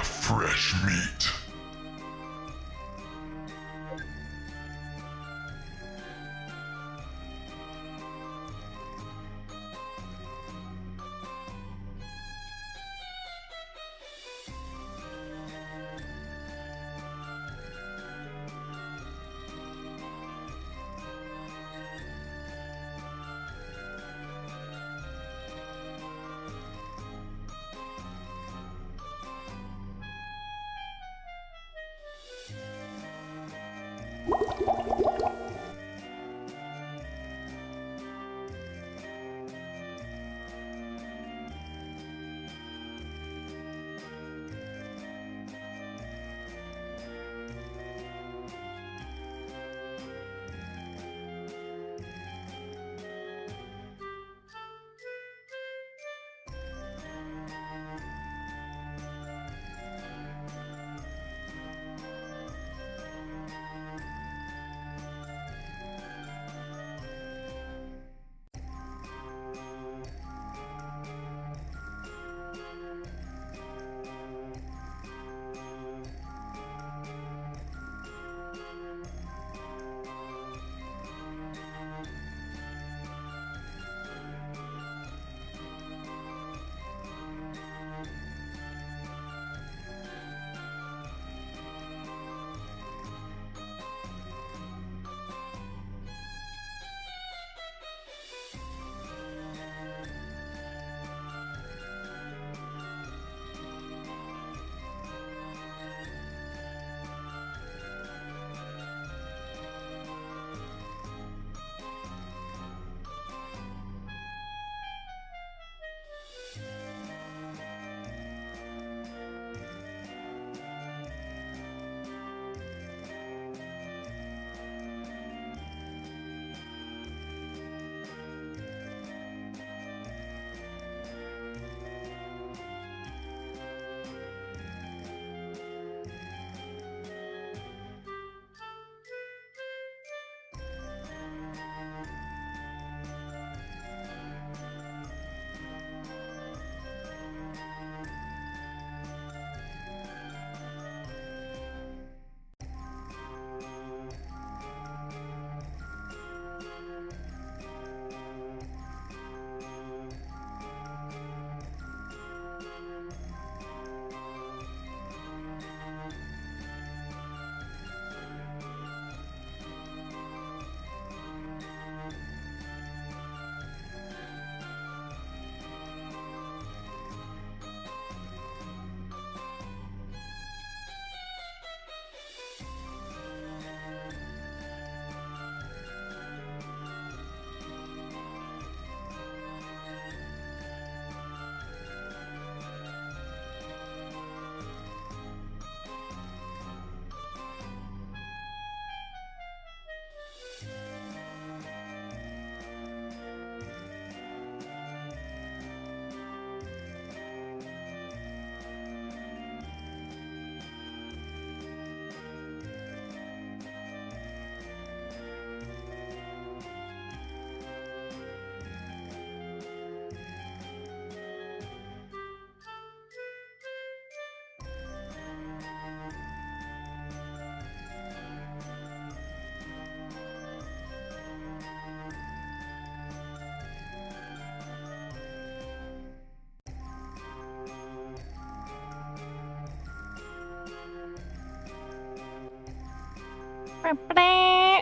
Fresh meat.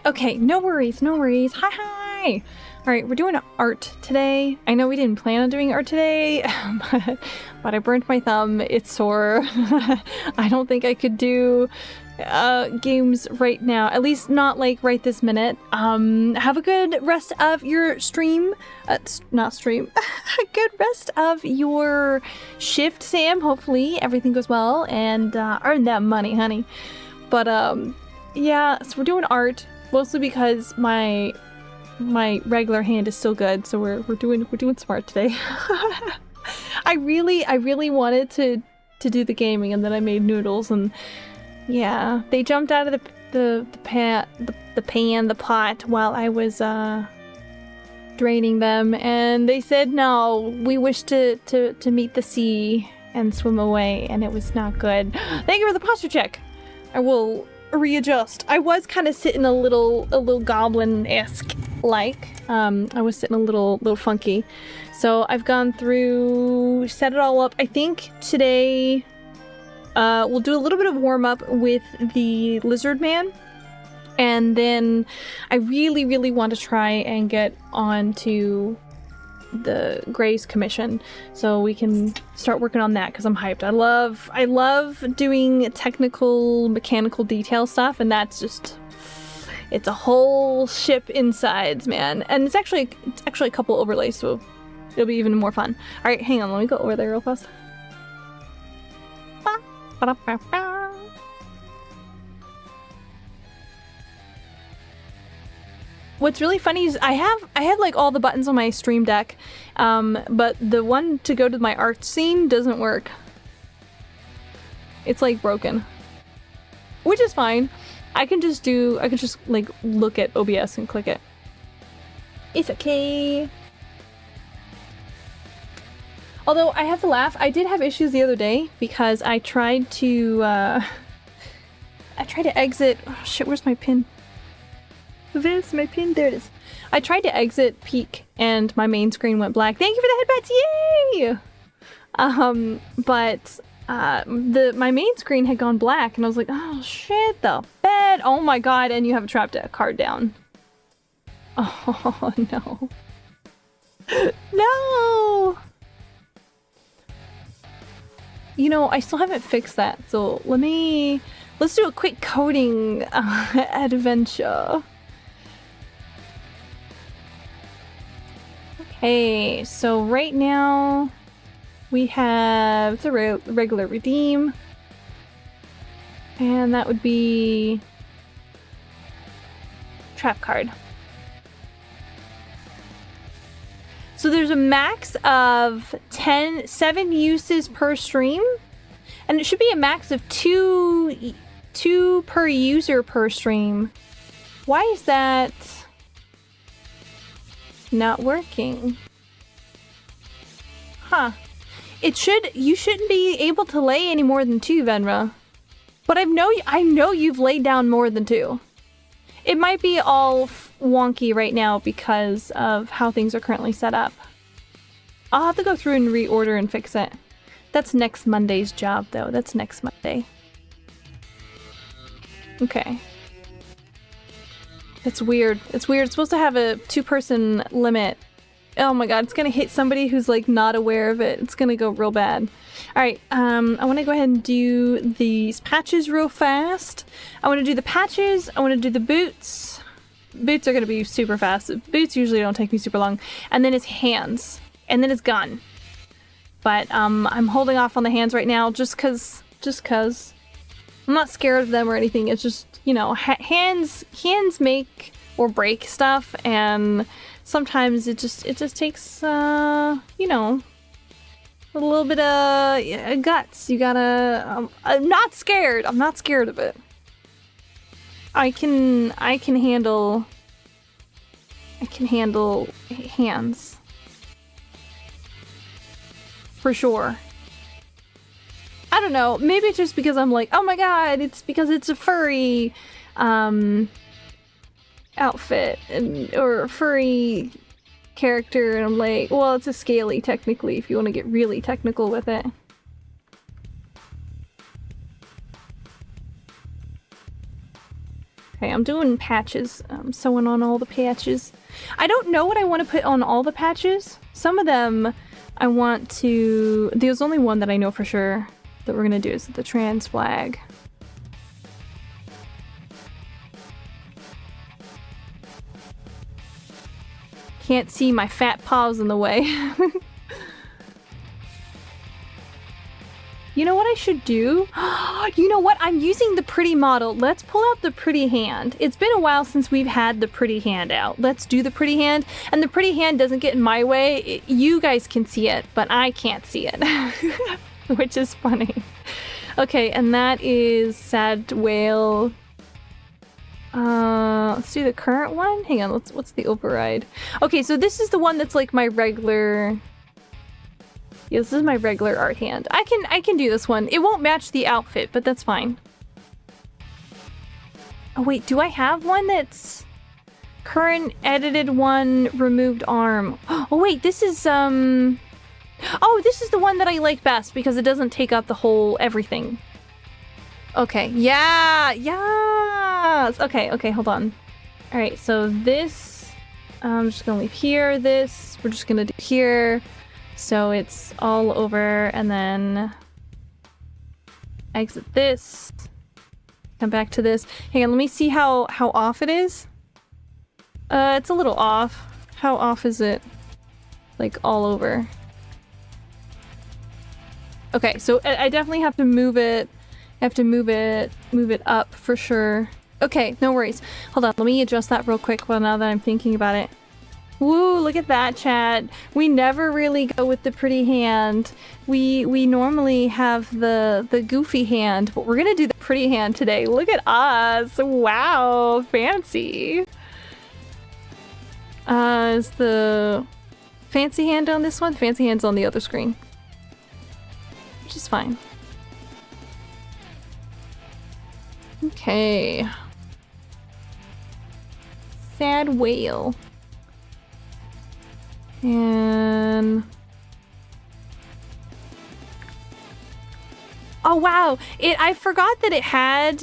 Okay, no worries, no worries. Hi! Alright, we're doing art today. I know we didn't plan on doing art today, but I burnt my thumb. It's sore. I don't think I could do games right now. At least not like right this minute. Have a good rest of your stream. Not stream. A good rest of your shift, Sam. Hopefully everything goes well and earn that money, honey. But yeah, so we're doing art mostly because my regular hand is still good, so we're doing some art today. I really wanted to do the gaming, and then I made noodles, and yeah, they jumped out of the pot while I was draining them, and they said no, we wish to meet the sea and swim away, and it was not good. Thank you for the posture check. I will readjust. I was kind of sitting a little goblin-esque like. I was sitting a little funky. So I've gone through, set it all up. I think today we'll do a little bit of warm-up with the lizard man. And then I really want to try and get onto the Gray's commission so we can start working on that, because I'm hyped. I love doing technical mechanical detail stuff, and that's just, it's a whole ship insides, man. And it's actually a couple overlays, so it'll be even more fun. All right, hang on, let me go over there real fast. What's really funny is I have like all the buttons on my stream deck, but the one to go to my art scene doesn't work. It's like broken, which is fine. I can just like look at OBS and click it. It's okay. Although I have to laugh, I did have issues the other day because I tried to exit. Oh shit, where's my pin? This, my pin, there it is. I tried to exit Peak and my main screen went black. Thank you for the headbats, yay! But my main screen had gone black and I was like, oh shit, the bed, oh my god, and you have a trap card down. Oh no. No! You know, I still haven't fixed that, so let's do a quick coding adventure. Okay, so right now we have, it's a regular redeem, and that would be trap card. So there's a max of 7 uses per stream, and it should be a max of 2 per user per stream. Why is that not working? Huh. You shouldn't be able to lay any more than 2, Venra. But I know you've laid down more than 2. It might be all wonky right now because of how things are currently set up. I'll have to go through and reorder and fix it. That's next Monday's job, though. That's next Monday. Okay. It's weird. It's weird. It's supposed to have a 2-person limit. Oh my god, it's gonna hit somebody who's like not aware of it. It's gonna go real bad. Alright, I want to go ahead and do these patches real fast. I want to do the patches. I want to do the boots. Boots are gonna be super fast. Boots usually don't take me super long. And then his hands. And then his gun. But I'm holding off on the hands right now just cause. I'm not scared of them or anything. It's just, you know, hands make or break stuff, and sometimes it just takes you know, a little bit of guts. You gotta. I'm not scared. I'm not scared of it. I can handle hands for sure. I don't know, maybe it's just because I'm like, oh my god, it's because it's a furry outfit or a furry character, and I'm like, well, it's a scaly technically if you want to get really technical with it. Okay, I'm doing patches. I'm sewing on all the patches. I don't know what I want to put on all the patches. Some of them I want to... There's only one that I know for sure that we're gonna do is the trans flag. Can't see my fat paws in the way. You know what I should do? You know what? I'm using the pretty model. Let's pull out the pretty hand. It's been a while since we've had the pretty hand out. Let's do the pretty hand. And the pretty hand doesn't get in my way. You guys can see it, but I can't see it. Which is funny. Okay, and that is Sad Whale. Let's do the current one. Hang on, what's the override? Okay, so this is the one that's like my regular... Yeah, this is my regular art hand. I can do this one. It won't match the outfit, but that's fine. Oh wait, do I have one that's current edited one, removed arm? Oh wait, this is oh, this is the one that I like best because it doesn't take up the whole everything. Okay, yeah, yes. Okay, hold on. All right, so this I'm just gonna leave here. This we're just gonna do here. So it's all over, and then exit this, come back to this. Hang on, let me see how off it is. It's a little off. How off is it? Like all over. Okay, so I definitely have to move it. I have to move it up for sure. Okay, no worries. Hold on, let me adjust that real quick now that I'm thinking about it. Woo, look at that, chat. We never really go with the pretty hand. We normally have the goofy hand, but we're gonna do the pretty hand today. Look at us. Wow, fancy. Is the fancy hand on this one? Fancy hand's on the other screen. Which is fine. Okay. Sad Whale. And oh wow, I forgot that it had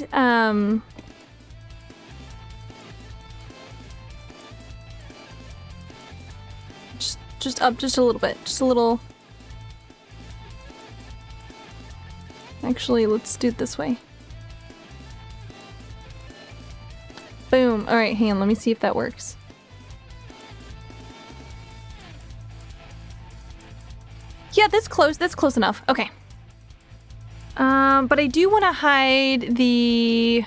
just up just a little bit, just a little. Actually, let's do it this way. Boom. All right, hang on, let me see if that works. Yeah, that's close enough. Okay. But I do want to hide the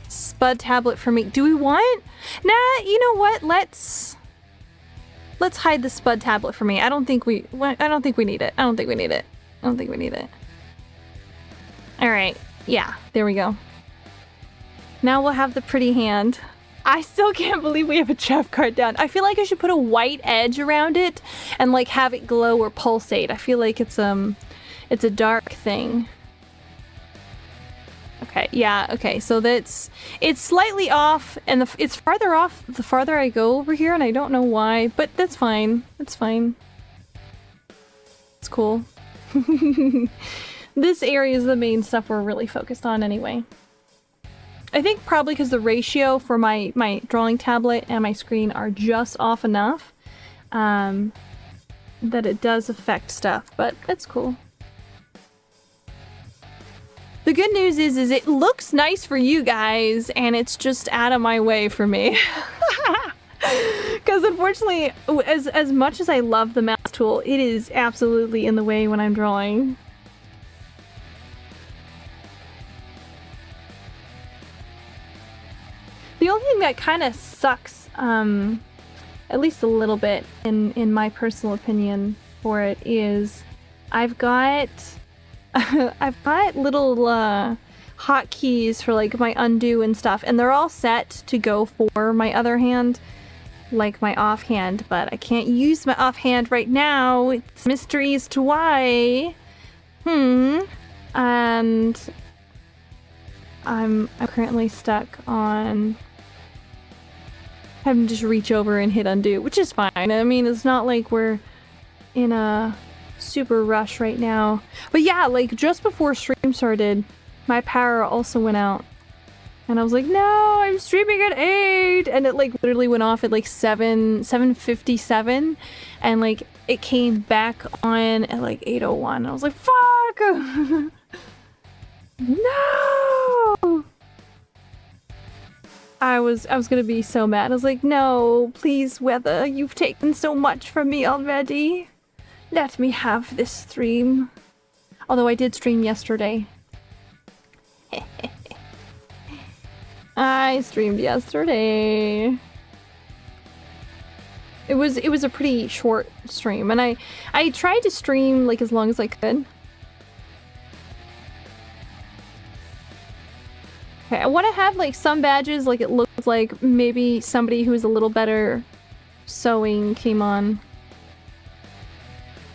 Spud tablet for me. Do we want? Nah, you know what? Let's hide the Spud tablet for me. I don't think we need it. I don't think we need it. All right. Yeah, there we go. Now we'll have the pretty hand. I still can't believe we have a chef card down. I feel like I should put a white edge around it and like have it glow or pulsate. I feel like it's a dark thing. Okay, yeah, okay. So it's slightly off, and it's farther off the farther I go over here, and I don't know why, but that's fine. That's fine. It's cool. This area is the main stuff we're really focused on anyway. I think probably because the ratio for my drawing tablet and my screen are just off enough that it does affect stuff, but that's cool. The good news is it looks nice for you guys, and it's just out of my way for me. Because unfortunately, as much as I love the mouse tool, it is absolutely in the way when I'm drawing. The only thing that kind of sucks, at least a little bit, in my personal opinion for it, is I've got little hotkeys for like my undo and stuff, and they're all set to go for my other hand, like my offhand, but I can't use my offhand right now. It's mystery as to why. And I'm currently stuck on having to just reach over and hit undo, which is fine. I mean, it's not like we're in a super rush right now. But yeah, like just before stream started, my power also went out. And I was like, no, I'm streaming at 8! And it like literally went off at like 7:57. And like it came back on at like 8:01. I was like, fuck! No! I was gonna be so mad. I was like, no, please, weather, you've taken so much from me already. Let me have this stream. Although I did stream yesterday. I streamed yesterday. It was a pretty short stream, and I tried to stream like as long as I could. Okay, I want to have like some badges like it looks like maybe somebody who's a little better sewing came on.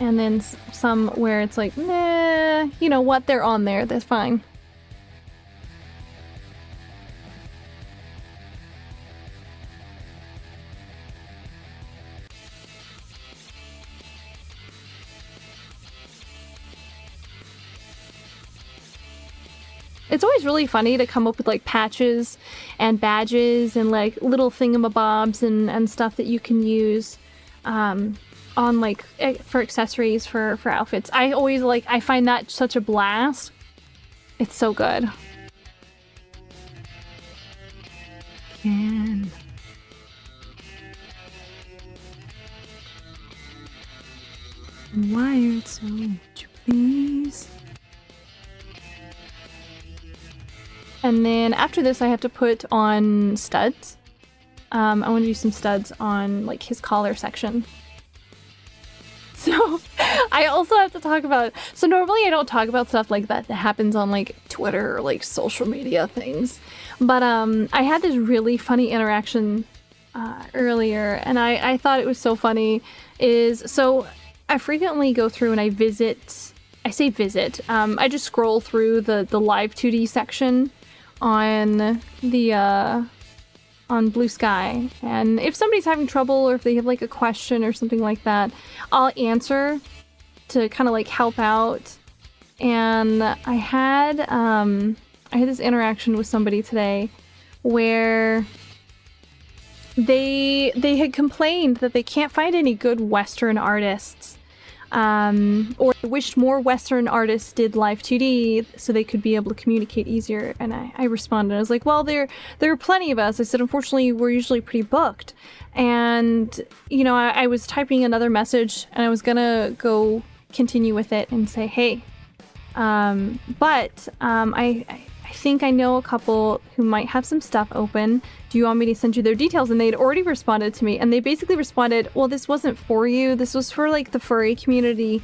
And then some where it's like, nah, you know what, they're on there, that's fine. It's always really funny to come up with like patches and badges and like little thingamabobs and stuff that you can use on like for accessories for outfits. I always like, I find that such a blast. It's so good. Can. Wired, so would you please? And then after this, I have to put on studs. I want to do some studs on like his collar section. So I also have to talk about, so normally I don't talk about stuff like that happens on like Twitter or like social media things. But I had this really funny interaction earlier, and I thought it was so funny so I frequently go through and I visit, I say visit, I just scroll through the live 2D section on the on Blue Sky, and if somebody's having trouble or if they have like a question or something like that, I'll answer to kind of like help out. And I had this interaction with somebody today where they had complained that they can't find any good Western artists. Or wished more Western artists did live 2D so they could be able to communicate easier. And I responded, I was like, well, there are plenty of us. I said, unfortunately, we're usually pretty booked. And, you know, I was typing another message and I was gonna go continue with it and say, hey, I think I know a couple who might have some stuff open. Do you want me to send you their details? And they'd already responded to me, and they basically responded, well, this wasn't for you. This was for like the furry community.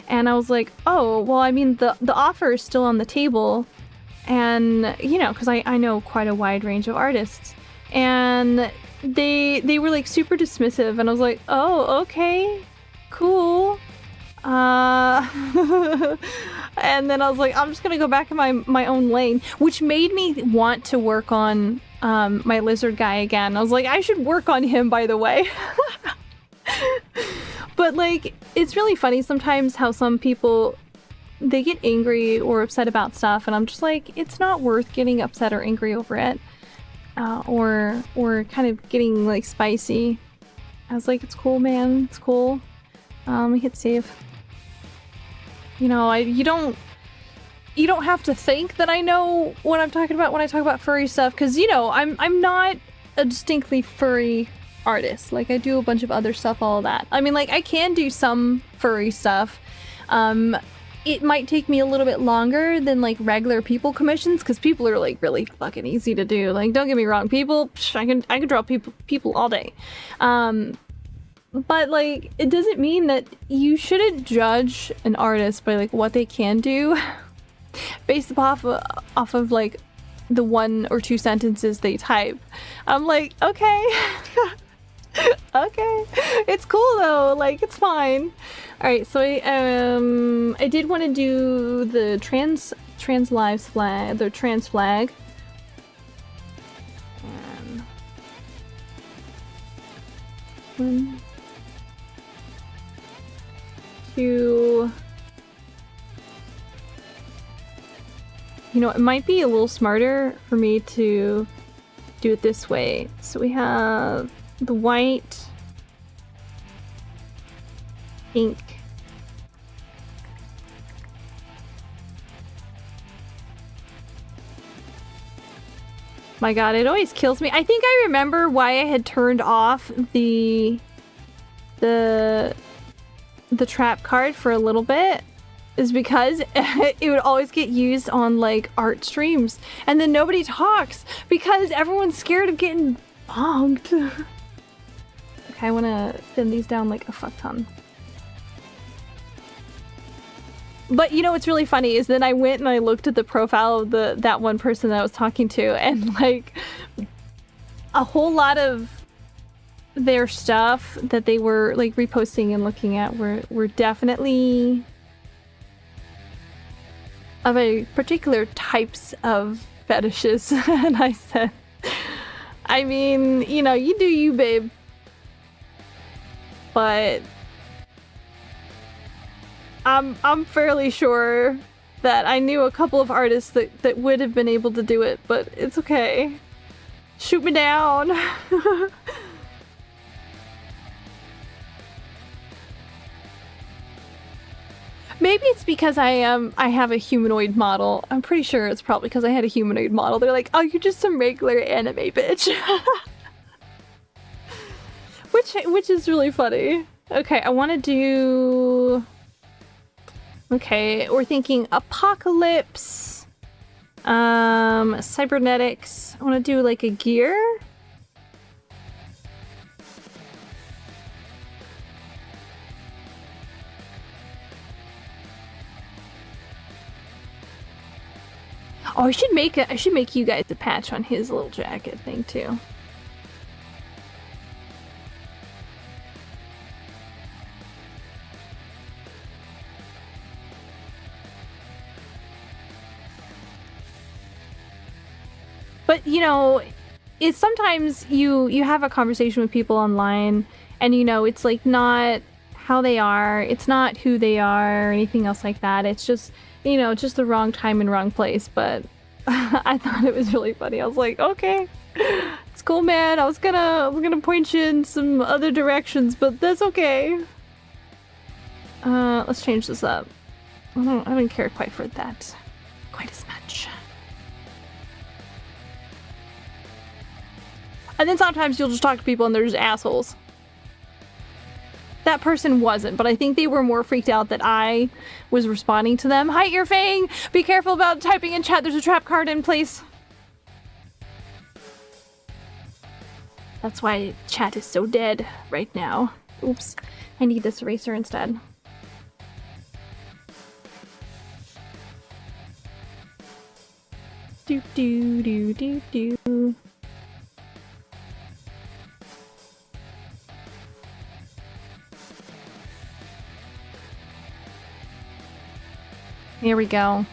And I was like, oh, well, I mean, the offer is still on the table. And, you know, because I know quite a wide range of artists. And they were like super dismissive, and I was like, oh, okay, cool. And then I was like, I'm just gonna go back in my own lane, which made me want to work on my lizard guy again. I was like, I should work on him, by the way. But like, it's really funny sometimes how some people, they get angry or upset about stuff, and I'm just like, it's not worth getting upset or angry over it, or kind of getting like spicy. I was like, it's cool, man, it's cool. I hit save. You know, you don't have to think that I know what I'm talking about when I talk about furry stuff, because, you know, I'm not a distinctly furry artist. Like, I do a bunch of other stuff, all of that. I mean, like, I can do some furry stuff. It might take me a little bit longer than, like, regular people commissions, because people are, like, really fucking easy to do. Like, don't get me wrong, people, I can draw people all day. But, like, it doesn't mean that you shouldn't judge an artist by, like, what they can do based off of, like, the 1 or 2 sentences they type. I'm like, okay. Okay. It's cool, though. Like, it's fine. Alright, so I did want to do the trans lives flag, the trans flag. And 1, 2. You know, it might be a little smarter for me to do it this way. So we have the white, pink, my god, it always kills me. I think I remember why I had turned off the the trap card for a little bit is because it would always get used on like art streams, and then nobody talks because everyone's scared of getting bonked. Okay, I want to thin these down like a fuck ton. But you know what's really funny is then I went and I looked at the profile of that one person that I was talking to, and like a whole lot of their stuff that they were like reposting and looking at were definitely of a particular types of fetishes. And I said, I mean, you know, you do you, babe. But I'm fairly sure that I knew a couple of artists that would have been able to do it, but it's okay. Shoot me down. Maybe it's because I have a humanoid model. I'm pretty sure it's probably because I had a humanoid model. They're like, oh, you're just some regular anime bitch. Which is really funny. Okay, I want to do... Okay, we're thinking apocalypse, cybernetics. I want to do like a gear. Oh, I should make you guys a patch on his little jacket thing too. But you know, it's sometimes you have a conversation with people online, and you know, it's like not how they are, it's not who they are or anything else like that. It's just, you know, just the wrong time and wrong place. But I thought it was really funny. I was like, okay, it's cool, man. I was gonna point you in some other directions, but that's okay. Let's change this up. I don't care quite for that quite as much. And then sometimes you'll just talk to people and they're just assholes. That person wasn't, but I think they were more freaked out that I was responding to them. Hi, Earfang! Be careful about typing in chat. There's a trap card in place. That's why chat is so dead right now. Oops. I need this eraser instead. Do do do do do. Here we go.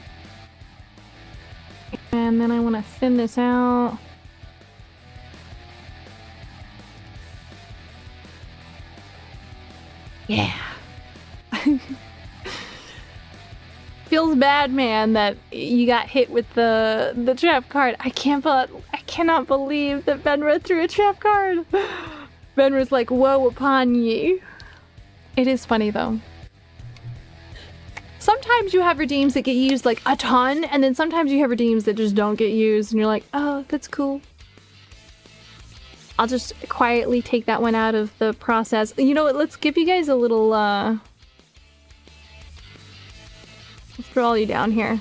And then I want to thin this out. Yeah. Feels bad, man, that you got hit with the trap card. I cannot believe that Benra threw a trap card. Benra's like, woe upon ye. It is funny though. Sometimes you have redeems that get used like a ton, and then sometimes you have redeems that just don't get used, and you're like, oh, that's cool. I'll just quietly take that one out of the process. You know what, let's give you guys a little, let's draw you down here.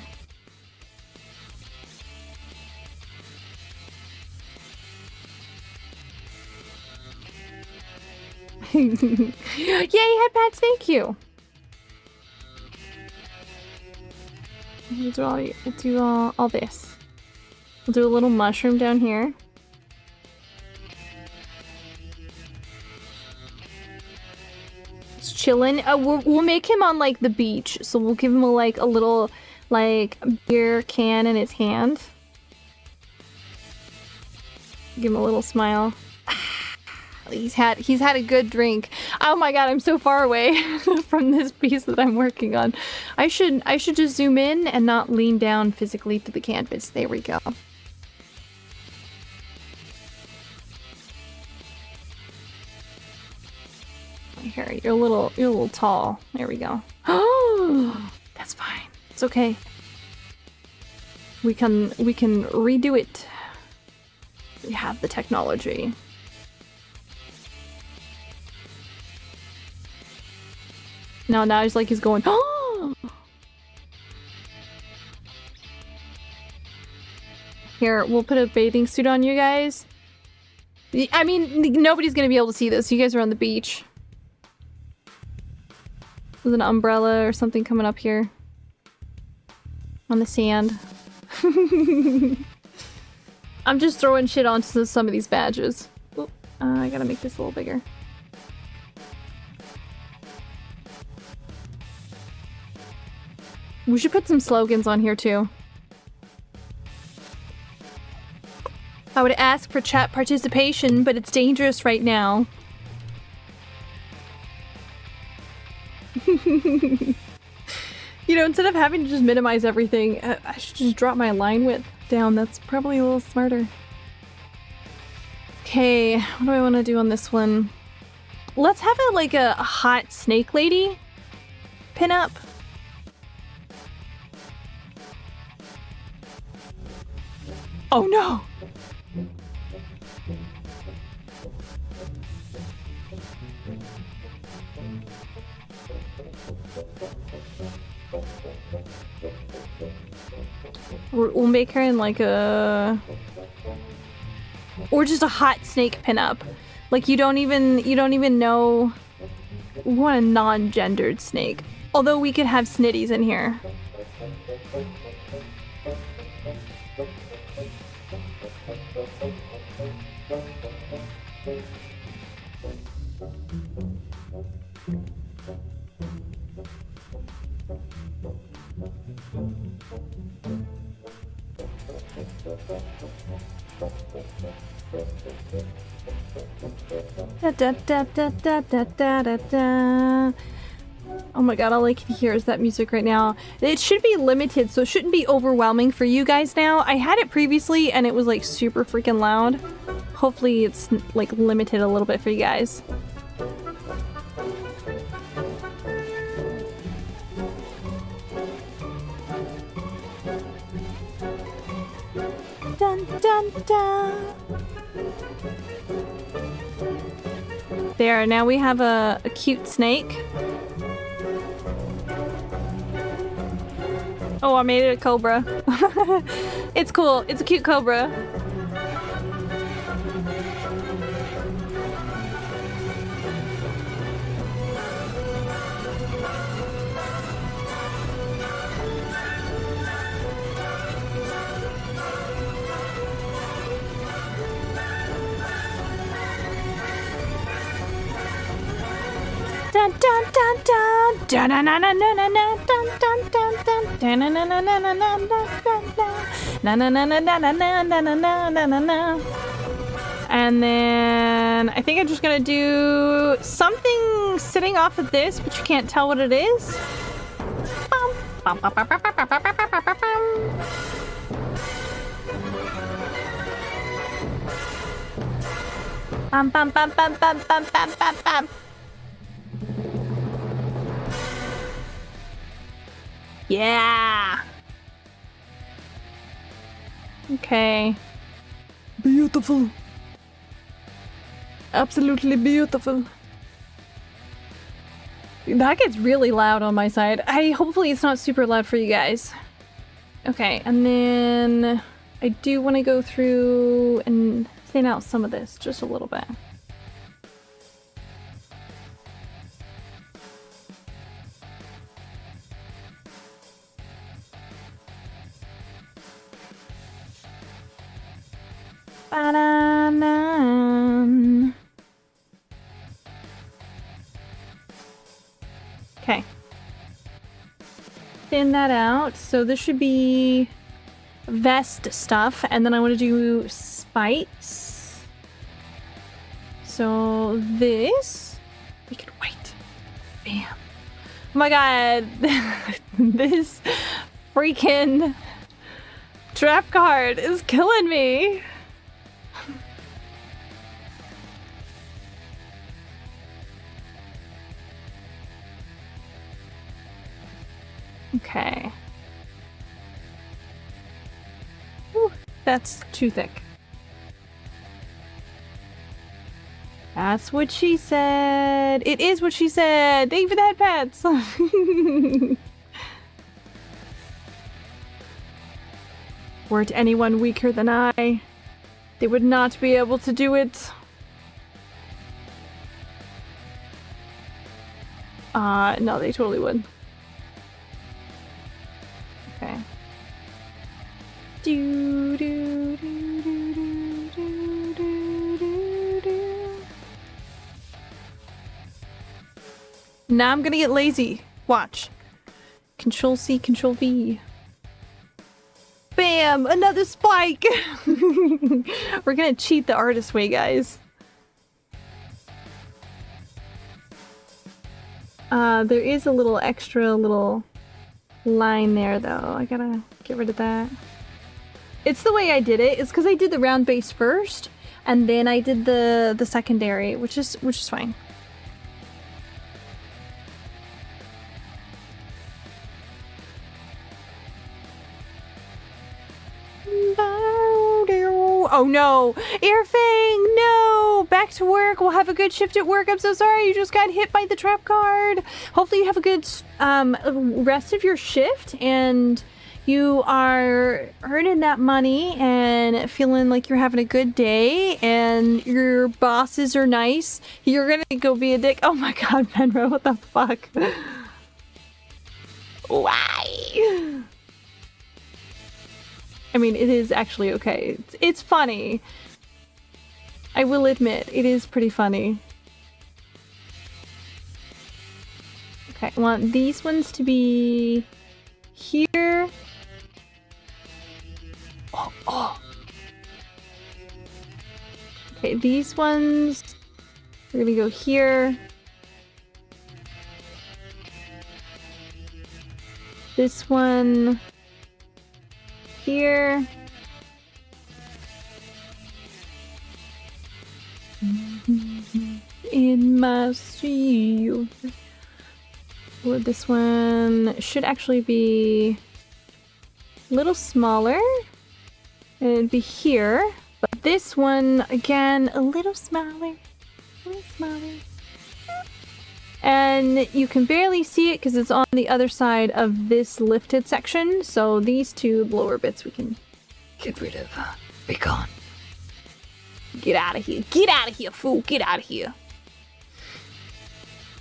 Yay, headpads, thank you! We'll do all this. We'll do a little mushroom down here. Just chilling. We'll make him on like the beach, so we'll give him a little like beer can in his hand. Give him a little smile. He's had a good drink. Oh my god, I'm so far away from this piece that I'm working on. I should just zoom in and not lean down physically to the canvas. There we go. Here, you're a little tall. There we go. Oh, that's fine. It's okay. We can redo it. We have the technology. Now he's like, he's going, oh! Here, we'll put a bathing suit on you guys. I mean, nobody's gonna be able to see this. You guys are on the beach. With an umbrella or something coming up here. On the sand. I'm just throwing shit onto some of these badges. Oop, I gotta make this a little bigger. We should put some slogans on here too. I would ask for chat participation, but it's dangerous right now. You know, instead of having to just minimize everything, I should just drop my line width down. That's probably a little smarter. Okay, what do I want to do on this one? Let's have it like a hot snake lady pinup. Oh no! We'll make her in like a... Or just a hot snake pinup. Like you don't even know... We want a non-gendered snake. Although we could have snitties in here. Da, da, da, da, da, da, da, da. Oh my god, all I can hear is that music right now. It should be limited, so it shouldn't be overwhelming for you guys now. I had it previously and it was like super freaking loud. Hopefully it's like limited a little bit for you guys. Dun dun dun. There, now we have a cute snake. Oh, I made it a cobra. It's cool. It's a cute cobra. Dun dun dun dun dun dun dun dun dun dun dun dun dun dun. And then I think I'm just gonna do something sitting off of this, but you can't tell what it is. Bum bum bum bum bum bum bum bum bum. Yeah. Okay. Beautiful. Absolutely beautiful. That gets really loud on my side. Hopefully it's not super loud for you guys. Okay, and then I do want to go through and thin out some of this just a little bit. Ba-da-na. Okay. Thin that out. So this should be vest stuff, and then I want to do spikes. So this, make it white. Bam. Oh my god. This freaking trap card is killing me. Okay. Whew, that's too thick. That's what she said. It is what she said. Thank you for the head pats. Were it anyone weaker than I, they would not be able to do it. No, they totally would. Okay. Do do do do do do do do do. Now I'm gonna get lazy. Watch. Control C, Control V. Bam! Another spike! We're gonna cheat the artist way, guys. There is a little extra little line there, though. I gotta get rid of that. It's the way I did it. It's because I did the round base first, and then I did the secondary, which is fine. Oh no! Airfang! No! Back to work. We'll have a good shift at work. I'm so sorry you just got hit by the trap card. Hopefully you have a good rest of your shift and you are earning that money and feeling like you're having a good day and your bosses are nice. You're gonna go be a dick. Oh my god, Benro, what the fuck? Why? I mean, it is actually okay. It's funny. I will admit, it is pretty funny. Okay, I want these ones to be here. Oh. Okay, these ones, we're gonna go here. This one here. In my seal. Well, this one should actually be a little smaller. And it'd be here. But this one, again, a little smaller. A little smaller. And you can barely see it because it's on the other side of this lifted section. So these two lower bits we can get rid of. Be gone. Get out of here. Get out of here, fool. Get out of here.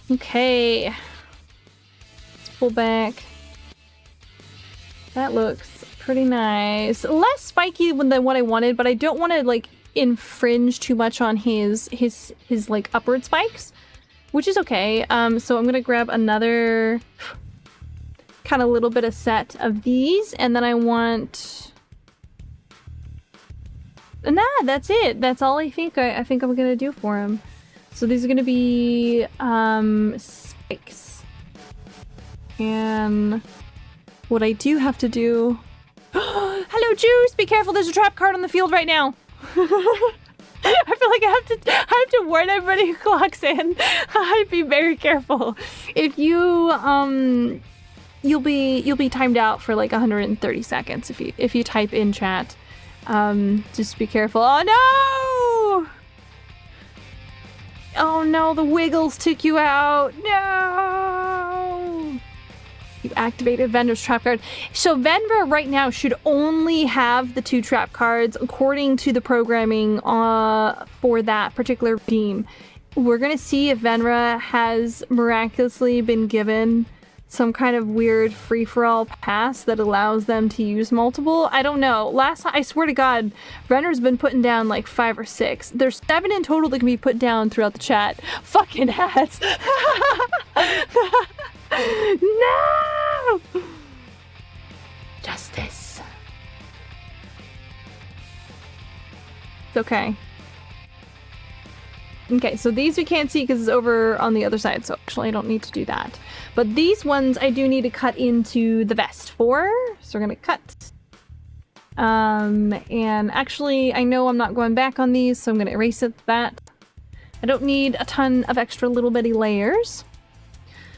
Okay. Let's pull back. That looks pretty nice. Less spiky than what I wanted, but I don't want to like infringe too much on his like upward spikes. Which is okay. So I'm gonna grab another kind of little bit of set of these, and then I want. Nah, that's it. That's all I think. I think I'm gonna do for him. So these are gonna be spikes, and what I do have to do. Hello, Juice. Be careful. There's a trap card on the field right now. I feel like I have to warn everybody who clocks in. I'd be very careful. If you you'll be timed out for like 130 seconds if you type in chat. Just be careful. Oh no! Oh no, the Wiggles took you out. No! You activated Vendra's trap card. So Vendra right now should only have the 2 trap cards according to the programming for that particular team. We're gonna see if Vendra has miraculously been given some kind of weird free-for-all pass that allows them to use multiple. I don't know. Last time, I swear to God, Vendra's been putting down like 5 or 6. There's 7 in total that can be put down throughout the chat. Fucking hats. No! Justice. It's okay. Okay, so these we can't see because it's over on the other side, so actually I don't need to do that. But these ones I do need to cut into the vest for, so we're gonna cut. And actually I know I'm not going back on these, so I'm gonna erase that. I don't need a ton of extra little bitty layers.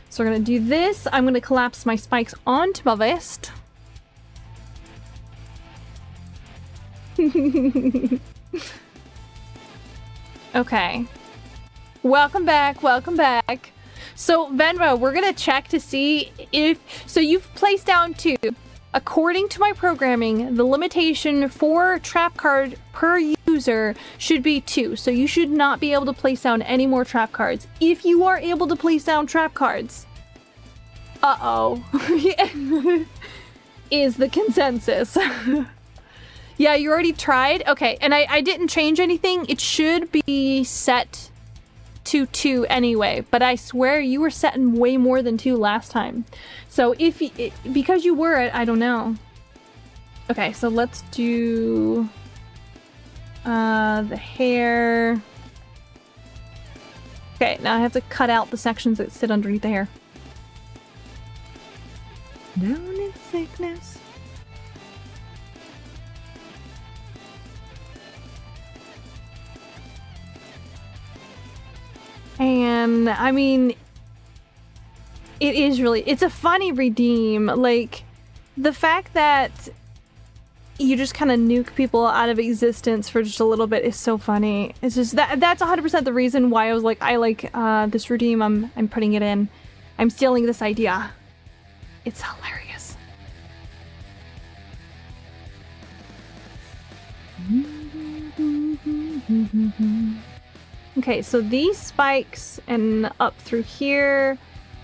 So we're gonna do this. I'm gonna collapse my spikes onto my vest. Okay. Welcome back, welcome back. So, Venmo, we're gonna check to see if... So you've placed down 2. According to my programming, the limitation for trap card per user should be 2. So you should not be able to place down any more trap cards. If you are able to place down trap cards... Uh-oh. Is the consensus. Yeah, you already tried? Okay, and I didn't change anything. It should be set to 2 anyway, but I swear you were setting way more than 2 last time. So if because you were, I don't know. Okay, so let's do the hair. Okay, now I have to cut out the sections that sit underneath the hair. Down in sickness. And I mean, it is really, it's a funny redeem. Like, the fact that you just kind of nuke people out of existence for just a little bit is so funny. It's just that's 100% the reason why I was like, I like this redeem. I'm putting it in. I'm stealing this idea. It's hilarious. Okay, so these spikes and up through here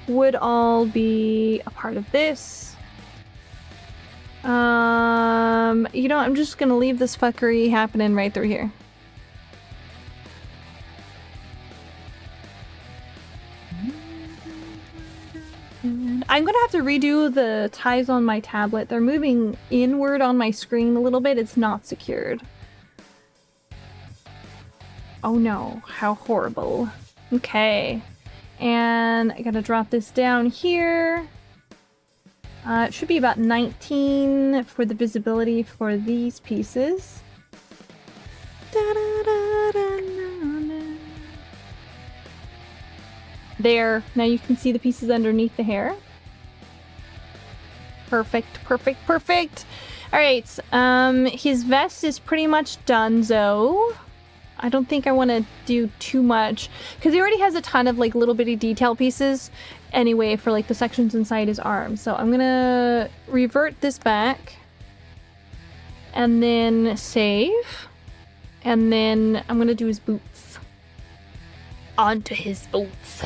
would all be a part of this. You know, I'm just gonna leave this fuckery happening right through here. I'm gonna have to redo the ties on my tablet. They're moving inward on my screen a little bit. It's not secured. Oh no, how horrible. Okay. And I gotta drop this down here. It should be about 19 for the visibility for these pieces. There. Now you can see the pieces underneath the hair. Perfect, perfect, perfect. Alright, his vest is pretty much donezo. I don't think I want to do too much because he already has a ton of like little bitty detail pieces anyway for like the sections inside his arm. So I'm gonna revert this back and then save, and then I'm gonna do his boots. Onto his boots.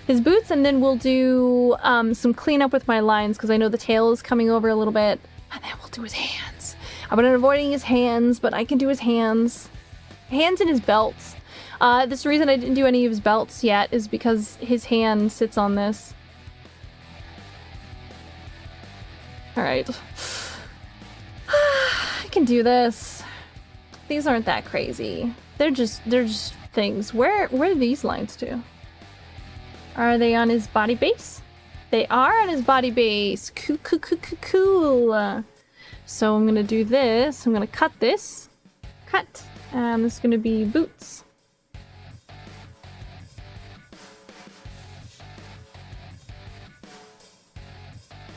His boots, and then we'll do some cleanup with my lines because I know the tail is coming over a little bit, and then we'll do his hands. I've been avoiding his hands, but I can do his hands. Hands and his belts. This reason I didn't do any of his belts yet is because his hand sits on this. Alright. I can do this. These aren't that crazy. They're just things. Where are these lines to? Are they on his body base? They are on his body base. Cool, cool, cool, cool, cool. So I'm gonna do this. I'm gonna cut this. Cut. And this is going to be boots.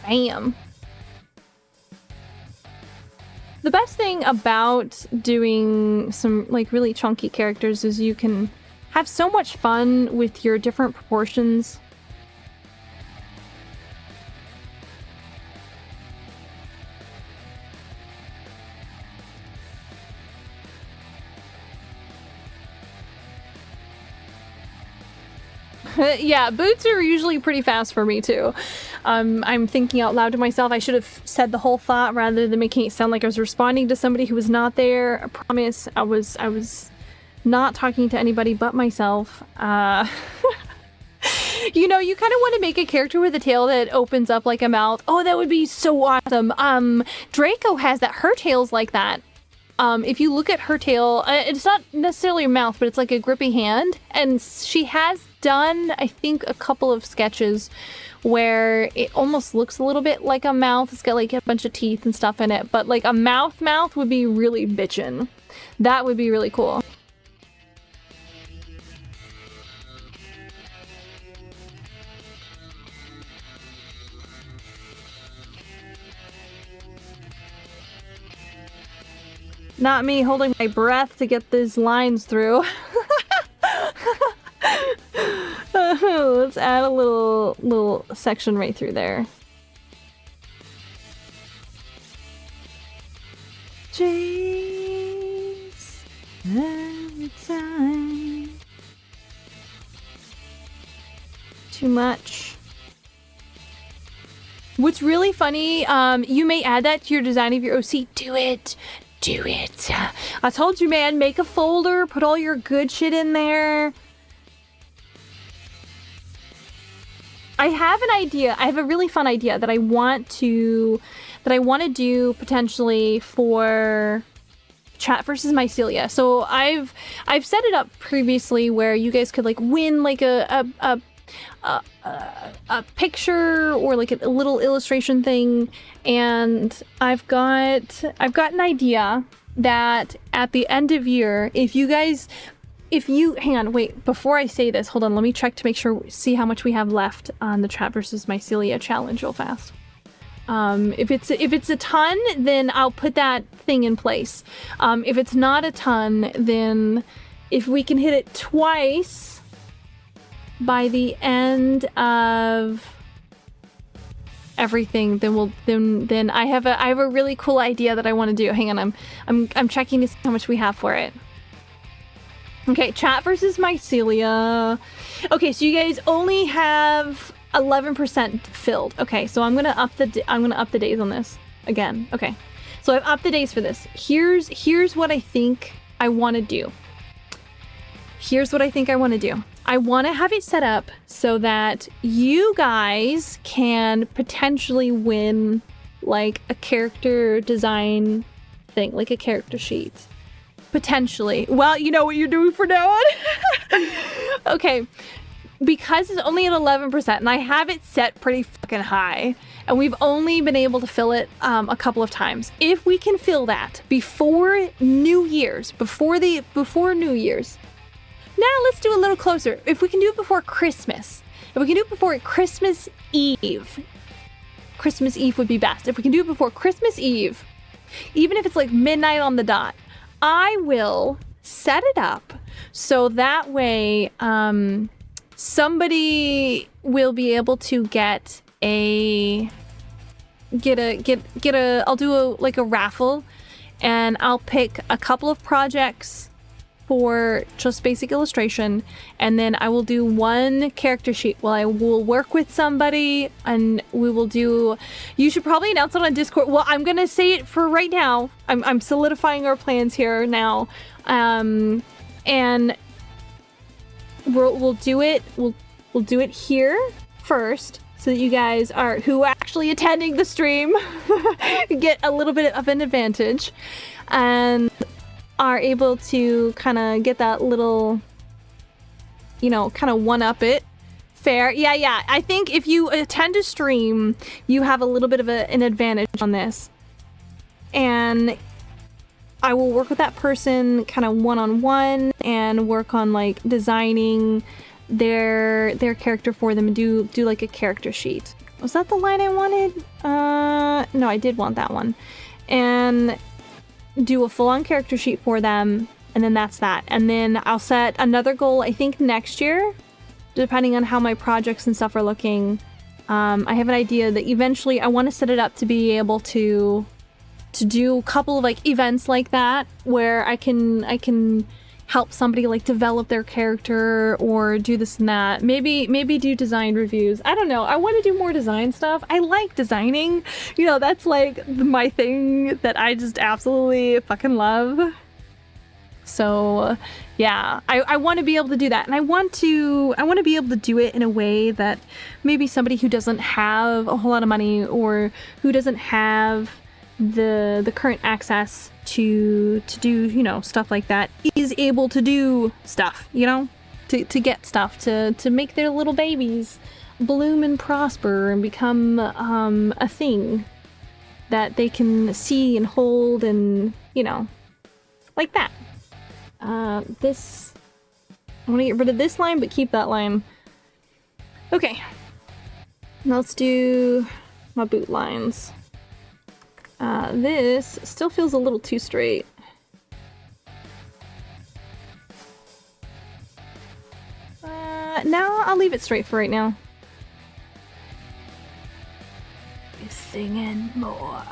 Bam. The best thing about doing some like really chunky characters is you can have so much fun with your different proportions. Yeah, boots are usually pretty fast for me too. I'm thinking out loud to myself. I should have said the whole thought rather than making it sound like I was responding to somebody who was not there. I promise I was not talking to anybody but myself. You know, you kind of want to make a character with a tail that opens up like a mouth. Oh, that would be so awesome. Draco has that. Her tail's like that. If you look at her tail, it's not necessarily a mouth, but it's like a grippy hand. And she has done, I think, a couple of sketches where it almost looks a little bit like a mouth. It's got like a bunch of teeth and stuff in it, but like a mouth would be really bitchin'. That would be really cool. Not me holding my breath to get these lines through. let's add a little section right through there. Chase every time. Too much. What's really funny, you may add that to your design of your OC. Do it. Do it. I told you, man, make a folder, put all your good shit in there. I have an idea. I have a really fun idea that I want to do potentially for Chat versus Mycelia. So I've set it up previously where you guys could like win like a picture or like a little illustration thing, and I've got an idea that at the end of year, if you hang on, wait, before I say this, hold on, let me check to make sure, see how much we have left on the Chat versus Mycelia challenge real fast. If it's a ton, then I'll put that thing in place. If it's not a ton, then if we can hit it twice by the end of everything, then I have a really cool idea that I want to do. Hang on, I'm checking to see how much we have for it. Okay, Chat versus Mycelia. Okay, so you guys only have 11% filled. Okay, so I'm gonna up the days on this again. Okay, so I've upped the days for this. Here's what I think I want to do. I want to have it set up so that you guys can potentially win like a character design thing, like a character sheet. Potentially. Well, you know what you're doing for now on? Okay. Because it's only at 11% and I have it set pretty fucking high, and we've only been able to fill it a couple of times. If we can fill that before New Year's, before New Year's. Now let's do a little closer. If we can do it before Christmas. If we can do it before Christmas Eve. Christmas Eve would be best. If we can do it before Christmas Eve, even if it's like midnight on the dot, I will set it up so that way somebody will be able to get a I'll do like a raffle, and I'll pick a couple of projects for just basic illustration, and then I will do one character sheet. Well, I will work with somebody and we will do, you should probably announce it on Discord. Well, I'm gonna say it for right now. I'm solidifying our plans here now. And we'll do it here first, so that you guys who are actually attending the stream get a little bit of an advantage and are able to kind of get that little, you know, kind of one-up it. Fair. Yeah. I think if you attend a stream, you have a little bit of an advantage on this. And I will work with that person kind of one-on-one and work on like designing their character for them and do like a character sheet. Was that the line I wanted? No, I did want that one. And do a full-on character sheet for them, and then that's that. And then I'll set another goal, I think next year, depending on how my projects and stuff are looking. I have an idea that eventually I want to set it up to be able to do a couple of like events like that where I can help somebody like develop their character or do this and that. Maybe do design reviews. I don't know. I want to do more design stuff. I like designing. You know, that's like my thing that I just absolutely fucking love. So yeah, I want to be able to do that. And I want to be able to do it in a way that maybe somebody who doesn't have a whole lot of money or who doesn't have the current access to do, you know, stuff like that is able to do stuff, you know, to get stuff to make their little babies bloom and prosper and become a thing that they can see and hold and, you know, like that. I want to get rid of this line but keep that line. Okay, now let's do my boot lines. This still feels a little too straight. Now I'll leave it straight for right now. You're singing more.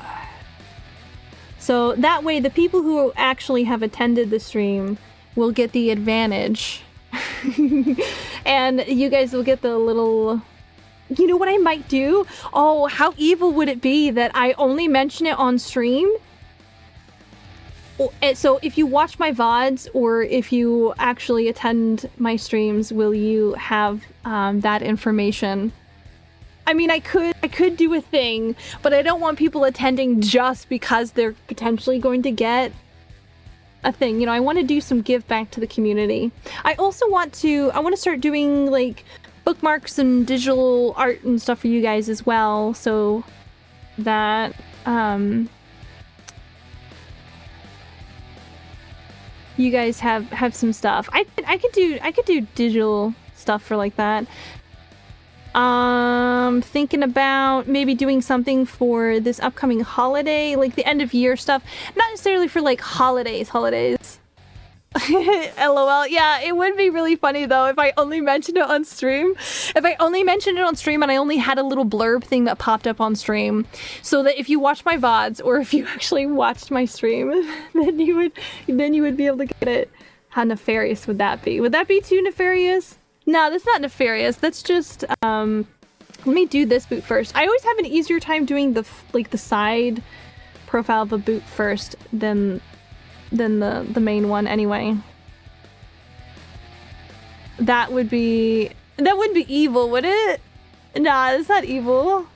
So that way the people who actually have attended the stream will get the advantage. And you guys will get the little... You know what I might do? Oh, how evil would it be that I only mention it on stream? So if you watch my VODs or if you actually attend my streams, will you have that information? I mean, I could do a thing, but I don't want people attending just because they're potentially going to get a thing. You know, I want to do some give back to the community. I also want to start doing like bookmarks and digital art and stuff for you guys as well, so that you guys have some stuff. I could do digital stuff for like that. Thinking about maybe doing something for this upcoming holiday, like the end of year stuff. Not necessarily for like holidays. LOL. Yeah, it would be really funny though if I only mentioned it on stream. If I only mentioned it on stream and I only had a little blurb thing that popped up on stream, so that if you watch my VODs or if you actually watched my stream, then you would be able to get it. How nefarious would that be? Would that be too nefarious? No, that's not nefarious. That's just let me do this boot first. I always have an easier time doing the side profile of a boot first than the main one anyway. That wouldn't be evil, would it? Nah, it's not evil.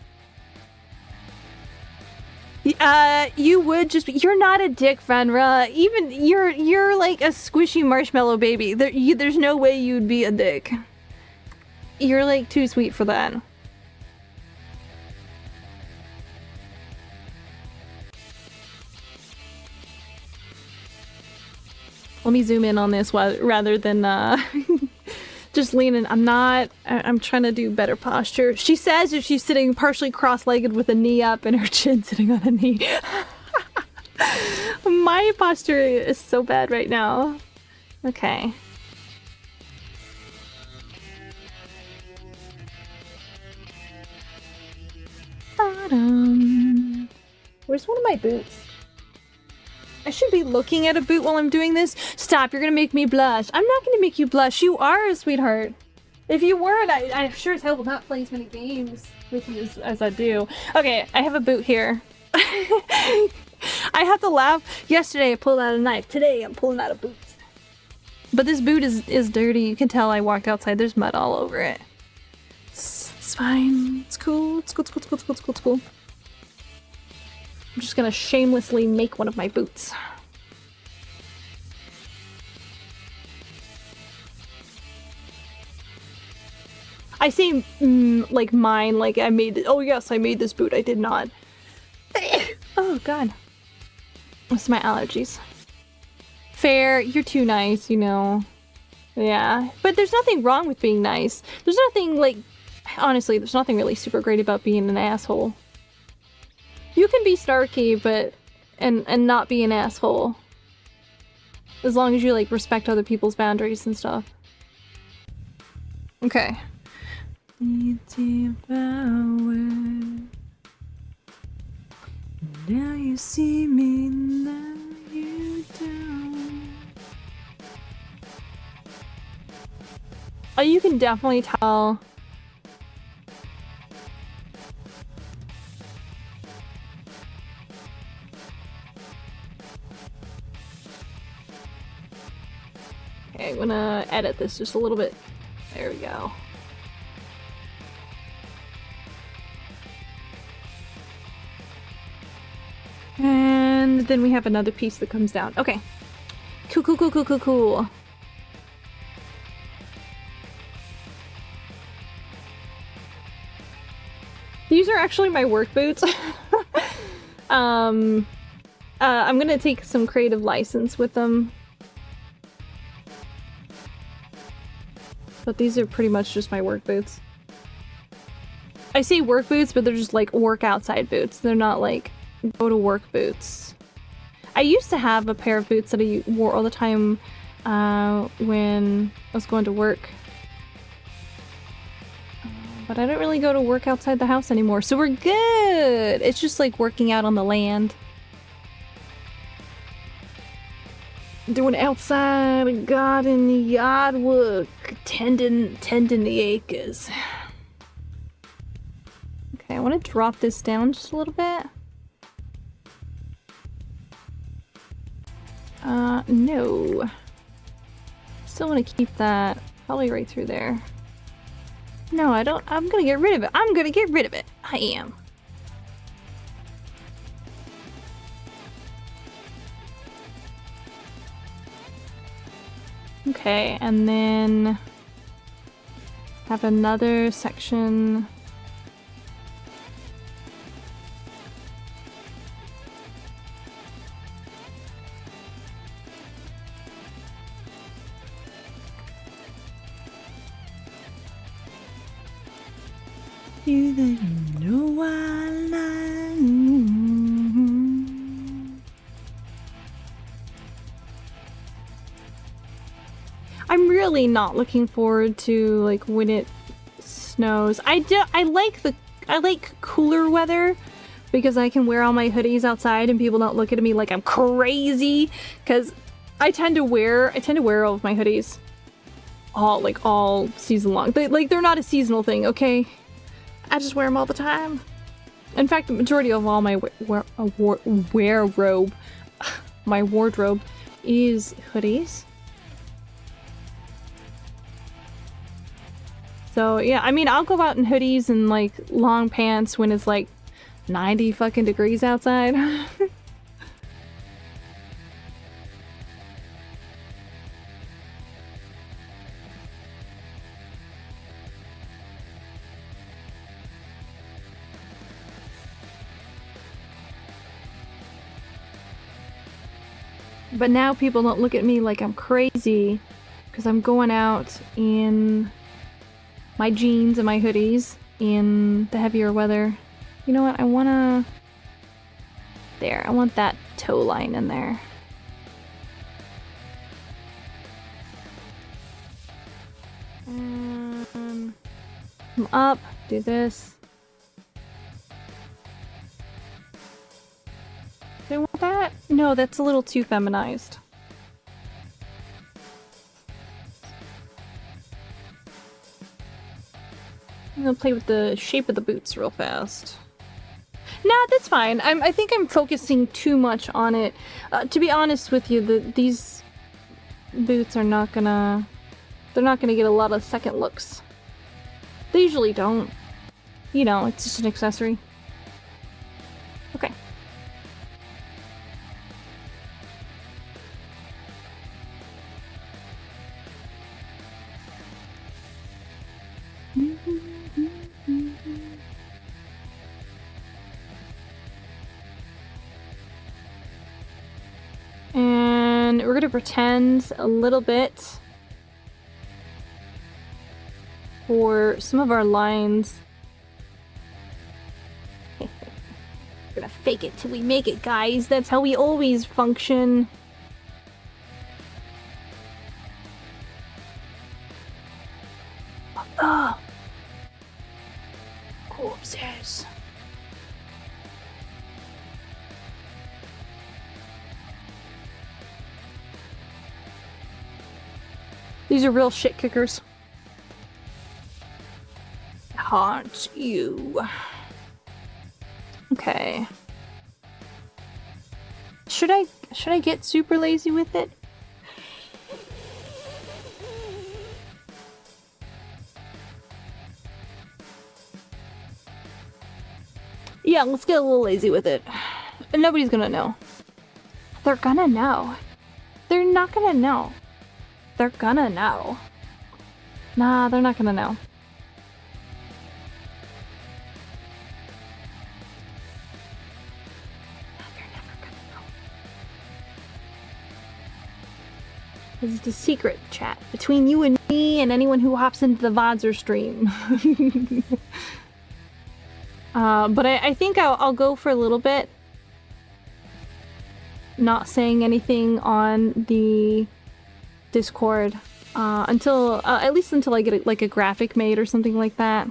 You would just be, you're not a dick, Venra. Even you're like a squishy marshmallow baby. There's no way you'd be a dick. You're like too sweet for that. Let me zoom in on this rather than just leaning. I'm trying to do better posture. She says if she's sitting partially cross-legged with a knee up and her chin sitting on a knee. My posture is so bad right now. Okay. Where's one of my boots? I should be looking at a boot while I'm doing this. Stop, you're gonna make me blush. I'm not gonna make you blush. You are a sweetheart. If you weren't, I sure as hell will not play as many games with you as I do. Okay, I have a boot here. I have to laugh. Yesterday I pulled out a knife. Today I'm pulling out a boot. But this boot is dirty. You can tell I walked outside. There's mud all over it. It's fine. It's cool. It's cool. It's cool. It's cool. It's cool. It's cool. It's cool. I'm just gonna shamelessly make one of my boots. I say like mine, like I made it. Oh yes, I made this boot. I did not. Oh god. What's my allergies? Fair, you're too nice, you know. Yeah, but there's nothing wrong with being nice. There's nothing like, honestly, there's nothing really super great about being an asshole. You can be snarky, but and not be an asshole. As long as you like respect other people's boundaries and stuff. Okay. Now you see me, now you don't. Oh, you can definitely tell. Okay, I'm gonna edit this just a little bit. There we go. And then we have another piece that comes down. Okay. Cool, cool, cool, cool, cool, cool. These are actually my work boots. I'm gonna take some creative license with them. But these are pretty much just my work boots. I say work boots, but they're just like work outside boots. They're not like go to work boots. I used to have a pair of boots that I wore all the time when I was going to work. But I don't really go to work outside the house anymore, so we're good! It's just like working out on the land. Doing outside garden yard work, tending the acres. Okay, I want to drop this down just a little bit. No. Still want to keep that probably right through there. No, I don't. I'm gonna get rid of it. I'm gonna get rid of it. I am. Okay, and then have another section. You didn't know I lied. I'm really not looking forward to like when it snows. I like cooler weather because I can wear all my hoodies outside and people don't look at me like I'm crazy, because I tend to wear all of my hoodies all season long. They're not a seasonal thing, okay? I just wear them all the time. In fact, the majority of all my wardrobe is hoodies. So yeah, I mean, I'll go out in hoodies and like long pants when it's like 90 fucking degrees outside. But now people don't look at me like I'm crazy because I'm going out in my jeans and my hoodies in the heavier weather. You know what? I want that toe line in there. Come up, do this. Do I want that? No, that's a little too feminized. I'm gonna play with the shape of the boots real fast. Nah, that's fine. I think I'm focusing too much on it. To be honest with you, these boots are not gonna... They're not gonna get a lot of second looks. They usually don't. You know, it's just an accessory. Okay. And we're gonna pretend a little bit for some of our lines. We're gonna fake it till we make it, guys. That's how we always function. Oh. Corpses. These are real shit kickers. Haunt you. Okay. Should I get super lazy with it? Yeah, let's get a little lazy with it. And nobody's gonna know. They're gonna know. They're not gonna know. They're gonna know. Nah, they're not gonna know. They're never gonna know. This is the secret chat between you and me and anyone who hops into the VODs stream. But I think I'll go for a little bit. Not saying anything on the Discord until at least until I get like a graphic made or something like that.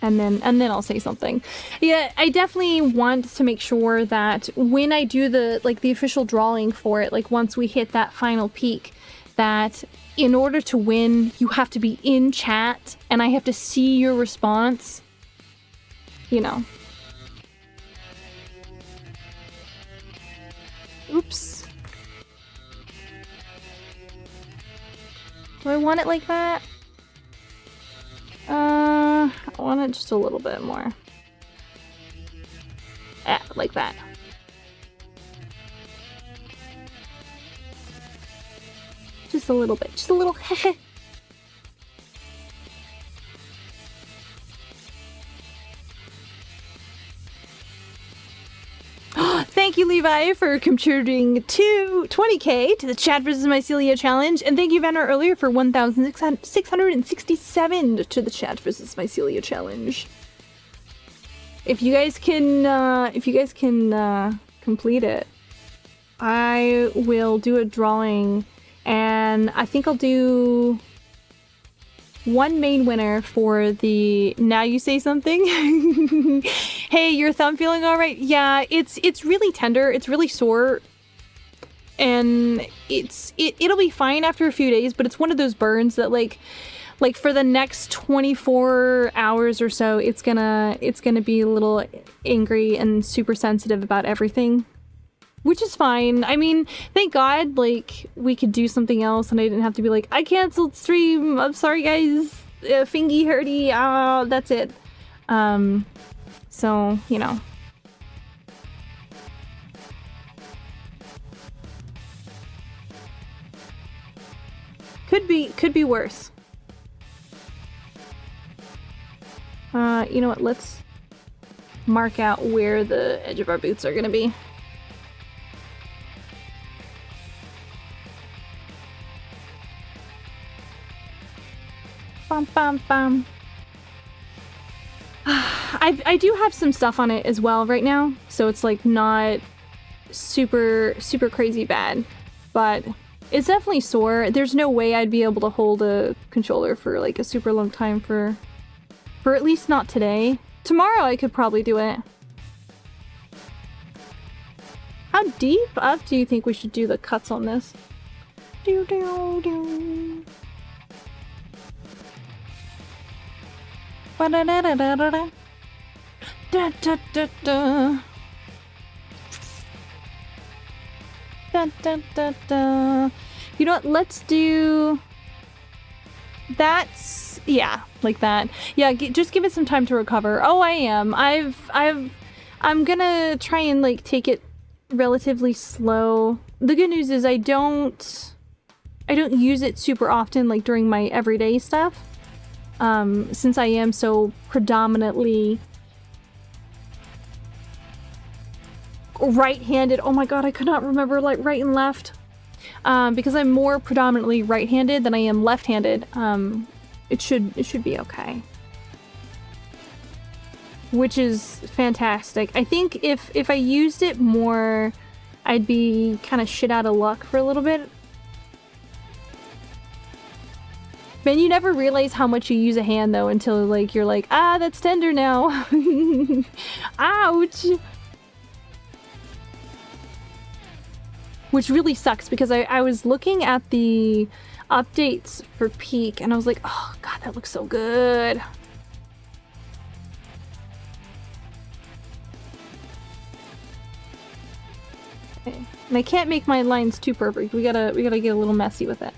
and then I'll say something. Yeah, I definitely want to make sure that when I do the official drawing for it, like once we hit that final peak, that in order to win, you have to be in chat and I have to see your response. You know. Oops. Do I want it like that? I want it just a little bit more. Like that. Just a little bit. Just a little. Thank you, Levi, for contributing to 20k to the Chat vs. Mycelia challenge, and thank you, Vanner, earlier for 1,667 to the Chat vs. Mycelia challenge. If you guys can complete it, I will do a drawing, and I think I'll do one main winner for the Now You Say Something. Hey, your thumb feeling all right? Yeah, it's really tender. It's really sore. And it'll be fine after a few days, but it's one of those burns that like for the next 24 hours or so, it's gonna be a little angry and super sensitive about everything. Which is fine. I mean, thank God, like, we could do something else and I didn't have to be like, I canceled stream, I'm sorry guys, fingy hurty, that's it. So, you know. Could be worse. You know what, let's mark out where the edge of our boots are gonna be. Bum, bum, bum. I do have some stuff on it as well right now, so it's like not super crazy bad, but it's definitely sore. There's no way I'd be able to hold a controller for like a super long time for at least not today. Tomorrow I could probably do it. How deep up do you think we should do the cuts on this? Do do do. Da da da da da da da da da da da da da da. You know what? Let's do. That's yeah, like that. Yeah, just give it some time to recover. Oh, I am. I'm gonna try and like take it relatively slow. The good news is I don't use it super often, like during my everyday stuff. Since I am so predominantly right-handed. Oh my god, I could not remember like right and left. Because I'm more predominantly right-handed than I am left-handed. It should be okay. Which is fantastic. I think if I used it more, I'd be kind of shit out of luck for a little bit. Man, you never realize how much you use a hand though until like you're like, ah, that's tender now. Ouch. Which really sucks because I was looking at the updates for Peak and I was like, oh god, that looks so good. Okay. And I can't make my lines too perfect. We gotta get a little messy with it.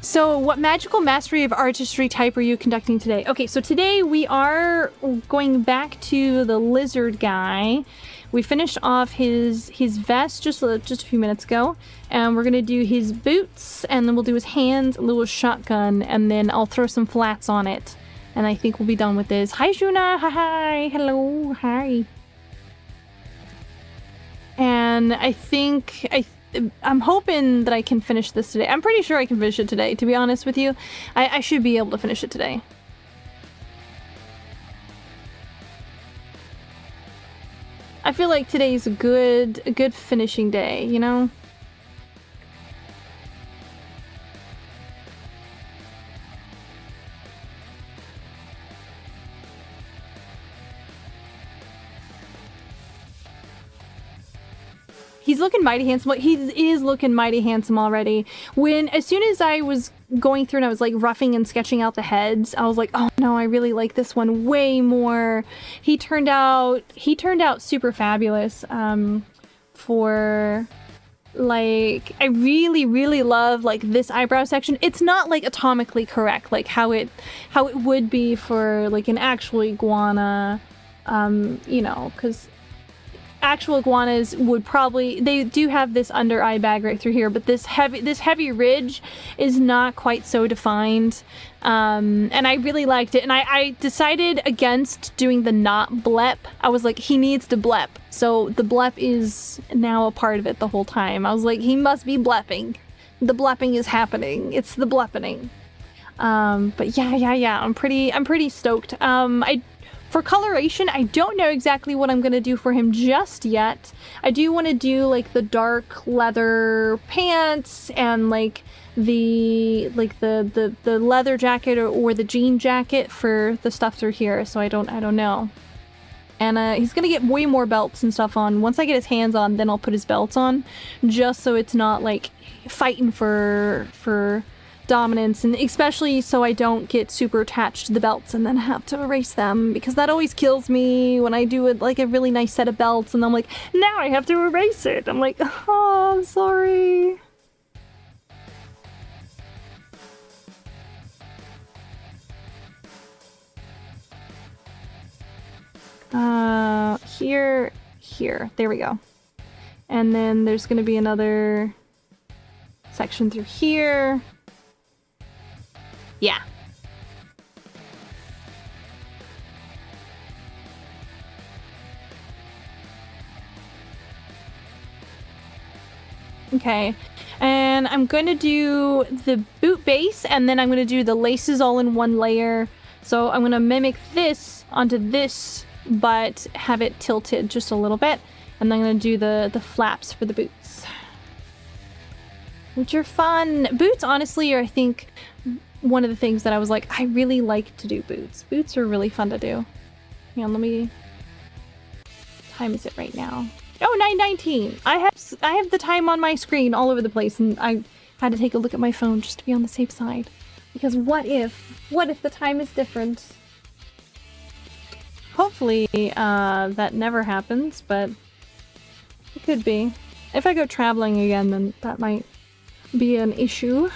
So what magical mastery of artistry type are you conducting today? Okay, so today we are going back to the lizard guy. We finished off his vest just a few minutes ago, and we're gonna do his boots, and then we'll do his hands, a little shotgun, and then I'll throw some flats on it, and I think we'll be done with this. Hi, Shuna. Hi. Hello. Hi. And I'm hoping that I can finish this today. I'm pretty sure I can finish it today, to be honest with you. I should be able to finish it today. I feel like today's a good finishing day, you know? He's looking mighty handsome. He is looking mighty handsome already. As soon as I was going through and I was like roughing and sketching out the heads, I was like, oh no, I really like this one way more. He turned out super fabulous. For like, I really love like this eyebrow section. It's not like atomically correct, like how it would be for like an actual iguana, you know, because actual iguanas would probably, they do have this under eye bag right through here, but this heavy ridge is not quite so defined. And I really liked it. And I decided against doing the not blep. I was like, he needs to blep. So the blep is now a part of it the whole time. I was like, he must be blepping. The blepping is happening. It's the bleppening. But yeah. I'm pretty stoked. For coloration, I don't know exactly what I'm gonna do for him just yet. I do want to do like the dark leather pants and like the leather jacket or the jean jacket for the stuff through here. So I don't know. And he's gonna get way more belts and stuff on. Once I get his hands on, then I'll put his belts on, just so it's not like fighting for dominance, and especially so I don't get super attached to the belts and then have to erase them, because that always kills me when I do it like a really nice set of belts and I'm like, now I have to erase it. I'm like, oh, I'm sorry. Here, there we go. And then there's gonna be another section through here. Yeah. Okay. And I'm going to do the boot base, and then I'm going to do the laces all in one layer. So I'm going to mimic this onto this, but have it tilted just a little bit. And then I'm going to do the flaps for the boots, which are fun. Boots, honestly, are, I think, one of the things that I was like, I really like to do boots. Boots are really fun to do. Hang on, let me... What time is it right now? Oh, 9:19. I have the time on my screen all over the place, and I had to take a look at my phone just to be on the safe side. Because what if the time is different? Hopefully, that never happens, but it could be. If I go traveling again, then that might be an issue.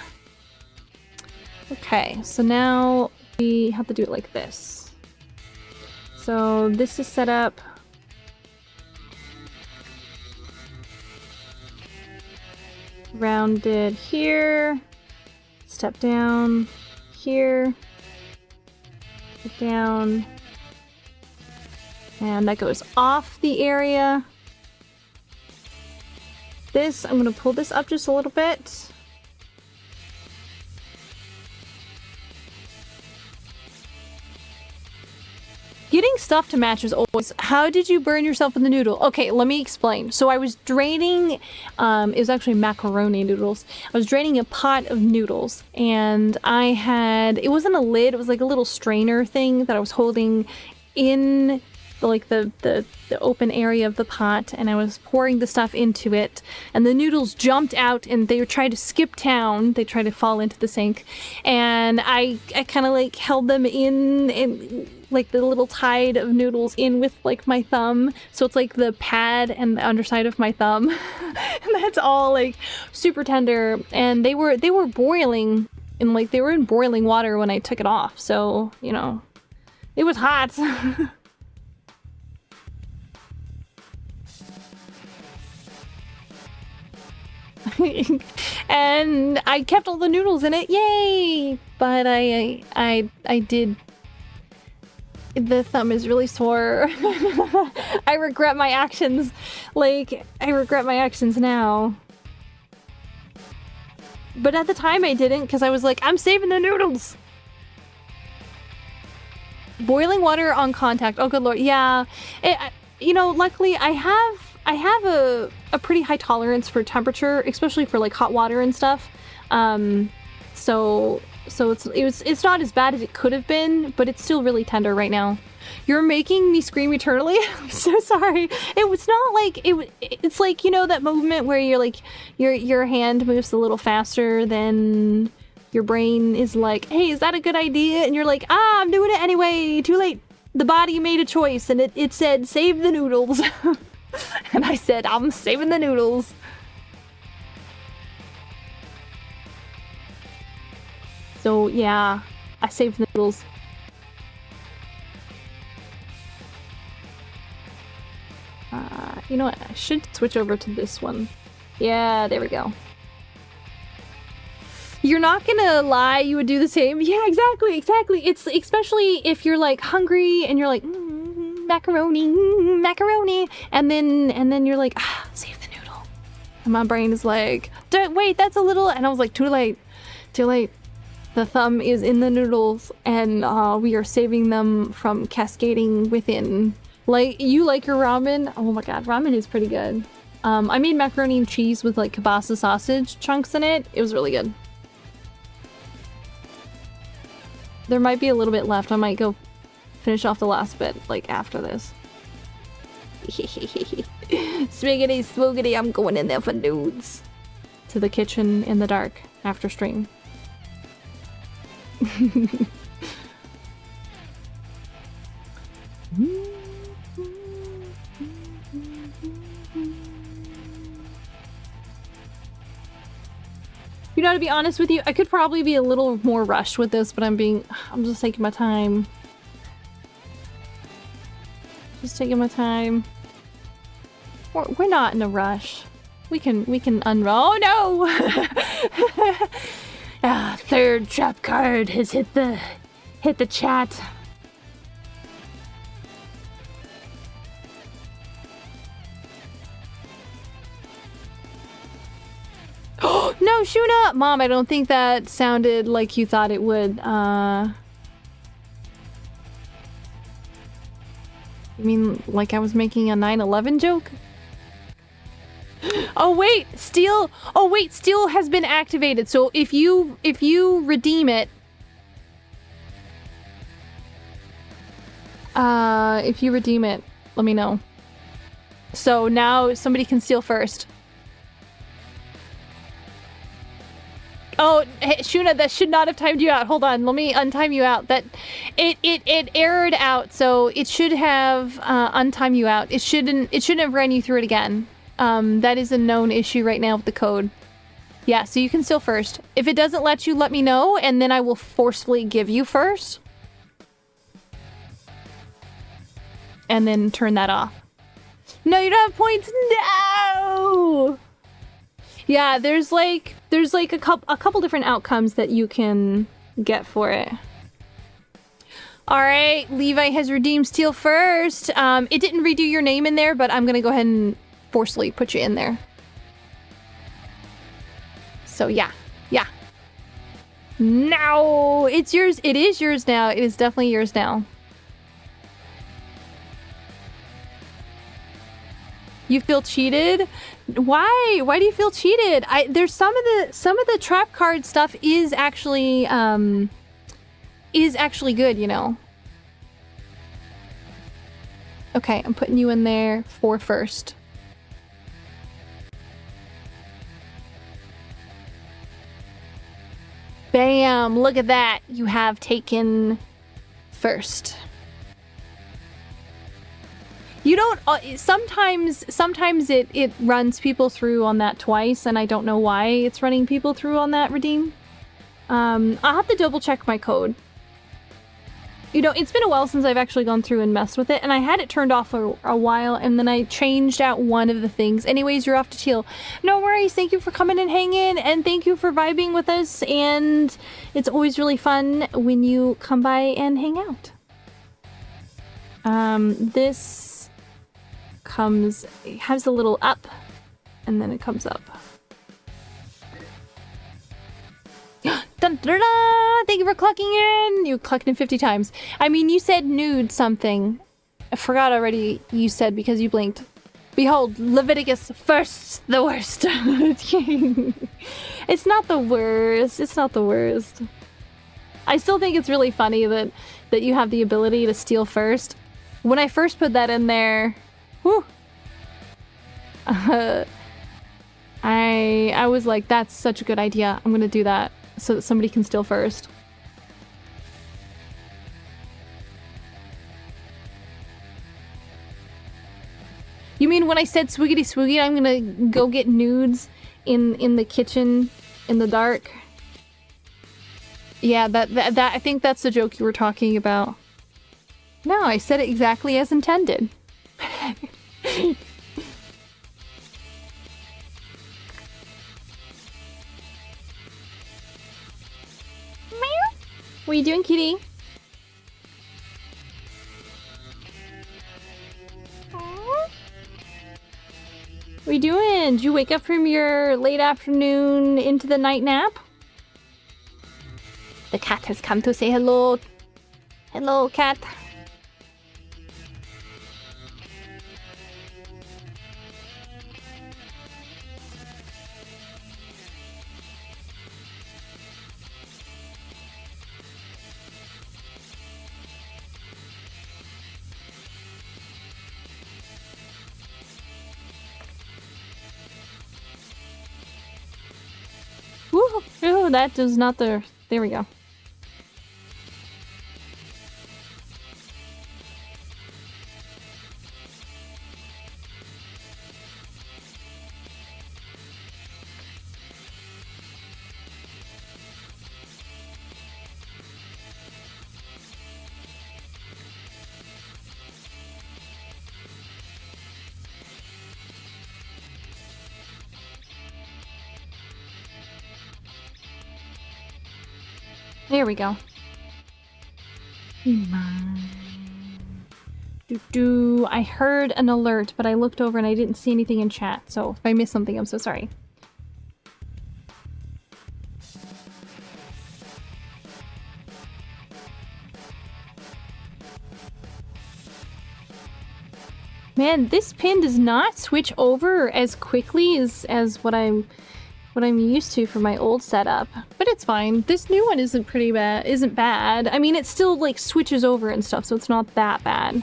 Okay, so now we have to do it like this. So this is set up. Rounded here. Step down here. Step down. And that goes off the area. This, I'm going to pull this up just a little bit. Getting stuff to match is always... How did you burn yourself in the noodle? Okay, let me explain. So I was draining... it was actually macaroni noodles. I was draining a pot of noodles, and I had... It wasn't a lid, it was like a little strainer thing that I was holding in like the open area of the pot, and I was pouring the stuff into it, and the noodles jumped out and they tried to skip town. They tried to fall into the sink, and I kind of like held them in like the little tide of noodles in with like my thumb, so it's like the pad and the underside of my thumb. And that's all like super tender, and they were boiling in boiling water when I took it off, so you know, it was hot. And I kept all the noodles in it, yay! But I did. The thumb is really sore. I regret my actions. Like, I regret my actions now. But at the time I didn't, because I was like, I'm saving the noodles! Boiling water on contact. Oh, good lord. Yeah. you know, luckily I have a pretty high tolerance for temperature, especially for like hot water and stuff. So it's not as bad as it could have been, but it's still really tender right now. You're making me scream eternally. I'm so sorry. It was not like it's like, you know, that movement where you're like your hand moves a little faster than your brain is like, hey, is that a good idea? And you're like, ah, I'm doing it anyway. Too late. The body made a choice and it said save the noodles. And I said, I'm saving the noodles. So yeah, I saved the noodles. You know what? I should switch over to this one. Yeah, there we go. You're not gonna lie, you would do the same. Yeah, exactly. It's especially if you're like hungry and you're like macaroni, and then you're like, ah, save the noodle. And my brain is like, wait, that's a little, and I was like, too late. The thumb is in the noodles, and we are saving them from cascading within. Like, you like your ramen? Oh my god, ramen is pretty good. I made macaroni and cheese with like kielbasa sausage chunks in it. It was really good. There might be a little bit left. I might go finish off the last bit, like, after this. Swiggity swoogity, I'm going in there for nudes. To the kitchen in the dark after stream. You know, to be honest with you, I could probably be a little more rushed with this, but I'm just taking my time. Just taking my time. We're not in a rush. We can unroll. Oh no! Third trap card has hit the chat. No, Shuna! Mom, I don't think that sounded like you thought it would. You mean like I was making a 9/11 joke? Oh wait, Steel! Oh wait, Steel has been activated, so if you redeem it... if you redeem it, let me know. So now somebody can steal first. Oh, hey, Shuna, that should not have timed you out. Hold on, let me untime you out. That it errored out, so it should have untimed you out. It shouldn't have ran you through it again. That is a known issue right now with the code. Yeah, so you can steal first. If it doesn't let you, let me know, and then I will forcefully give you first. And then turn that off. No, you don't have points. No! Yeah, there's like a couple different outcomes that you can get for it. All right, Levi has redeemed Steel first. It didn't redo your name in there, but I'm gonna go ahead and forcefully put you in there. So yeah. Now it's yours. It is yours now. It is definitely yours now. You feel cheated? Why? Why do you feel cheated? There's some of the trap card stuff is actually good, you know. Okay, I'm putting you in there for first. Bam! Look at that. You have taken first. You don't, sometimes it runs people through on that twice, and I don't know why it's running people through on that redeem. I'll have to double check my code. You know, it's been a while since I've actually gone through and messed with it, and I had it turned off for a while, and then I changed out one of the things. Anyways, you're off to chill. No worries, thank you for coming and hanging, and thank you for vibing with us, and it's always really fun when you come by and hang out. This comes, it has a little up, and then it comes up. Dun, dun, dun, dun! Thank you for clocking in! You clocked in 50 times. I mean, you said nude something. I forgot already you said because you blinked. Behold, Leviticus first, the worst. It's not the worst. It's not the worst. I still think it's really funny that you have the ability to steal first. When I first put that in there, whew, I was like, that's such a good idea. I'm gonna do that so that somebody can steal first. You mean when I said swiggity swoogie, I'm gonna go get nudes in the kitchen in the dark? Yeah, that I think that's the joke you were talking about. No, I said it exactly as intended. What are you doing, kitty? What are you doing? Did you wake up from your late afternoon into the night nap? The cat has come to say hello. Hello, cat. Woo! Ooh, that is not the... There we go. There we go. I heard an alert, but I looked over and I didn't see anything in chat. So if I missed something, I'm so sorry. Man, this pin does not switch over as quickly as what I'm used to for my old setup, but it's fine. This new one isn't bad. I mean, it still like switches over and stuff, so it's not that bad.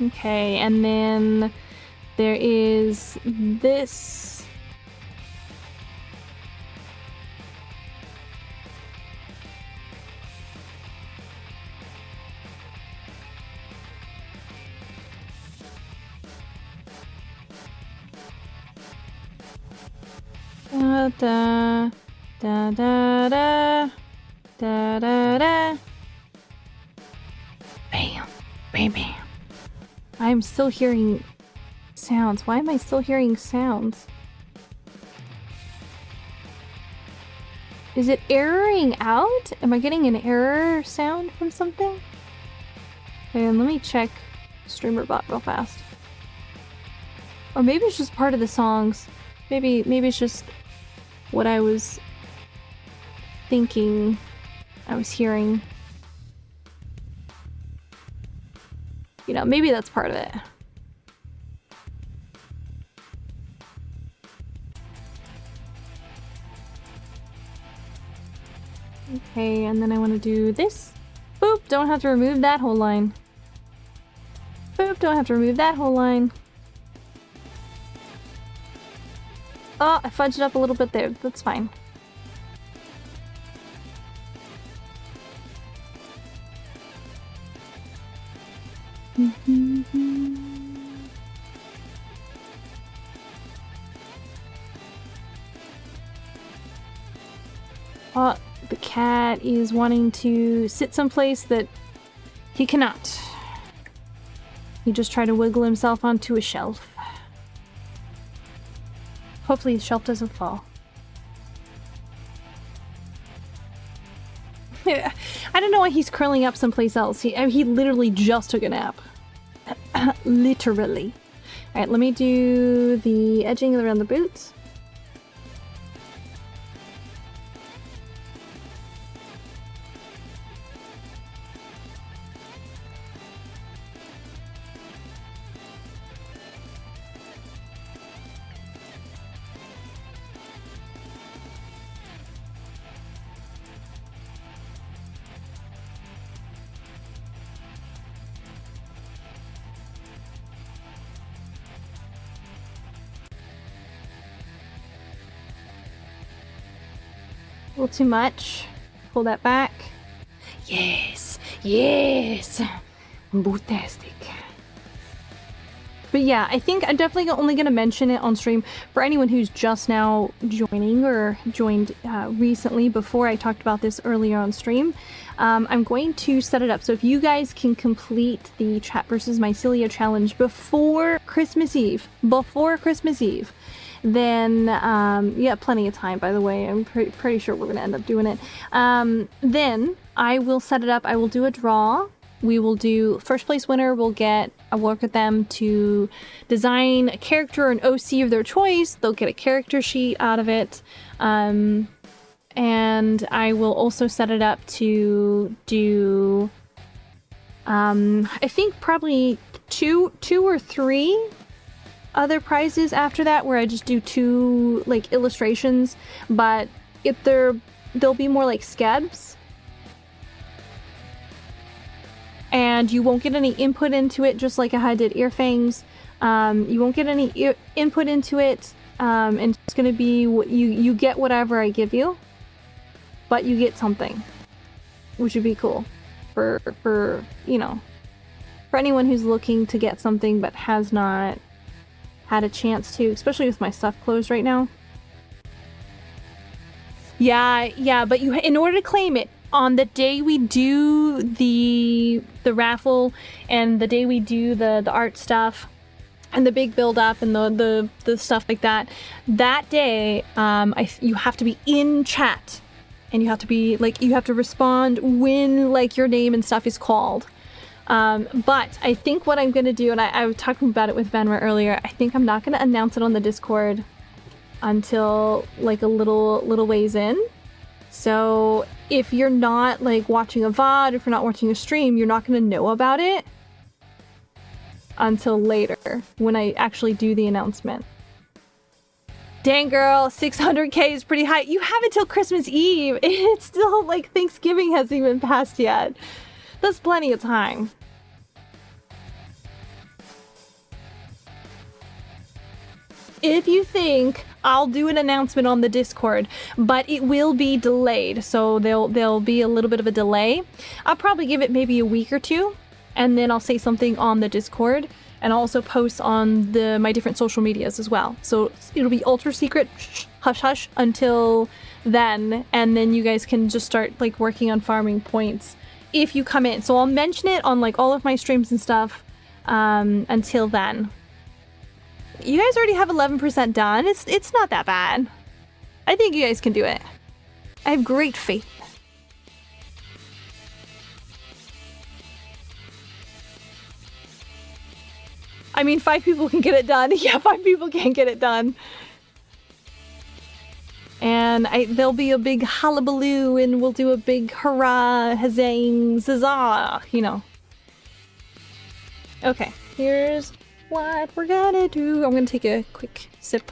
Okay, and then there is this. Da da da da da da da da. Bam, bam, bam. I'm still hearing sounds. Why am I still hearing sounds? Is it erroring out? Am I getting an error sound from something? And let me check StreamerBot real fast. Or maybe it's just part of the songs. Maybe it's just what I was thinking I was hearing. You know, maybe that's part of it. Okay, and then I want to do this. Boop, don't have to remove that whole line. Boop, don't have to remove that whole line. Oh, I fudged it up a little bit there. That's fine. Oh, the cat is wanting to sit someplace that he cannot. He just tried to wiggle himself onto a shelf. Hopefully the shelf doesn't fall. I don't know why he's curling up someplace else. He literally just took a nap. Literally. Alright, let me do the edging around the boots. A little too much. Pull that back. Yes, yes. Fantastic. But yeah, I think I'm definitely only going to mention it on stream for anyone who's just now joining or joined recently before I talked about this earlier on stream. I'm going to set it up so if you guys can complete the Chat versus Mycelia challenge before Christmas Eve, then, yeah, plenty of time, by the way. I'm pretty sure we're going to end up doing it. Then I will set it up. I will do a draw. We will do first place winner. We'll work with them to design a character or an OC of their choice. They'll get a character sheet out of it. And I will also set it up to do, I think probably two or three other prizes after that, where I just do 2 like illustrations, but if they'll be more like skebs. And you won't get any input into it, just like I did ear fangs. You won't get any input into it, and it's gonna be what you get whatever I give you, but you get something, which would be cool for you know, for anyone who's looking to get something but has not had a chance to, especially with my stuff closed right now. Yeah, but in order to claim it, on the day we do the raffle and the day we do the art stuff and the big build up and the stuff like that, that day you have to be in chat and you have to be like, you have to respond when like your name and stuff is called. But I think what I'm gonna do, and I was talking about it with Venra earlier, I think I'm not gonna announce it on the Discord until like a little ways in. So if you're not like watching a VOD, if you're not watching a stream, you're not going to know about it until later when I actually do the announcement. Dang girl, 600k is pretty high. You have it till Christmas Eve. It's still like Thanksgiving hasn't even passed yet. That's plenty of time. If you think I'll do an announcement on the Discord, but it will be delayed, so there'll be a little bit of a delay. I'll probably give it maybe a week or 2, and then I'll say something on the Discord, and I'll also post on my different social medias as well. So it'll be ultra secret, hush hush until then, and then you guys can just start like working on farming points if you come in. So I'll mention it on like all of my streams and stuff until then. You guys already have 11% done. It's not that bad. I think you guys can do it. I have great faith. I mean, 5 people can get it done. Yeah, 5 people can get it done. And there'll be a big hullabaloo, and we'll do a big hurrah, hazang, zazah, you know. Okay, here's what we're gonna do. I'm gonna take a quick sip.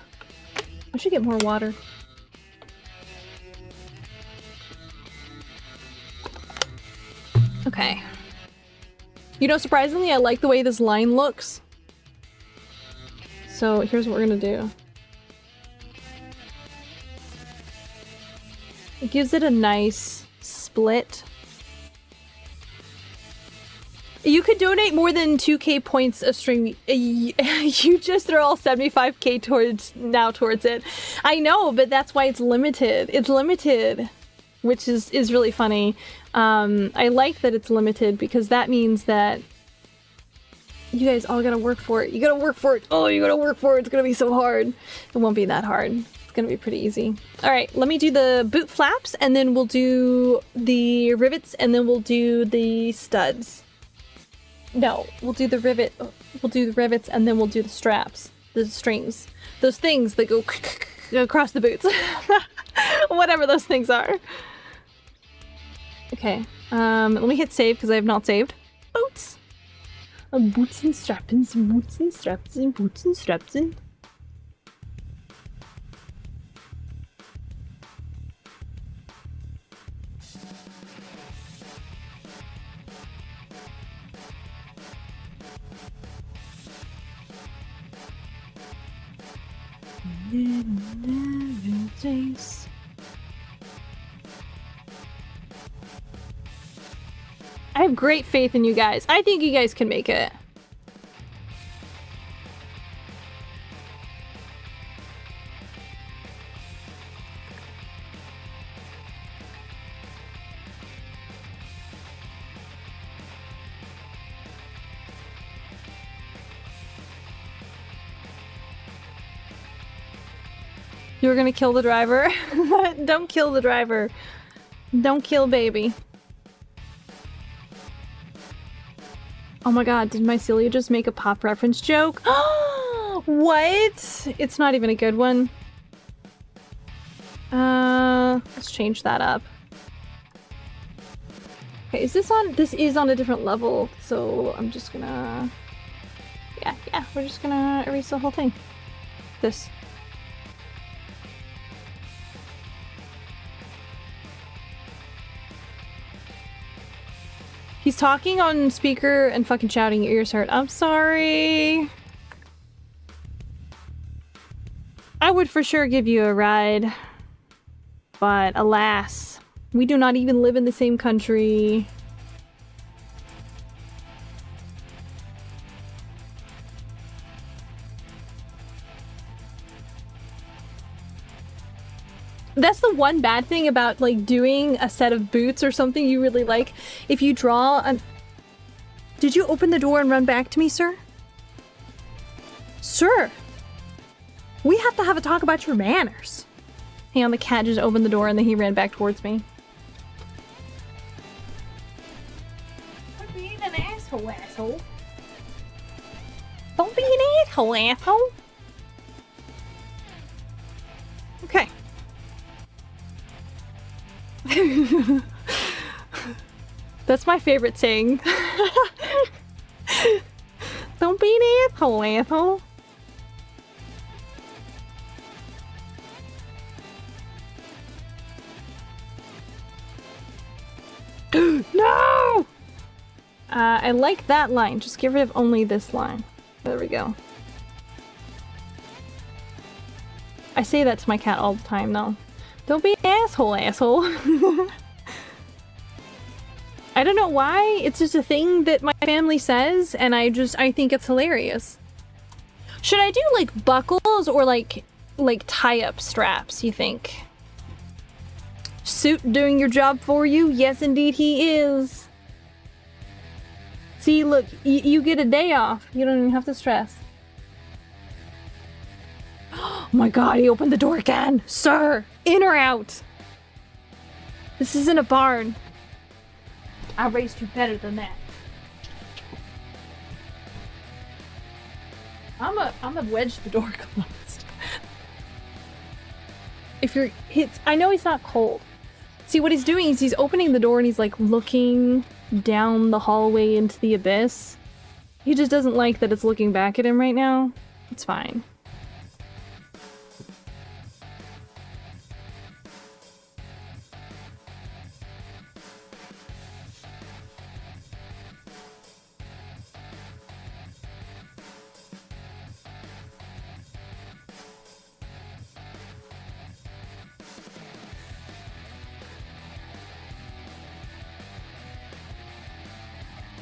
I should get more water. Okay. You know, surprisingly, I like the way this line looks. So here's what we're gonna do. It gives it a nice split. You could donate more than 2k points a stream. You just throw all 75k towards it. I know, but that's why it's limited. It's limited, which is really funny. I like that it's limited because that means that you guys all gotta work for it. You gotta work for it. Oh, you gotta work for it. It's gonna be so hard. It won't be that hard. It's gonna be pretty easy. All right, let me do the boot flaps, and then we'll do the rivets, and then we'll do the studs. No, we'll do the rivet. We'll do the rivets, and then we'll do the straps, the strings, those things that go across the boots, whatever those things are. Okay, let me hit save because I have not saved. Boots, boots and strappins, boots and straps, and boots and straps. have great faith in you guys. I think you guys can make it. You were gonna kill the driver? Don't kill the driver. Don't kill baby. Oh my god, did my Celia just make a pop reference joke? What? It's not even a good one. Let's change that up. Okay, is this on? This is on a different level, so I'm just gonna... Yeah, we're just gonna erase the whole thing. This. He's talking on speaker and fucking shouting, your ears hurt. I'm sorry. I would for sure give you a ride. But alas, we do not even live in the same country. That's the one bad thing about, like, doing a set of boots or something you really like. If you draw a... Did you open the door and run back to me, sir? Sir! We have to have a talk about your manners. Hang on, the cat just opened the door and then he ran back towards me. Don't be an asshole. Don't be an asshole. Okay. That's my favorite saying. Don't be an asshole. No! I like that line. Just get rid of only this line. There we go. I say that to my cat all the time, though. Don't be an asshole. I don't know why. It's just a thing that my family says, and I think it's hilarious. Should I do, like, buckles or, like tie-up straps, you think? Suit doing your job for you? Yes, indeed he is. See, look, you get a day off. You don't even have to stress. Oh my god, he opened the door again! Sir! In or out? This isn't a barn. I raised you better than that. I'm a wedge the door closed. If you're... I know he's not cold. See, what he's doing is he's opening the door and he's, like, looking down the hallway into the abyss. He just doesn't like that it's looking back at him right now. It's fine.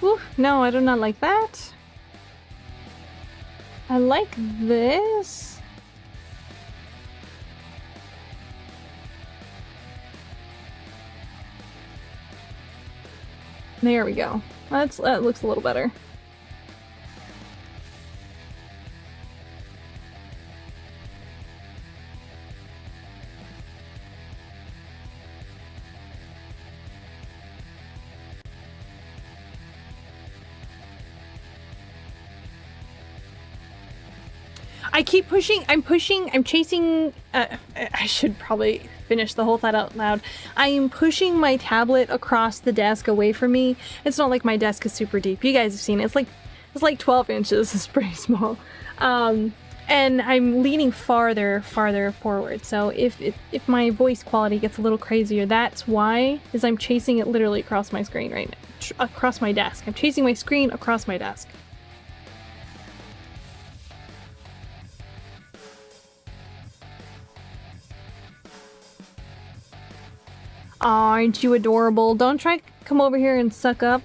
Ooh, no, I do not like that. I like this. There we go. That looks a little better. I keep pushing, I'm chasing, I should probably finish the whole thought out loud. I am pushing my tablet across the desk away from me. It's not like my desk is super deep. You guys have seen it. It's like 12 inches. It's pretty small. And I'm leaning farther forward. So if my voice quality gets a little crazier, that's why, is I'm chasing it literally across my screen right now. Across my desk. I'm chasing my screen across my desk. Aw, aren't you adorable? Don't try to come over here and suck up.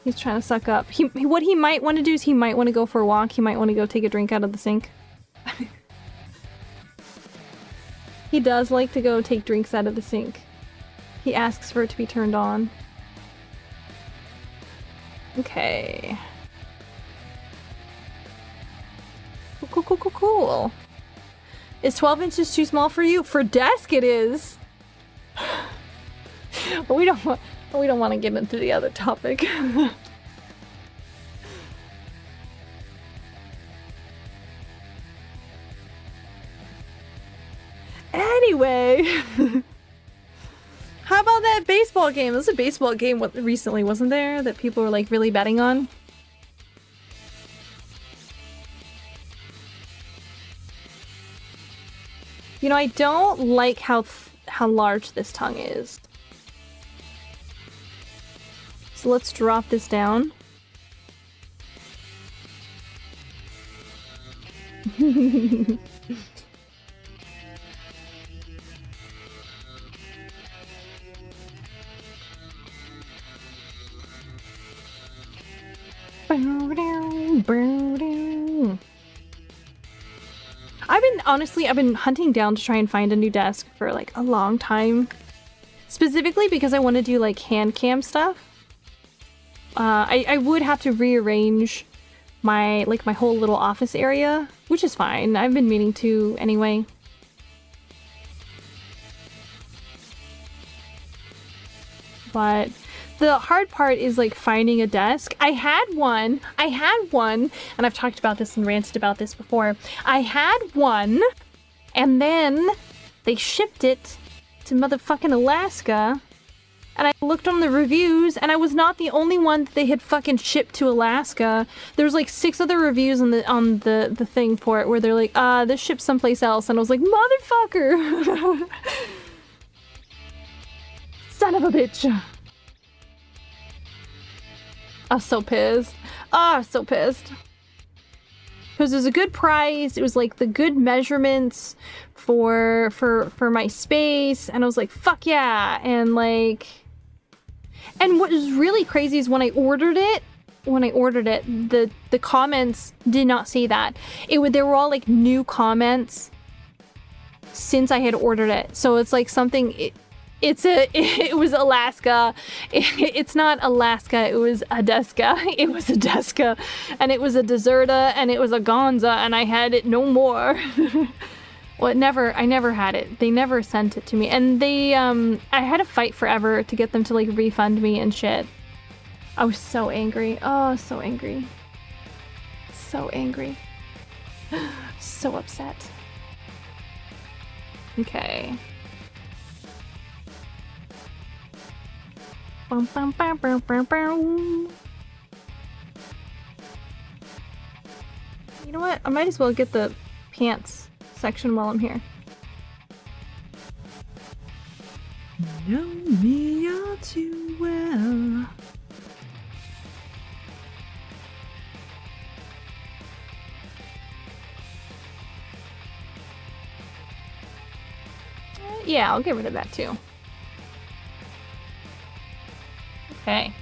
He's trying to suck up. What he might want to do is he might want to go for a walk. He might want to go take a drink out of the sink. He does like to go take drinks out of the sink. He asks for it to be turned on. Okay. Cool. Is 12 inches too small for you? For desk it is. But we don't want to get into the other topic. Anyway, how about that baseball game? There was a baseball game recently, wasn't there? That people were like really betting on. You know, I don't like how large this tongue is. So let's drop this down. I've been hunting down to try and find a new desk for like a long time. Specifically because I want to do like hand cam stuff. I would have to rearrange my whole little office area, which is fine. I've been meaning to anyway. But the hard part is like finding a desk. I had one, and I've talked about this and ranted about this before. I had one, and then they shipped it to motherfucking Alaska, and I looked on the reviews, and I was not the only one that they had fucking shipped to Alaska. There's like 6 other reviews on the thing for it where they're like, this shipped someplace else, and I was like, motherfucker! Son of a bitch! I was so pissed. Oh, I was so pissed. Because it was a good price. It was like the good measurements for my space. And I was like, fuck yeah. And like... And what was really crazy is when I ordered it, the comments did not say that. They were all like new comments since I had ordered it. So it's like something... It was Alaska. It's not Alaska. It was Adeska. It was Adeska, and it was a Deserta, and it was a Gonza, and I had it no more. Well, I never had it. They never sent it to me, and I had to fight forever to get them to like refund me and shit. I was so angry. Oh, so angry. So angry. So upset. Okay. Bum, bum, bum, bum, bum, bum. You know what? I might as well get the pants section while I'm here. Know me all too well. Yeah, I'll get rid of that too. Okay.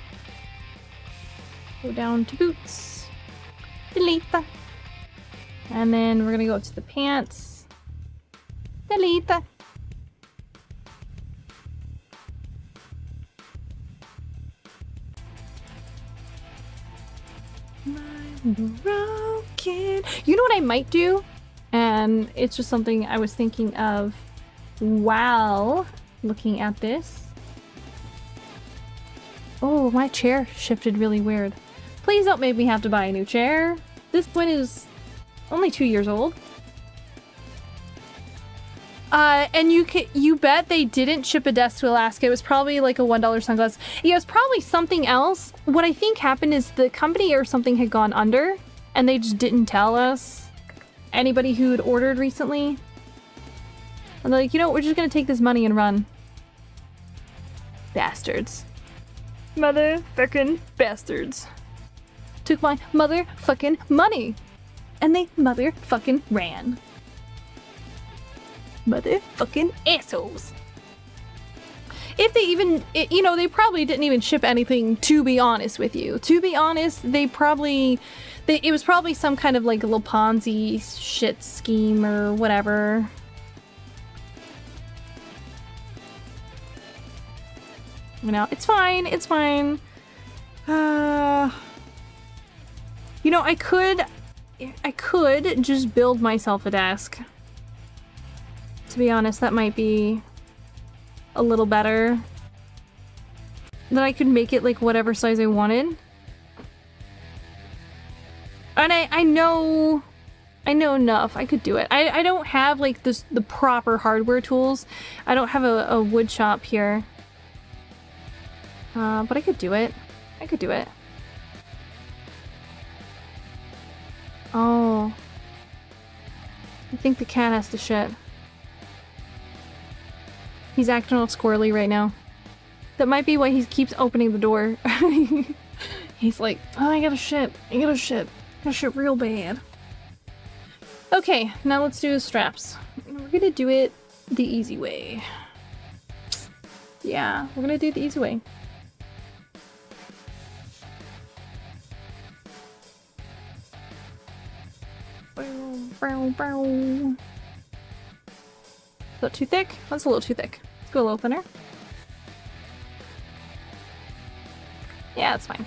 Go down to boots. Delete that. And then we're gonna go to the pants. Delete that. Broken. You know what I might do? And it's just something I was thinking of while looking at this. Oh, my chair shifted really weird. Please don't make me have to buy a new chair. This one is only 2 years old. And you bet they didn't ship a desk to Alaska. It was probably like a $1 sunglass. Yeah, it was probably something else. What I think happened is the company or something had gone under, and they just didn't tell us. Anybody who had ordered recently. And they're like, you know what, we're just gonna take this money and run. Bastards. Motherfucking bastards. Took my motherfucking money. And they motherfucking ran. Motherfucking assholes. If they even, you know, they probably didn't even ship anything, to be honest with you. To be honest, it was probably some kind of like little Ponzi shit scheme or whatever. You know, it's fine, it's fine. You know, I could just build myself a desk. To be honest, that might be a little better. Then I could make it like whatever size I wanted. And I know enough. I could do it. I don't have like the proper hardware tools. I don't have a wood shop here. But I could do it. I could do it. Oh. I think the cat has to shit. He's acting all squirrely right now. That might be why he keeps opening the door. He's like, oh, I gotta shit. I gotta shit. I gotta shit real bad. Okay, now let's do the straps. We're gonna do it the easy way. Yeah, we're gonna do it the easy way. Is that too thick? That's a little too thick. Let's go a little thinner. Yeah, that's fine.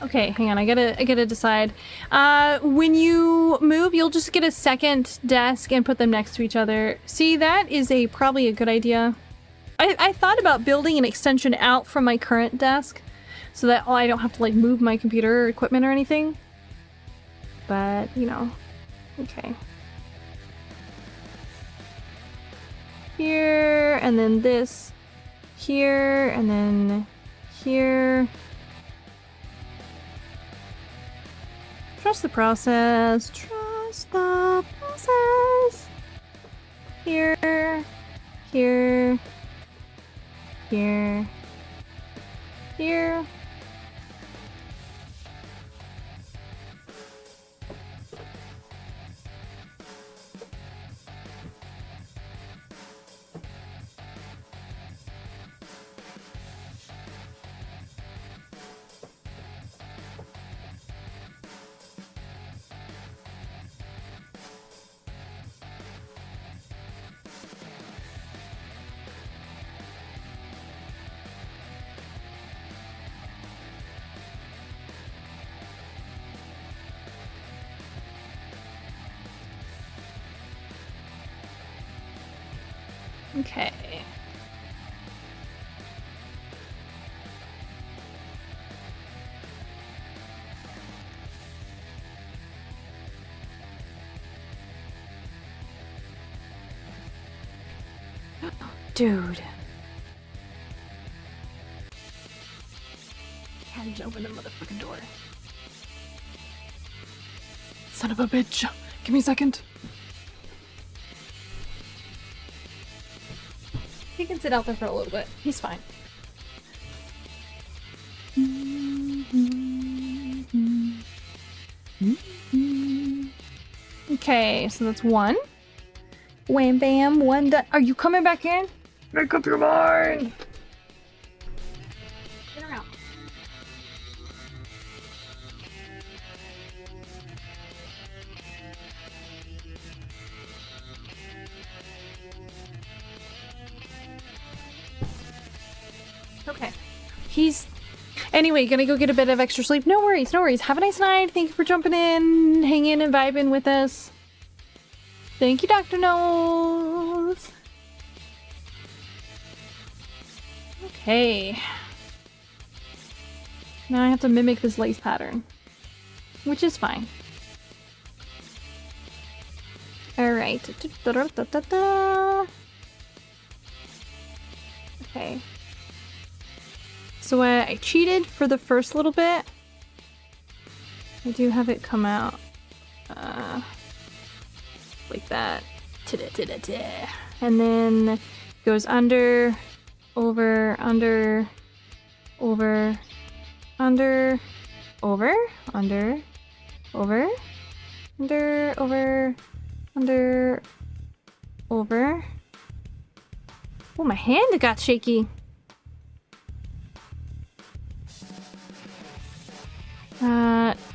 Okay, hang on, I gotta decide. When you move, you'll just get a second desk and put them next to each other. See, that is probably a good idea. I thought about building an extension out from my current desk so that I don't have to like move my computer or equipment or anything. But, you know, okay. Here, and then this. Here, and then here. Trust the process. Trust the process. Here, here, here, here. Okay. Dude. Can't just open the motherfucking door. Son of a bitch. Give me a second. He can sit out there for a little bit. He's fine. Okay, so that's one. Wham bam, one done. Are you coming back in? Make up your mind! Turn around. Okay. Anyway, gonna go get a bit of extra sleep. No worries, no worries. Have a nice night. Thank you for jumping in, hanging and vibing with us. Thank you, Dr. Knowles. Okay. Now I have to mimic this lace pattern, which is fine. Alright. Okay. So I cheated for the first little bit. I do have it come out like that. And then goes under, over, under, over, under, over, under, over, under, over, under, over. Oh, my hand got shaky.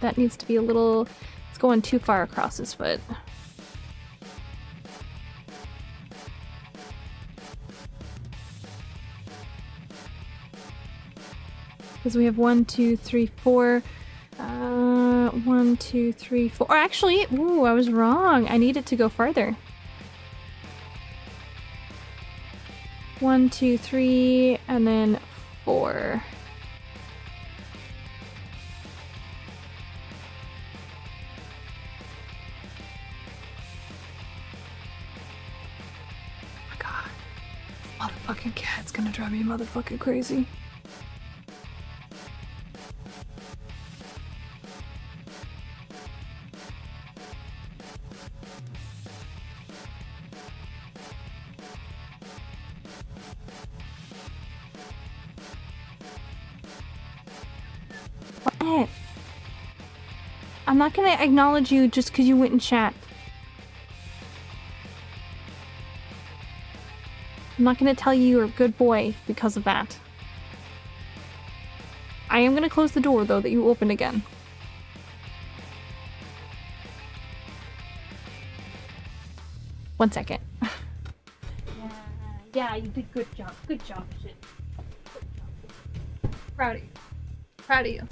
That needs to be a little... It's going too far across his foot. Because we have 1, 2, 3, 4. 1, 2, 3, 4. Oh, actually, ooh, I was wrong. I need it to go farther. 1, 2, 3, and then 4. Oh my god. Motherfucking cat's gonna drive me motherfucking crazy. What? I'm not gonna acknowledge you just because you went in chat. I'm not gonna tell you you're a good boy because of that. I am gonna close the door, though, that you opened again. One second. Yeah, you did good job. Good job, shit. Good job. Proud of you. Proud of you.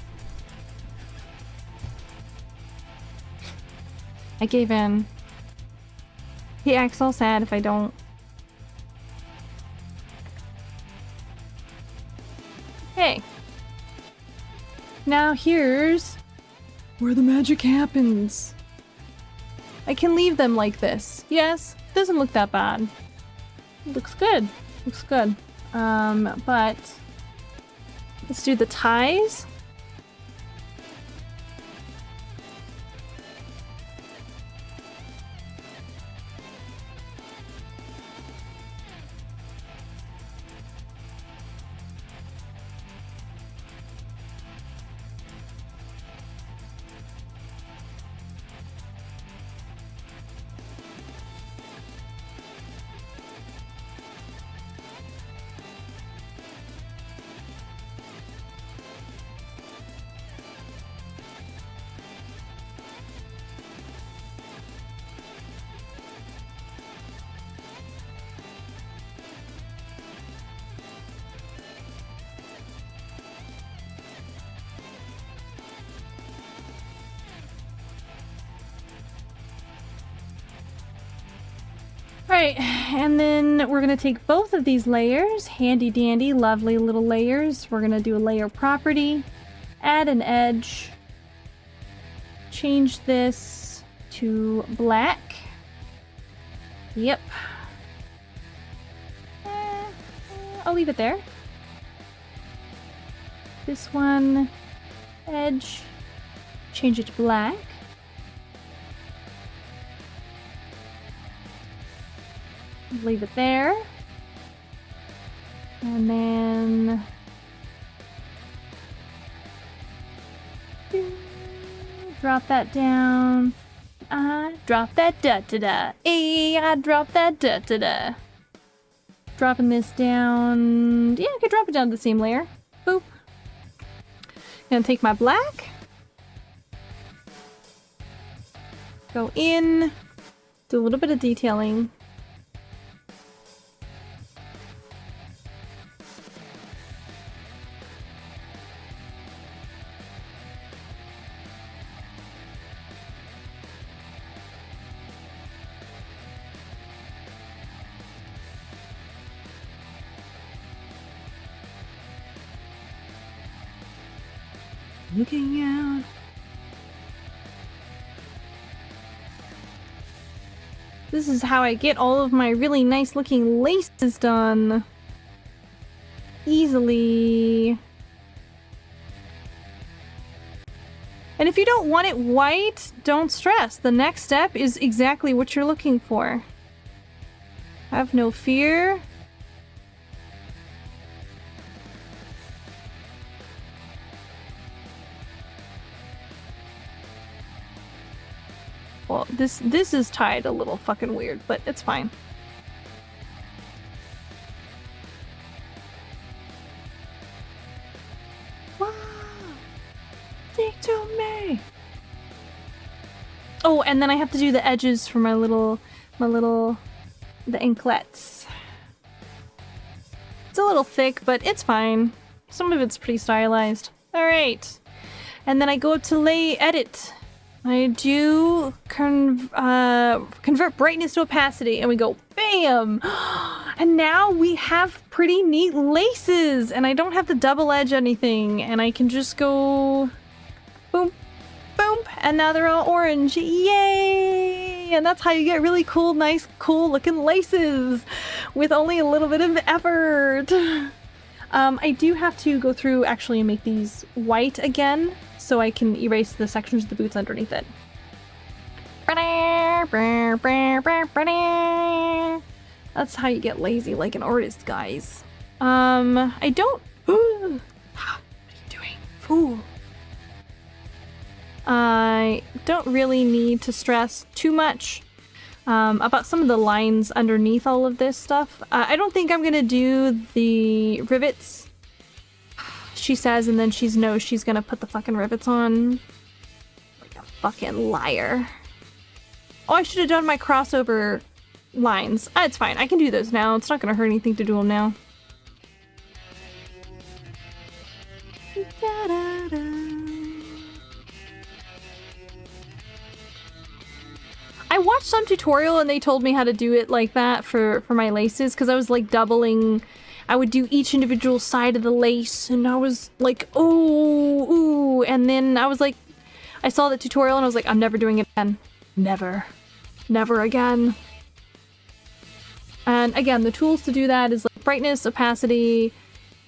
I gave in. He acts all sad if I don't. Hey. Now here's where the magic happens. I can leave them like this. Yes, doesn't look that bad. Looks good. Looks good. But let's do the ties. Alright, and then we're gonna take both of these layers, handy dandy, lovely little layers. We're gonna do a layer property, add an edge, change this to black. Yep. I'll leave it there. This one, edge, change it to black. Leave it there. And then drop that down. Drop that da-da-da. Hey, I drop that da-da-da. Dropping this down. Yeah, I could drop it down to the same layer. Boop. Gonna take my black. Go in. Do a little bit of detailing. Looking out. This is how I get all of my really nice looking laces done. Easily. And if you don't want it white, don't stress. The next step is exactly what you're looking for. Have no fear. Well, this is tied a little fucking weird, but it's fine. Wow! Stick to me! Oh, and then I have to do the edges for the anklets. It's a little thick, but it's fine. Some of it's pretty stylized. Alright. And then I go to edit. I do convert brightness to opacity, and we go BAM! And now we have pretty neat laces, and I don't have to double edge anything, and I can just go boom, boom, and now they're all orange. Yay! And that's how you get really cool, nice, cool looking laces with only a little bit of effort. I do have to go through actually and make these white again, so I can erase the sections of the boots underneath it. That's how you get lazy like an artist, guys. I don't... What are you doing? Fool. I don't really need to stress too much about some of the lines underneath all of this stuff. I don't think I'm gonna do the rivets, she says, and then she's gonna put the fucking rivets on. Like a fucking liar. Oh, I should have done my crossover lines. It's fine. I can do those now. It's not gonna hurt anything to do them now. I watched some tutorial and they told me how to do it like that for my laces, because I was like doubling. I would do each individual side of the lace, and I was like, ooh, ooh, and then I was like, I saw the tutorial and I was like, I'm never doing it again. Never. Never again. And again, the tools to do that is like brightness, opacity,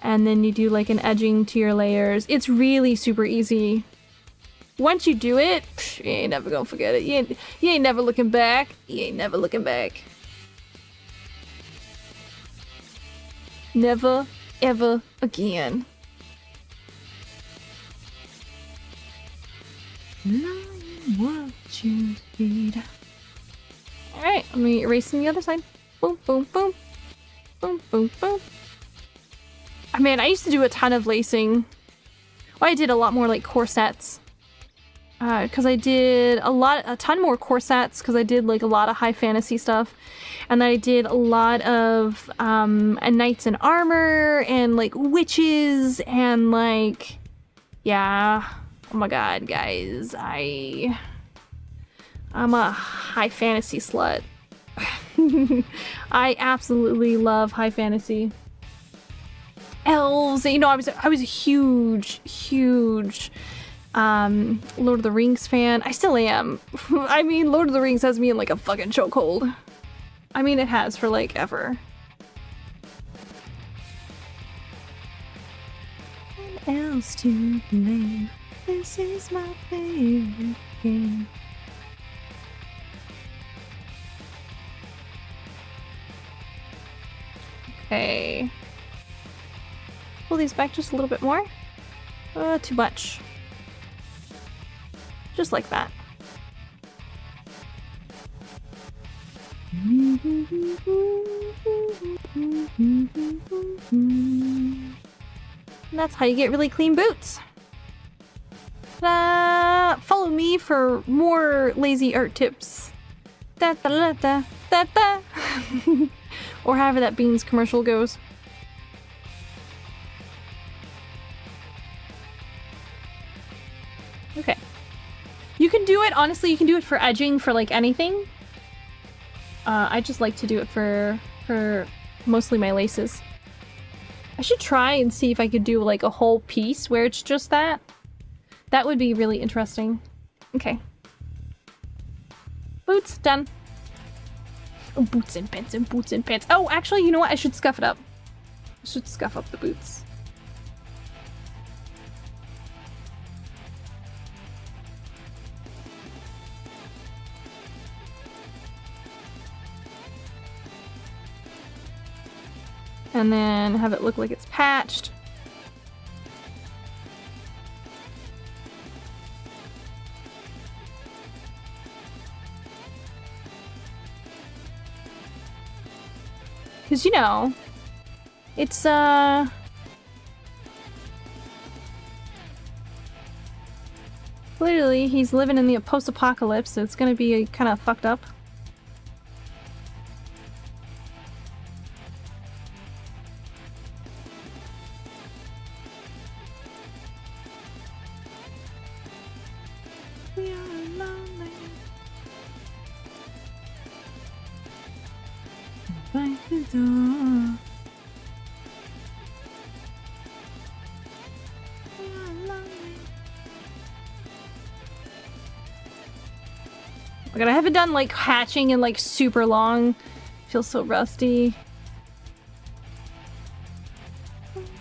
and then you do like an edging to your layers. It's really super easy. Once you do it, you ain't never gonna forget it. You ain't never looking back. You ain't never looking back. Never, ever again. What you need. Alright, let me erase on the other side. Boom, boom, boom. Boom, boom, boom. I mean, I used to do a ton of lacing. Well, I did a lot more like corsets. Because I did a ton more corsets, because I did like a lot of high fantasy stuff. And then I did a lot of knights in armor and like witches and like, yeah. Oh my god, guys, I'm a high fantasy slut. I absolutely love high fantasy. Elves, you know, I was a huge Lord of the Rings fan. I still am. I mean, Lord of the Rings has me in like a fucking chokehold. I mean, it has for like ever. What else to blame? This is my favorite game. Okay. Pull these back just a little bit more. Too much. Just like that. And that's how you get really clean boots. Follow me for more lazy art tips. Da, da, da, da, da. Or however that Beans commercial goes. Okay. You can do it, honestly, you can do it for edging for like anything. I just like to do it for mostly my laces. I should try and see if I could do like a whole piece where it's just that. That would be really interesting. Okay. Boots, done. Oh, boots and pants and boots and pants. Oh, actually, you know what? I should scuff it up. I should scuff up the boots. And then have it look like it's patched. Because, you know, it's, clearly he's living in the post-apocalypse, so it's gonna be kind of fucked up. We are lonely. By the door. We are lonely. Oh my god, I haven't done like hatching in like super long. Feels so rusty.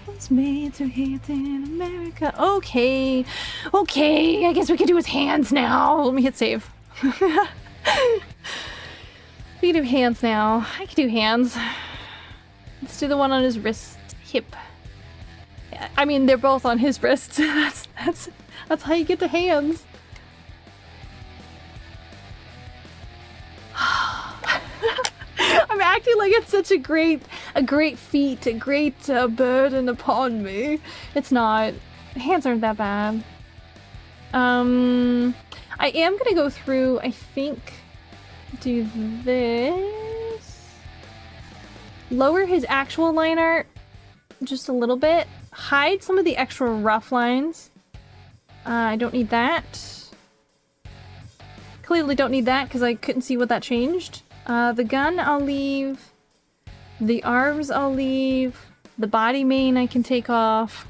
Was made to hate in America. Okay. Okay, I guess we can do his hands now. Let me hit save. We can do hands now. I can do hands. Let's do the one on his wrist, hip. I mean, they're both on his wrists. That's how you get to hands. I'm acting like it's such a great feat, a great burden upon me. It's not. Hands aren't that bad. I am gonna go through, I think, do this. Lower his actual line art just a little bit. Hide some of the extra rough lines. I don't need that. Clearly don't need that because I couldn't see what that changed. The gun I'll leave. The arms I'll leave. The body mane I can take off.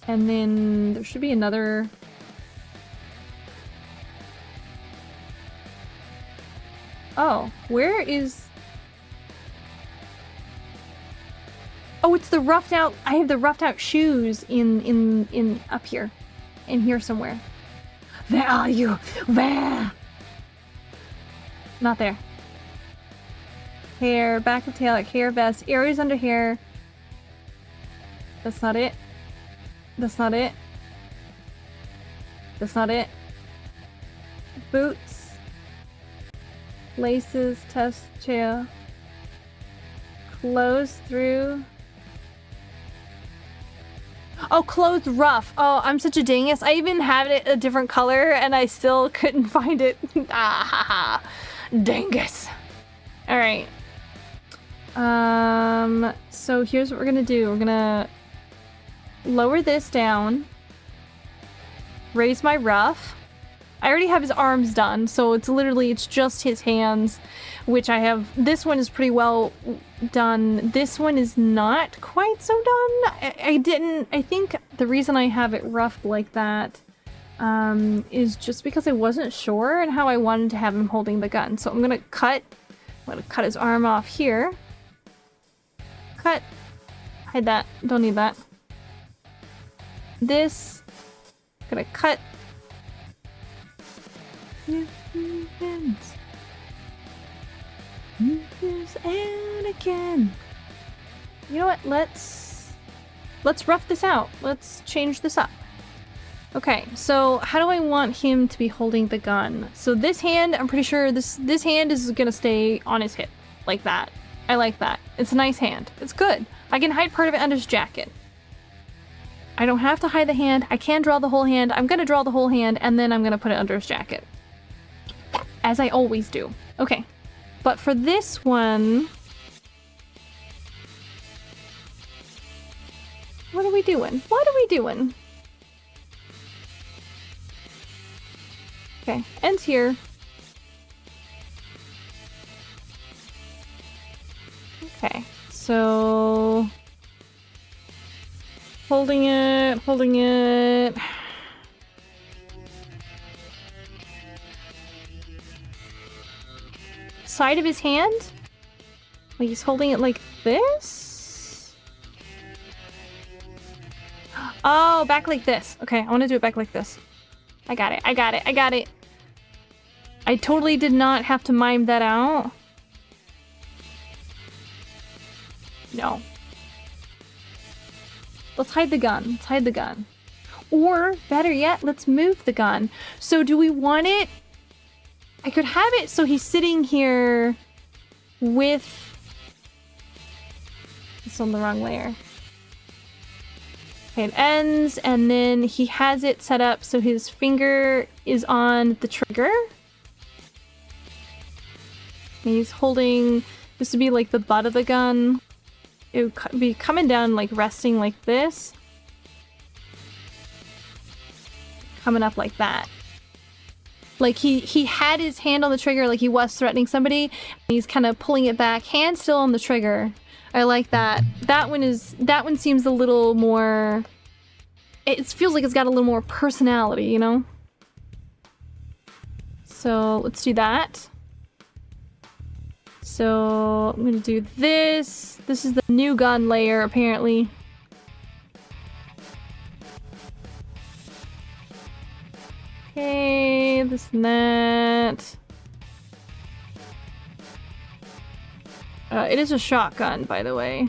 And then there should be another... Oh, where is... Oh, it's the roughed out... I have the roughed out shoes in up here. In here somewhere. Where are you? Where? Not there. Hair, back of tail, like hair vest, areas under hair. That's not it. That's not it. That's not it. Boots. Laces, test chair. Clothes through. Oh, clothes rough. Oh, I'm such a dingus. I even had it a different color and I still couldn't find it. Ah, ha, ha. Dingus. All right. So here's what we're gonna do. We're gonna lower this down. Raise my rough. I already have his arms done, so it's just his hands, which I have. This one is pretty well done. This one is not quite so done. I think the reason I have it roughed like that is just because I wasn't sure and how I wanted to have him holding the gun. So I'm gonna cut his arm off here. Cut. Hide that. Don't need that. This. Gonna cut. And again. You know what? Let's rough this out. Let's change this up. Okay, so how do I want him to be holding the gun? So this hand, I'm pretty sure this hand is gonna stay on his hip. Like that. I like that. It's a nice hand. It's good. I can hide part of it under his jacket. I don't have to hide the hand. I can draw the whole hand. I'm gonna draw the whole hand and then I'm gonna put it under his jacket. As I always do. Okay. But for this one... What are we doing? What are we doing? Okay, ends here. Okay, so... Holding it, holding it... Side of his hand? Like he's holding it like this? Oh, back like this. Okay, I want to do it back like this. I got it, I got it, I got it. I totally did not have to mime that out. No. Let's hide the gun. Let's hide the gun. Or, better yet, let's move the gun. So do we want it... I could have it so he's sitting here with... It's on the wrong layer. Okay, it ends, and then he has it set up so his finger is on the trigger. And he's holding... This would be like the butt of the gun. It would be coming down, like resting like this. Coming up like that. Like he had his hand on the trigger like he was threatening somebody. And he's kind of pulling it back. Hand still on the trigger. I like that. That one seems a little more... It feels like it's got a little more personality, you know? So let's do that. So I'm gonna do this. This is the new gun layer, apparently. Okay, this and that. It is a shotgun, by the way.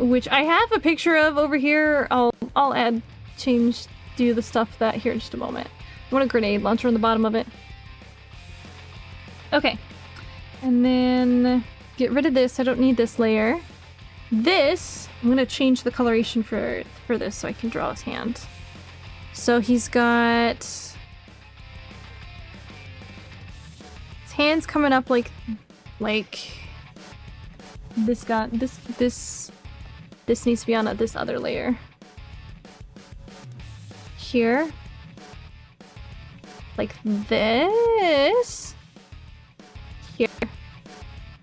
Which I have a picture of over here. I'll do the stuff that here in just a moment. I want a grenade launcher on the bottom of it. Okay. And then get rid of this. I don't need this layer. This, I'm gonna change the coloration for this so I can draw his hand. So he's got his hands coming up like this gun. This needs to be on this other layer. Here. Like this. Here.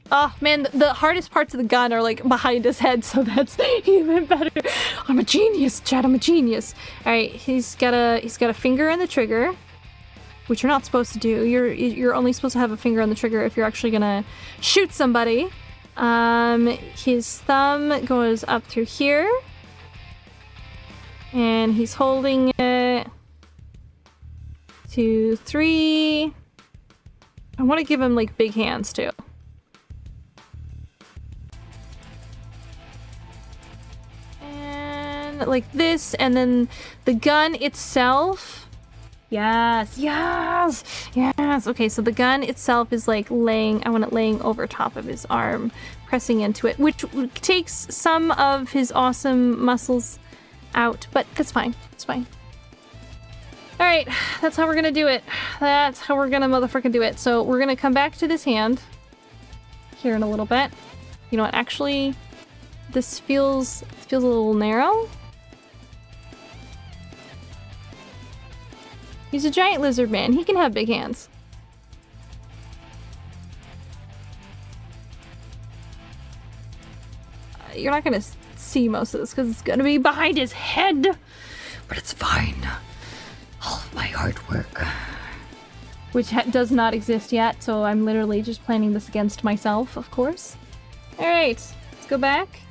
Oh man, the hardest parts of the gun are like behind his head, so that's even better. I'm a genius, Chad. I'm a genius. All right, he's got a finger on the trigger, which you're not supposed to do. You're only supposed to have a finger on the trigger if you're actually gonna shoot somebody. His thumb goes up through here, and he's holding it. 2, 3. I want to give him like big hands too. And like this, and then the gun itself. Yes, yes, yes. Okay, so the gun itself is like laying, I want it laying over top of his arm, pressing into it, which takes some of his awesome muscles out, but that's fine. It's fine. All right, that's how we're gonna do it. That's how we're gonna motherfucking do it. So we're gonna come back to this hand here in a little bit. You know what? Actually, this feels a little narrow. He's a giant lizard man. He can have big hands. You're not gonna see most of this because it's gonna be behind his head, but it's fine. All of my hard work, which does not exist yet, so I'm literally just planning this against myself, of course. All right, let's go back.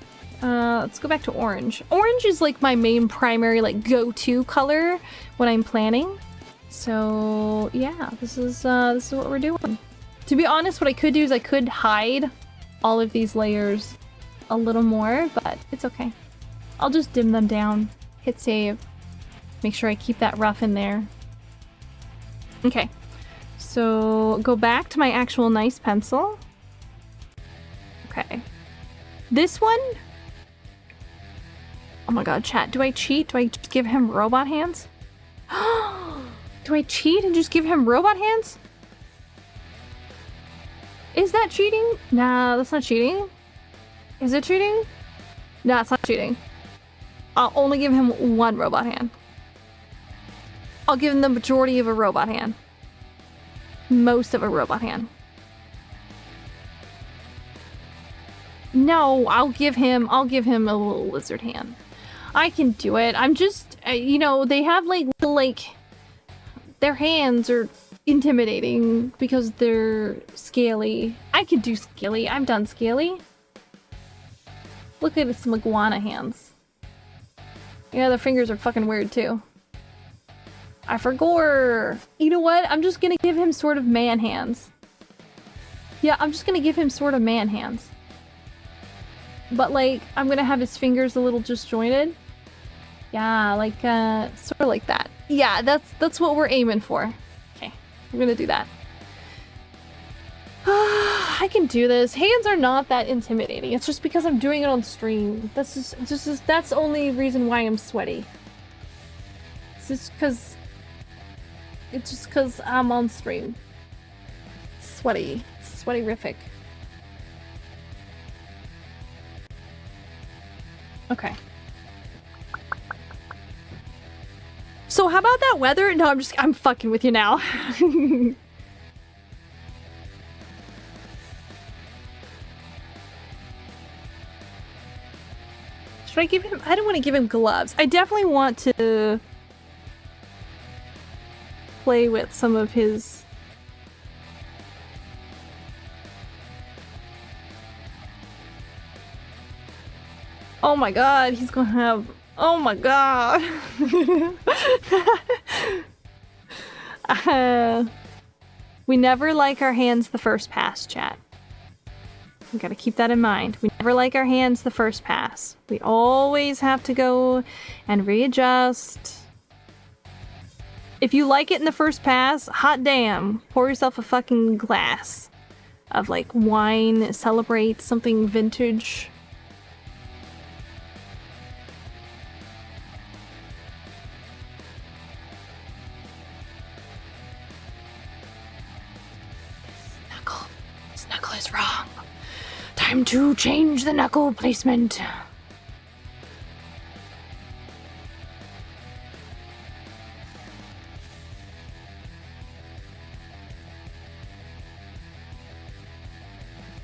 Let's go back to orange. Orange is like my main primary like go-to color when I'm planning. So yeah, this is what we're doing. To be honest, what I could do is I could hide all of these layers a little more, but it's okay. I'll just dim them down, hit save. Make sure I keep that rough in there. Okay, so go back to my actual nice pencil. Okay, this one. Oh my god, chat, do I cheat? Do I just give him robot hands? Do I cheat and just give him robot hands? Is that cheating? Nah, that's not cheating. Is it cheating? No, it's not cheating. I'll only give him one robot hand. I'll give him the majority of a robot hand. Most of a robot hand. No, I'll give him a little lizard hand. I can do it. I'm just, you know, they have like little, like, their hands are intimidating because they're scaly. I could do scaly. I've done scaly. Look at some iguana hands. Yeah, their fingers are fucking weird too. I forgot. You know what? I'm just gonna give him sort of man hands. Yeah, I'm just gonna give him sort of man hands. but like I'm gonna have his fingers a little disjointed. Yeah, like sort of like that. Yeah, that's what we're aiming for. Okay, we're gonna do that. I can do this. Hands are not that intimidating. It's just because I'm doing it on stream. That's the only reason why I'm sweaty. It's just because I'm on stream. Sweaty-rific. Okay. So how about that weather? No, I'm fucking with you now. Should I give him? I don't want to give him gloves. I definitely want to play with some of his. Oh my god, he's gonna have. Oh my god. We never like our hands the first pass, chat. We gotta keep that in mind. We never like our hands the first pass. We always have to go and readjust. If you like it in the first pass, hot damn, pour yourself a fucking glass of like wine, celebrate something vintage. This knuckle is wrong. Time to change the knuckle placement.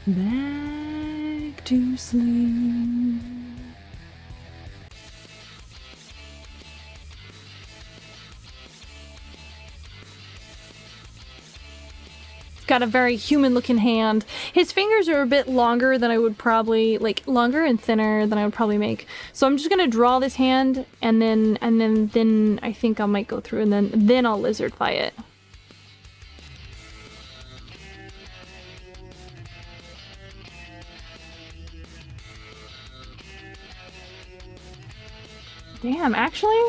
Back to sleep. Got a very human-looking hand. His fingers are a bit longer than I would probably like, longer and thinner than I would probably make. So I'm just gonna draw this hand, and then I think I might go through, and then I'll lizardify it. Damn, actually,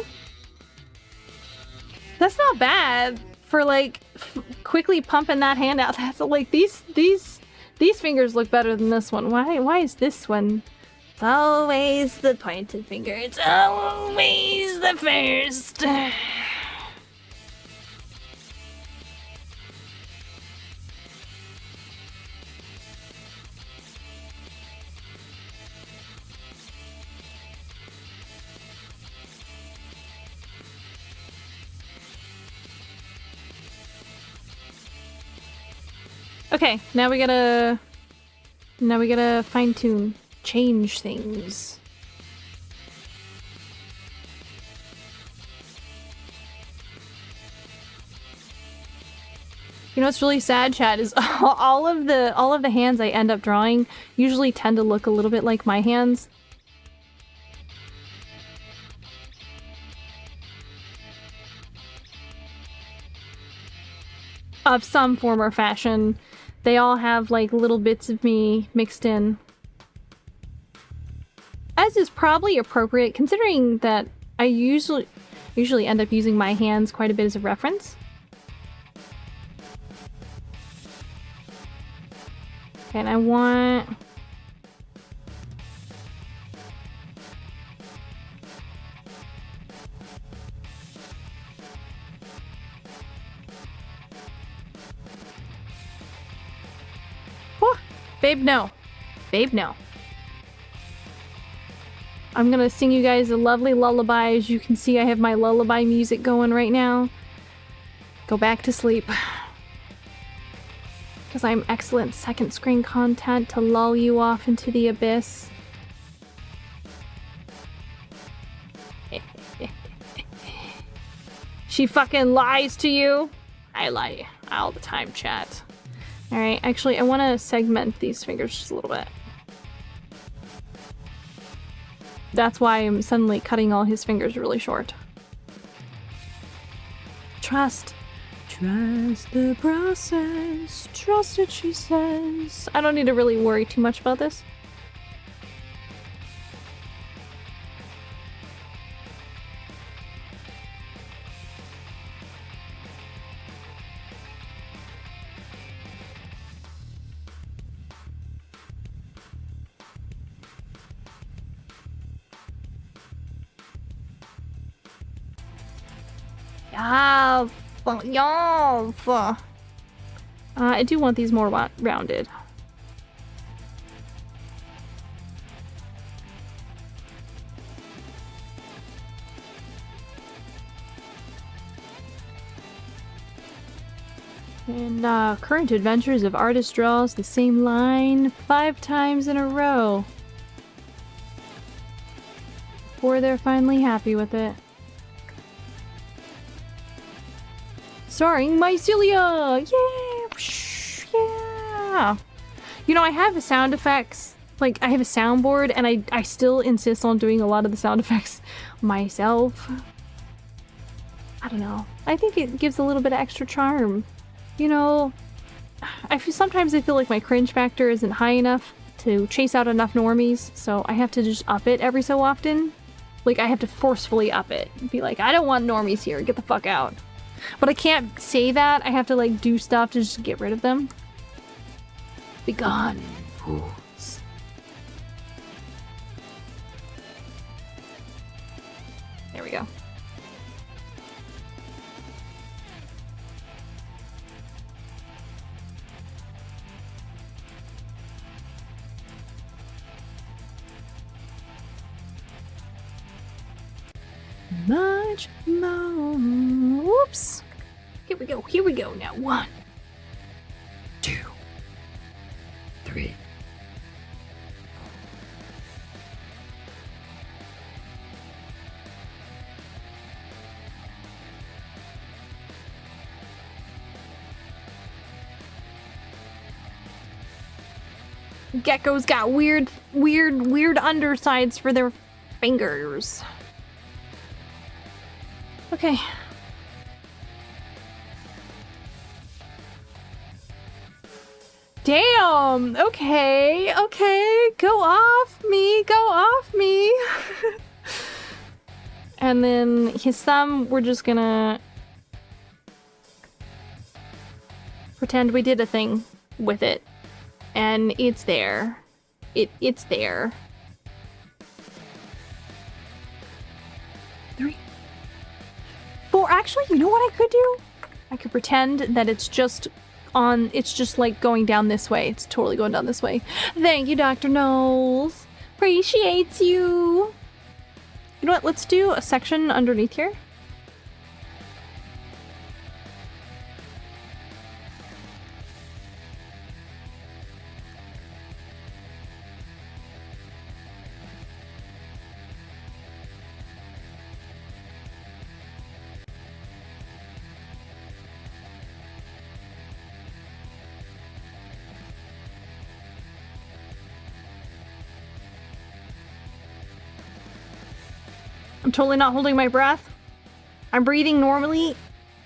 that's not bad for like quickly pumping that hand out. That's like these fingers look better than this one. Why is this one? It's always the pointed finger. It's always the first. Okay, now we gotta fine tune, change things. You know what's really sad, chat, is all of the hands I end up drawing usually tend to look a little bit like my hands. Of some form or fashion. They all have like little bits of me mixed in. As is probably appropriate, considering that I usually end up using my hands quite a bit as a reference. Okay, and I want... Babe, no. Babe, no. I'm gonna sing you guys a lovely lullaby. As you can see, I have my lullaby music going right now. Go back to sleep. Because I'm excellent second screen content to lull you off into the abyss. She fucking lies to you. I lie all the time, chat. Alright, actually, I want to segment these fingers just a little bit. That's why I'm suddenly cutting all his fingers really short. Trust. Trust the process. Trust it, she says. I don't need to really worry too much about this. Yes! Yes! I do want these more rounded. And current adventures of artist draws the same line 5 times in a row. Before they're finally happy with it. Starring Mycelia! Yeah! Yeah! You know, I have sound effects. Like, I have a soundboard, and I still insist on doing a lot of the sound effects myself. I don't know. I think it gives a little bit of extra charm. You know, sometimes I feel like my cringe factor isn't high enough to chase out enough normies, so I have to just up it every so often. Like, I have to forcefully up it. Be like, I don't want normies here, get the fuck out. But I can't say that, I have to, like, do stuff to just get rid of them. Be gone, fools. There we go. Much more. Whoops. Here we go. Here we go. Now 1, 2, 3. Geckos got weird undersides for their fingers. Okay. Damn! Okay, okay, go off me! And then his thumb, we're just gonna pretend we did a thing with it. And it's there. It's there. 3, 4. Actually, you know what I could do? I could pretend that it's just like going down this way. It's totally going down this way. Thank you, Dr. Knowles. Appreciates you. You know what? Let's do a section underneath here. I'm totally not holding my breath. I'm breathing normally.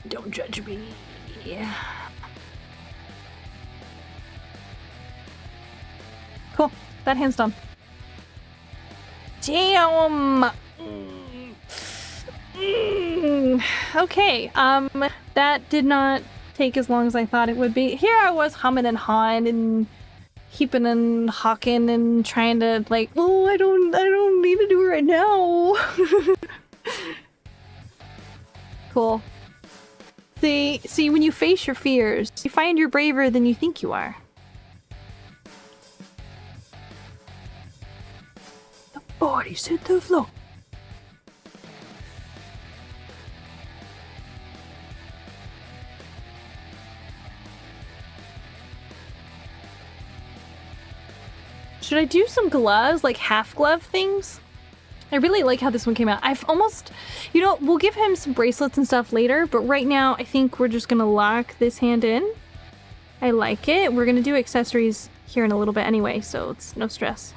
Don't judge me. Yeah. Cool. That hand's done. Damn! Okay, that did not take as long as I thought it would be. Here I was humming and hawing and heaping and hawking and trying to like, oh, I don't need to do it right now. Cool. See, when you face your fears, you find you're braver than you think you are. The body's hit the floor. Should I do some gloves, like half glove things? I really like how this one came out. I've almost, you know, we'll give him some bracelets and stuff later, but right now I think we're just gonna lock this hand in. I like it. We're gonna do accessories here in a little bit anyway, so it's no stress.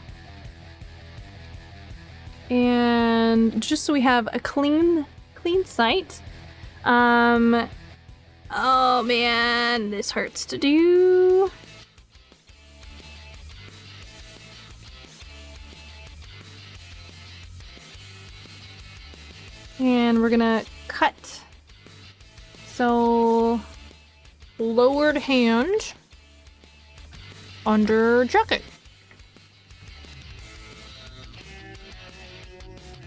And just so we have a clean sight. Oh man, this hurts to do. And we're gonna cut. So, lowered hand under jacket.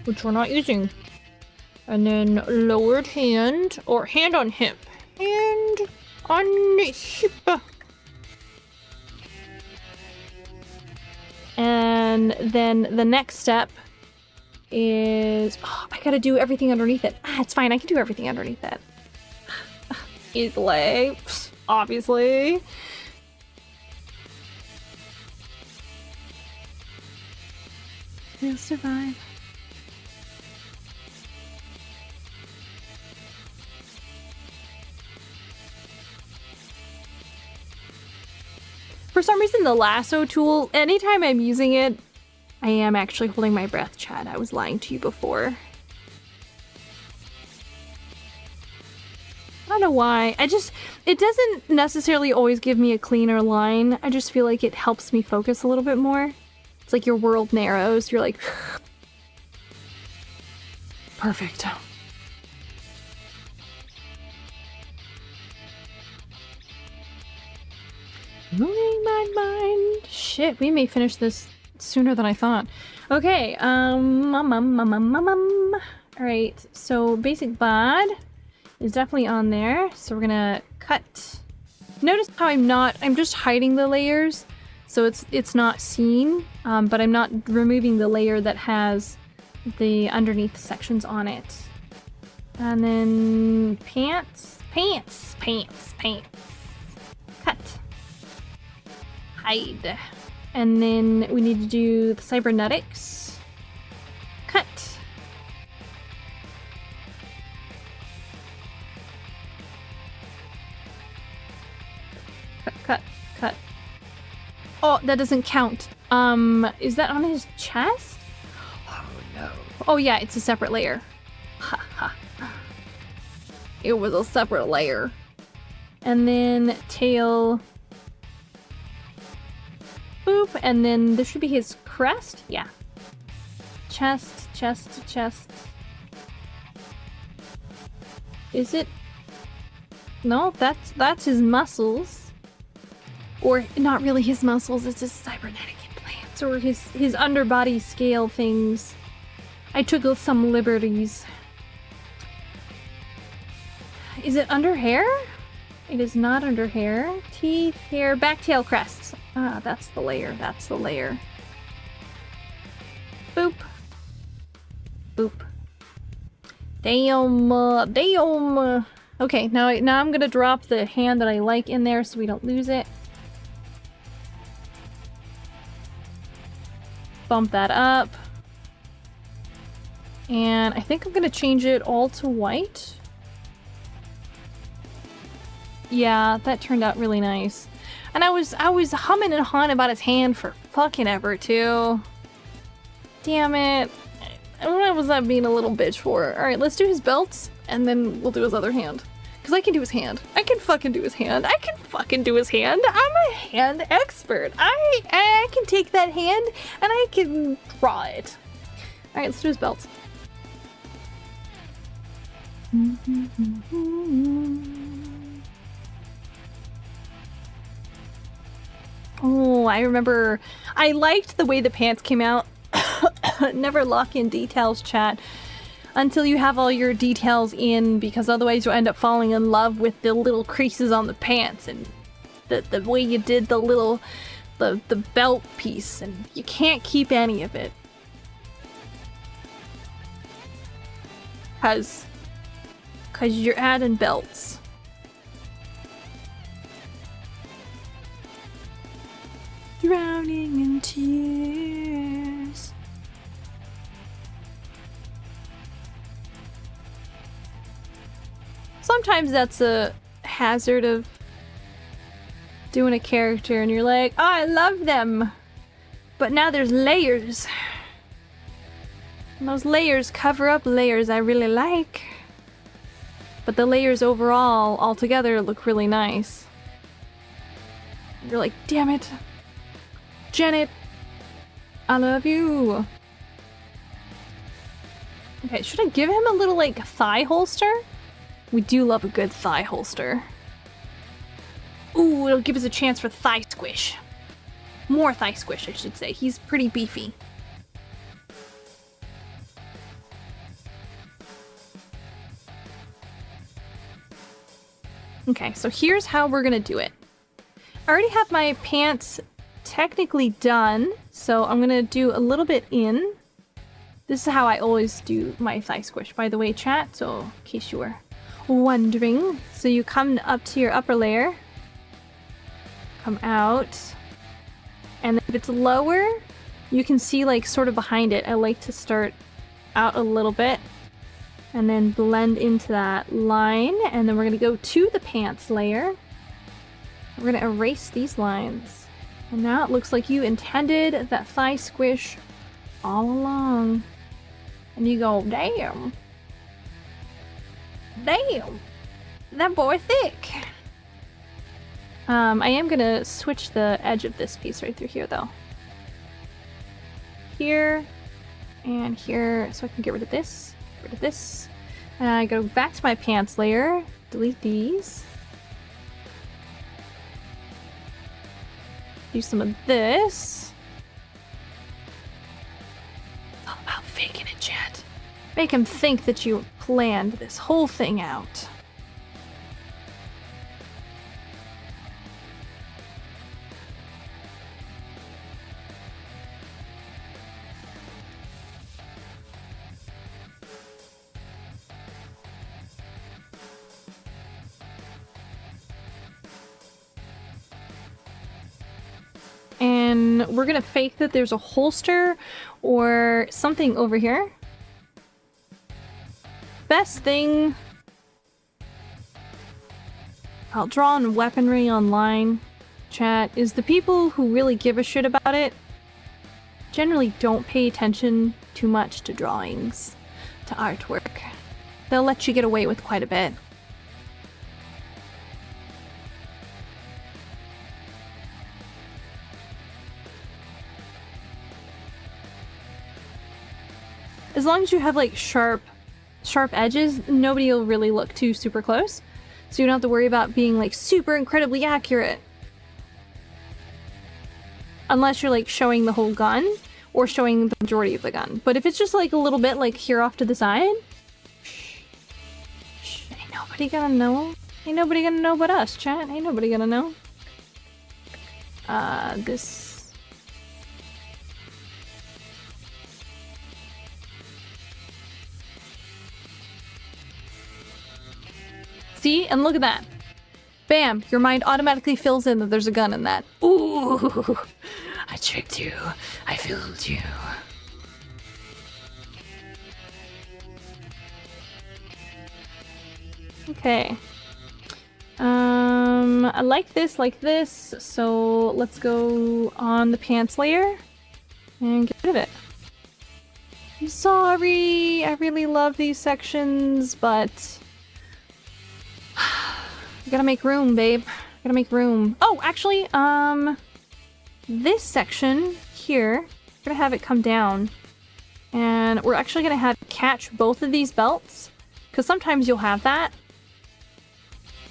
Which we're not using. And then lowered hand, or hand on hip. Hand on hip. And then the next step is... Oh, I gotta do everything underneath it. Ah, it's fine. I can do everything underneath it. Easily. Obviously. We'll survive. For some reason, the lasso tool, anytime I'm using it, I am actually holding my breath, Chad. I was lying to you before. I don't know why. It doesn't necessarily always give me a cleaner line. I just feel like it helps me focus a little bit more. It's like your world narrows. You're like, perfect. Moving my mind. Shit, we may finish this sooner than I thought. Okay, Alright, so basic bod is definitely on there. So we're gonna cut. Notice how I'm just hiding the layers. So it's not seen, but I'm not removing the layer that has the underneath sections on it. And then pants. Cut. Hide. And then we need to do the cybernetics. Cut. Cut. Oh, that doesn't count. Is that on his chest? Oh no. Oh yeah, it's a separate layer. Ha ha. It was a separate layer. And then tail. Boop, and then this should be his crest? Yeah. Chest. Is it? No, that's his muscles. Or not really his muscles, it's his cybernetic implants or his underbody scale things. I took some liberties. Is it under hair? It is not under hair. Teeth, hair, back tail, crests. Ah, that's the layer. Boop. Boop. Damn. Okay, now I'm gonna drop the hand that I like in there so we don't lose it. Bump that up. And I think I'm gonna change it all to white. Yeah, that turned out really nice. And I was humming and hawing about his hand for fucking ever too. Damn it. What was I being a little bitch for? Alright, let's do his belts and then we'll do his other hand. Because I can do his hand. I can fucking do his hand. I'm a hand expert. I can take that hand and I can draw it. Alright, let's do his belts. Oh, I remember. I liked the way the pants came out. Never lock in details, chat, until you have all your details in, because otherwise you'll end up falling in love with the little creases on the pants and the way you did the belt piece, and you can't keep any of it. Cause you're adding belts. Drowning in tears. Sometimes that's a hazard of doing a character and you're like, oh, I love them. But now there's layers. And those layers cover up layers I really like. But the layers overall, all together, look really nice. You're like, damn it. Janet, I love you. Okay, should I give him a little, like, thigh holster? We do love a good thigh holster. Ooh, it'll give us a chance for thigh squish. More thigh squish, I should say. He's pretty beefy. Okay, so here's how we're gonna do it. I already have my pants technically done, so I'm gonna do a little bit in. This is how I always do my thigh squish, by the way, chat, so in case you were wondering. So you come up to your upper layer, come out, and if it's lower, you can see like sort of behind it. I like to start out a little bit and then blend into that line, and then we're gonna go to the pants layer. We're gonna erase these lines. And now it looks like you intended that thigh squish all along. And you go, damn. Damn. That boy thick. I am gonna switch the edge of this piece right through here though. Here and here, so I can get rid of this, get rid of this. And I go back to my pants layer, delete these. Do some of this. It's all about faking it, chat. Make him think that you planned this whole thing out. And we're gonna fake that there's a holster or something over here. Best thing, I'll draw on weaponry online, chat, is the people who really give a shit about it generally don't pay attention too much to drawings, to artwork. They'll let you get away with quite a bit. As long as you have like sharp edges, nobody will really look too super close. So you don't have to worry about being like super incredibly accurate. Unless you're like showing the whole gun or showing the majority of the gun. But if it's just like a little bit like here off to the side, ain't nobody gonna know. Ain't nobody gonna know but us, chat. Ain't nobody gonna know. This... See? And look at that. Bam! Your mind automatically fills in that there's a gun in that. Ooh! I tricked you. I fooled you. Okay. I like this, so let's go on the pants layer and get rid of it. I'm sorry, I really love these sections, but you gotta make room, babe. Gotta make room. Oh, actually, this section here, we're gonna have it come down, and we're actually gonna have it catch both of these belts, because sometimes you'll have that.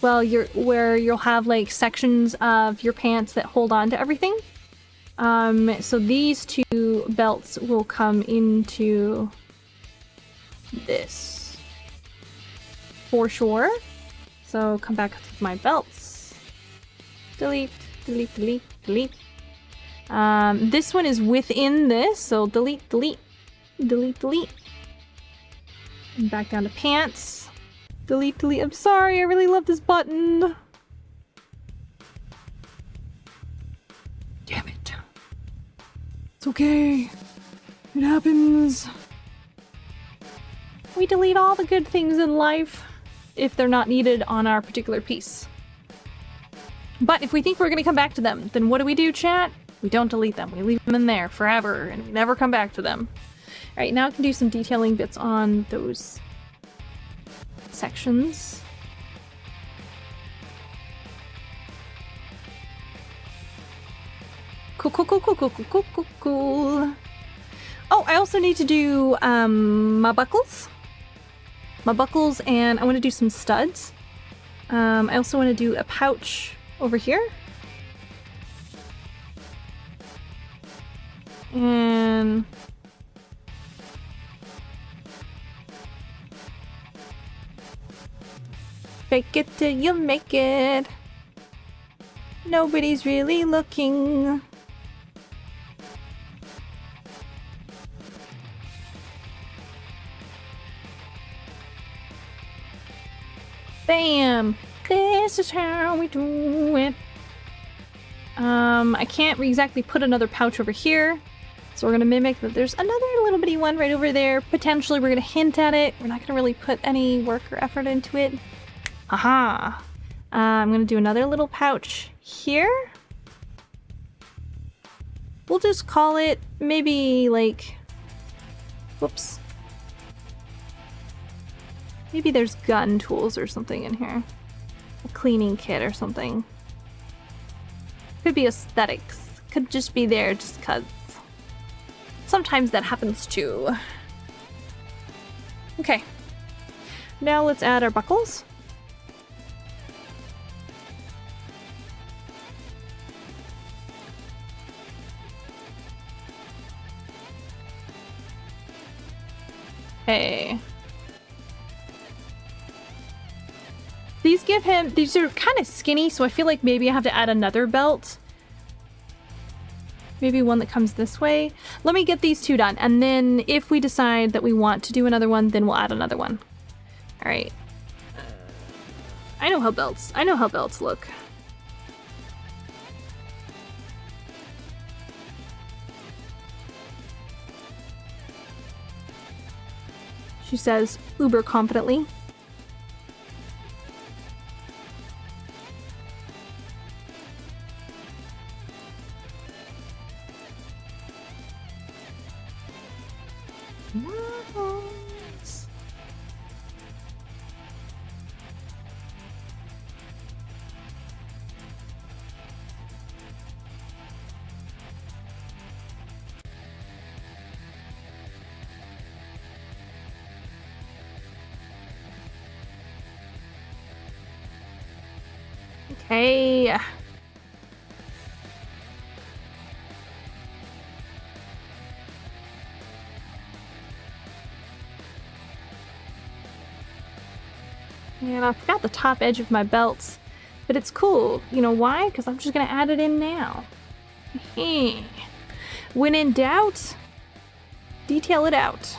Well, where you'll have like sections of your pants that hold on to everything. So these two belts will come into this for sure. So come back to my belts. Delete, delete, delete, delete. This one is within this, so delete, delete, delete, delete. And back down to pants. Delete, delete. I'm sorry, I really love this button. Damn it. It's okay. It happens. We delete all the good things in life if they're not needed on our particular piece. But if we think we're gonna come back to them, then what do, chat? We don't delete them. We leave them in there forever and we never come back to them. Alright, now I can do some detailing bits on those sections. Cool, cool, cool, cool, cool, cool, cool, cool, cool. Oh, I also need to do my buckles. My buckles, and I want to do some studs. I also want to do a pouch over here. And fake it till you make it. Nobody's really looking. Bam! This is how we do it. I can't exactly put another pouch over here, so we're gonna mimic that there's another little bitty one right over there. Potentially we're gonna hint at it. We're not gonna really put any work or effort into it. Haha! I'm gonna do another little pouch here. We'll just call it maybe like... Whoops. Maybe there's gun tools or something in here. A cleaning kit or something. Could be aesthetics. Could just be there just cuz. Sometimes that happens too. Okay. Now let's add our buckles. Okay. These are kind of skinny, so I feel like maybe I have to add another belt. Maybe one that comes this way. Let me get these two done, and then if we decide that we want to do another one, then we'll add another one. All right. I know how belts look. She says uber confidently. Nice. Okay. And I forgot the top edge of my belts, but it's cool. You know why? Because I'm just gonna add it in now. When in doubt, detail it out.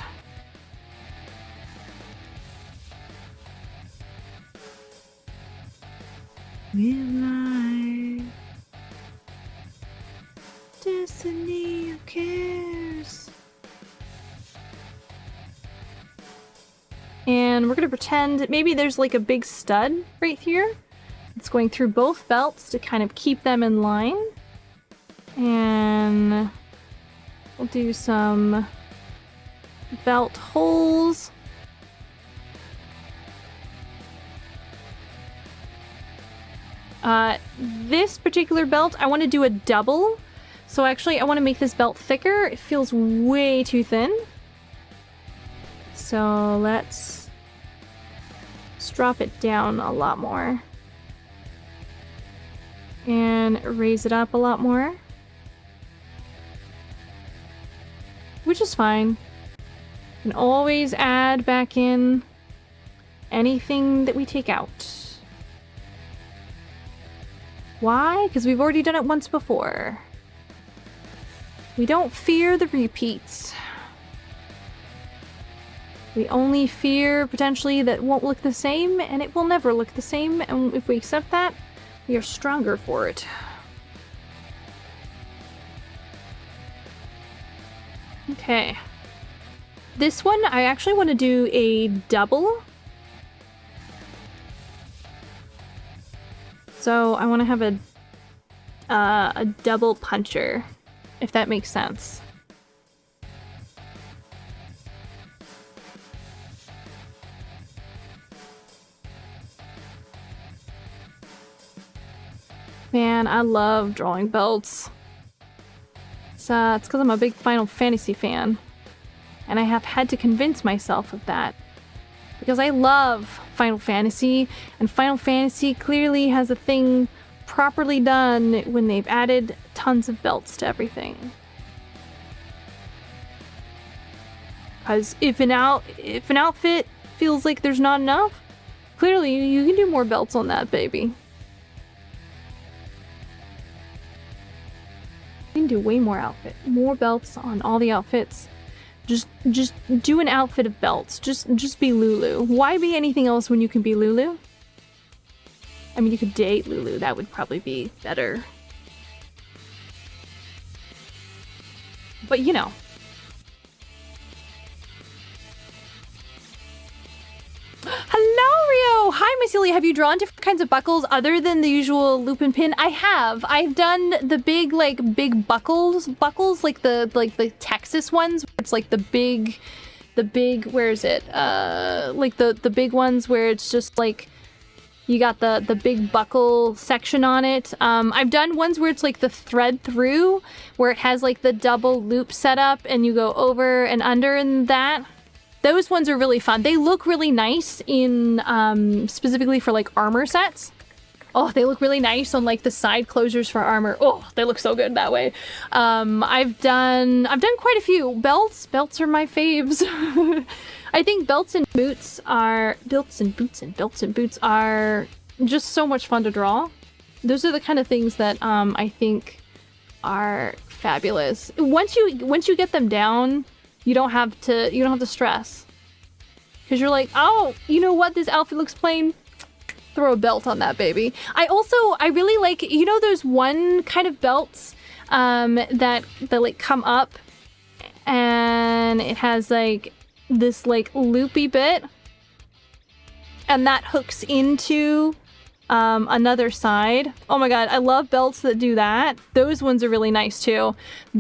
Will I? Destiny, who cares? And we're gonna pretend maybe there's like a big stud right here. It's going through both belts to kind of keep them in line. And we'll do some belt holes. This particular belt, I want to do a double. So actually, I want to make this belt thicker. It feels way too thin. So let's drop it down a lot more. And raise it up a lot more. Which is fine. You can always add back in anything that we take out. Why? Because we've already done it once before. We don't fear the repeats. We only fear, potentially, that it won't look the same, and it will never look the same, and if we accept that, we are stronger for it. Okay. This one, I actually want to do a double. So I want to have a double puncher, if that makes sense. Man, I love drawing belts. It's because I'm a big Final Fantasy fan. And I have had to convince myself of that. Because I love Final Fantasy, and Final Fantasy clearly has a thing properly done when they've added tons of belts to everything. Because if an outfit feels like there's not enough, clearly you can do more belts on that, baby. You can do way more outfit. More belts on all the outfits. Just do an outfit of belts. Just be Lulu. Why be anything else when you can be Lulu? I mean, you could date Lulu. That would probably be better. But you know. Hello, Rio! Hi, Miss Yulia. Have you drawn different kinds of buckles other than the usual loop and pin? I have. I've done the big buckles, like the Texas ones. It's like the big, where is it? Like the big ones where it's just like, you got the big buckle section on it. I've done ones where it's like the thread through, where it has like the double loop setup and you go over and under and that. Those ones are really fun. They look really nice in, specifically for like armor sets. Oh, they look really nice on like the side closures for armor. Oh, they look so good that way. I've done quite a few. Belts are my faves. I think belts and boots are just so much fun to draw. Those are the kind of things that I think are fabulous. Once you get them down, you don't have to stress. Cause you're like, oh, you know what? This outfit looks plain. Throw a belt on that baby. I really like, you know, those one kind of belts that like come up and it has like this like loopy bit and that hooks into another side. Oh my god, I love belts that do that. Those ones are really nice too.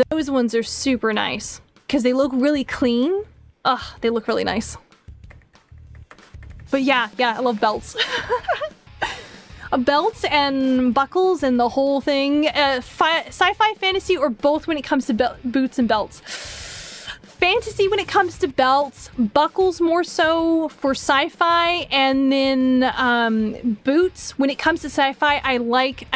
Those ones are super nice because they look really clean. Ugh, they look really nice. But yeah, I love belts. Belts and buckles and the whole thing. Sci-fi, fantasy, or both when it comes to boots and belts. Fantasy when it comes to belts, buckles more so for sci-fi, and then boots when it comes to sci-fi. I like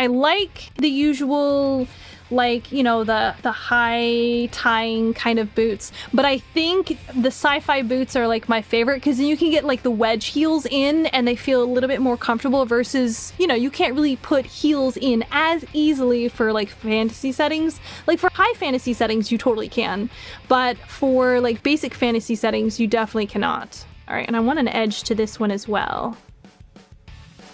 the usual, like, you know, the high tying kind of boots, but I think the sci-fi boots are like my favorite because then you can get like the wedge heels in and they feel a little bit more comfortable versus, you know, you can't really put heels in as easily for like fantasy settings. Like for high fantasy settings you totally can, but for like basic fantasy settings you definitely cannot. All right, and I want an edge to this one as well.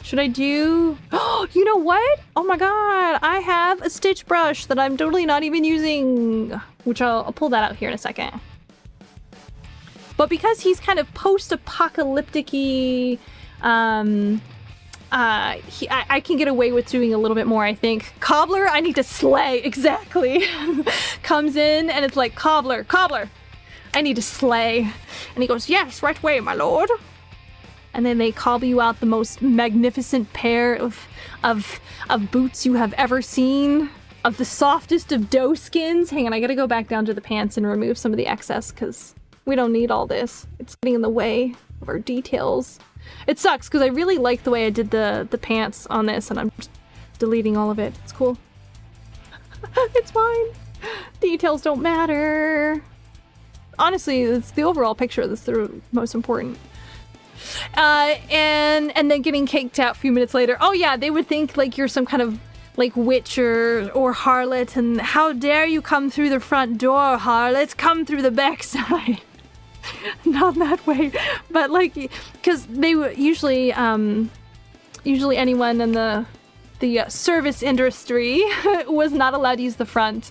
Should I do... Oh, you know what? Oh my god, I have a stitch brush that I'm totally not even using, which I'll pull that out here in a second. But because he's kind of post-apocalyptic-y, I can get away with doing a little bit more, I think. Cobbler, I need to slay, exactly. Comes in and it's like, Cobbler, I need to slay. And he goes, yes, right way, my lord. And then they cobble you out the most magnificent pair of boots you have ever seen, of the softest of doe skins. Hang on, I gotta go back down to the pants and remove some of the excess because we don't need all this. It's getting in the way of our details. It sucks because I really like the way I did the pants on this and I'm just deleting all of it. It's cool. It's fine. Details don't matter. Honestly, it's the overall picture that's the most important. And then getting kicked out a few minutes later. Oh yeah, they would think like you're some kind of like witch or harlot, and how dare you come through the front door, harlot, come through the backside. Not that way, but like, because they would usually anyone in the service industry was not allowed to use the front.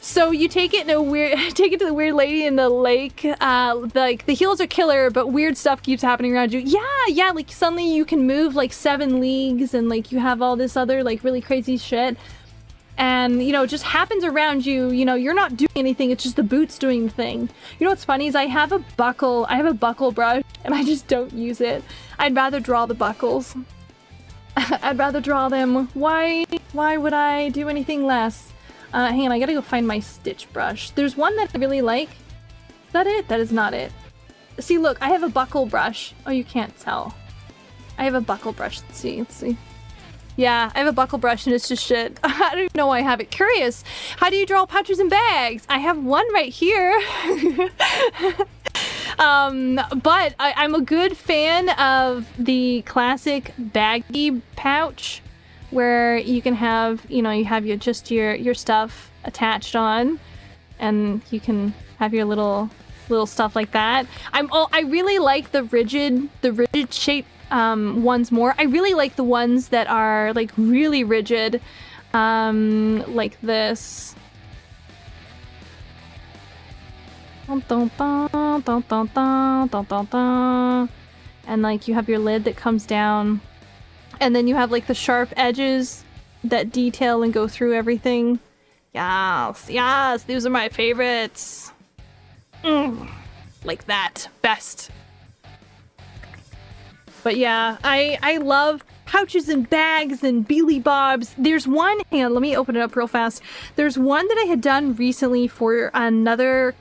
So you take it to the weird lady in the lake, like the heels are killer, but weird stuff keeps happening around you. Yeah, like suddenly you can move like 7 leagues and like you have all this other like really crazy shit. And, you know, it just happens around you, you know, you're not doing anything, it's just the boots doing the thing. You know what's funny is I have a buckle brush and I just don't use it. I'd rather draw the buckles. I'd rather draw them. Why would I do anything less? Hang on, I gotta go find my stitch brush. There's one that I really like. Is that it? That is not it. See, look, I have a buckle brush. Oh, you can't tell. I have a buckle brush. Let's see. Yeah, I have a buckle brush and it's just shit. I don't even know why I have it. Curious. How do you draw pouches and bags? I have one right here. But I'm a good fan of the classic baggy pouch where you can have, you know, you have your stuff attached on and you can have your little stuff like that. I really like the rigid shape ones more. I really like the ones that are like really rigid, like this. And like you have your lid that comes down, and then you have like the sharp edges that detail and go through everything. Yes, these are my favorites. Like that, best. But yeah, I love pouches and bags and beelie bobs. There's one, hang on, let me open it up real fast. There's one that I had done recently for another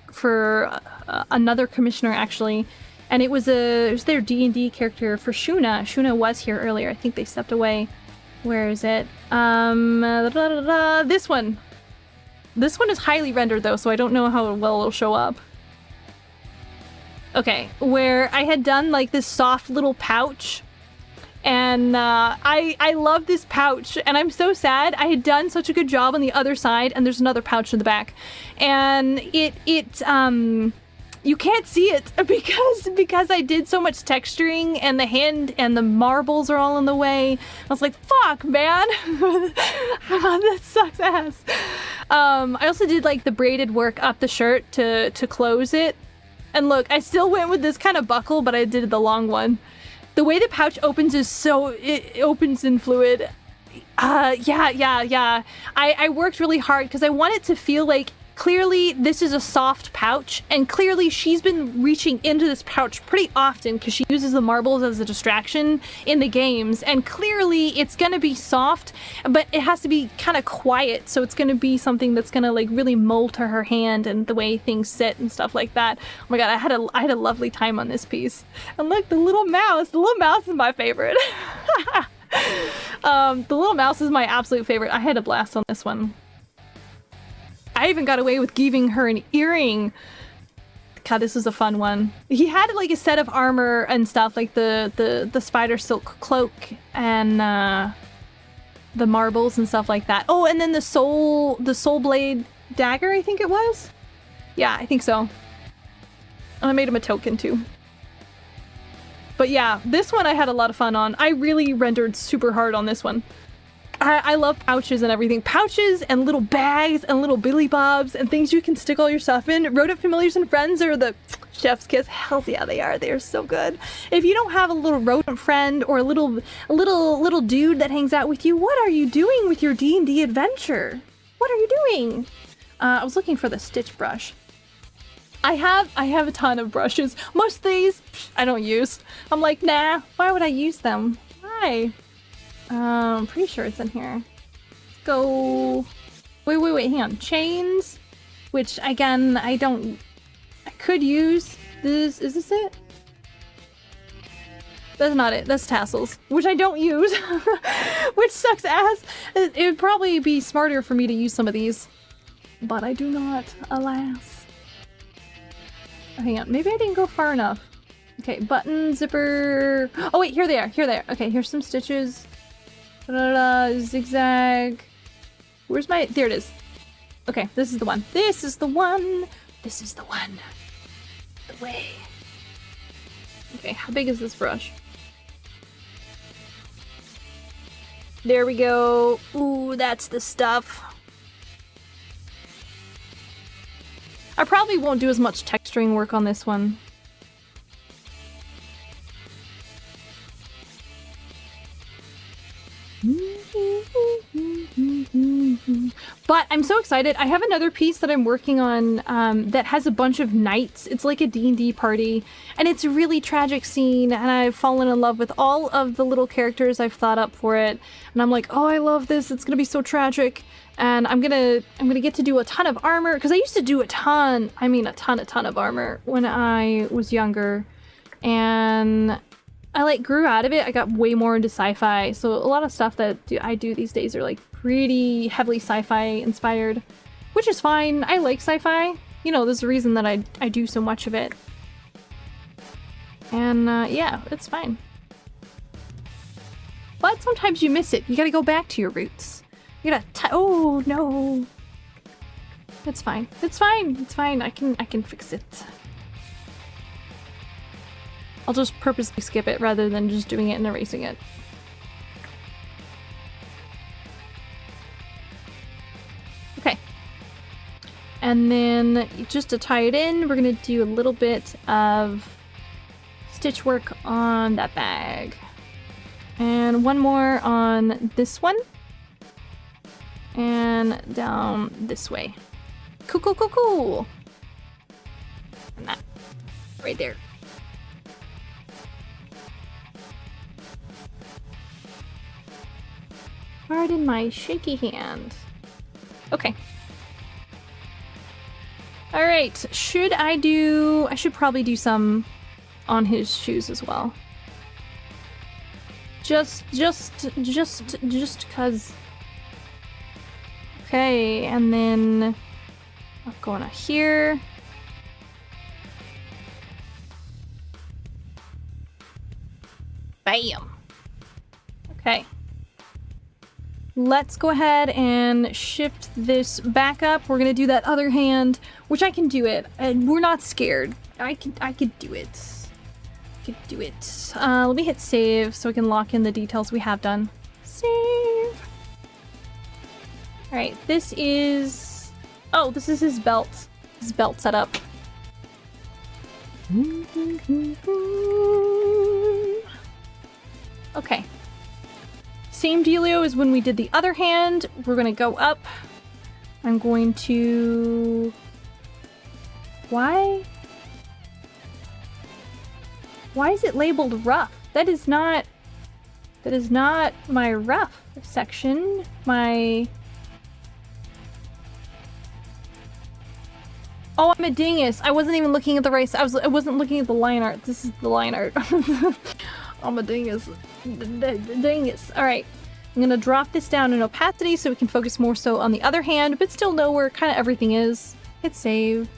commissioner actually, and it was their D&D character for Shuna. Shuna was here earlier. I think they stepped away. Where is it? This one. This one is highly rendered though, so I don't know how well it'll show up. Okay, where I had done like this soft little pouch, and I love this pouch, and I'm so sad. I had done such a good job on the other side, and there's another pouch in the back, and you can't see it because I did so much texturing, and the hand and the marbles are all in the way. I was like, fuck, man. That sucks ass. I also did like the braided work up the shirt to close it. And look, I still went with this kind of buckle, but I did the long one. The way the pouch opens is it opens in fluid. Yeah. I worked really hard because I want it to feel like clearly this is a soft pouch, and clearly she's been reaching into this pouch pretty often because she uses the marbles as a distraction in the games, and clearly it's gonna be soft, but it has to be kind of quiet, so it's gonna be something that's gonna like really mold to her hand and the way things sit and stuff like that. Oh my god, I had a lovely time on this piece. And look, the little mouse is my favorite. The little mouse is my absolute favorite. I had a blast on this one. I even got away with giving her an earring. God, this was a fun one. He had like a set of armor and stuff, like the spider silk cloak and the marbles and stuff like that. Oh, and then the soul blade dagger, I think it was. Yeah, I think so. And I made him a token too. But yeah, this one I had a lot of fun on. I really rendered super hard on this one. I love pouches and everything. Pouches and little bags and little billy bobs and things you can stick all your stuff in. Rodent Familiars and Friends are the chef's kiss. Hell yeah, they are. They are so good. If you don't have a little rodent friend or a little dude that hangs out with you, what are you doing with your D&D adventure? What are you doing? I was looking for the stitch brush. I have a ton of brushes. Most of these I don't use. I'm like, nah, why would I use them? Why? I'm pretty sure it's in here. Let's go. Wait, hang on. Chains, which again, I could use this. Is this it? That's not it. That's tassels, which I don't use, which sucks ass. It would probably be smarter for me to use some of these, but I do not, alas. Oh, hang on. Maybe I didn't go far enough. Okay, button, zipper. Oh wait, here they are. Okay, here's some stitches. Zigzag. Where's my... There it is. Okay, this is the one. This is the one. The way. Okay, how big is this brush? There we go. Ooh, that's the stuff. I probably won't do as much texturing work on this one. But I'm so excited. I have another piece that I'm working on that has a bunch of knights. It's like a D&D party, and it's a really tragic scene, and I've fallen in love with all of the little characters I've thought up for it. And I'm like, oh, I love this. It's gonna be so tragic. And I'm gonna get to do a ton of armor, because I used to do a ton of armor when I was younger. And I like grew out of it. I got way more into sci-fi, so a lot of stuff that I do these days are like pretty heavily sci-fi inspired, which is fine. I like sci-fi. You know, there's a reason that I do so much of it. And yeah, it's fine. But sometimes you miss it. You gotta go back to your roots. You gotta oh no. It's fine. It's fine. It's fine. I can fix it. I'll just purposely skip it rather than just doing it and erasing it. Okay. And then just to tie it in, we're gonna do a little bit of stitch work on that bag. And one more on this one. And down this way. Cool, cool, cool, cool. And that right there. Pardon my shaky hand. Okay. Alright, I should probably do some on his shoes as well. Just cause. Okay, and then I'm going on here. Bam. Okay. Let's go ahead and shift this back up. We're gonna do that other hand, which I can do it, and we're not scared. I could do it. Let me hit save so we can lock in the details we have done. Save. All right, this is his belt. His belt setup. Okay. Same dealio as when we did the other hand. We're gonna go up. I'm going to... Why is it labeled rough? That is not my rough section. Oh, I'm a dingus. I wasn't even looking at the right. I wasn't looking at the line art. This is the line art. I'm a dingus. Dingus. All right. I'm gonna drop this down in opacity so we can focus more so on the other hand, but still know where kind of everything is. Hit save.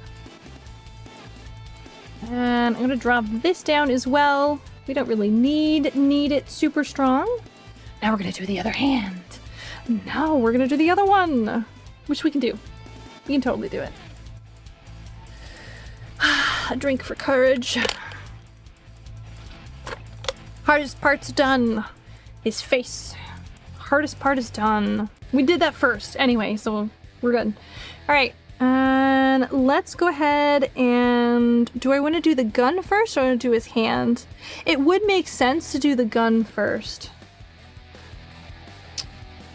And I'm gonna drop this down as well. We don't really need it super strong. Now we're gonna do the other hand. Now we're gonna do the other one, which we can do. We can totally do it. A drink for courage. Hardest part's done. His face. Hardest part is done. We did that first anyway, so we're good. All right, and let's go ahead and... Do I want to do the gun first or want to do his hand? It would make sense to do the gun first.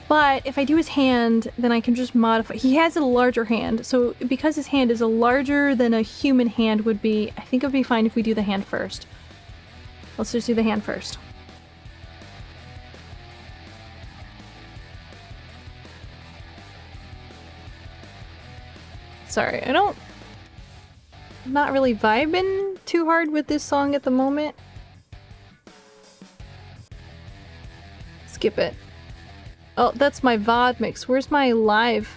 But if I do his hand, then I can just modify. He has a larger hand, so because his hand is a larger than a human hand would be, I think it would be fine if we do the hand first. Let's just do the hand first. Sorry, I'm not really vibing too hard with this song at the moment. Skip it. Oh, that's my VOD mix. Where's my live?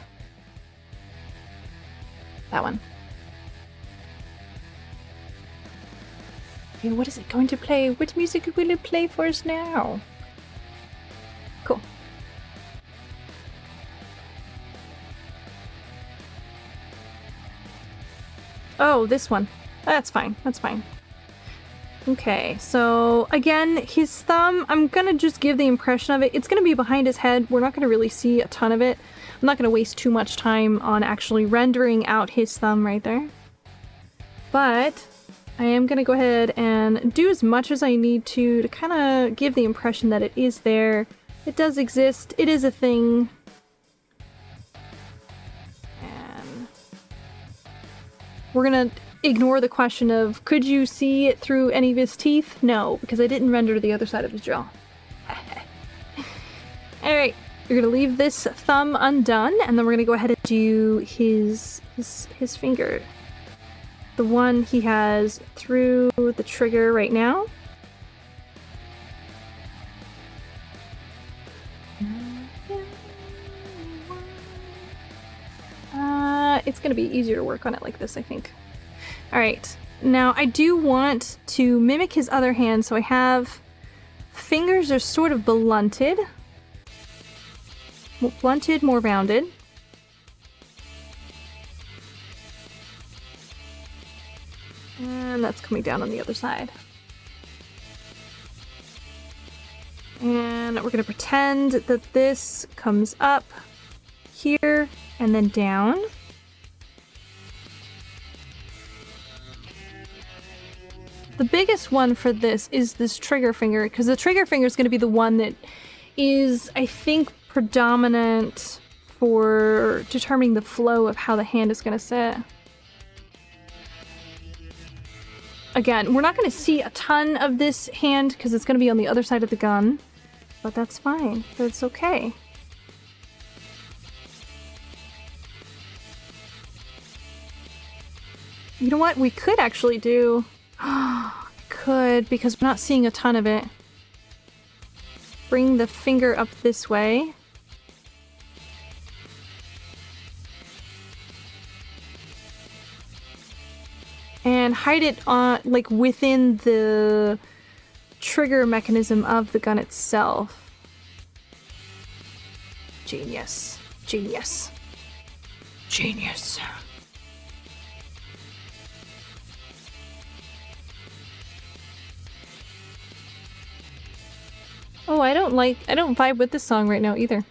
That one. Okay, what is it going to play? What music will it play for us now? Cool. Oh, this one. That's fine. That's fine. Okay, so again, his thumb, I'm gonna just give the impression of it. It's gonna be behind his head. We're not gonna really see a ton of it. I'm not gonna waste too much time on actually rendering out his thumb right there. But I am gonna go ahead and do as much as I need to kind of give the impression that it is there. It does exist. It is a thing. And we're gonna ignore the question of, could you see it through any of his teeth? No, because I didn't render the other side of his jaw. Alright, we're gonna leave this thumb undone, and then we're gonna go ahead and do his finger. The one he has through the trigger right now. It's gonna be easier to work on it like this, I think. Alright, Now, I do want to mimic his other hand, so I have fingers are sort of blunted. Blunted, more rounded. And that's coming down on the other side. And we're going to pretend that this comes up here and then down. The biggest one for this is this trigger finger, because the trigger finger is going to be the one that is, I think, predominant for determining the flow of how the hand is going to sit. Again, we're not going to see a ton of this hand because it's going to be on the other side of the gun, but that's fine. That's okay. You know what? We could actually do... could, because we're not seeing a ton of it. Bring the finger up this way. And hide it on, like, within the trigger mechanism of the gun itself. Genius. Genius. Genius. Oh, I don't vibe with this song right now either.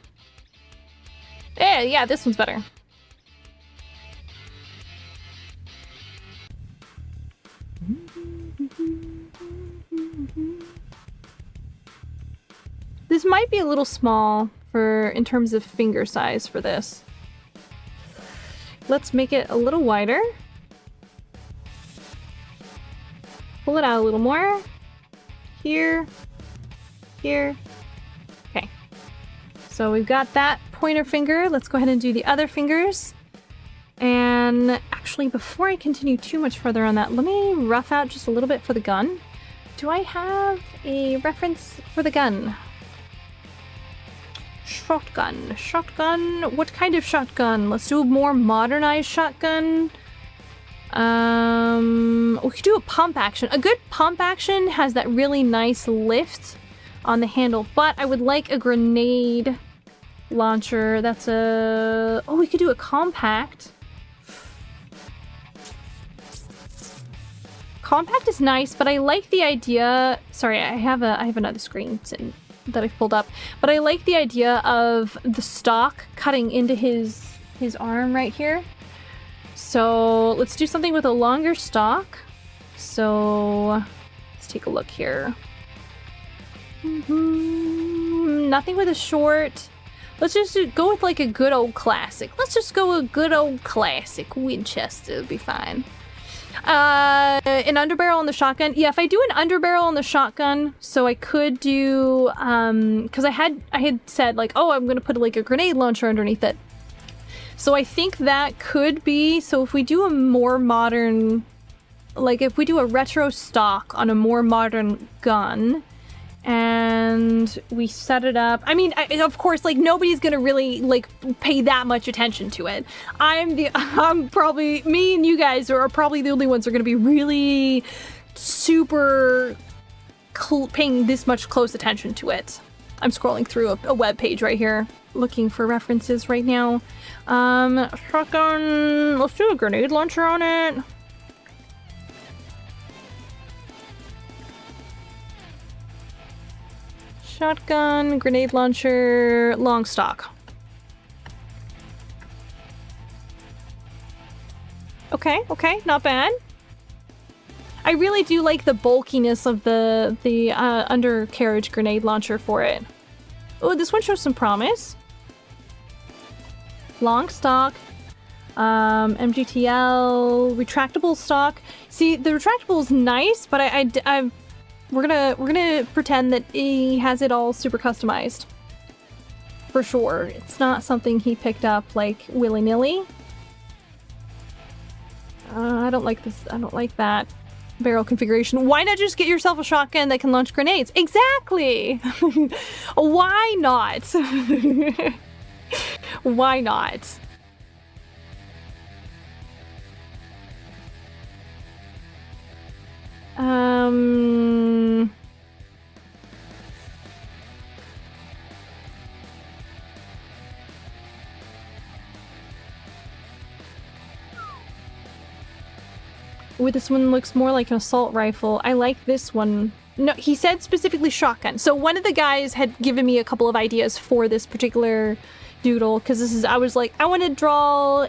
Yeah, this one's better. This might be a little small in terms of finger size for this. Let's make it a little wider. Pull it out a little more. Here. Here. Okay. So we've got that pointer finger. Let's go ahead and do the other fingers. And actually, before I continue too much further on that, let me rough out just a little bit for the gun. Do I have a reference for the gun? Shotgun. Shotgun. What kind of shotgun? Let's do a more modernized shotgun. We could do a pump action. A good pump action has that really nice lift on the handle, but I would like a grenade launcher. That's a... Oh, we could do a compact. Compact is nice, but I like the idea... Sorry, I have another screen that I've pulled up, but I like the idea of the stock cutting into his arm right here. So let's do something with a longer stock. So let's take a look here. Nothing with a short. Let's just go with like a good old classic. Let's just go with a good old classic Winchester. It'll be fine. An underbarrel on the shotgun. Yeah, if I do an underbarrel on the shotgun, so I could do, because I had said like, oh, I'm gonna put like a grenade launcher underneath it. So I think that could be, so if we do a more modern, like if we do a retro stock on a more modern gun, and we set it up. I mean, of course, like nobody's gonna really like pay that much attention to it. I'm probably, me and you guys are probably the only ones who are gonna be really super paying this much close attention to it. I'm scrolling through a web page right here, looking for references right now. Shotgun, let's do a grenade launcher on it. Shotgun, grenade launcher, long stock. Okay, not bad. I really do like the bulkiness of the undercarriage grenade launcher for it. Oh, this one shows some promise. Long stock, MGTL, retractable stock. See, the retractable is nice, but we're gonna pretend that he has it all super customized. For sure. It's not something he picked up like willy-nilly. I don't like this. I don't like that barrel configuration. Why not just get yourself a shotgun that can launch grenades? Exactly! Why not? Why not? Ooh, this one looks more like an assault rifle. I like this one. No, he said specifically shotgun. So one of the guys had given me a couple of ideas for this particular doodle, because this is, I was like, I want to draw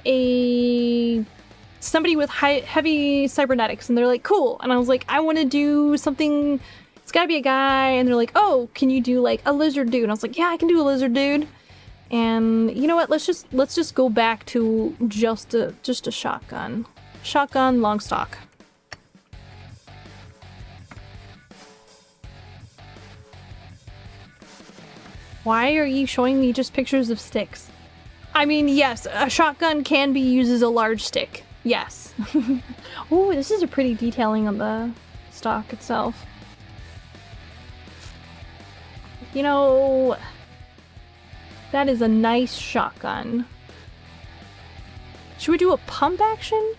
somebody with heavy cybernetics, and they're like, cool. And I was like, I want to do something, it's gotta be a guy, and they're like, oh, can you do like a lizard dude? And I was like, yeah, I can do a lizard dude. And you know what, let's just go back to just a shotgun. Shotgun, long stock. Why are you showing me just pictures of sticks? I mean, yes, a shotgun can be used as a large stick. Yes. Ooh, this is a pretty detailing on the stock itself. You know, that is a nice shotgun. Should we do a pump action?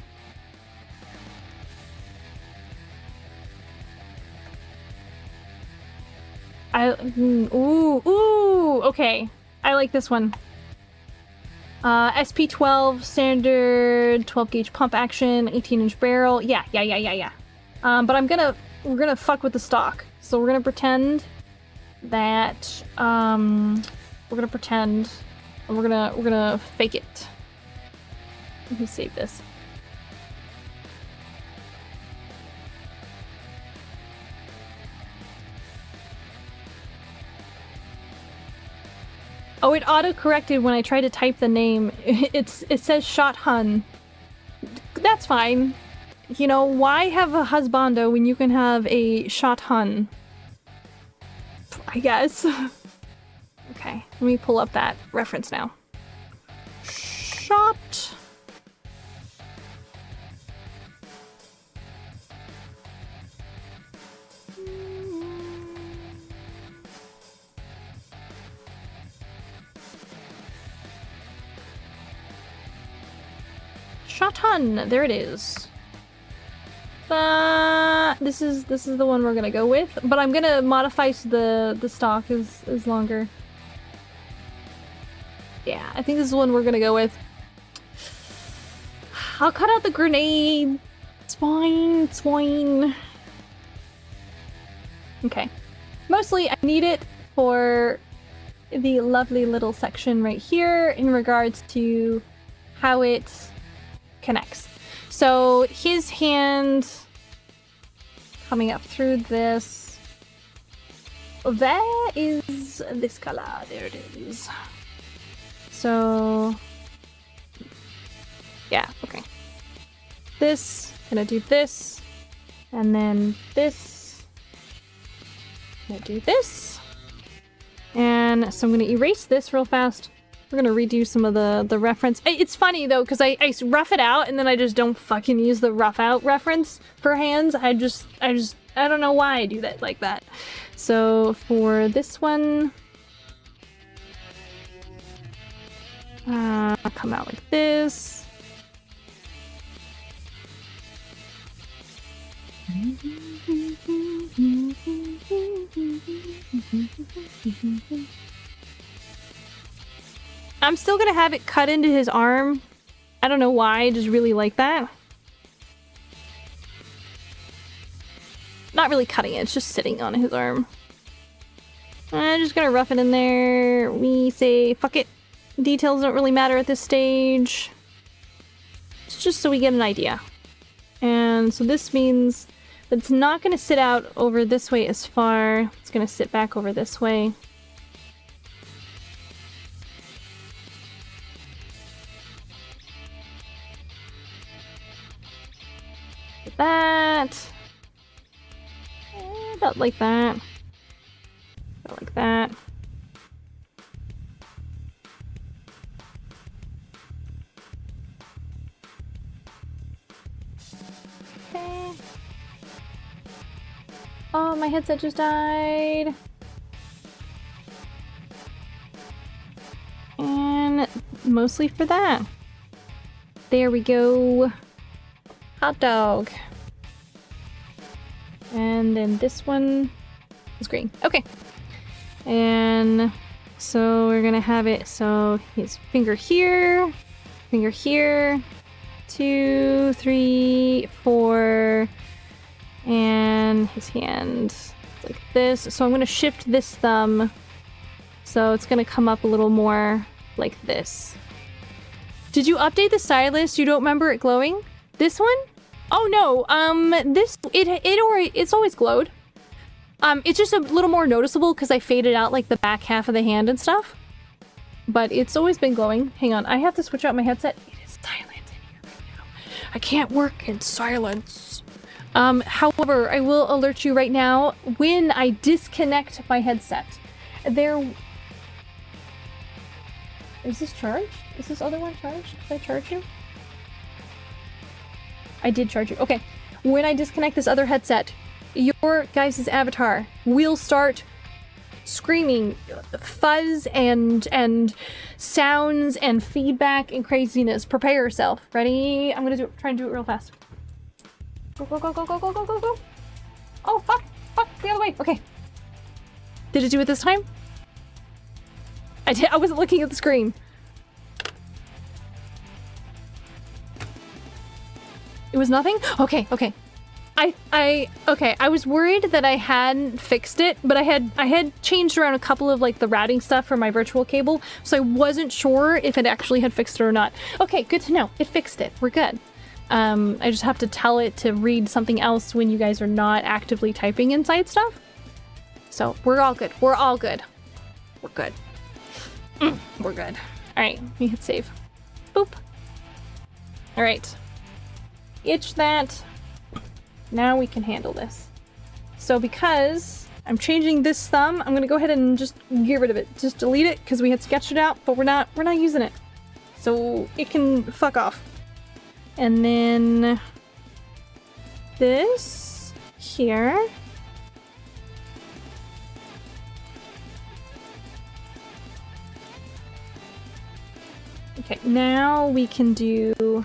Ooh, okay. I like this one. SP12 standard 12 gauge pump action, 18-inch barrel. Yeah. But we're gonna fuck with the stock. So we're gonna pretend that we're gonna fake it. Let me save this. Oh, it auto-corrected when I tried to type the name. It says Shot Hun. That's fine. You know, why have a husbando when you can have a Shot Hun? I guess. Okay, let me pull up that reference now. Shot. Shotun, there it is. This is the one we're gonna go with, but I'm gonna modify so the stock is longer. Yeah, I think this is the one we're gonna go with. I'll cut out the grenade. It's fine, it's fine. Okay. Mostly I need it for the lovely little section right here in regards to how it connects. So his hand coming up through this, that is this color, there it is. So yeah, okay. This, gonna do this, and then this, gonna do this. And so I'm gonna erase this real fast. We're gonna redo some of the reference. It's funny though, because I rough it out and then I just don't fucking use the rough out reference for hands. I don't know why I do that like that. So for this one, come out like this. I'm still gonna have it cut into his arm. I don't know why, I just really like that. Not really cutting it, it's just sitting on his arm. I'm just gonna rough it in there. We say, fuck it. Details don't really matter at this stage. It's just so we get an idea. And so this means that it's not gonna sit out over this way as far. It's gonna sit back over this way. That. About like that. About like that. Okay. Oh, my headset just died. And mostly for that. There we go. Hot dog. And then this one is green. Okay. And so we're gonna have it, so his finger here, 2, 3, 4, and his hand like this. So I'm gonna shift this thumb, so it's gonna come up a little more like this. Did you update the stylus? You don't remember it glowing? This one? Oh no, it's always glowed. It's just a little more noticeable because I faded out like the back half of the hand and stuff. But it's always been glowing. Hang on, I have to switch out my headset. It is silent in here right now. I can't work in silence. However, I will alert you right now when I disconnect my headset. Is this charged? Is this other one charged? Did I charge you? I did charge you. Okay. When I disconnect this other headset, your guys' avatar will start screaming fuzz and sounds and feedback and craziness. Prepare yourself. Ready? I'm gonna try and do it real fast. Go, go, go, go, go, go, go, go, go. Oh, fuck. Fuck. The other way. Okay. Did it do it this time? I wasn't looking at the screen. It was nothing? Okay, okay. Okay, I was worried that I hadn't fixed it, but I had changed around a couple of like the routing stuff for my virtual cable, so I wasn't sure if it actually had fixed it or not. Okay, good to know. It fixed it. We're good. I just have to tell it to read something else when you guys are not actively typing inside stuff. So we're all good. We're all good. We're good. We're good. All right, let me hit save. Boop. All right. Itch that. Now we can handle this. So because I'm changing this thumb, I'm gonna go ahead and just get rid of it. Just delete it because we had sketched it out, but we're not using it. So it can fuck off. And then this here. Okay, now we can do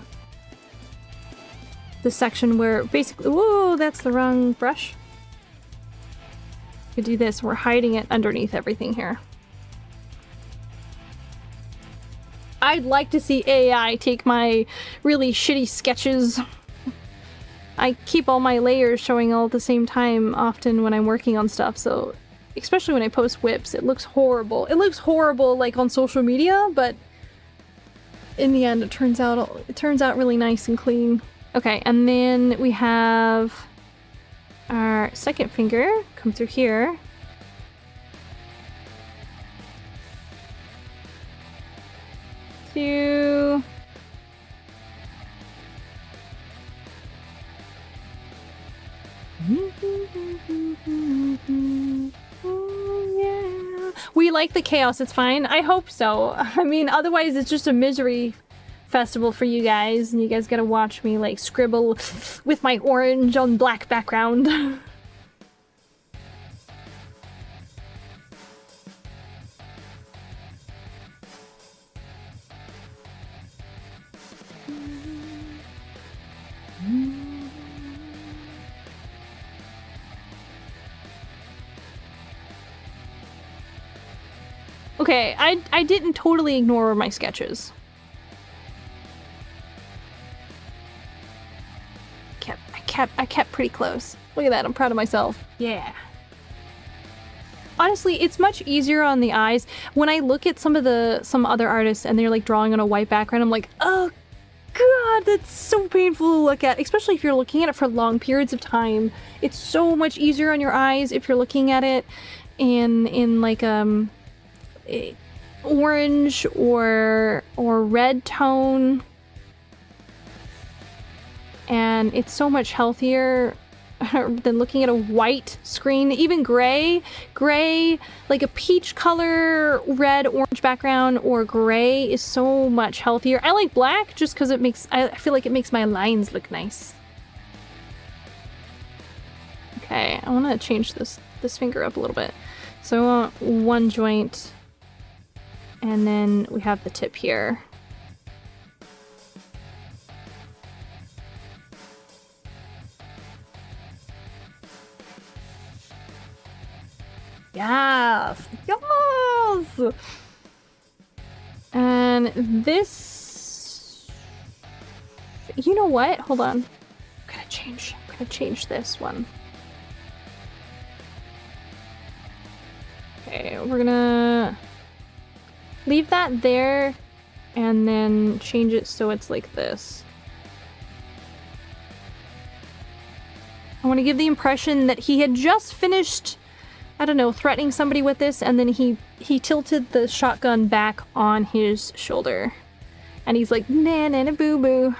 the section where basically, whoa, that's the wrong brush. We could do this. We're hiding it underneath everything here. I'd like to see AI take my really shitty sketches. I keep all my layers showing all at the same time often when I'm working on stuff, so especially when I post whips, it looks horrible. It looks horrible like on social media, but in the end it turns out really nice and clean. Okay, and then we have our second finger come through here. Two. Oh, yeah. We like the chaos, it's fine. I hope so. I mean, otherwise it's just a misery festival for you guys, and you guys gotta watch me like scribble with my orange on black background. Okay, I didn't totally ignore my sketches. I kept pretty close. Look at that, I'm proud of myself. Yeah. Honestly, it's much easier on the eyes. When I look at some other artists and they're like drawing on a white background, I'm like, oh god, that's so painful to look at. Especially if you're looking at it for long periods of time. It's so much easier on your eyes if you're looking at it in like orange or red tone. And it's so much healthier than looking at a white screen. Even gray, like a peach color, red, orange background, or gray is so much healthier. I like black just because I feel like it makes my lines look nice. Okay, I want to change this finger up a little bit. So I want one joint, and then we have the tip here. Yes! Yes! And this... You know what? Hold on. I'm gonna change this one. Okay, we're gonna leave that there and then change it so it's like this. I want to give the impression that he had just finished, I don't know, threatening somebody with this, and then he tilted the shotgun back on his shoulder. And he's like, nah, nah, nah, boo boo.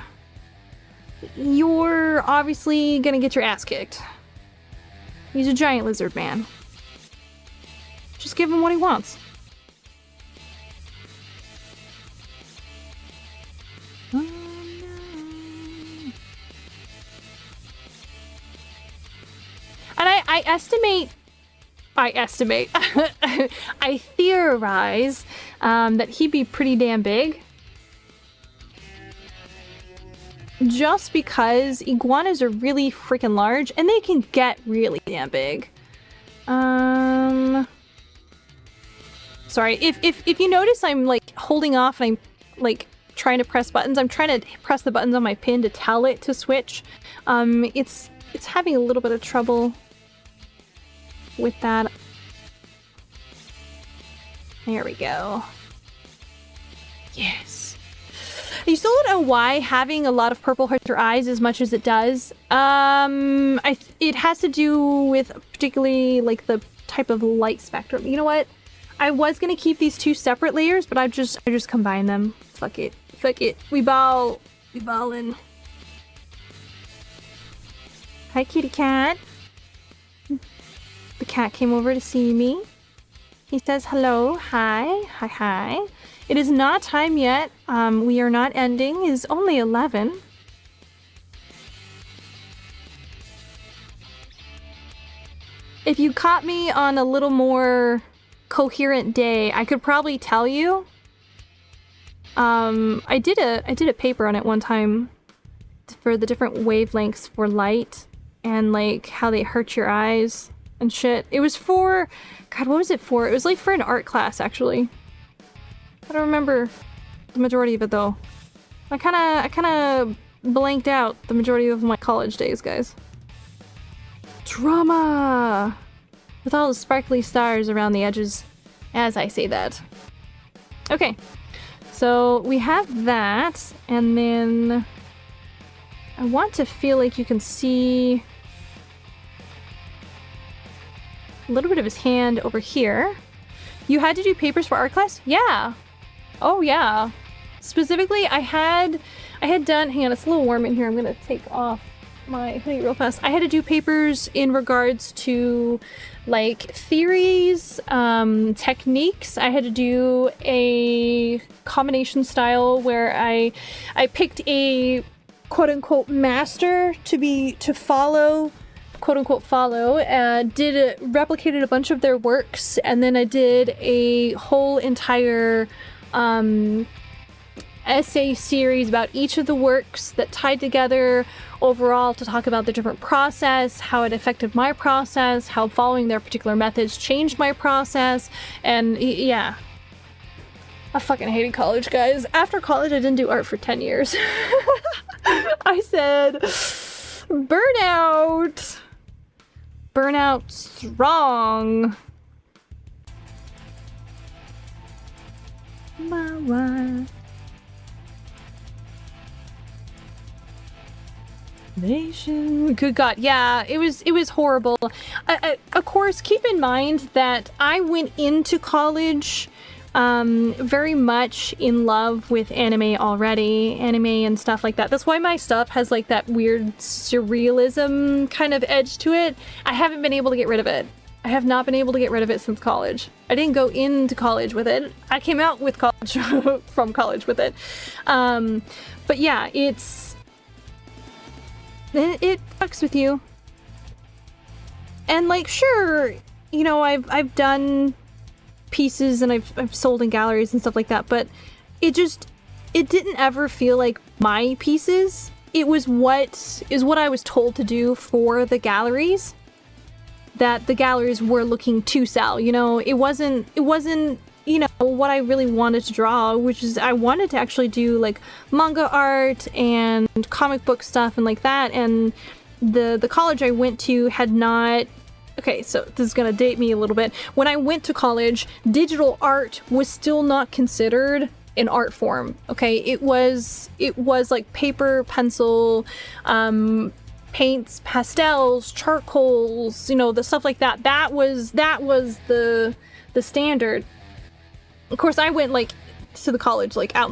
You're obviously gonna get your ass kicked. He's a giant lizard man. Just give him what he wants. Oh, no. And I estimate, I theorize that he'd be pretty damn big. Just because iguanas are really freaking large and they can get really damn big. Sorry, if you notice I'm like holding off and I'm like trying to press buttons, I'm trying to press the buttons on my pin to tell it to switch. It's having a little bit of trouble with that. There we go. Yes. You still don't know why having a lot of purple hurts your eyes as much as it does. It has to do with particularly like the type of light spectrum. You know what? I was gonna keep these two separate layers, but I just combine them. Fuck it. Fuck it. We ballin'. Hi, kitty cat. The cat came over to see me. He says hello, hi, hi, hi. It is not time yet. We are not ending. It is only 11. If you caught me on a little more coherent day, I could probably tell you. I did a paper on it one time for the different wavelengths for light and like how they hurt your eyes and shit. It was for, God, what was it for? It was like for an art class actually. I don't remember the majority of it though. I kind of blanked out the majority of my college days, guys. Drama! With all the sparkly stars around the edges as I say that. Okay, so we have that, and then I want to feel like you can see a little bit of his hand over here. You had to do papers for art class? Yeah. Oh yeah. Specifically, I had done, hang on, it's a little warm in here. I'm gonna take off my hoodie real fast. I had to do papers in regards to like theories, techniques. I had to do a combination style where I picked a quote-unquote master to follow, quote-unquote follow, replicated a bunch of their works, and then I did a whole entire essay series about each of the works that tied together overall to talk about the different process, how it affected my process, how following their particular methods changed my process, and yeah. I fucking hated college, guys. After college, I didn't do art for 10 years. I said, burnout. Burnout strong. Nation. Good God, yeah, it was horrible. Of course, keep in mind that I went into college very much in love with anime already, anime and stuff like that. That's why my stuff has like that weird surrealism kind of edge to it. I haven't been able to get rid of it. I have not been able to get rid of it since college. I didn't go into college with it. I came out with college from college with it. But yeah, it fucks with you. And like, sure, you know, I've done pieces and I've sold in galleries and stuff like that, but it didn't ever feel like my pieces. It was what I was told to do for the galleries. that the galleries were looking to sell. You know, it wasn't, you know, what I really wanted to draw, which is I wanted to actually do like manga art and comic book stuff and like that. And the college I went to had not, okay, so this is gonna date me a little bit. When I went to college, digital art was still not considered an art form. Okay, it was like paper, pencil, paints, pastels, charcoals, you know, the stuff like that. That was the standard. Of course, I went like to the college like out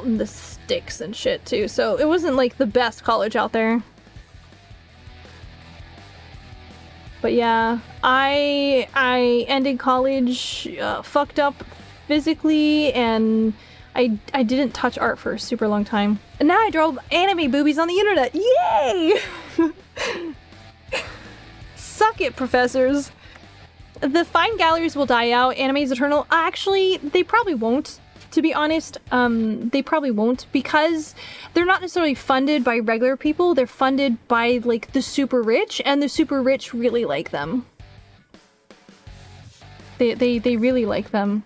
in the sticks and shit too. So it wasn't like the best college out there. But yeah, I ended college fucked up physically, and I didn't touch art for a super long time. And now I draw anime boobies on the internet. Yay! Suck it, professors. The fine galleries will die out. Anime is eternal. Actually, they probably won't. To be honest, they probably won't, because they're not necessarily funded by regular people. They're funded by like the super rich, and the super rich really like them. They really like them,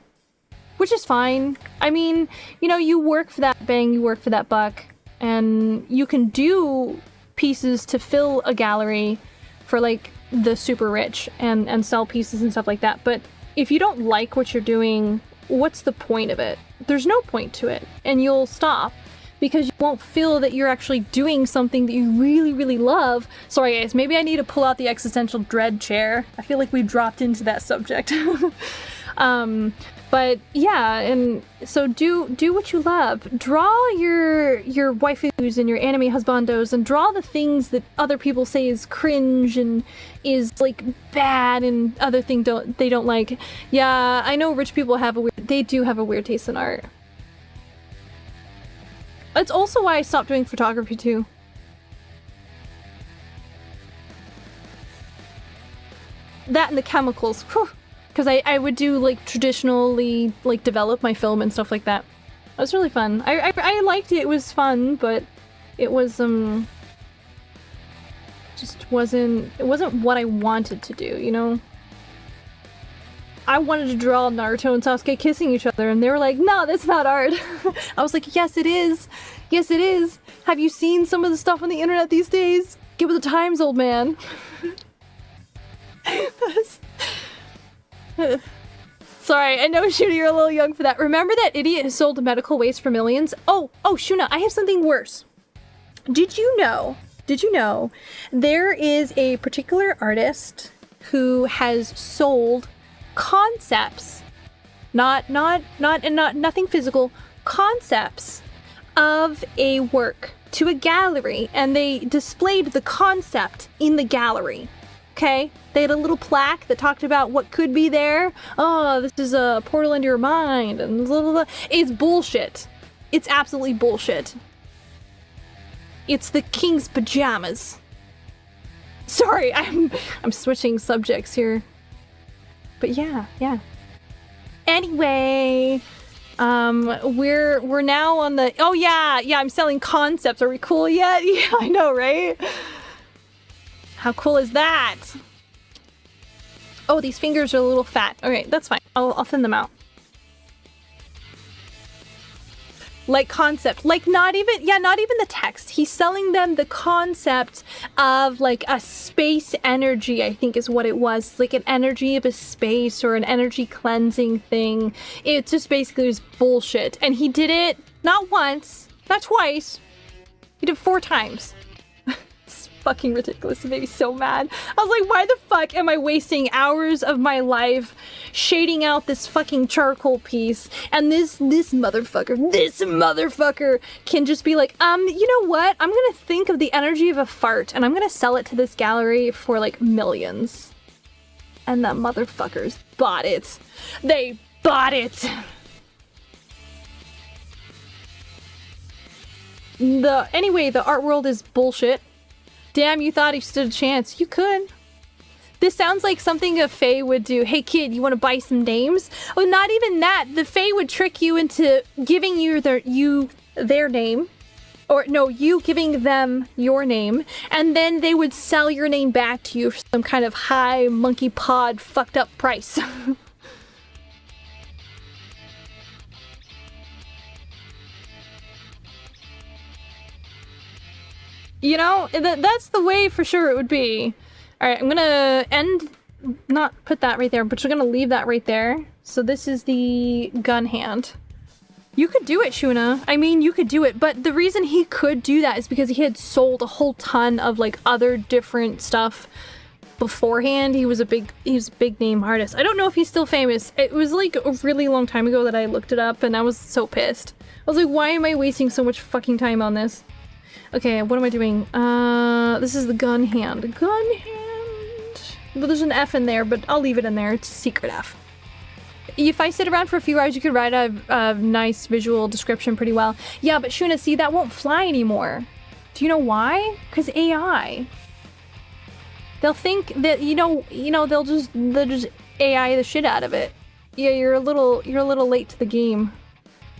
which is fine. I mean, you know, you work for that bang, you work for that buck, and you can do pieces to fill a gallery for like the super rich and sell pieces and stuff like that. But if you don't like what you're doing, what's the point of it? There's no point to it, and you'll stop because you won't feel that you're actually doing something that you really, really love. Sorry guys, maybe I need to pull out the existential dread chair. I feel like we dropped into that subject. But yeah, and so do what you love. Draw your waifus and your anime husbandos, and draw the things that other people say is cringe and is like bad, and other things they don't like. Yeah, I know rich people they do have a weird taste in art. That's also why I stopped doing photography too. That and the chemicals. Whew. Because I would do like traditionally like develop my film and stuff like that. It was really fun. I liked it. It was fun, but it was just wasn't what I wanted to do, you know? I wanted to draw Naruto and Sasuke kissing each other, and they were like, no, that's not art. I was like, yes it is. Yes it is. Have you seen some of the stuff on the internet these days? Get with the times, old man. Sorry, I know, Shuna, you're a little young for that. Remember that idiot who sold medical waste for millions? Oh, Shuna, I have something worse. Did you know there is a particular artist who has sold concepts, nothing physical, concepts of a work to a gallery, and they displayed the concept in the gallery. Okay, they had a little plaque that talked about what could be there. Oh, this is a portal into your mind, and blah, blah, blah. It's bullshit. It's absolutely bullshit. It's the king's pajamas. Sorry, I'm switching subjects here. But yeah. Anyway, we're now on the, oh yeah, I'm selling concepts. Are we cool yet? Yeah, I know, right? How cool is that? Oh, these fingers are a little fat. Okay, that's fine. I'll thin them out. Like concept, like not even the text. He's selling them the concept of like a space energy, I think is what it was. Like an energy of a space or an energy cleansing thing. It just basically was bullshit. And he did it not once, not twice. He did it 4 times. Fucking ridiculous. It made me so mad. I was like, why the fuck am I wasting hours of my life shading out this fucking charcoal piece, and this motherfucker can just be like, you know what? I'm gonna think of the energy of a fart, and I'm gonna sell it to this gallery for like millions. And the motherfuckers bought it. They bought it. Anyway, the art world is bullshit. Damn, you thought he stood a chance. You could. This sounds like something a fae would do. Hey kid, you want to buy some names? Oh, not even that. The fae would trick you into giving you their name, Or no, you giving them your name, and then they would sell your name back to you for some kind of high monkey pod fucked up price. You know, that's the way for sure it would be. Alright, I'm gonna not put that right there, but we're gonna leave that right there. So this is the gun hand. You could do it, Shuna. I mean, you could do it, but the reason he could do that is because he had sold a whole ton of like other different stuff beforehand. He was a big name artist. I don't know if he's still famous. It was like a really long time ago that I looked it up and I was so pissed. I was like, why am I wasting so much fucking time on this? Okay, what am I doing? This is the gun hand. Gun hand. Well, there's an F in there, but I'll leave it in there. It's a secret F. If I sit around for a few hours, you could write a nice visual description pretty well. Yeah, but Shuna, see, that won't fly anymore. Do you know why? Because AI. They'll think that, they'll just AI the shit out of it. Yeah, you're a little late to the game.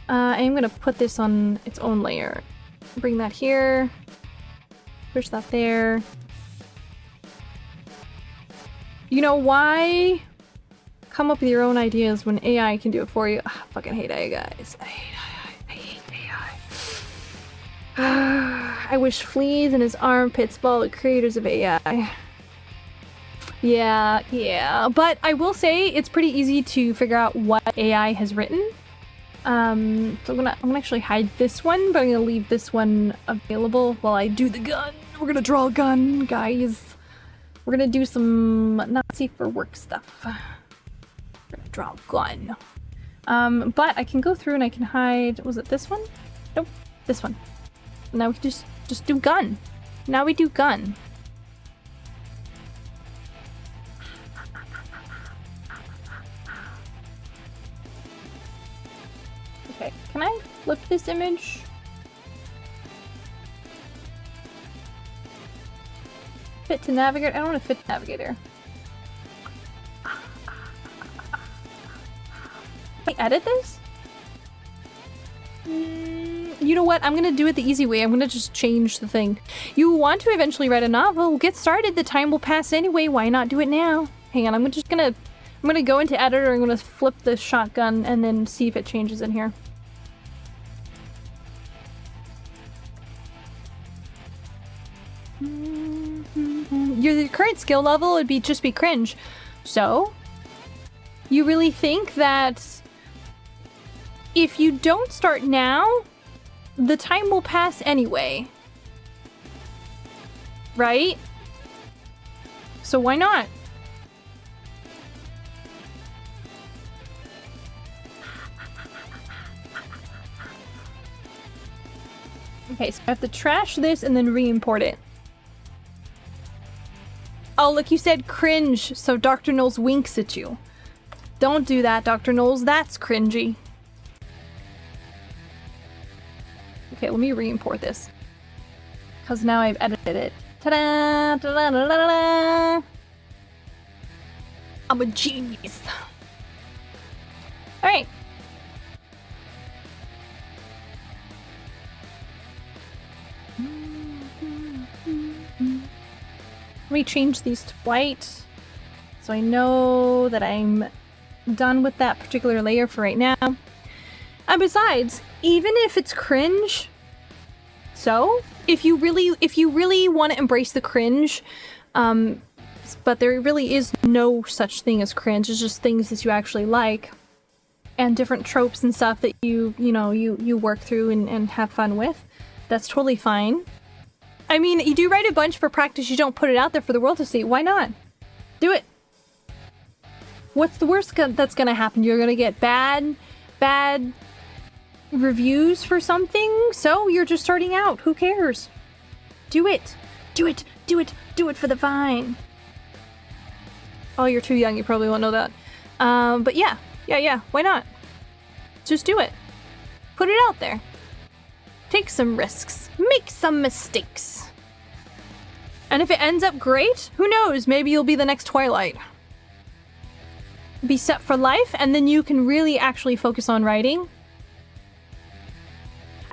I'm gonna put this on its own layer. Bring that here. Push that there. You know why? Come up with your own ideas when AI can do it for you. I fucking hate AI, guys. I hate AI. I wish fleas in his armpits followed the creators of AI. Yeah. But I will say it's pretty easy to figure out what AI has written. So I'm gonna actually hide this one, but I'm gonna leave this one available while I do the gun. We're gonna draw a gun, guys. We're gonna do some not safe for work stuff. We're gonna draw a gun. But I can go through and I can hide. Was it this one? Nope, this one. Now we can just do gun. Now we do gun. Okay, can I flip this image? Fit to navigate? I don't want to fit to navigator. Can I edit this? You know what? I'm gonna do it the easy way. I'm gonna just change the thing. You want to eventually write a novel? Get started. The time will pass anyway. Why not do it now? Hang on. I'm gonna go into editor. I'm gonna flip the shotgun and then see if it changes in here. Your current skill level would just be cringe. So, you really think that if you don't start now, the time will pass anyway? Right? So why not? Okay, so I have to trash this and then re-import it. Oh, look, you said cringe, so Dr. Knowles winks at you. Don't do that, Dr. Knowles. That's cringy. Okay, let me re-import this. Because now I've edited it. Ta-da! Ta-da-da-da-da! I'm a genius. Alright. Let me change these to white so I know that I'm done with that particular layer for right now. And besides, even if it's cringe, so if you really want to embrace the cringe, but there really is no such thing as cringe, it's just things that you actually like and different tropes and stuff that you work through and have fun with, that's totally fine. I mean, you do write a bunch for practice, you don't put it out there for the world to see. Why not? Do it. What's the worst that's gonna happen? You're gonna get bad reviews for something? So you're just starting out. Who cares? Do it. Do it. Do it. Do it for the vine. Oh, you're too young. You probably won't know that. But yeah. Yeah. Why not? Just do it. Put it out there. Take some risks. Make some mistakes. And if it ends up great, who knows? Maybe you'll be the next Twilight. Be set for life, and then you can really actually focus on writing.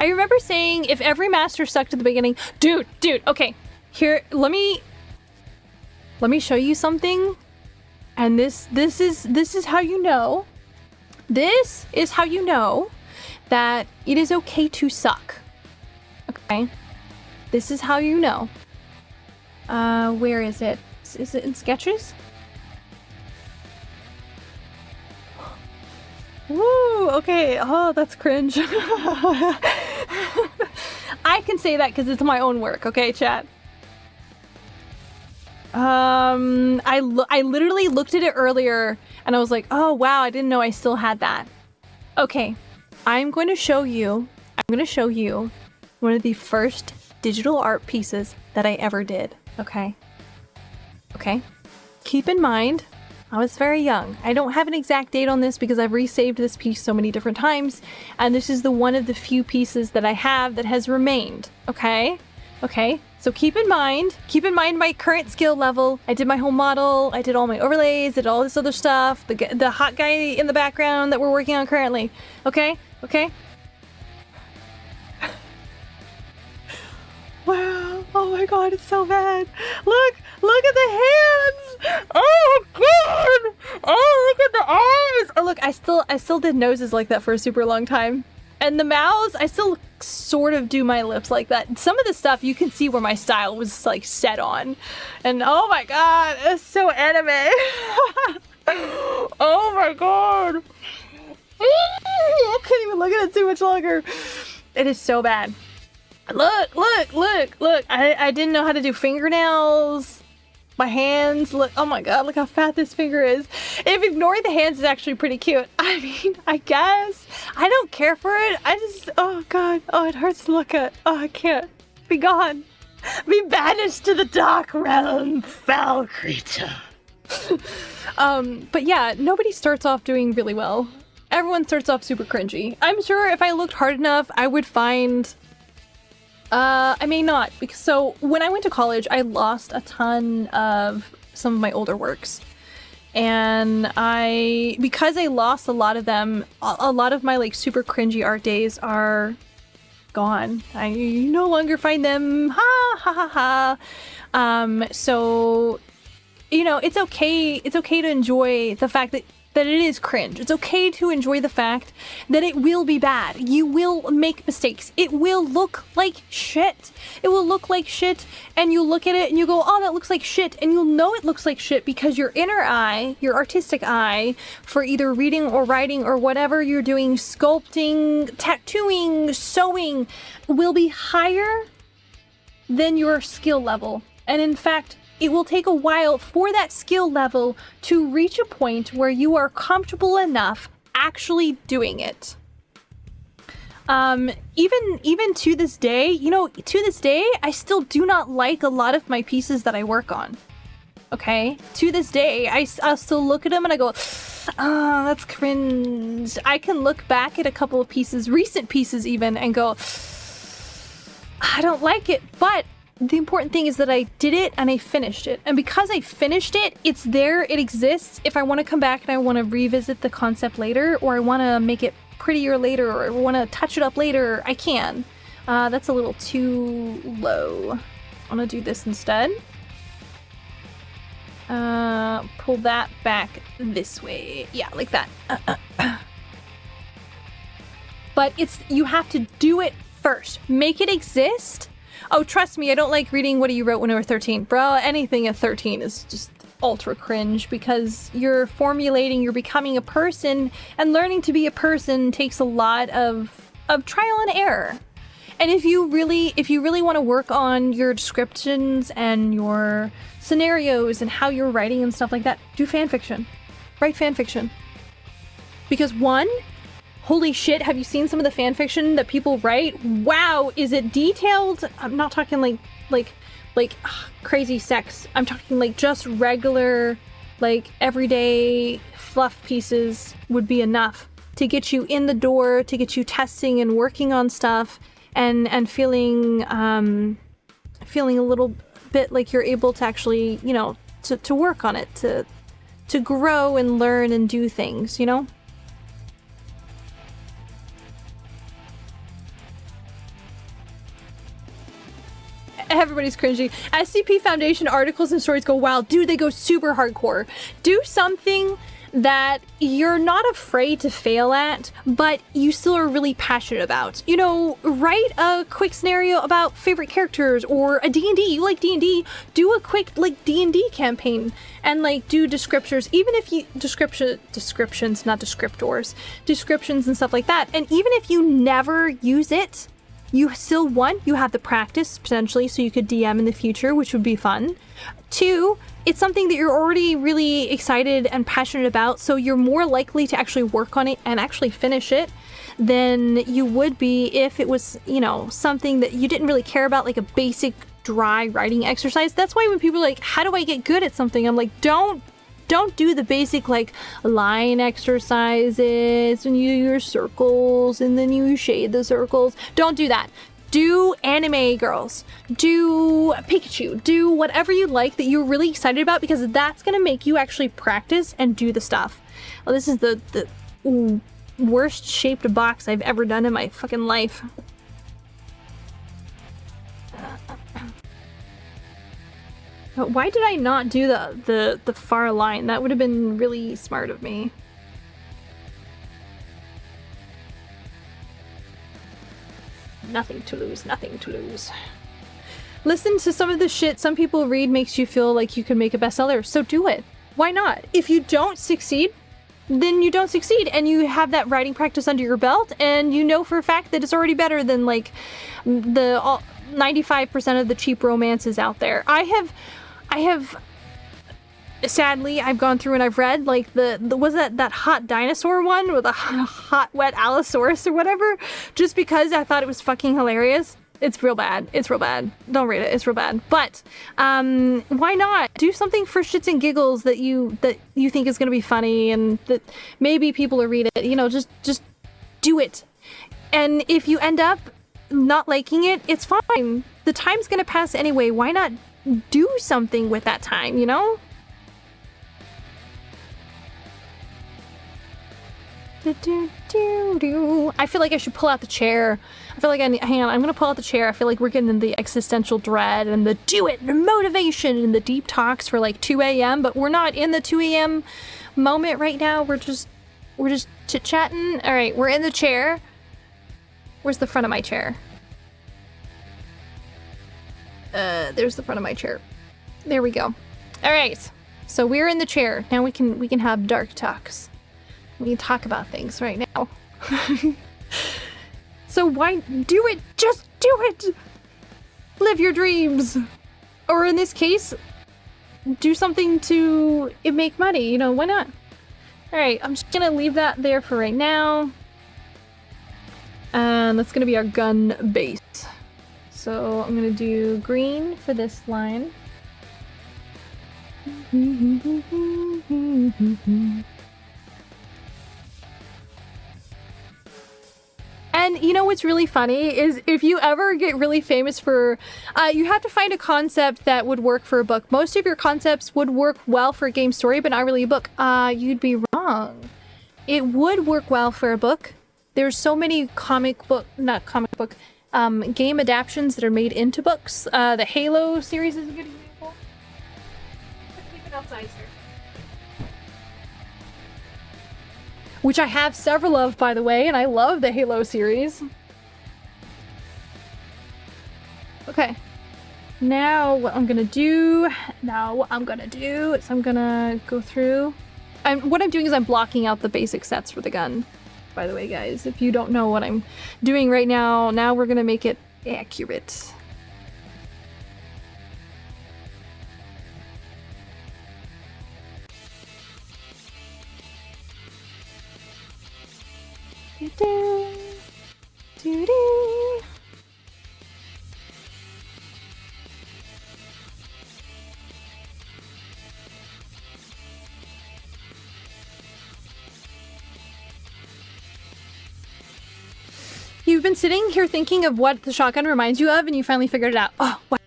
I remember saying if every master sucked at the beginning, dude, okay, here, let me show you something. And this is how you know. This is how you know that it is okay to suck. Okay. This is how you know. Where is it? Is it in sketches? Woo, okay. Oh, that's cringe. I can say that because it's my own work, okay, chat? I literally looked at it earlier and I was like, oh wow, I didn't know I still had that. Okay, I'm going to show you one of the first digital art pieces that I ever did, okay? Okay, keep in mind, I was very young. I don't have an exact date on this because I've resaved this piece so many different times, and this is the one of the few pieces that I have that has remained, okay? Okay, so keep in mind my current skill level. I did my whole model, I did all my overlays, did all this other stuff, the hot guy in the background that we're working on currently, okay? Okay? Wow, oh my god, it's so bad. Look at the hands! Oh god! Oh, look at the eyes! Oh look, I still did noses like that for a super long time. And the mouths, I still sort of do my lips like that. Some of the stuff you can see where my style was like set on. And oh my god, it's so anime. Oh my god. I can't even look at it too much longer. It is so bad. Look. I didn't know how to do fingernails. My hands, look, oh my god, look how fat this finger is. If ignoring the hands is actually pretty cute. I mean, I guess. I don't care for it. I just, oh god, oh, it hurts to look at. Oh, I can't. Be gone. Be banished to the dark realm, foul creature. But yeah, nobody starts off doing really well. Everyone starts off super cringy. I'm sure if I looked hard enough, I would find... I may not, because so when I went to college, I lost a ton of some of my older works. And because I lost a lot of them, a lot of my like super cringy art days are gone. I no longer find them. Ha ha ha ha. So, you know, it's okay to enjoy the fact that it is cringe. It's okay to enjoy the fact that it will be bad. You will make mistakes. It will look like shit. It will look like shit, and you look at it and you go, oh, that looks like shit, and you'll know it looks like shit because your inner eye, your artistic eye, for either reading or writing or whatever you're doing, sculpting, tattooing, sewing, will be higher than your skill level. And in fact, it will take a while for that skill level to reach a point where you are comfortable enough actually doing it. Even to this day, you know, to this day, I still do not like a lot of my pieces that I work on. Okay? To this day, I'll still look at them and I go, oh, that's cringe. I can look back at a couple of pieces, recent pieces even, and go, I don't like it, but the important thing is that I did it and I finished it. And because I finished it, it's there, it exists. If I want to come back and I want to revisit the concept later, or I want to make it prettier later, or I want to touch it up later, I can. That's a little too low. I'm gonna do this instead. Pull that back this way. Yeah, like that. But you have to do it first. Make it exist. Oh, trust me, I don't like reading what you wrote when you were 13. Bro, anything at 13 is just ultra cringe because you're formulating, you're becoming a person, and learning to be a person takes a lot of trial and error. And if you really want to work on your descriptions and your scenarios and how you're writing and stuff like that, do fan fiction. Write fan fiction. Because one, holy shit, have you seen some of the fan fiction that people write? Wow, is it detailed? I'm not talking like crazy sex. I'm talking like just regular, like everyday fluff pieces would be enough to get you in the door, to get you testing and working on stuff and feeling a little bit like you're able to actually, you know, to work on it, to grow and learn and do things, you know? Everybody's cringy. SCP Foundation articles and stories go wild. Dude, they go super hardcore. Do something that you're not afraid to fail at, but you still are really passionate about. You know, write a quick scenario about favorite characters or a D&D. You like D&D, do a quick like D&D campaign and like do descriptors, even if you descriptions, not descriptors, descriptions and stuff like that. And even if you never use it, you still, one, you have the practice potentially so you could DM in the future, which would be fun. Two, it's something that you're already really excited and passionate about, so you're more likely to actually work on it and actually finish it than you would be if it was, you know, something that you didn't really care about, like a basic dry writing exercise. That's why when people are like, how do I get good at something? I'm like, don't do the basic like line exercises and you do your circles and then you shade the circles. Don't do that. Do anime, girls. Do Pikachu. Do whatever you like that you're really excited about, because that's gonna make you actually practice and do the stuff. Oh, this is the worst shaped box I've ever done in my fucking life. Why did I not do the far line? That would have been really smart of me. Nothing to lose, nothing to lose. Listen to some of the shit some people read makes you feel like you can make a bestseller, so do it. Why not? If you don't succeed, then you don't succeed, and you have that writing practice under your belt, and you know for a fact that it's already better than like the 95% of the cheap romances out there. I have sadly, I've gone through and I've read like the was that hot dinosaur one with a hot wet Allosaurus or whatever, just because I thought it was fucking hilarious. It's real bad. It's real bad. Don't read it. It's real bad. But why not do something for shits and giggles that you think is gonna be funny and that maybe people will read it. You know, just do it. And if you end up not liking it, it's fine. The time's gonna pass anyway. Why not do something with that time? You know. I feel like I should pull out the chair. I feel like hang on, I'm gonna pull out the chair. I feel like we're getting into the existential dread and the do it, the motivation and the deep talks for like 2 a.m. But we're not in the 2 a.m. moment right now. We're just chit-chatting. All right, we're in the chair. Where's the front of my chair? There's the front of my chair. There we go. All right, so we're in the chair. Now we can have dark talks. We can talk about things right now. So why do it? Just do it! Live your dreams! Or in this case, do something to make money, you know, why not? Alright, I'm just gonna leave that there for right now. And that's gonna be our gun base. So I'm gonna do green for this line. And you know what's really funny is if you ever get really famous for, you have to find a concept that would work for a book. Most of your concepts would work well for a game story, but not really a book. You'd be wrong. It would work well for a book. There's so many game adaptations that are made into books. The Halo series is a good example. Keep it outside, sir. Which I have several of, by the way, and I love the Halo series. Okay. Now what I'm gonna do is I'm gonna go through. What I'm doing is I'm blocking out the basic sets for the gun. By the way, guys, if you don't know what I'm doing right now, now we're gonna make it accurate. You've been sitting here thinking of what the shotgun reminds you of, and you finally figured it out. Oh, what?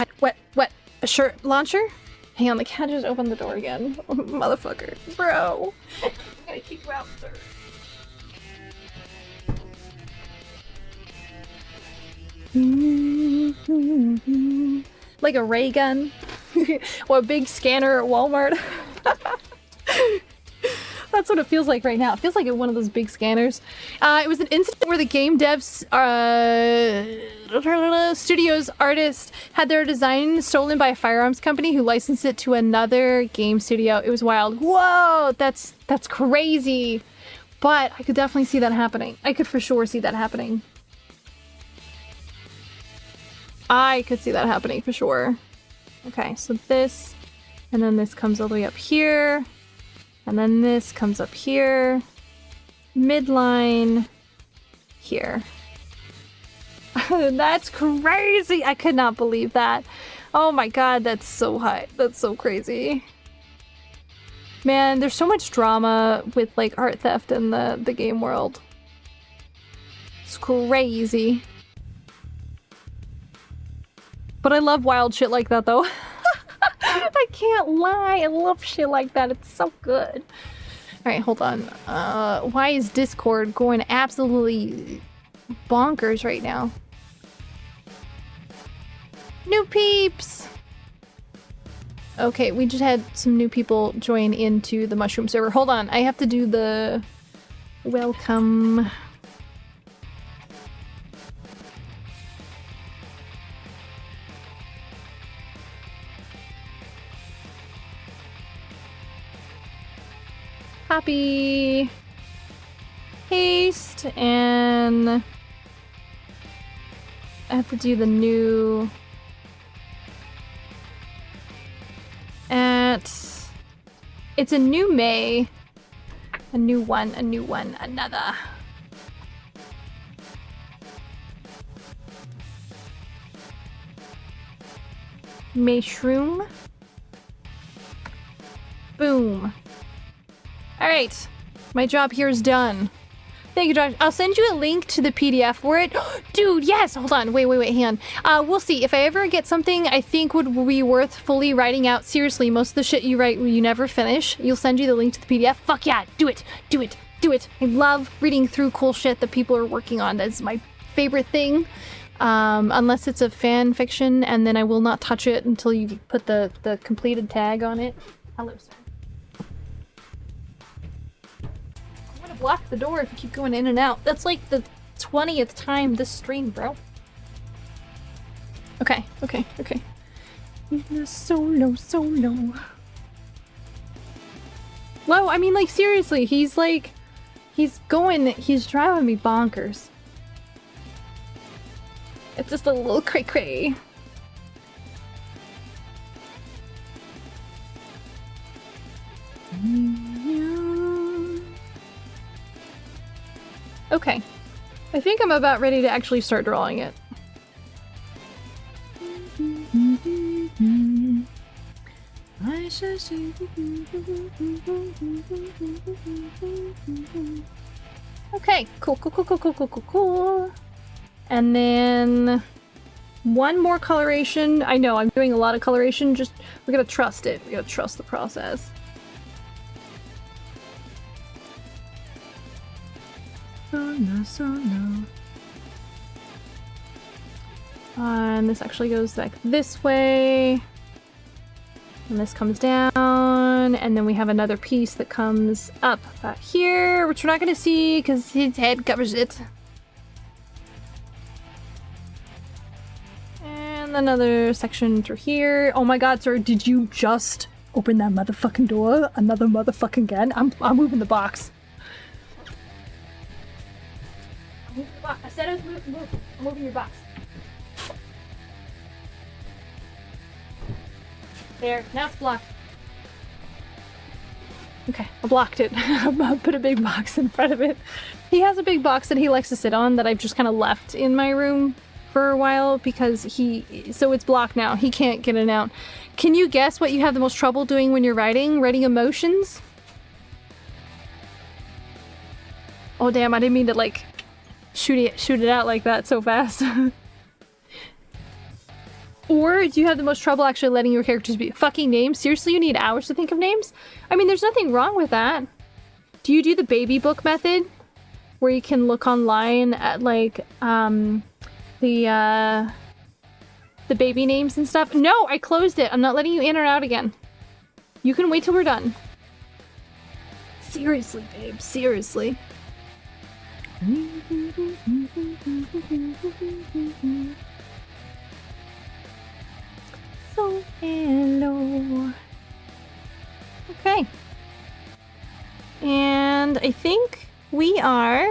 A shirt launcher? Hang on, the cat just opened the door again. Oh, motherfucker. Bro. I'm gonna kick you out, sir. Like a ray gun. Or a big scanner at Walmart. That's what it feels like right now. It feels like one of those big scanners. It was an incident where the game devs, studios artist had their design stolen by a firearms company who licensed it to another game studio. It was wild. Whoa, that's crazy. But I could definitely see that happening. I could for sure see that happening. I could see that happening for sure. Okay, so this, and then this comes all the way up here. And then this comes up here, midline, here. That's crazy! I could not believe that. Oh my god, that's so high. That's so crazy. Man, there's so much drama with like art theft in the game world. It's crazy. But I love wild shit like that though. I can't lie. I love shit like that. It's so good. Alright, hold on. Why is Discord going absolutely bonkers right now? New peeps! Okay, we just had some new people join into the mushroom server. Hold on, I have to do the welcome. Copy, paste, and I have to do the new it's a new May, a new one, another. Mushroom. Boom. Alright, my job here is done. Thank you, Josh. I'll send you a link to the PDF for it. Dude, yes! Hold on. Wait, hang on. We'll see. If I ever get something I think would be worth fully writing out, seriously, most of the shit you write you never finish, you'll send you the link to the PDF. Fuck yeah! Do it! Do it! Do it! I love reading through cool shit that people are working on. That's my favorite thing. Unless it's a fan fiction, and then I will not touch it until you put the completed tag on it. Hello, sir. Block the door if you keep going in and out. That's like the 20th time this stream, bro. Okay. Solo. Well, I mean, like, seriously, he's driving me bonkers. It's just a little cray-cray. Okay, I think I'm about ready to actually start drawing it. Okay, cool. And then one more coloration. I know I'm doing a lot of coloration, just we gotta trust it. We gotta trust the process. And this actually goes back this way. And this comes down. And then we have another piece that comes up about here, which we're not going to see because his head covers it. And another section through here. Oh my god, sir, did you just open that motherfucking door? Another motherfucking again? I'm moving the box. I said I was moving. I'm moving your box. There, now it's blocked. Okay, I blocked it. I put a big box in front of it. He has a big box that he likes to sit on that I've just kind of left in my room for a while because so it's blocked now. He can't get it out. Can you guess what you have the most trouble doing when you're writing? Writing emotions? Oh damn, I didn't mean to like shoot it out like that so fast. Or do you have the most trouble actually letting your characters be fucking names? Seriously, you need hours to think of names? I mean, there's nothing wrong with that. Do you do the baby book method? Where you can look online at like, the baby names and stuff. No, I closed it. I'm not letting you in or out again. You can wait till we're done. Seriously, babe. Seriously. So, hello. Okay. And I think we are...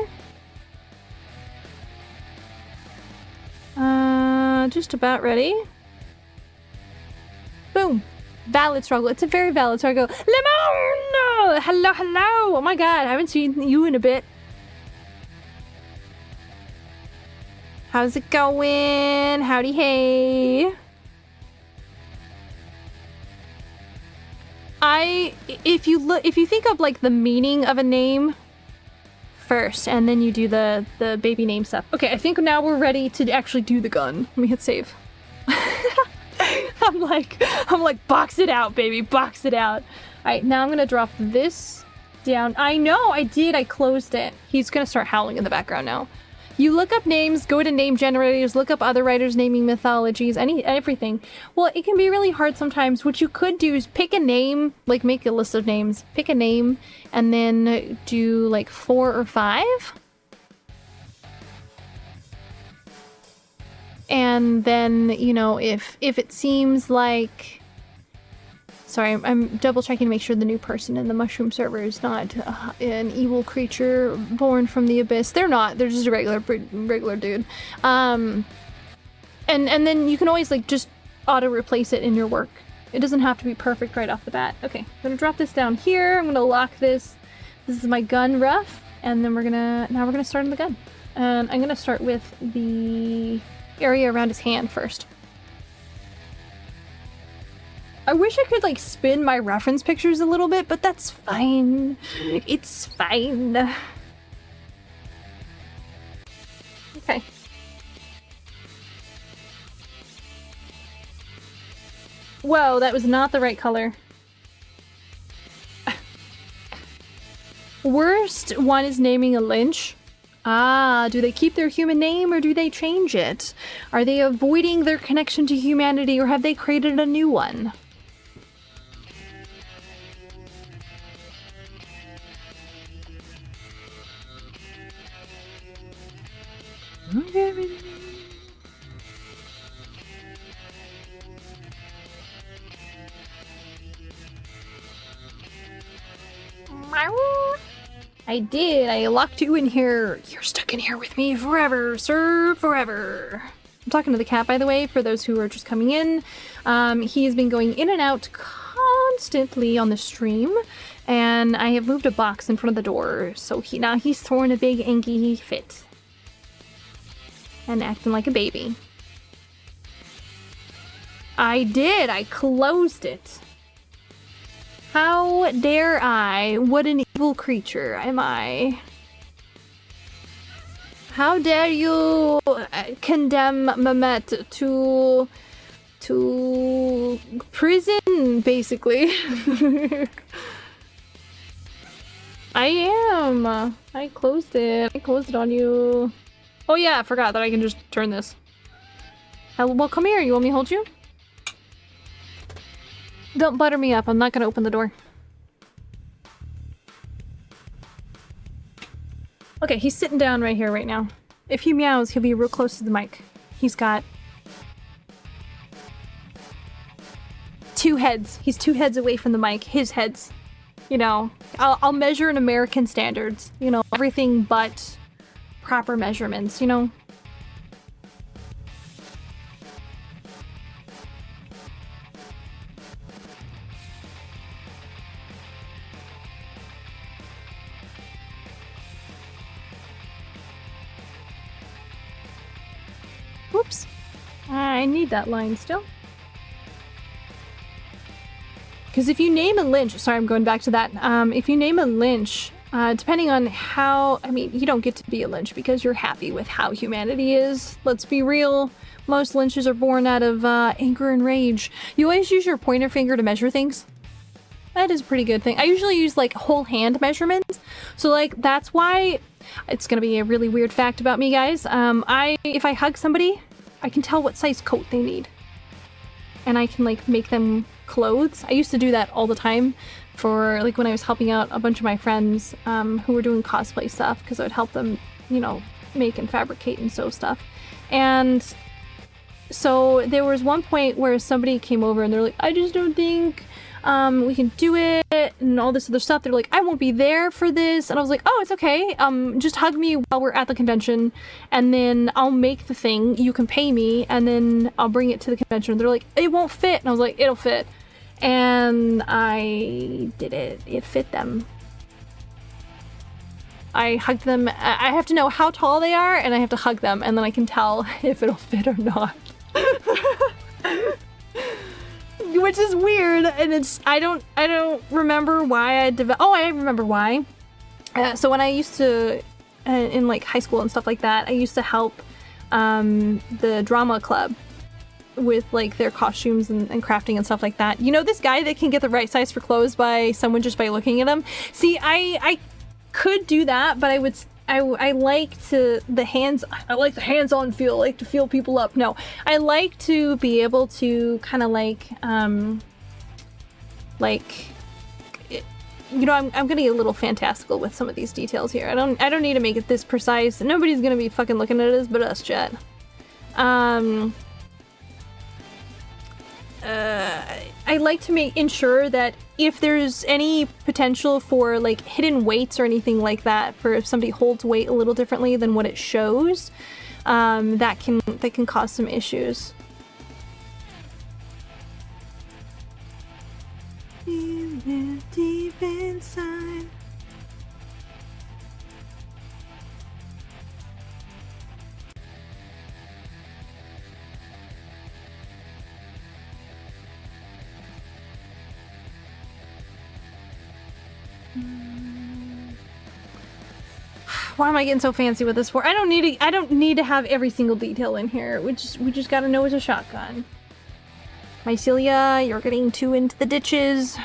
just about ready. Boom. Valid struggle. It's a very valid struggle. Lemon! Hello, hello! Oh my god, I haven't seen you in a bit. How's it going? Howdy, hey. If you think of like the meaning of a name first, and then you do the baby name stuff. Okay, I think now we're ready to actually do the gun. Let me hit save. I'm like, box it out, baby, box it out. All right, now I'm gonna drop this down. I know, I did, I closed it. He's gonna start howling in the background now. You look up names, go to name generators, look up other writers naming mythologies, everything. Well, it can be really hard sometimes. What you could do is pick a name, like make a list of names, pick a name, and then do like 4 or 5. And then, you know, if it seems like... Sorry, I'm double checking to make sure the new person in the mushroom server is not an evil creature born from the abyss. They're not. They're just a regular dude. And then you can always like just auto replace it in your work. It doesn't have to be perfect right off the bat. Okay, I'm gonna drop this down here. I'm gonna lock this. This is my gun rough, and then we're gonna start on the gun. And I'm gonna start with the area around his hand first. I wish I could, like, spin my reference pictures a little bit, but that's fine. It's fine. Okay. Whoa, that was not the right color. Worst one is naming a lynch. Ah, do they keep their human name or do they change it? Are they avoiding their connection to humanity or have they created a new one? I did. I locked you in here. You're stuck in here with me forever, sir, forever. I'm talking to the cat, by the way, for those who are just coming in. He has been going in and out constantly on the stream, and I have moved a box in front of the door, so now he's throwing a big anky fit. And acting like a baby. I did! I closed it! How dare I? What an evil creature am I? How dare you condemn Mehmet to prison, basically? I am! I closed it. I closed it on you. Oh yeah, I forgot that I can just turn this. Well, come here. You want me to hold you? Don't butter me up. I'm not gonna open the door. Okay, he's sitting down right here, right now. If he meows, he'll be real close to the mic. He's got 2 heads. He's 2 heads away from the mic. His heads. You know, I'll measure in American standards. You know, everything but proper measurements, you know? Whoops. I need that line still. Because if you name a lynch, sorry, I'm going back to that. If you name a lynch, depending on how, I mean, you don't get to be a lynch because you're happy with how humanity is. Let's be real. Most lynches are born out of anger and rage. You always use your pointer finger to measure things. That is a pretty good thing. I usually use like whole hand measurements. So like that's why it's gonna be a really weird fact about me, guys. If I hug somebody, I can tell what size coat they need. and I can like make them clothes. I used to do that all the time for like when I was helping out a bunch of my friends who were doing cosplay stuff, because I would help them, you know, make and fabricate and sew stuff. And so there was one point where somebody came over and they're like, I just don't think we can do it and all this other stuff. They're like, I won't be there for this. And I was like, oh, it's okay. Just hug me while we're at the convention and then I'll make the thing. You can pay me and then I'll bring it to the convention. And they're like, it won't fit. And I was like, it'll fit. And I did it. It fit them. I hugged them. I have to know how tall they are and I have to hug them and then I can tell if it'll fit or not. Which is weird, and it's I don't remember why I developed. Oh, I remember why. So when I used to in like high school and stuff like that, I used to help the drama club with like their costumes and crafting and stuff like that. You know, this guy that can get the right size for clothes by someone just by looking at them. See, I could do that, but I like the hands-on feel, I like to feel people up. No, I like to be able to kind of like, you know, I'm gonna get a little fantastical with some of these details here. I don't need to make it this precise. Nobody's gonna be fucking looking at us but us, chat. I like to ensure that if there's any potential for like hidden weights or anything like that, for if somebody holds weight a little differently than what it shows, that can cause some issues. Deep inside. Why am I getting so fancy with this for? I don't need to have every single detail in here. We just gotta know it's a shotgun. Mycelia, you're getting too into the ditches.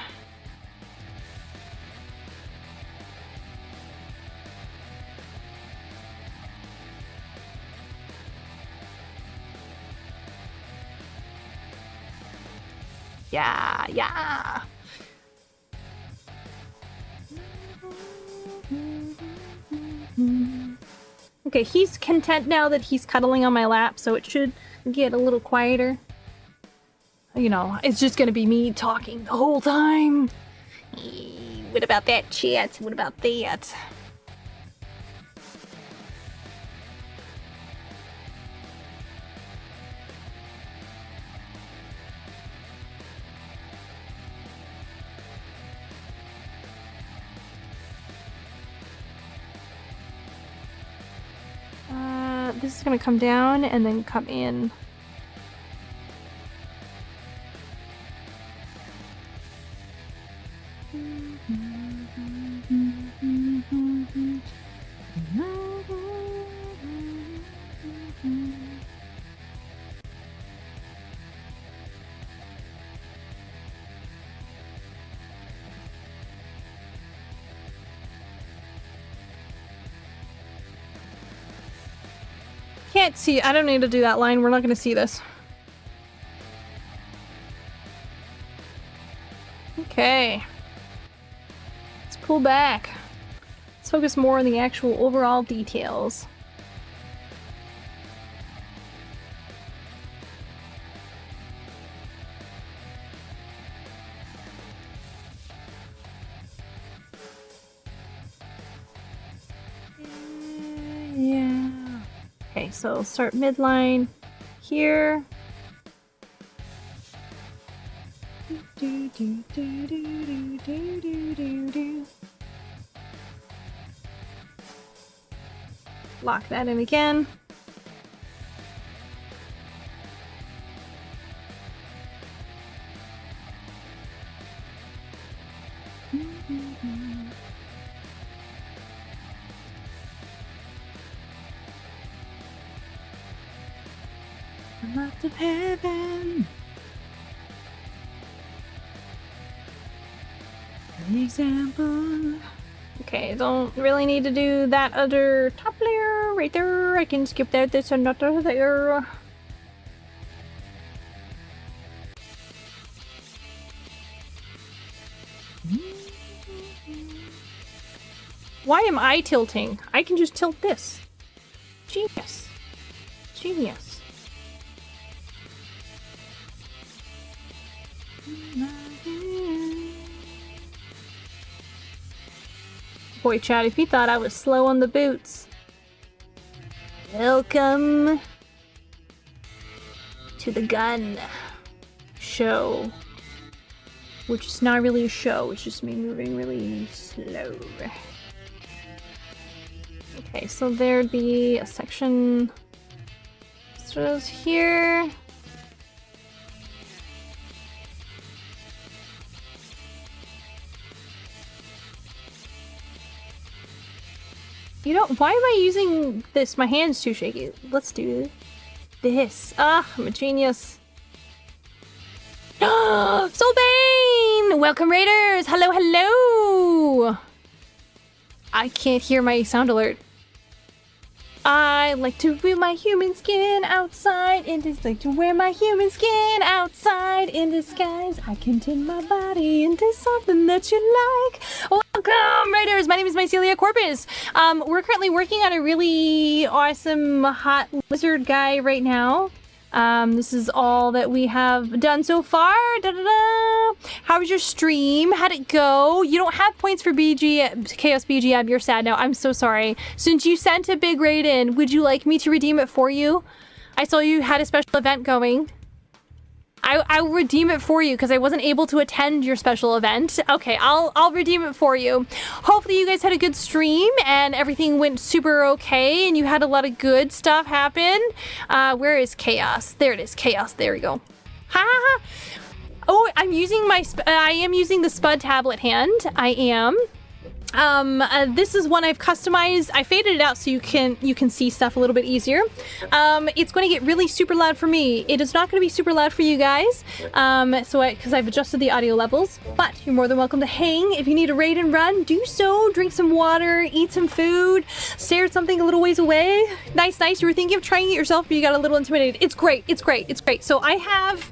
Yeah. Okay, he's content now that he's cuddling on my lap, so it should get a little quieter. You know, it's just gonna be me talking the whole time. What about that, chat? What about that? This is gonna come down and then come in. Can't see. I don't need to do that line. We're not going to see this. Okay. Let's pull back. Let's focus more on the actual overall details. Yeah. Okay, so start midline here. Lock that in again. Locked of heaven. An example. Okay, don't really need to do that other top layer right there. I can skip that. This and not there. Why am I tilting? I can just tilt this. Genius. Genius. Boy, Chad, if you thought I was slow on the boots. Welcome to the gun show. Which is not really a show, it's just me moving really slow. Okay, so there'd be a section just here. You know, why am I using this? My hand's too shaky. Let's do this. Ah, I'm a genius. Soulbane! Welcome, Raiders! Hello, hello! I can't hear my sound alert. I like to wear my human skin outside in this. Like to wear my human skin outside in disguise. I can turn my body into something that you like. Welcome, Raiders! My name is Mycelia Corpus. We're currently working on a really awesome hot lizard guy right now. This is all that we have done so far. Da-da-da. How was your stream? How'd it go? You don't have points for Chaos BGM. You're sad now. I'm so sorry. Since you sent a big raid in, would you like me to redeem it for you? I saw you had a special event going. I will redeem it for you because I wasn't able to attend your special event. Okay, I'll redeem it for you. Hopefully you guys had a good stream and everything went super okay and you had a lot of good stuff happen. Where is Chaos? There it is, Chaos. There we go. Ha ha ha. Oh, I'm using I am using the Spud tablet hand. I am. This is one I've customized. I faded it out so you can see stuff a little bit easier. It's going to get really super loud for me. It is not going to be super loud for you guys. Because I've adjusted the audio levels, but you're more than welcome to hang. If you need a raid and run, do so. Drink some water, eat some food, stare at something a little ways away. Nice. You were thinking of trying it yourself, but you got a little intimidated. It's great. So I have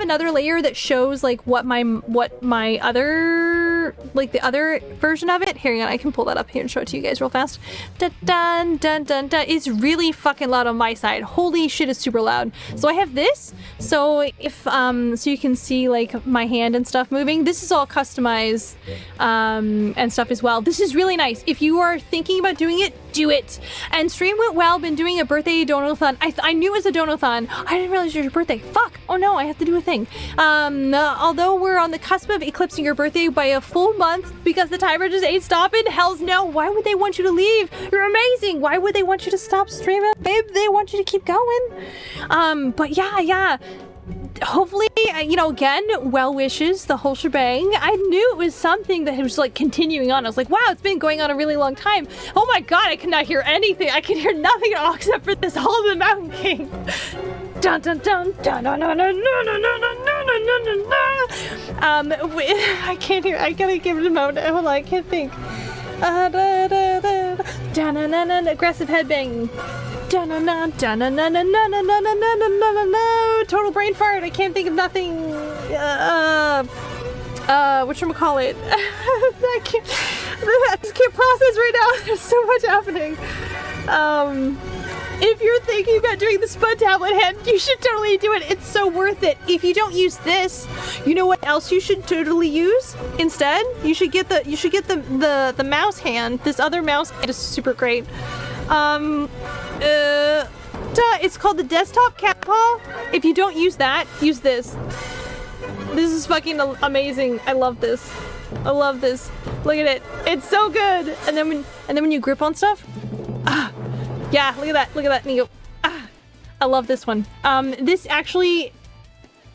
another layer that shows like what my other, like the other version of it. Here, I can pull that up here and show it to you guys real fast. Dun dun dun dun dun. It's really fucking loud on my side. Holy shit, it's super loud. So I have this. So if so you can see like my hand and stuff moving. This is all customized and stuff as well. This is really nice. If you are thinking about doing it, do it. And stream went well. Been doing a birthday donathon. I knew it was a donathon. I didn't realize it was your birthday. Fuck. Oh no, I have to do a thing. Although we're on the cusp of eclipsing your birthday by a full month because the timer just ain't stopping. Hells no. Why would they want you to leave? You're amazing. Why would they want you to stop streaming? Babe, they want you to keep going. But yeah. Hopefully, again, well wishes, the whole shebang. I knew it was something that was like continuing on. I was like, wow, it's been going on a really long time. Oh my god, I cannot hear anything. I can hear nothing at all except for this Hall of the Mountain King. Dun dun dun dun dun dun dun dun dun dun dun dun. I can't hear. I gotta give it a moment. Hold on, I can't think. Aggressive headbang. Total brain fart. I can't think of nothing. Whatchamacallit? I just can't process right now. There's so much happening. If you're thinking about doing the Spud tablet hand, you should totally do it. It's so worth it. If you don't use this, you know what else you should totally use instead? You should get the mouse hand. This other mouse hand is super great. It's called the desktop cat paw. If you don't use that, use this. This is fucking amazing. I love this. Look at it. It's so good. And then when you grip on stuff, yeah, look at that. And you go, I love this one. This actually,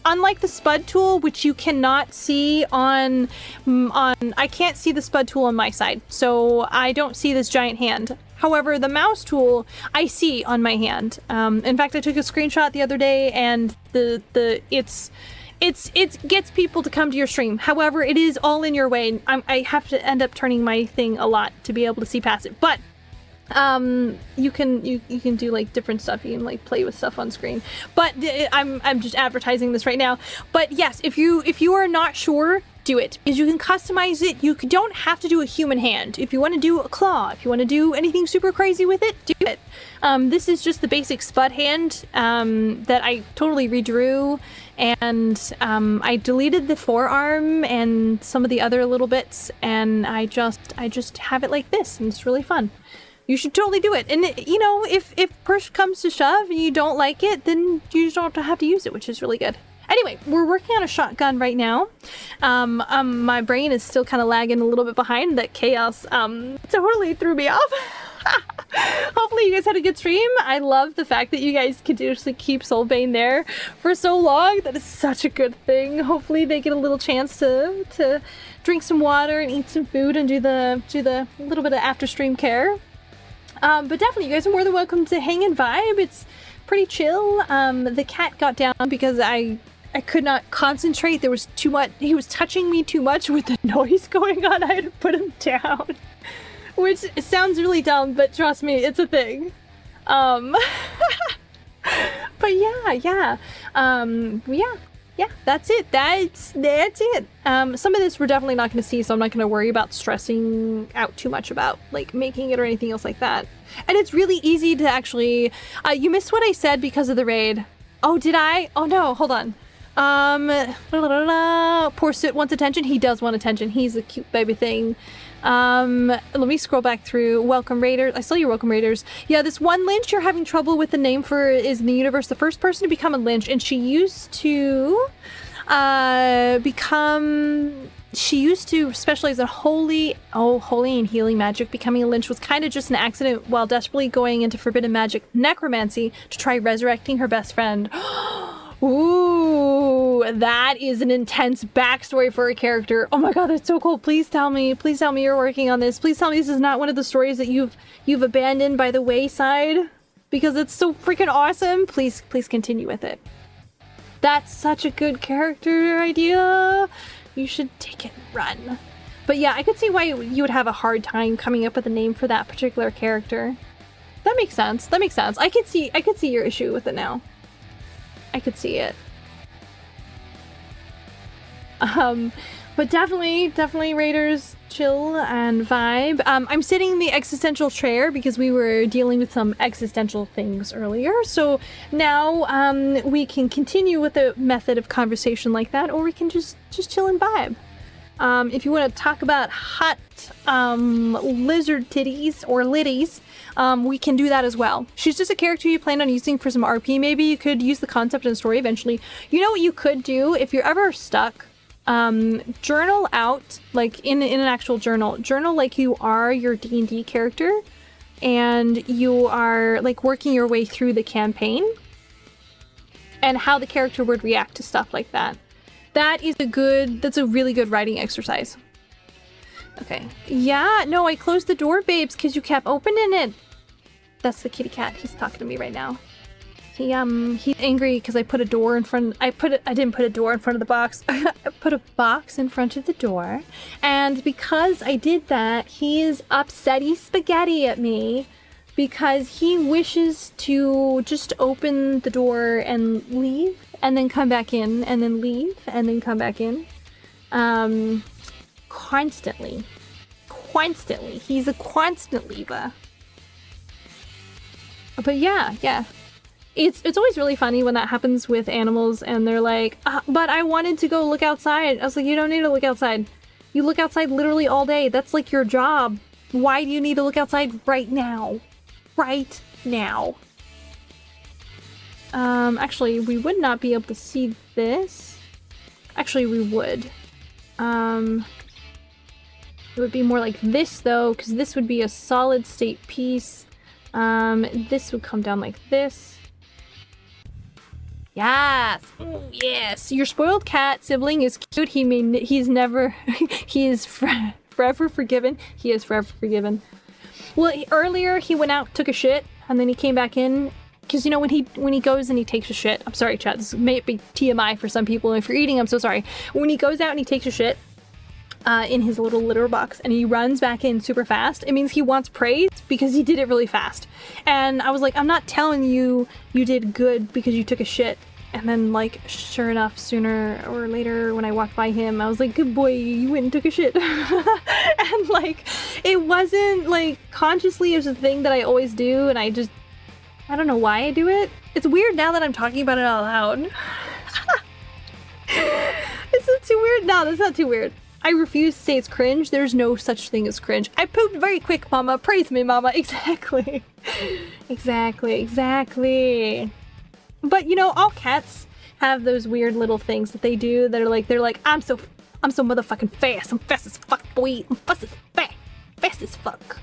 unlike the Spud tool, which you cannot see on I can't see the Spud tool on my side, so I don't see this giant hand. However, the mouse tool I see on my hand. In fact, I took a screenshot the other day, and it gets people to come to your stream. However, it is all in your way. I have to end up turning my thing a lot to be able to see past it. But you can do like different stuff. You can like play with stuff on screen. But I'm just advertising this right now. But yes, if you are not sure do it, because you can customize it. You don't have to do a human hand. If you want to do a claw, if you want to do anything super crazy with it, do it. This is just the basic spud hand that I totally redrew, and I deleted the forearm and some of the other little bits, and I just have it like this, and it's really fun. You should totally do it. And you know, if push comes to shove and you don't like it, then you just don't have to use it, which is really good. Anyway, we're working on a shotgun right now. My brain is still kind of lagging a little bit behind. That chaos totally threw me off. Hopefully you guys had a good stream. I love the fact that you guys continuously keep Soulbane there for so long. That is such a good thing. Hopefully they get a little chance to drink some water and eat some food and do the little bit of after stream care. But definitely you guys are more than welcome to hang and vibe. It's pretty chill. The cat got down because I could not concentrate. There was too much. He was touching me too much with the noise going on. I had to put him down. Which sounds really dumb, but trust me, it's a thing. But yeah, that's it. That's it. Some of this we're definitely not going to see, so I'm not going to worry about stressing out too much about like making it or anything else like that. And it's really easy to actually. You missed what I said because of the raid. Oh, did I? Oh no, hold on. Poor Soot wants attention. He does want attention. He's a cute baby thing. Let me scroll back through. Welcome Raiders. I saw your welcome Raiders. Yeah, this one Lynch you're having trouble with the name for is in the universe the first person to become a Lynch, and she used to specialize in holy and healing magic. Becoming a Lynch was kind of just an accident while desperately going into forbidden magic necromancy to try resurrecting her best friend. Ooh, that is an intense backstory for a character. Oh my god, that's so cool. Please tell me you're working on this. Please tell me this is not one of the stories that you've abandoned by the wayside, because it's so freaking awesome. Please continue with it. That's such a good character idea. You should take it and run. But yeah, I could see why you would have a hard time coming up with a name for that particular character. That makes sense. I could see your issue with it now. I could see it. But definitely Raiders, chill and vibe. I'm sitting in the existential chair because we were dealing with some existential things earlier. So now we can continue with a method of conversation like that, or we can just chill and vibe. If you want to talk about hot lizard titties or liddies, we can do that as well. She's just a character you plan on using for some RP. Maybe you could use the concept and story eventually. You know what you could do if you're ever stuck? Journal out, like in an actual journal like you are your D&D character and you are like working your way through the campaign and how the character would react to stuff like that. That's a really good writing exercise. Okay. Yeah, no, I closed the door, babes, because you kept opening it. That's the kitty cat. He's talking to me right now. He's angry because I put a door in front. I didn't put a door in front of the box. I put a box in front of the door. And because I did that, he is upsetty spaghetti at me because he wishes to just open the door and leave and then come back in and then leave and then come back in. Constantly. He's a constant leaver. But yeah. It's always really funny when that happens with animals and they're like, but I wanted to go look outside. I was like, you don't need to look outside. You look outside literally all day. That's like your job. Why do you need to look outside right now? Right now. Actually, we would not be able to see this. Actually, we would. It would be more like this though, because this would be a solid state piece. This would come down like this. Yes! Ooh, yes! Your spoiled cat sibling is cute. He's never... he is forever forgiven. He is forever forgiven. Well, earlier he went out, took a shit, and then he came back in. Because, you know, when he goes and he takes a shit... I'm sorry, chat. This may be TMI for some people. If you're eating, I'm so sorry. When he goes out and he takes a shit in his little litter box and he runs back in super fast, it means he wants praise because he did it really fast. And I was like, I'm not telling you you did good because you took a shit. And then, like, sure enough, sooner or later when I walked by him, I was like, good boy, you went and took a shit. And, like, it wasn't, like, consciously, it was a thing that I always do, and I don't know why I do it. It's weird now that I'm talking about it out loud. Is it too weird? No, that's not too weird. I refuse to say it's cringe. There's no such thing as cringe. I pooped very quick, mama. Praise me, mama. Exactly. Exactly. But, you know, all cats have those weird little things that they do that are like, they're like, I'm so motherfucking fast. I'm fast as fuck, boy. I'm fast as fuck.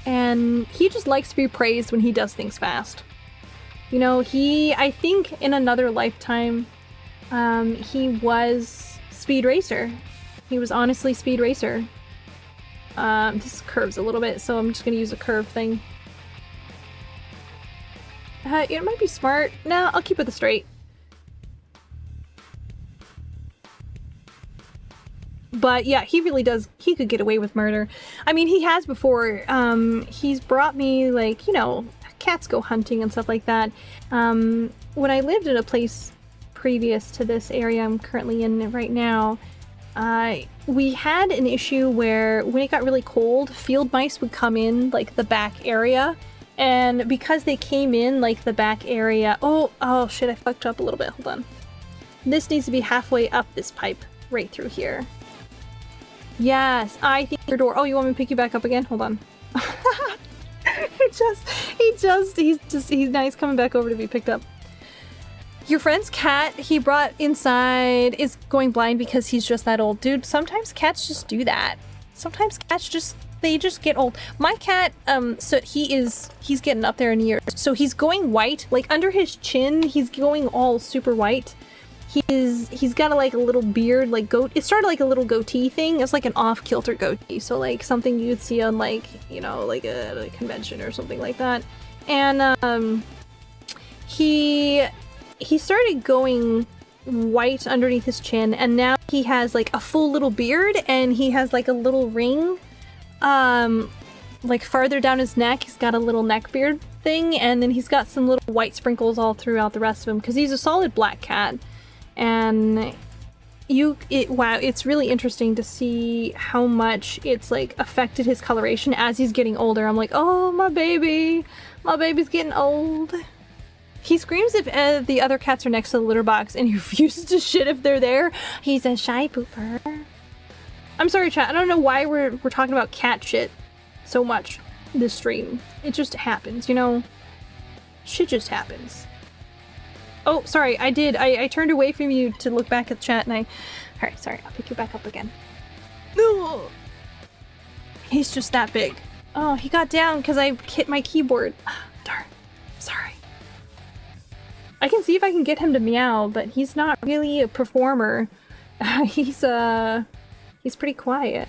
And he just likes to be praised when he does things fast. You know, I think in another lifetime, he was Speed Racer. He was honestly Speed Racer. This curves a little bit, so I'm just gonna use a curve thing. It might be smart. No, I'll keep it straight. But yeah, he really does. He could get away with murder. I mean, he has before. He's brought me, like, you know, cats go hunting and stuff like that. When I lived in a place previous to this area I'm currently in right now, we had an issue where when it got really cold, field mice would come in, like, the back area. And because they came in, like, the back area... Oh, shit, I fucked up a little bit. Hold on. This needs to be halfway up this pipe. Right through here. Yes, I think your door... Oh, you want me to pick you back up again? Hold on. He's coming back over to be picked up. Your friend's cat he brought inside is going blind because he's just that old. Dude, sometimes cats just do that. Sometimes cats just... They just get old. My cat, so he's getting up there in years. So he's going white, like under his chin, he's going all super white. He's got like a little beard, like it started like a little goatee thing. It's like an off-kilter goatee. So like something you'd see on like, you know, like a convention or something like that. And he started going white underneath his chin, and now he has like a full little beard, and he has like a little ring. Like farther down his neck, he's got a little neck beard thing, and then he's got some little white sprinkles all throughout the rest of him because he's a solid black cat. And wow, it's really interesting to see how much it's like affected his coloration as he's getting older. I'm like, oh, my baby's getting old. He screams if the other cats are next to the litter box, and he refuses to shit if they're there. He's a shy pooper. I'm sorry, chat. I don't know why we're talking about cat shit so much this stream. It just happens, you know? Shit just happens. Oh, sorry, I turned away from you to look back at the chat, and Alright, sorry, I'll pick you back up again. No! He's just that big. Oh, he got down because I hit my keyboard. Darn. Sorry. I can see if I can get him to meow, but he's not really a performer. He's pretty quiet.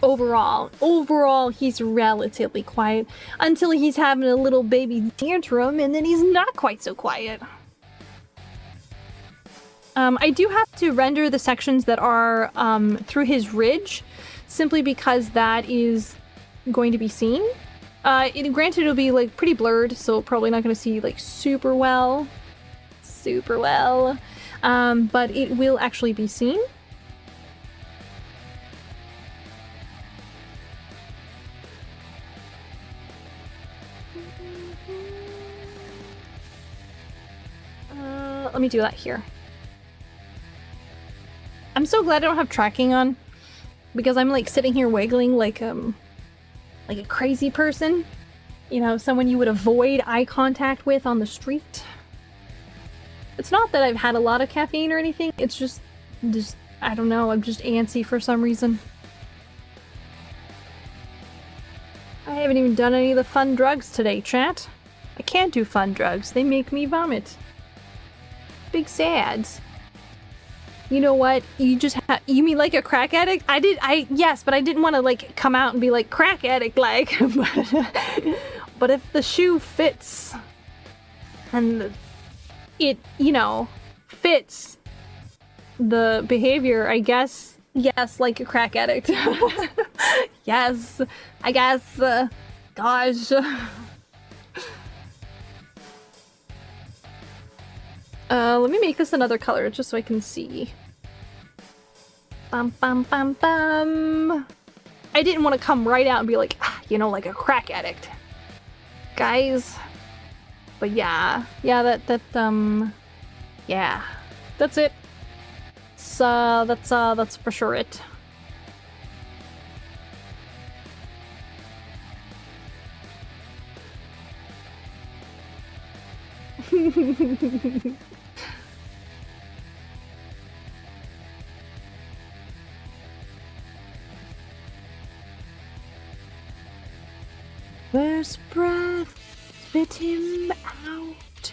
Overall, he's relatively quiet until he's having a little baby tantrum, and then he's not quite so quiet. I do have to render the sections that are through his ridge, simply because that is going to be seen. Granted, it'll be like pretty blurred, so probably not going to see like super well, but it will actually be seen. Let me do that here. I'm so glad I don't have tracking on, because I'm like sitting here wiggling like a crazy person. You know, someone you would avoid eye contact with on the street. It's not that I've had a lot of caffeine or anything, it's just I don't know, I'm just antsy for some reason. I haven't even done any of the fun drugs today, chat. I can't do fun drugs, they make me vomit. Big sads. You know what? You you mean like a crack addict? Yes, but I didn't want to like come out and be like crack addict like. But if the shoe fits and it, you know, fits the behavior, I guess, yes, like a crack addict. Yes, I guess, gosh. Let me make this another color just so I can see. Bum bum bum bum. I didn't want to come right out and be like, you know, like a crack addict. Guys. But yeah. Yeah, yeah. That's it. That's for sure it. First breath, spit him out.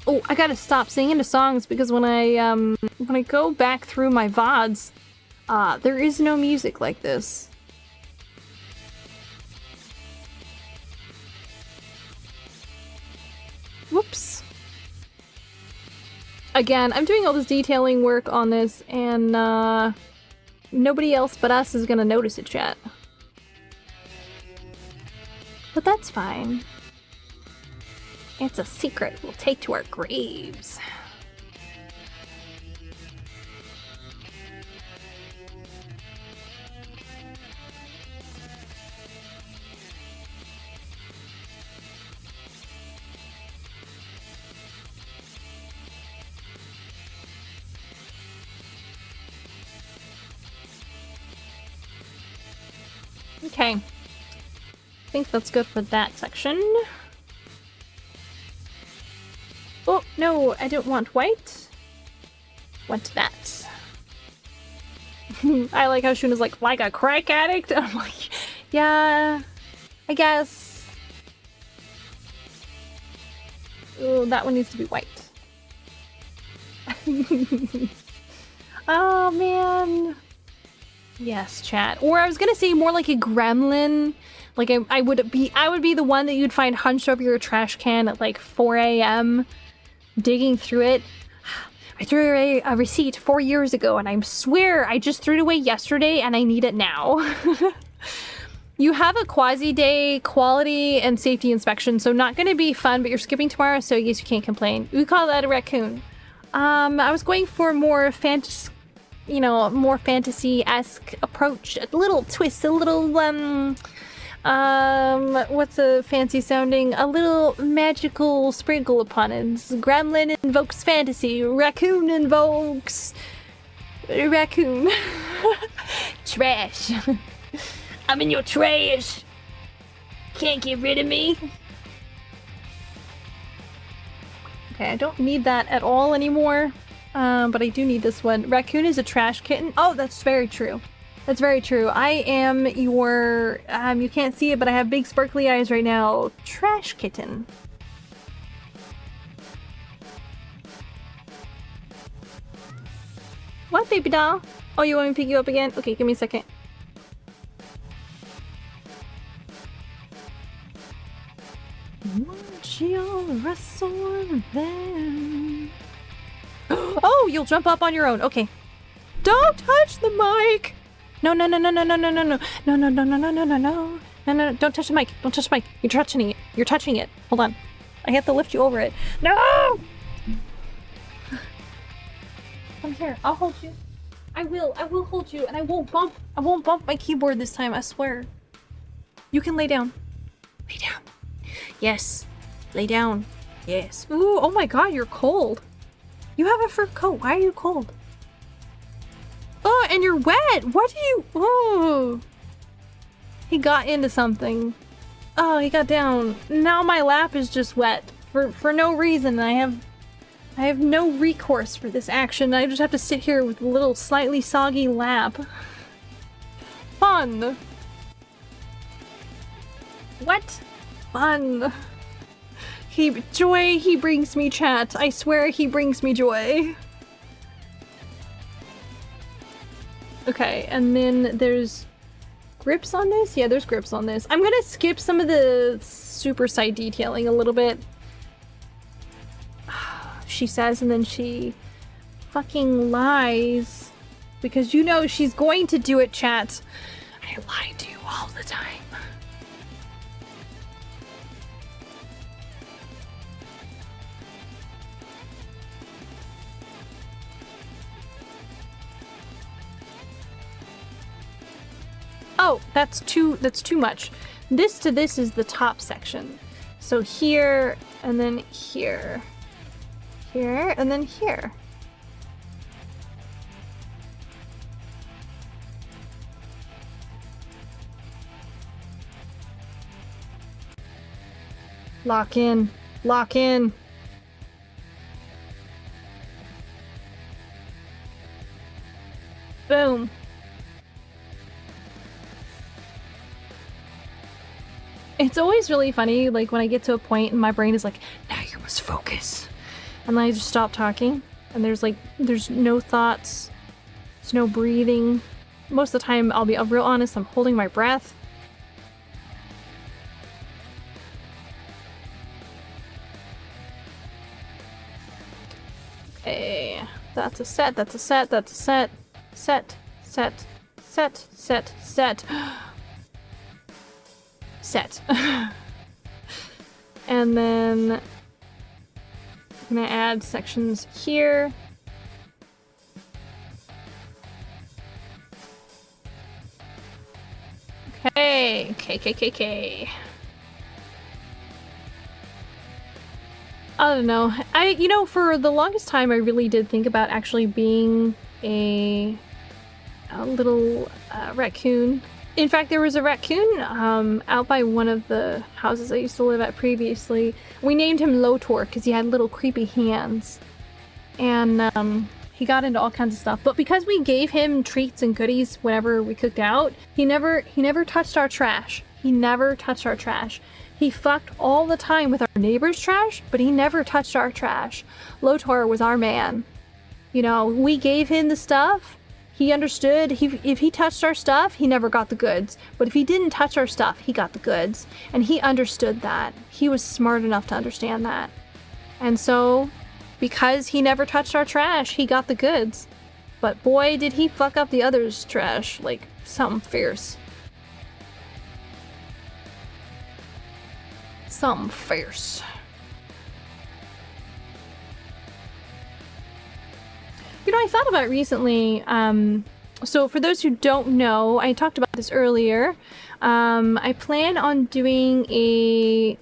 Oh, I gotta stop singing the songs because when I go back through my VODs, there is no music like this. Whoops. Again, I'm doing all this detailing work on this, and nobody else but us is gonna notice it, chat. But that's fine. It's a secret we'll take to our graves. Okay. I think that's good for that section. Oh, no, I don't want white. Want that. I like how Shuna's like a crack addict? I'm like, yeah, I guess. Oh, that one needs to be white. Oh, man. Yes, chat. Or I was gonna say more like a gremlin. Like I would be the one that you'd find hunched over your trash can at like 4 a.m. digging through it. I threw away a receipt 4 years ago and I swear I just threw it away yesterday and I need it now. You have a quasi-day quality and safety inspection, so not gonna be fun, but you're skipping tomorrow, so yes, you can't complain. We call that a raccoon. I was going for more more fantasy-esque approach, a little twist, a little, what's a fancy sounding? A little magical sprinkle upon it. Gremlin invokes fantasy, raccoon invokes... raccoon. Trash. I'm in your trash. Can't get rid of me. Okay, I don't need that at all anymore. But I do need this one. Raccoon is a trash kitten. Oh, that's very true. That's very true. I am your, you can't see it, but I have big sparkly eyes right now. Trash kitten. What, baby doll? Oh, you want me to pick you up again? Okay, give me a second. Watch your wrestle them. Oh, you'll jump up on your own. Okay. Don't touch the mic. No, no, no, no, no, no, no, no, no, no, no, no, no, no, no, no, no, no, no, don't touch the mic. Don't touch the mic. You're touching it. You're touching it. Hold on. I have to lift you over it. No! Come here. I'll hold you. I will hold you, and I won't bump my keyboard this time, I swear. You can lay down. Lay down. Yes. Lay down. Yes. Ooh, oh my god, you're cold. You have a fur coat. Why are you cold? Oh, and you're wet. What do you... Oh. He got into something. Oh, he got down. Now my lap is just wet. For no reason. I have no recourse for this action. I just have to sit here with a little slightly soggy lap. Fun. What? Fun. Joy, he brings me, chat. I swear he brings me joy. Okay, and then there's grips on this? Yeah, there's grips on this. I'm gonna skip some of the super side detailing a little bit. She says, and then she fucking lies. Because you know she's going to do it, chat. I lie to you all the time. Oh, that's too much. This to this is the top section. So here, and then here. Here, and then here. Lock in. Lock in. Boom. It's always really funny, like, when I get to a point and my brain is like, now you must focus. And then I just stop talking, and there's no thoughts, there's no breathing. Most of the time, I'll be real honest, I'm holding my breath. Okay, that's a set, that's a set, that's a set. Set, set, set, set, set. Set. And then I'm gonna add sections here. Okay, okay. I don't know. You know, for the longest time, I really did think about actually being a little raccoon. In fact, there was a raccoon out by one of the houses I used to live at previously. We named him Lotor because he had little creepy hands. And he got into all kinds of stuff. But because we gave him treats and goodies whenever we cooked out, he never touched our trash. He never touched our trash. He fucked all the time with our neighbor's trash, but he never touched our trash. Lotor was our man. You know, we gave him the stuff. He understood. If he touched our stuff, he never got the goods. But if he didn't touch our stuff, he got the goods. And he understood that. He was smart enough to understand that. And so, because he never touched our trash, he got the goods. But boy, did he fuck up the others' trash. Like, something fierce. Something fierce. You know, I thought about it recently, so for those who don't know, I talked about this earlier, I plan on doing a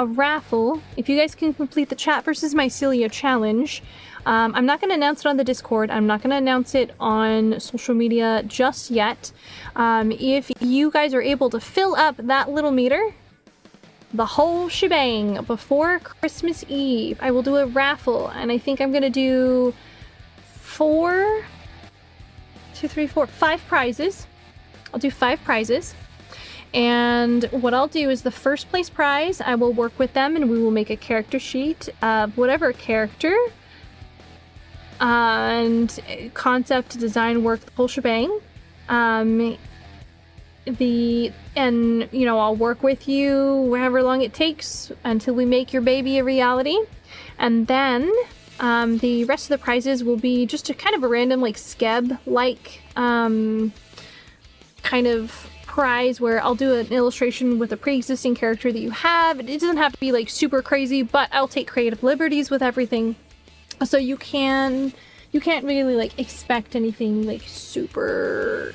raffle. If you guys can complete the Chat versus Mycelia challenge, I'm not going to announce it on the Discord, I'm not going to announce it on social media just yet. If you guys are able to fill up that little meter, the whole shebang, before Christmas Eve, I will do a raffle, and I think I'm going to do 5 prizes. I'll do 5 prizes. And what I'll do is the first place prize, I will work with them and we will make a character sheet of whatever character and concept, design work, the whole shebang. And you know, I'll work with you however long it takes until we make your baby a reality. And then the rest of the prizes will be just a kind of a random, like, Skeb-like kind of prize where I'll do an illustration with a pre-existing character that you have. It doesn't have to be, like, super crazy, but I'll take creative liberties with everything. So you can't really, like, expect anything, like, super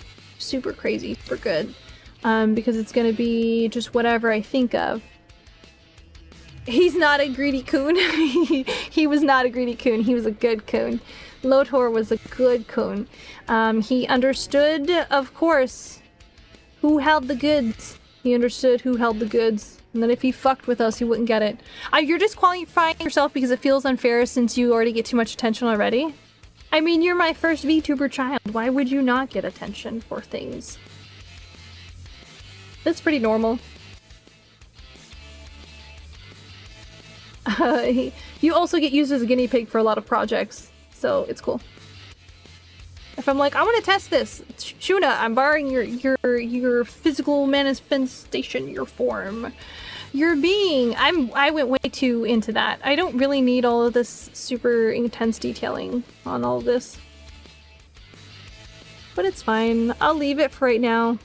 crazy, super good. Because it's gonna be just whatever I think of. He's not a greedy coon. He was not a greedy coon. He was a good coon. Lotor was a good coon. He understood, of course, who held the goods. He understood who held the goods. And that if he fucked with us, he wouldn't get it. You're disqualifying yourself because it feels unfair since you already get too much attention already. I mean, you're my first VTuber child. Why would you not get attention for things? That's pretty normal. You also get used as a guinea pig for a lot of projects, so it's cool. If I'm like, I want to test this, Shuna, I'm borrowing your physical manifestation, your form, your being. I went way too into that. I don't really need all of this super intense detailing on all of this, but it's fine. I'll leave it for right now.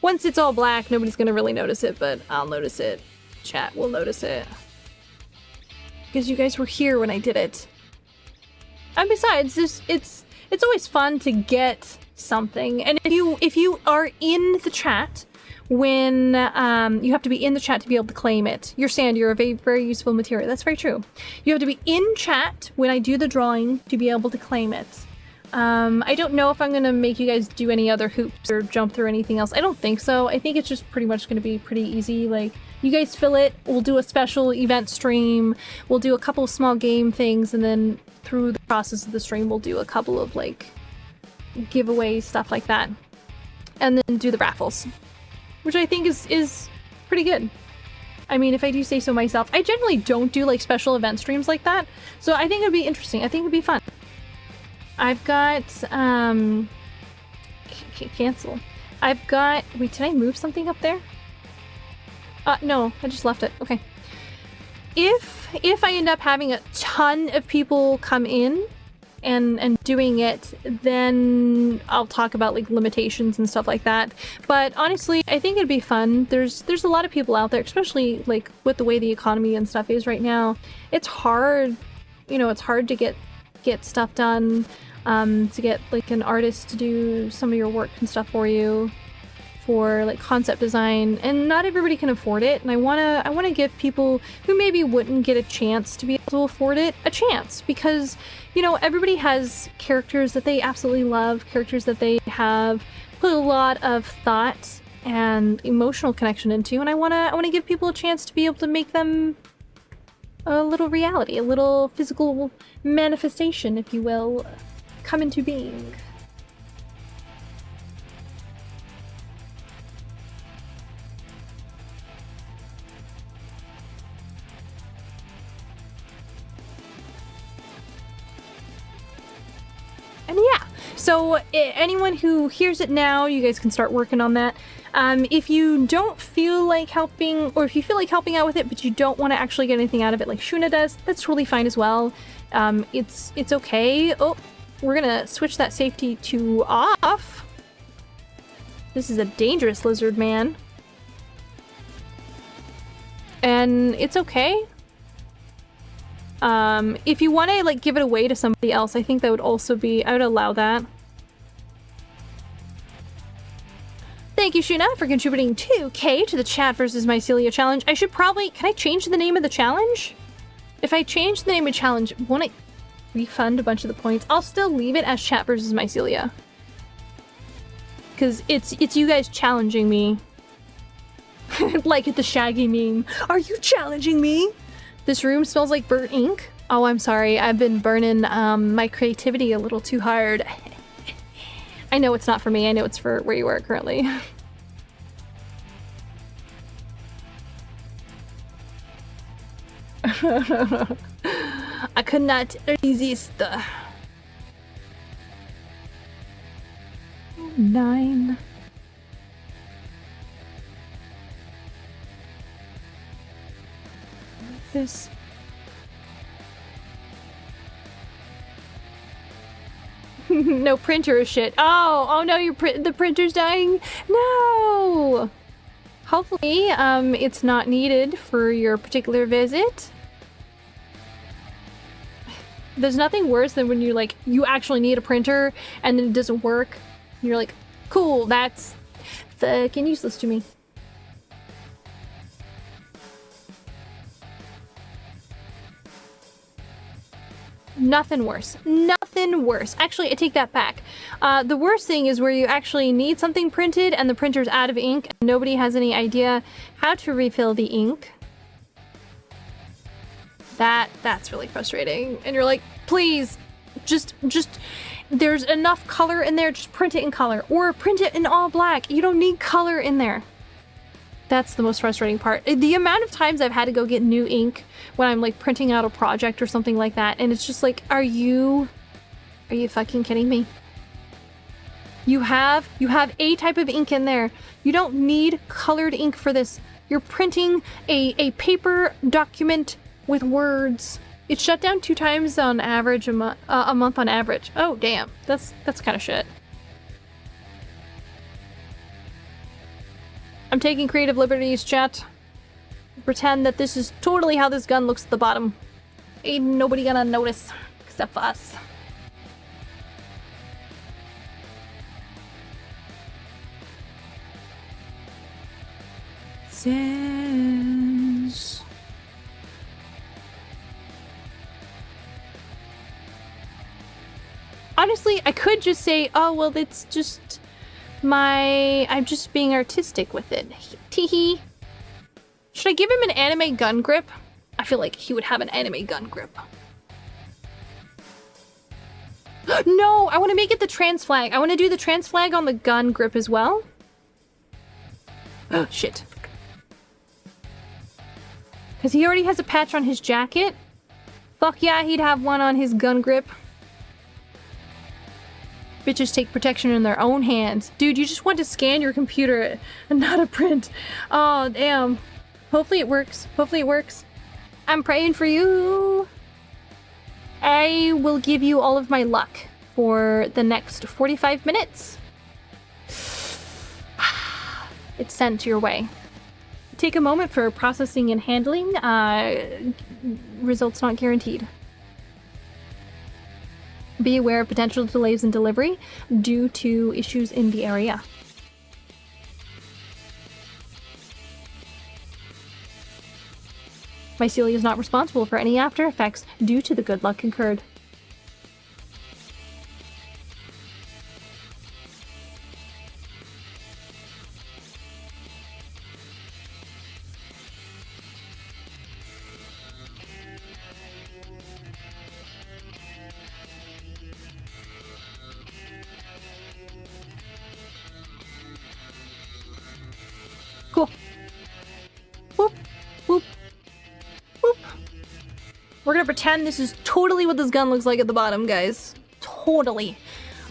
Once it's all black, nobody's gonna really notice it, but I'll notice it. Chat will notice it. Because you guys were here when I did it. And besides, it's always fun to get something. And if you are in the chat when you have to be in the chat to be able to claim it. Your sand, you're a very, very useful material. That's very true. You have to be in chat when I do the drawing to be able to claim it. I don't know if I'm gonna make you guys do any other hoops or jump through anything else. I don't think so. I think it's just pretty much gonna be pretty easy. Like, you guys fill it, we'll do a special event stream, we'll do a couple of small game things, and then through the process of the stream we'll do a couple of like giveaways, stuff like that. And then do the raffles, which I think is pretty good. I mean, if I do say so myself, I generally don't do like special event streams like that, so I think it'd be interesting. I think it'd be fun. I've got cancel. I've got, wait, did I move something up there? No, I just left it. Okay. If I end up having a ton of people come in and doing it, then I'll talk about like limitations and stuff like that. But honestly, I think it'd be fun. There's a lot of people out there, especially like with the way the economy and stuff is right now. It's hard, you know, it's hard to get stuff done, to get like an artist to do some of your work and stuff for you, for like concept design, and not everybody can afford it. And I wanna give people who maybe wouldn't get a chance to be able to afford it a chance, because, you know, everybody has characters that they absolutely love, characters that they have put a lot of thought and emotional connection into, and I wanna give people a chance to be able to make them a little reality, a little physical manifestation, if you will, come into being. And yeah, so anyone who hears it now, you guys can start working on that. If you don't feel like helping, or if you feel like helping out with it, but you don't want to actually get anything out of it like Shuna does, that's totally fine as well. It's okay. Oh, we're gonna switch that safety to off. This is a dangerous lizard man. And it's okay. If you want to like give it away to somebody else, I think that would also be, I would allow that. Thank you, Shuna, for contributing 2K to the Chat versus Mycelia challenge. I should probably, can I change the name of the challenge? If I change the name of the challenge, won't it refund a bunch of the points? I'll still leave it as Chat versus Mycelia, because it's you guys challenging me. Like at the Shaggy meme. Are you challenging me? This room smells like burnt ink. Oh, I'm sorry. I've been burning my creativity a little too hard. I know it's not for me. I know it's for where you are currently. I could not resist. 9. This. No printer is shit. Oh no, the printer's dying. No. Hopefully, it's not needed for your particular visit. There's nothing worse than when you actually need a printer and then it doesn't work. And you're like, cool, that's fucking useless to me. Nothing worse. Nothing worse. Actually, I take that back. The worst thing is where you actually need something printed and the printer's out of ink and nobody has any idea how to refill the ink. That's really frustrating. And you're like, please, just there's enough color in there, just print it in color. Or print it in all black. You don't need color in there. That's the most frustrating part. The amount of times I've had to go get new ink when I'm like printing out a project or something like that, and it's just like, are you fucking kidding me? You have a type of ink in there. You don't need colored ink for this. You're printing a paper document with words. It's shut down 2 times on average a month on average. Oh damn, that's kind of shit. I'm taking creative liberties, chat. Pretend that this is totally how this gun looks at the bottom. Ain't nobody gonna notice, except for us. says. Honestly, I could just say, oh, well, it's just I'm just being artistic with it. Teehee. Should I give him an anime gun grip? I feel like he would have an anime gun grip. No, I want to make it the trans flag. I want to do the trans flag on the gun grip as well. Oh, shit. Because he already has a patch on his jacket. Fuck yeah, he'd have one on his gun grip. Bitches take protection in their own hands. Dude, you just want to scan your computer and not a print. Oh, damn. Hopefully it works. Hopefully it works. I'm praying for you. I will give you all of my luck for the next 45 minutes. It's sent your way. Take a moment for processing and handling. Results not guaranteed. Be aware of potential delays in delivery due to issues in the area. Mycelia is not responsible for any after effects due to the good luck incurred. Cool. Whoop, whoop, whoop. We're gonna pretend this is totally what this gun looks like at the bottom, guys. Totally.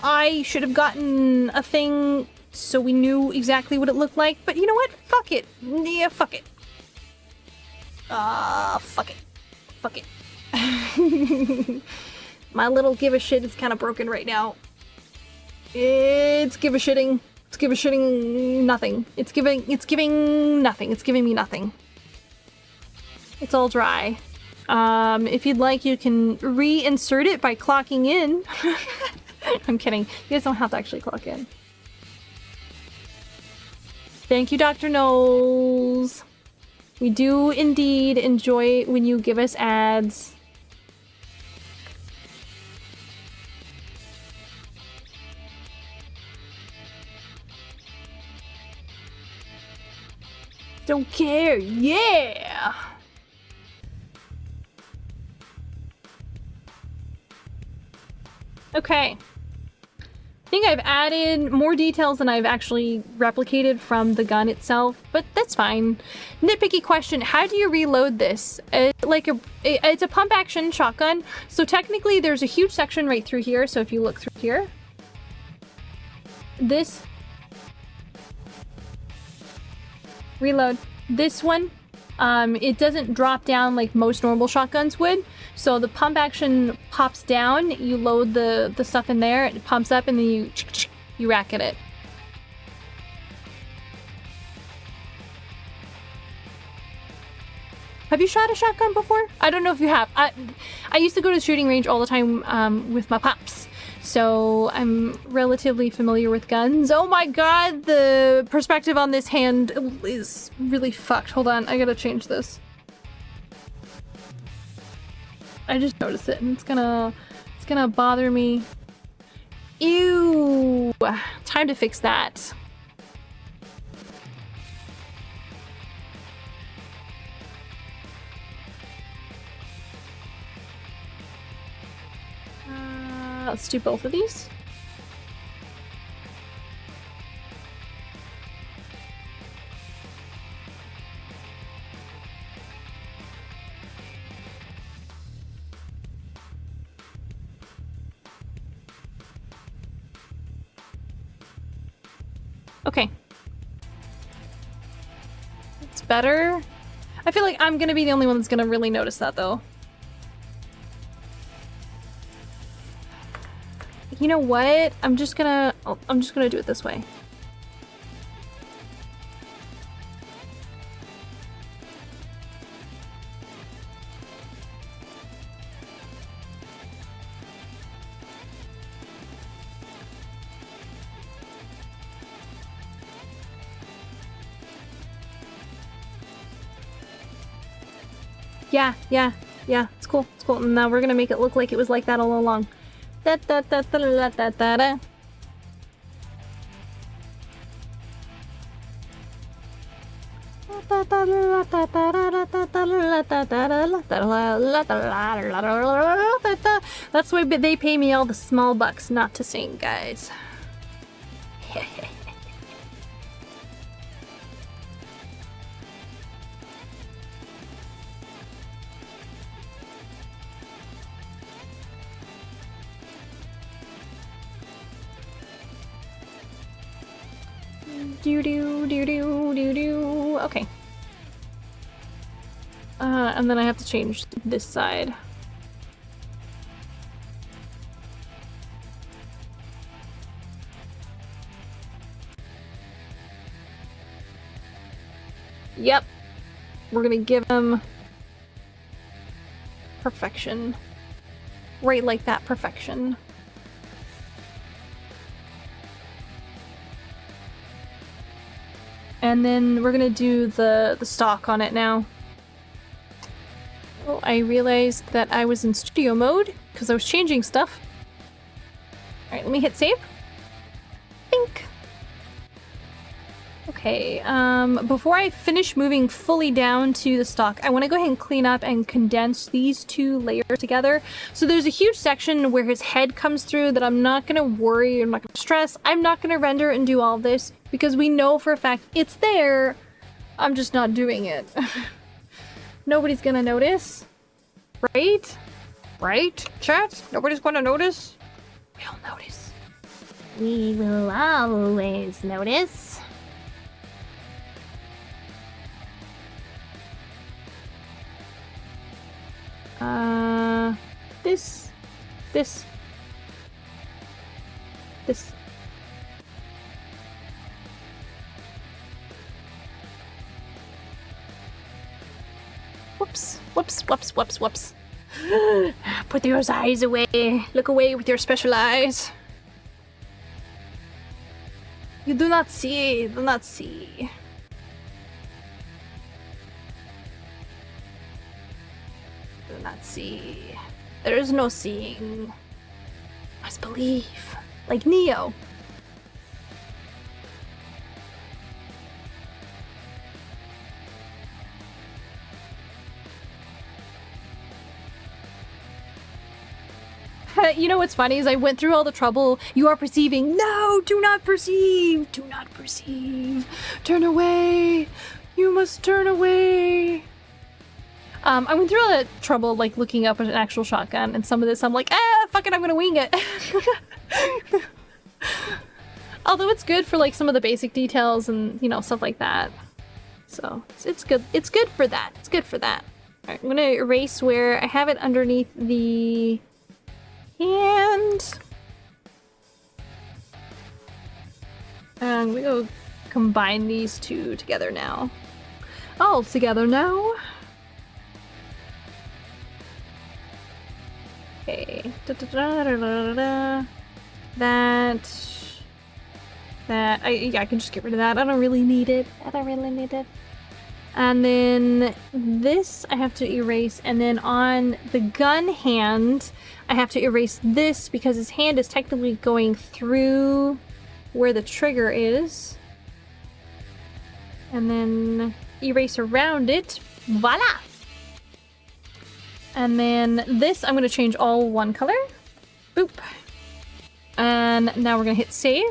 I should have gotten a thing so we knew exactly what it looked like, but you know what? Fuck it. Yeah, fuck it. Fuck it. Fuck it. My little give a shit is kind of broken right now. It's give a shitting. It's give a shitting nothing. It's giving nothing. It's giving me nothing. It's all dry. If you'd like, you can reinsert it by clocking in. I'm kidding. You guys don't have to actually clock in. Thank you, Dr. Knowles. We do indeed enjoy when you give us ads. Don't care, yeah! Okay. I think I've added more details than I've actually replicated from the gun itself, but that's fine. Nitpicky question, how do you reload this? It's a pump action shotgun, so technically there's a huge section right through here, so if you look through here, this reload. This one, it doesn't drop down like most normal shotguns would. So the pump action pops down, you load the stuff in there, it pumps up, and then you rack it. Have you shot a shotgun before? I don't know if you have. I used to go to the shooting range all the time with my pops. So I'm relatively familiar with guns. Oh my god, the perspective on this hand is really fucked. Hold on, I gotta change this. I just noticed it and it's gonna bother me. Ew, time to fix that. Let's do both of these. Okay. It's better. I feel like I'm gonna be the only one that's gonna really notice that though. You know what? I'm just gonna do it this way. Yeah, it's cool, it's cool. And now we're gonna make it look like it was like that all along. Da da da da da da da da. That's why they pay me all the small bucks not to sing, guys. Do. Okay. And then I have to change this side. Yep. We're gonna give him perfection. Right like that, perfection. And then we're gonna do the stock on it now. Oh, I realized that I was in studio mode because I was changing stuff. Alright, let me hit save. Think. Okay, before I finish moving fully down to the stock, I want to go ahead and clean up and condense these two layers together. So there's a huge section where his head comes through that I'm not going to worry, I'm not going to stress, I'm not going to render and do all this because we know for a fact it's there. I'm just not doing it. Nobody's going to notice. Right? Right, chat? Nobody's going to notice? We'll notice. We will always notice. This. Whoops. Put those eyes away. Look away with your special eyes. You do not see. Do not see. Do not see. There is no seeing. Must believe. Like Neo. You know what's funny is I went through all the trouble. You are perceiving. No, do not perceive. Do not perceive. Turn away. You must turn away. I went through all that trouble, like, looking up an actual shotgun, and some of this I'm like, fuck it, I'm gonna wing it. Although it's good for, like, some of the basic details and, you know, stuff like that. So, it's good. It's good for that. It's good for that. Alright, I'm gonna erase where I have it underneath the hand. And we go combine these two together now. All together now. Okay. That. I can just get rid of that. I don't really need it. And then this I have to erase, and then on the gun hand, I have to erase this because his hand is technically going through where the trigger is. And then erase around it. Voila! And then this, I'm going to change all one color. Boop. And now we're going to hit save.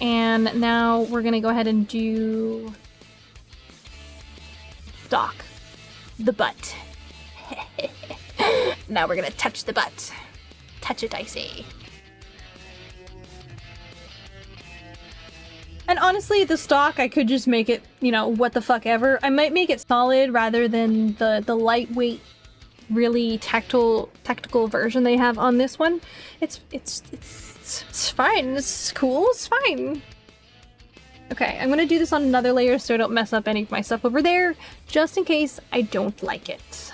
And now we're going to go ahead and do stock. The butt. Now we're going to touch the butt. Touch it, I say. And honestly, the stock, I could just make it, you know, what the fuck ever. I might make it solid rather than the lightweight, really tactical version they have on this one. It's fine. It's cool. It's fine. Okay, I'm gonna do this on another layer so I don't mess up any of my stuff over there, just in case I don't like it.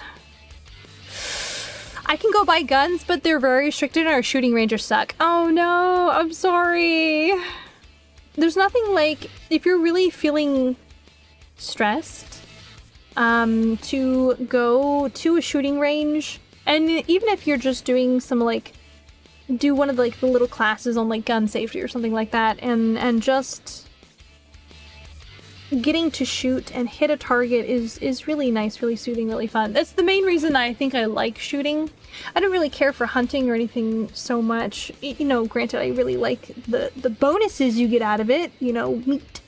I can go buy guns, but they're very restricted and our shooting ranges suck. Oh no, I'm sorry. There's nothing like, if you're really feeling stressed, to go to a shooting range. And even if you're just doing some like, do one of the, like the little classes on like gun safety or something like that, and just getting to shoot and hit a target is really nice, really soothing, really fun. That's the main reason I think I like shooting. I don't really care for hunting or anything so much. You know, granted, I really like the bonuses you get out of it, you know, meat.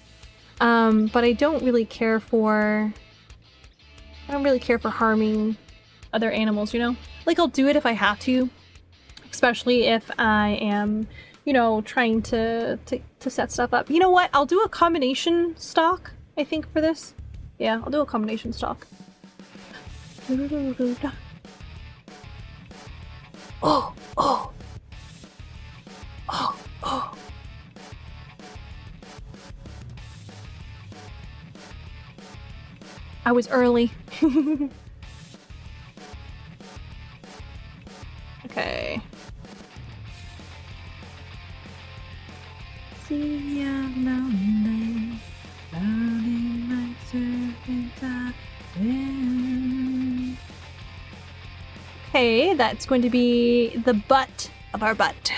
But I don't really care for harming other animals, you know? Like, I'll do it if I have to, especially if I am, you know, trying to set stuff up. You know what? I'll do a combination stock, I think, for this. Yeah, I'll do a combination stock. Oh, oh. Oh, oh. I was early. Okay. See ya lonely, loading my serpentine. Okay, that's going to be the butt of our butt.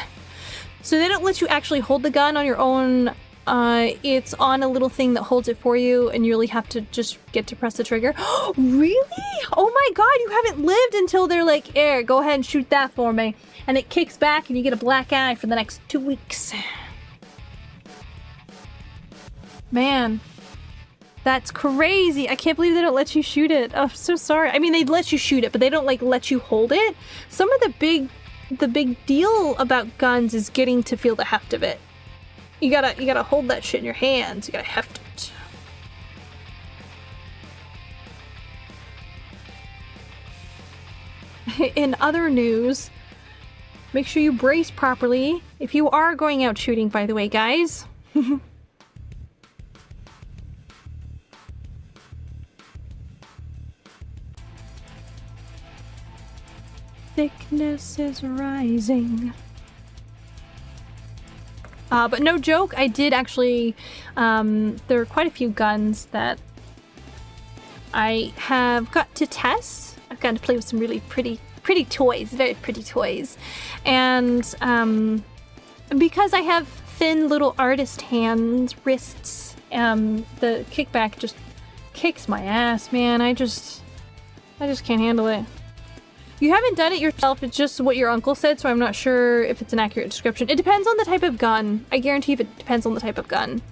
So they don't let you actually hold the gun on your own. It's on a little thing that holds it for you, and you really have to just get to press the trigger. Really? Oh my god, you haven't lived until they're like, "Here, go ahead and shoot that for me." And it kicks back and you get a black eye for the next 2 weeks. Man, that's crazy. I can't believe they don't let you shoot it. Oh, I'm so sorry. I mean, they let you shoot it, but they don't like let you hold it. Some of the big deal about guns is getting to feel the heft of it. You gotta hold that shit in your hands. You gotta heft it. In other news, make sure you brace properly if you are going out shooting, by the way, guys. Thickness is rising. But no joke, I did actually, there are quite a few guns that I have got to test. I've gotten to play with some really pretty toys, very pretty toys. And because I have thin little artist hands, wrists, the kickback just kicks my ass, man. I just can't handle it. You haven't done it yourself, it's just what your uncle said, so I'm not sure if it's an accurate description. It depends on the type of gun. I guarantee it depends on the type of gun.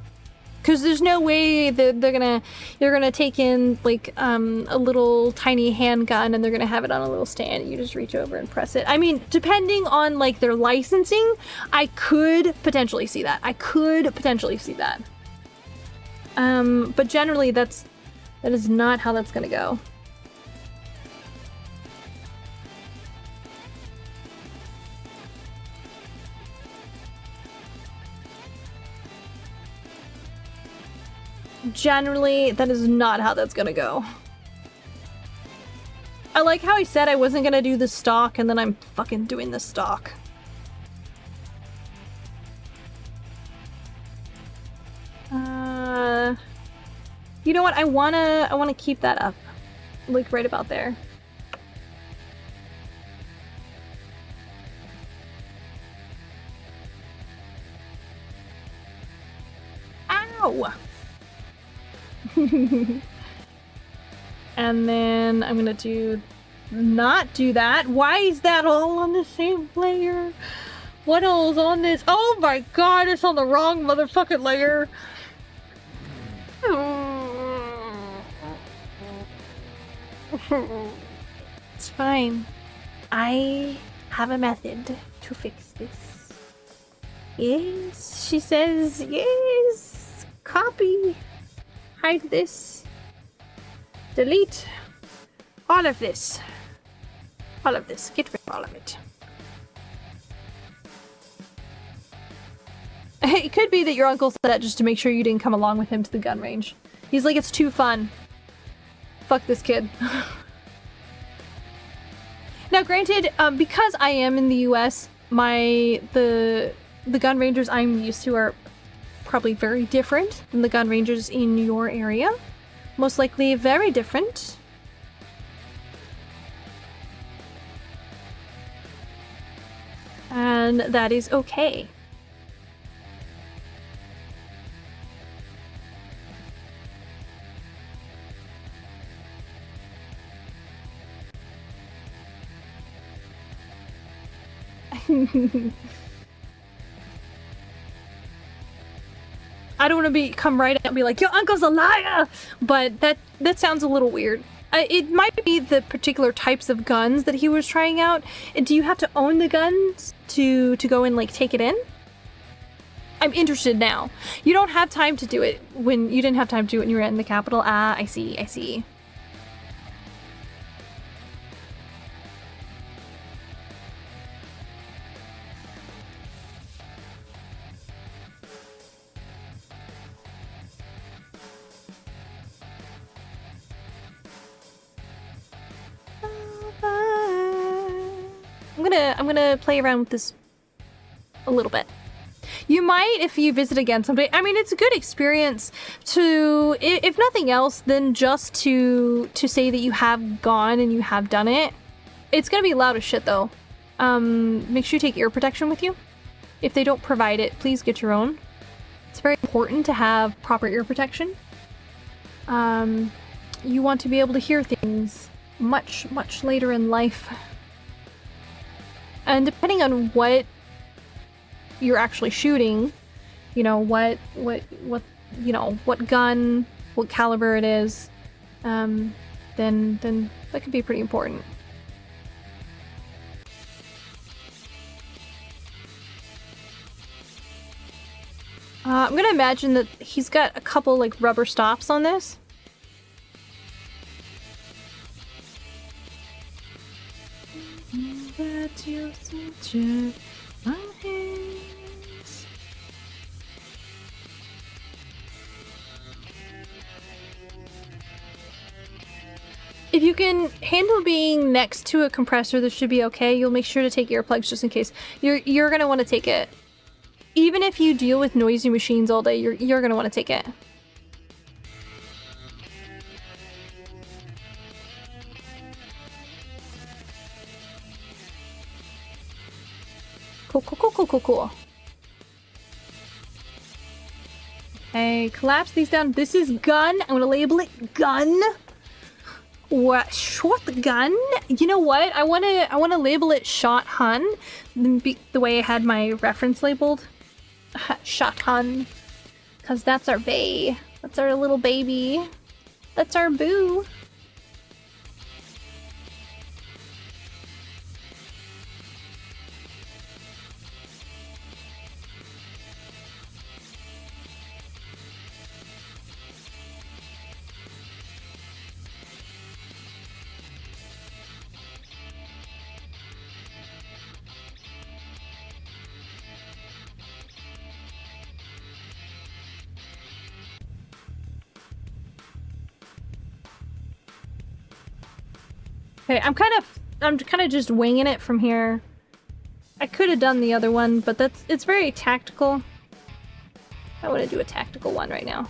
Because there's no way that you're gonna take in like a little tiny handgun and they're gonna have it on a little stand and you just reach over and press it. I mean, depending on like their licensing, I could potentially see that. But generally that is not how that's gonna go. Generally, that is not how that's gonna go. I like how I said I wasn't gonna do the stock, and then I'm fucking doing the stock. You know what? I wanna keep that up, like right about there. Ow! And then I'm gonna not do that. Why is that all on the same layer? What all is on this? Oh my god, it's on the wrong motherfucking layer. It's fine. I have a method to fix this. Yes, she says, yes. Copy. Hide this. Delete. All of this. All of this. Get rid of all of it. It could be that your uncle said that just to make sure you didn't come along with him to the gun range. He's like, it's too fun. Fuck this kid. Now granted, because I am in the US, the gun rangers I'm used to are probably very different than the gun rangers in your area. Most likely very different. And that is okay. I don't want to come right out and be like, your uncle's a liar! But that sounds a little weird. It might be the particular types of guns that he was trying out. Do you have to own the guns to go and, like, take it in? I'm interested now. You don't have time to do it when you didn't have time to do it when you were in the capital. Ah, I see, I see. I'm gonna play around with this a little bit. You might if you visit again someday. I mean, it's a good experience to, if nothing else, then just to say that you have gone and you have done it. It's gonna be loud as shit though. Make sure you take ear protection with you. If they don't provide it, please get your own. It's very important to have proper ear protection. You want to be able to hear things much, much later in life. And depending on what you're actually shooting, you know, what you know, what gun, what caliber it is, then that could be pretty important. I'm gonna imagine that he's got a couple like rubber stops on this. That you check my hands. If you can handle being next to a compressor, this should be okay. You'll make sure to take earplugs just in case. You're gonna want to take it. Even if you deal with noisy machines all day, you're gonna want to take it. Cool. Okay, collapse these down. This is gun. I'm gonna label it gun. What? Shotgun? You know what? I wanna label it shotgun. The way I had my reference labeled. Shotgun. Cause that's our bae. That's our little baby. That's our boo. Okay, I'm kind of just winging it from here. I could have done the other one, but it's very tactical. I want to do a tactical one right now.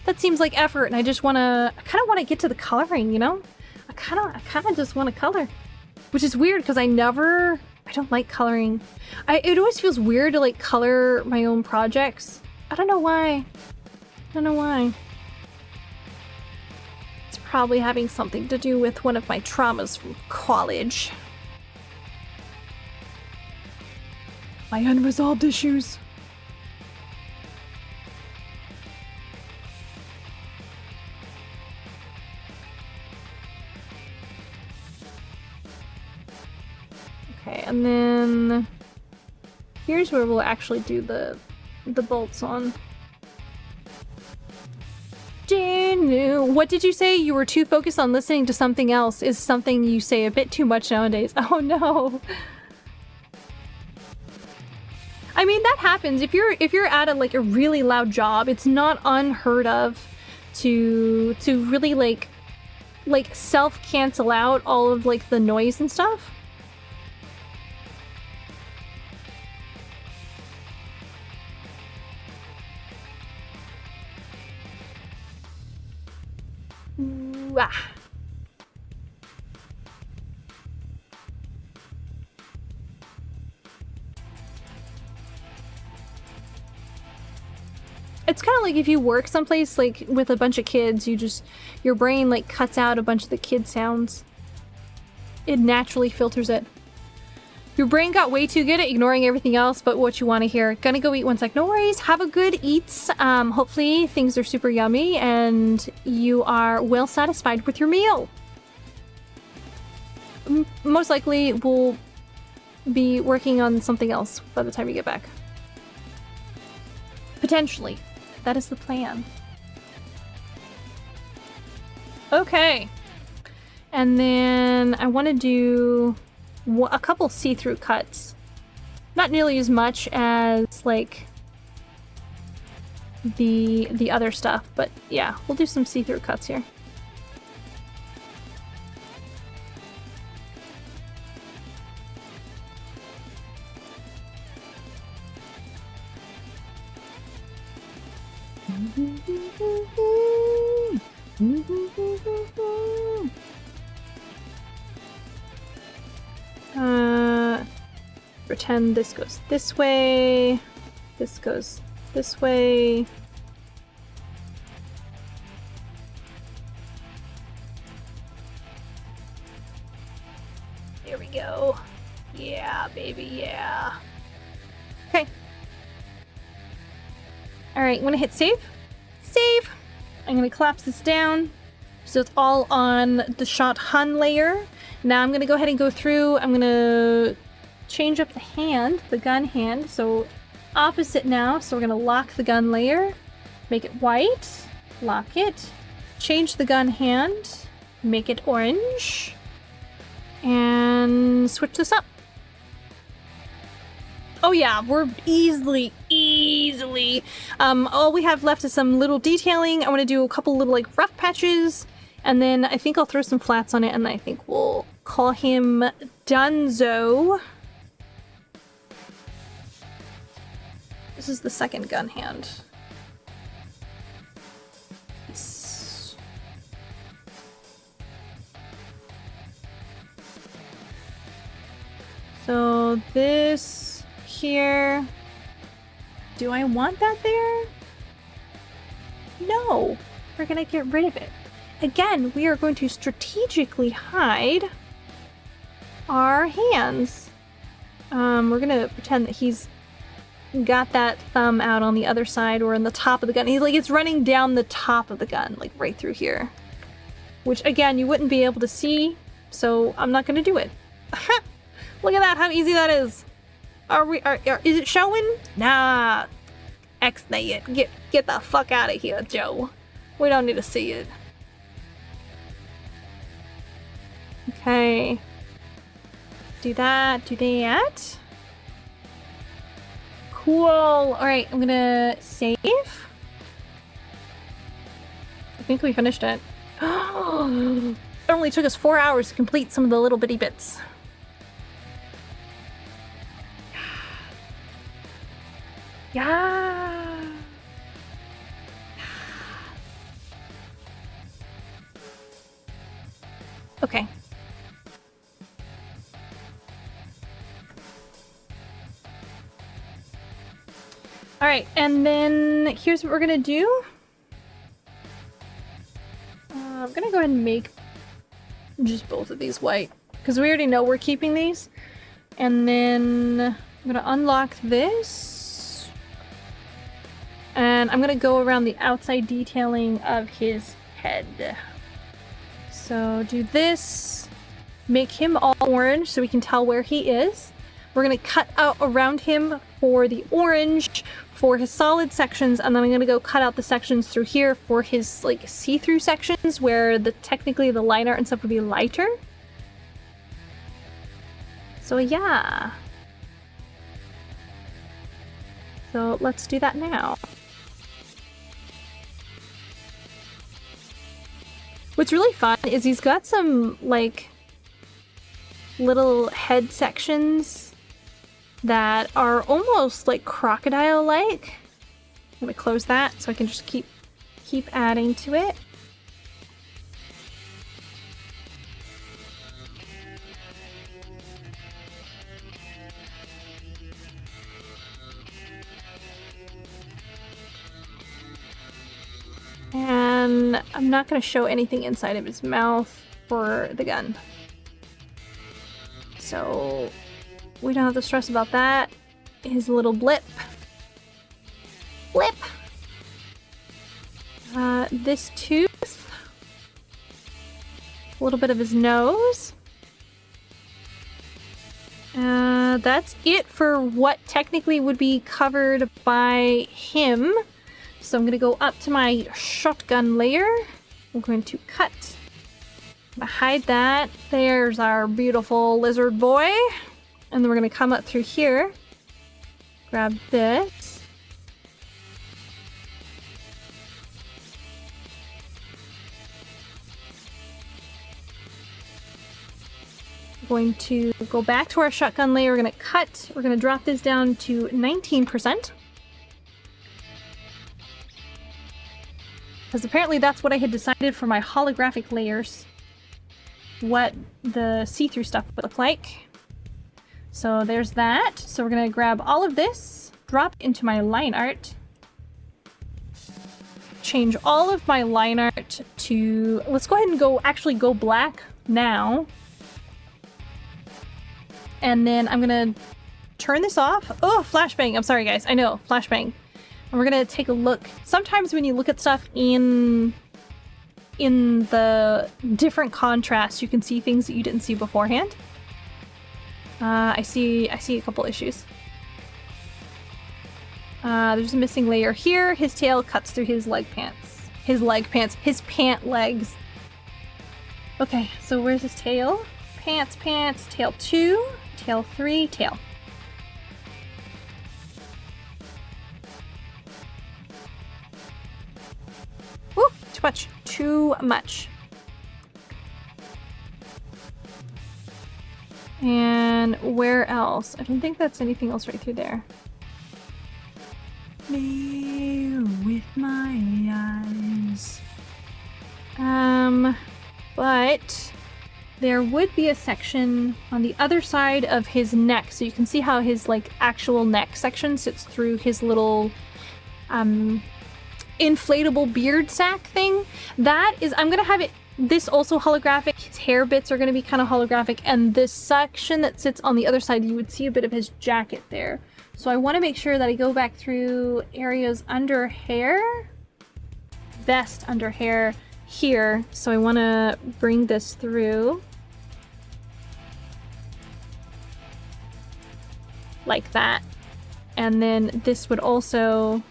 That seems like effort, and I kind of want to get to the coloring, you know? I kind of just want to color, which is weird because I don't like coloring. It always feels weird to like color my own projects. I don't know why. Probably having something to do with one of my traumas from college. My unresolved issues. Okay, and then here's where we'll actually do the bolts on. What did you say? You were too focused on listening to something else is something you say a bit too much nowadays. Oh no. I mean, that happens. If you're at a really loud job, it's not unheard of to really like self-cancel out all of like the noise and stuff. Ooh, ah. It's kind of like if you work someplace like with a bunch of kids, your brain like cuts out a bunch of the kid sounds. It naturally filters it. Your brain got way too good at ignoring everything else but what you want to hear. Gonna go eat one sec. No worries. Have a good eats. Hopefully things are super yummy and you are well satisfied with your meal. Most likely we'll be working on something else by the time you get back. Potentially. That is the plan. Okay. And then I want to do a couple see-through cuts. Not nearly as much as like the other stuff, but yeah, we'll do some see-through cuts here. Pretend this goes this way, this goes this way. There we go. Yeah, baby, yeah. Okay. Alright, I'm gonna hit save. Save! I'm gonna collapse this down so it's all on the shot hun layer. Now I'm gonna go ahead and go through, I'm gonna change up the hand, the gun hand, so opposite now. So we're gonna lock the gun layer, make it white, lock it, change the gun hand, make it orange, and switch this up. Oh yeah, we're easily. All we have left is some little detailing. I want to do a couple little like rough patches, and then I think I'll throw some flats on it, and I think we'll call him Dunzo. This is the second gun hand. So this here, do I want that there? No, we're gonna get rid of it. Again, we are going to strategically hide our hands. We're gonna pretend that he's got that thumb out on the other side or in the top of the gun. He's like, it's running down the top of the gun, like right through here. Which again, you wouldn't be able to see, so I'm not gonna do it. Look at that, how easy that is. Is it showing? Nah. X-nay it. Get the fuck out of here, Joe. We don't need to see it. Okay. Do that, do that. Cool. Alright, I'm gonna save. I think we finished it. It only took us 4 hours to complete some of the little bitty bits. Yeah. Okay. All right, and then here's what we're gonna do. I'm gonna go ahead and make just both of these white because we already know we're keeping these. And then I'm gonna unlock this. And I'm gonna go around the outside detailing of his head. So do this, make him all orange so we can tell where he is. We're gonna cut out around him for the orange for his solid sections, and then I'm gonna go cut out the sections through here for his like see-through sections where technically the line art and stuff would be lighter. So yeah. So let's do that now. What's really fun is he's got some like little head sections that are almost like crocodile-like. I'm gonna close that so I can just keep adding to it. then I'm not going to show anything inside of his mouth for the gun. So we don't have to stress about that. His little blip. Blip! This tooth. A little bit of his nose. That's it for what technically would be covered by him. So I'm going to go up to my shotgun layer. I'm going to cut. I'm going to hide that. There's our beautiful lizard boy. And then we're going to come up through here. Grab this. Going to go back to our shotgun layer. We're going to cut. We're going to drop this down to 19%. Because apparently that's what I had decided for my holographic layers. What the see-through stuff would look like. So there's that. So we're going to grab all of this, drop into my line art. Change all of my line art to... Let's go ahead and actually go black now. And then I'm gonna turn this off. Oh, flashbang. I'm sorry, guys. I know, flashbang. And we're gonna take a look. Sometimes when you look at stuff in the different contrasts, you can see things that you didn't see beforehand. I see a couple issues. There's a missing layer here. His tail cuts through his leg pants. His pant legs. Okay, so where's his tail? Pants, tail 2. Tail 3, tail. Woo! Too much. And where else? I don't think that's anything else right through there. Me with my eyes. But there would be a section on the other side of his neck, so you can see how his like actual neck section sits through his little inflatable beard sack thing. That is, I'm gonna have this also holographic. His hair bits are gonna be kind of holographic, and this section that sits on the other side, you would see a bit of his jacket there. So I want to make sure that I go back through areas under hair, best under hair here. So I want to bring this through. Like that. And then this would also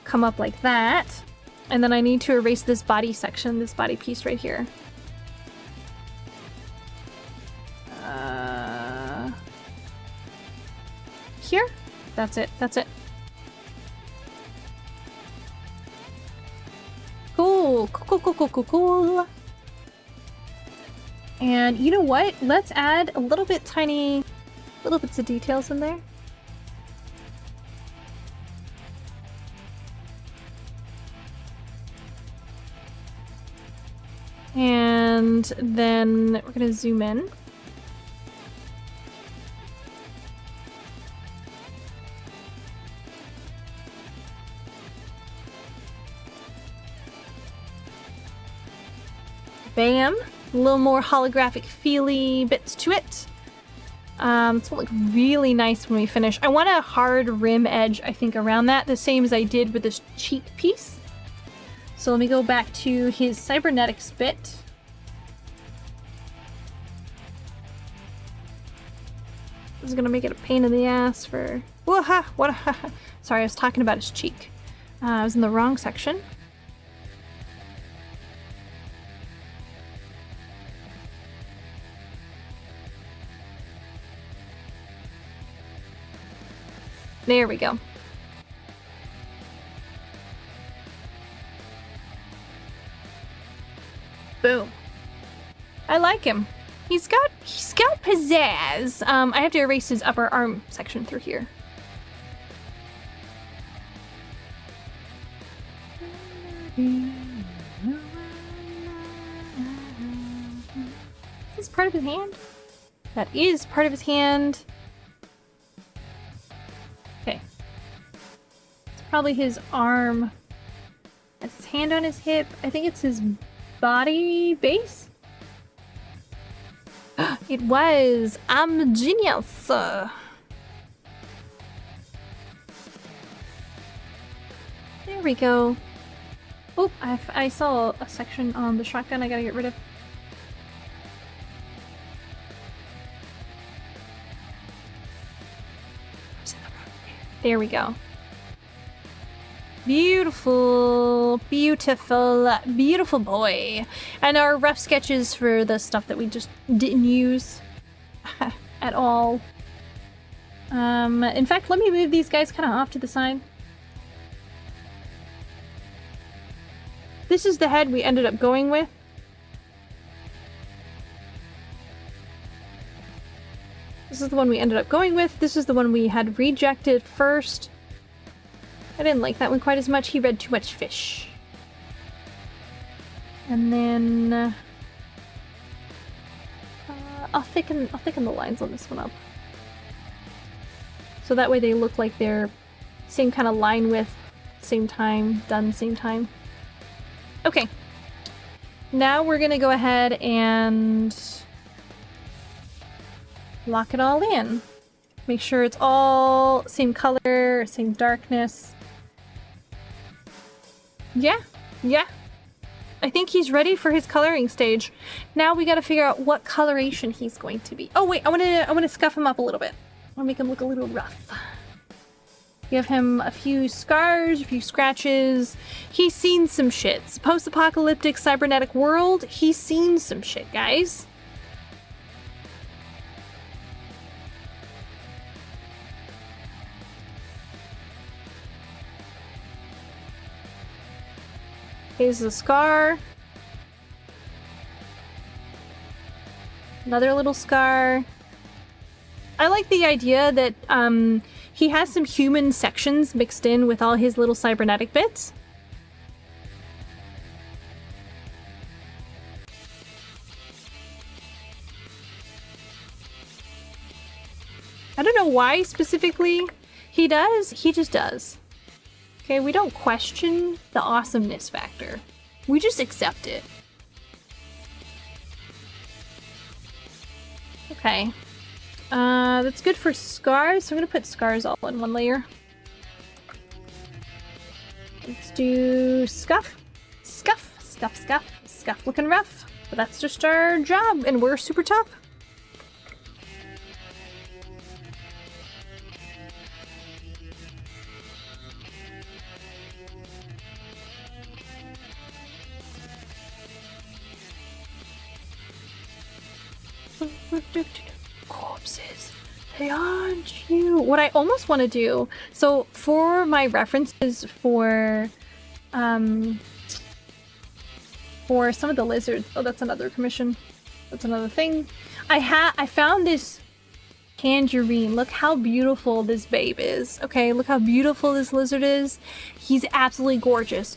come up like that. And then I need to erase this body section, this body piece right here. Here? That's it. Cool. And you know what? Let's add a little bits of details in there. And then we're gonna zoom in. Bam! A little more holographic feely bits to it. It's gonna look really nice when we finish. I want a hard rim edge, I think, around that, the same as I did with this cheek piece. So let me go back to his cybernetics bit. This is gonna make it a pain in the ass for... Sorry, I was talking about his cheek. I was in the wrong section. There we go. Boom. I like him. He's got pizzazz. I have to erase his upper arm section through here. Is this part of his hand? That is part of his hand. Okay. It's probably his arm That's his hand on his hip. I think it's his body base. It was. I'm a genius. There we go. Oh, I saw a section on the shotgun I gotta get rid of. There we go. Beautiful, beautiful, beautiful boy. And our rough sketches for the stuff that we just didn't use at all. In fact, let me move these guys kind of off to the side. This is the head we ended up going with. This is the one we ended up going with. This is the one we had rejected first. I didn't like that one quite as much. He read too much fish. And then I'll thicken the lines on this one up. So that way they look like they're same kind of line width, same time, done same time. Okay. Now we're gonna go ahead and lock it all in. Make sure it's all same color, same darkness. Yeah. I think he's ready for his coloring stage. Now we gotta figure out what coloration he's going to be. Oh wait, I wanna scuff him up a little bit. I wanna make him look a little rough. Give him a few scars, a few scratches. He's seen some shit. Post-apocalyptic cybernetic world, he's seen some shit, guys. Here's the scar. Another little scar. I like the idea that he has some human sections mixed in with all his little cybernetic bits. I don't know why specifically he does. He just does. Okay, we don't question the awesomeness factor. We just accept it. Okay. That's good for scars, so I'm gonna put scars all in one layer. Let's do scuff. Scuff, scuff, scuff, scuff. Looking rough, but that's just our job, and we're super top. Corpses, they haunt you. What I almost want to do, so for my references for some of the lizards, oh, that's another commission, that's another thing. I found this tangerine. Look how beautiful this babe is. Okay, look how beautiful this lizard is. He's absolutely gorgeous.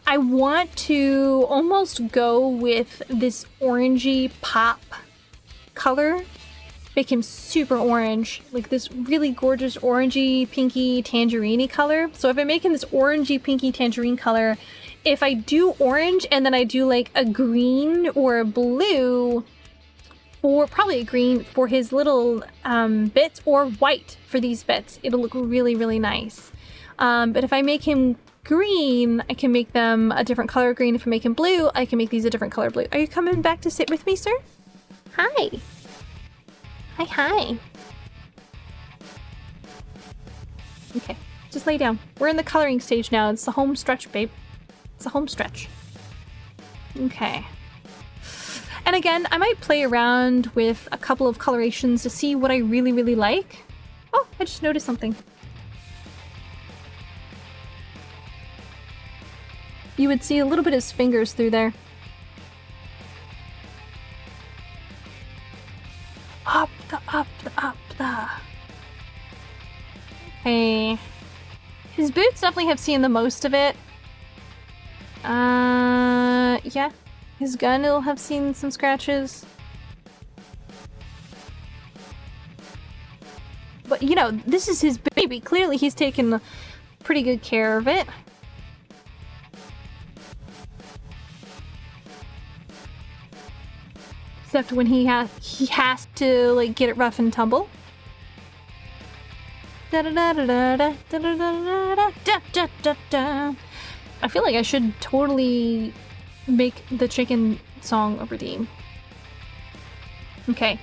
I want to almost go with this orangey pop color, make him super orange, like this really gorgeous orangey, pinky, tangerine-y color. So if I make him this orangey, pinky, tangerine color, if I do orange and then I do like a green or a blue, or probably a green for his little bits, or white for these bits, it'll look really, really nice. But if I make him green, I can make them a different color green. If I make him blue, I can make these a different color blue. Are you coming back to sit with me, sir? Hi. Hi. Okay, just lay down. We're in the coloring stage now. It's the home stretch, babe. It's the home stretch. Okay. And again, I might play around with a couple of colorations to see what I really, really like. Oh, I just noticed something. You would see a little bit of his fingers through there. Up the. Okay. His boots definitely have seen the most of it. Yeah. His gun will have seen some scratches. But, you know, this is his baby. Clearly he's taken pretty good care of it. except when he has to like get it rough and tumble. I feel like I should totally make the chicken song a theme. Okay.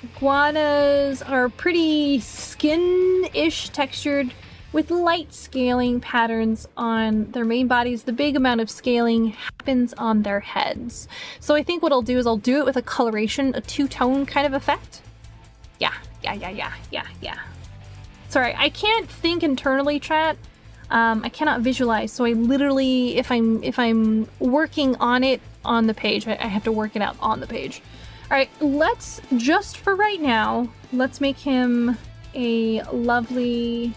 Iguanas are pretty skin-ish textured with light scaling patterns on their main bodies. The big amount of scaling happens on their heads. So I think what I'll do is I'll do it with a coloration, a two-tone kind of effect. Yeah. Sorry, I can't think internally, chat. I cannot visualize, so I literally, if I'm working on it on the page, I have to work it out on the page. Alright, let's, just for right now, let's make him a lovely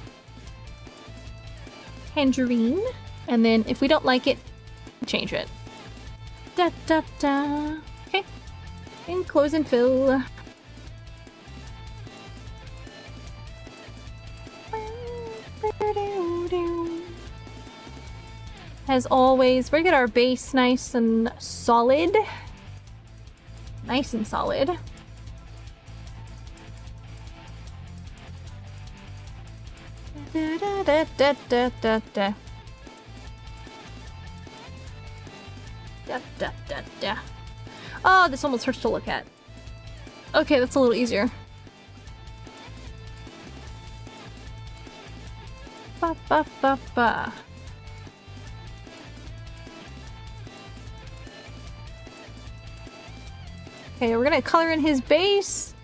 tangerine, and then if we don't like it, change it. Okay, and close and fill. As always, we're gonna get our base nice and solid. Nice and solid. Oh, this almost hurts to look at. Okay, that's a little easier. Ba ba ba ba. Okay, we're gonna color in his base,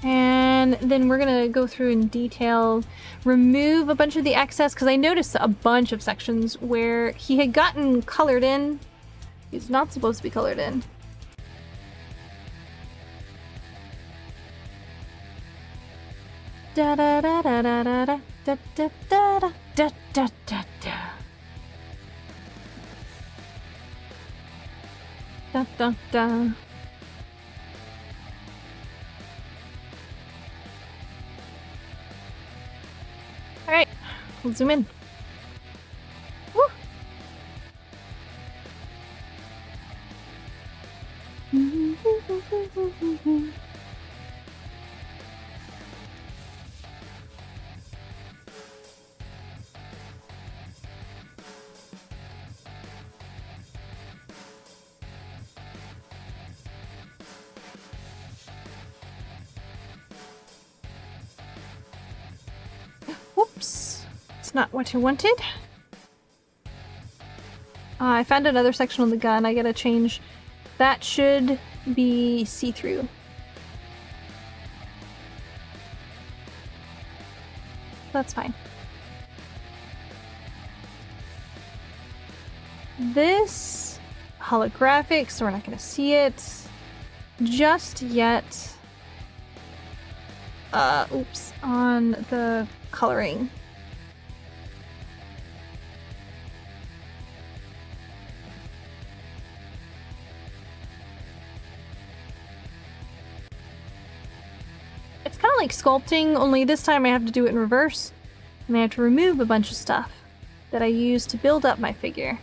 and then we're gonna go through in detail, remove a bunch of the excess, because I noticed a bunch of sections where he had gotten colored in. He's not supposed to be colored in. Da da da da da da da da da da da da da da da da. Alright, we'll zoom in. Woo! Whoops, it's not what I wanted. I found another section on the gun. I gotta change. That should be see-through. That's fine. This holographic, so we're not gonna see it just yet. Oops, on the coloring. It's kind of like sculpting, only this time I have to do it in reverse, and I have to remove a bunch of stuff that I used to build up my figure.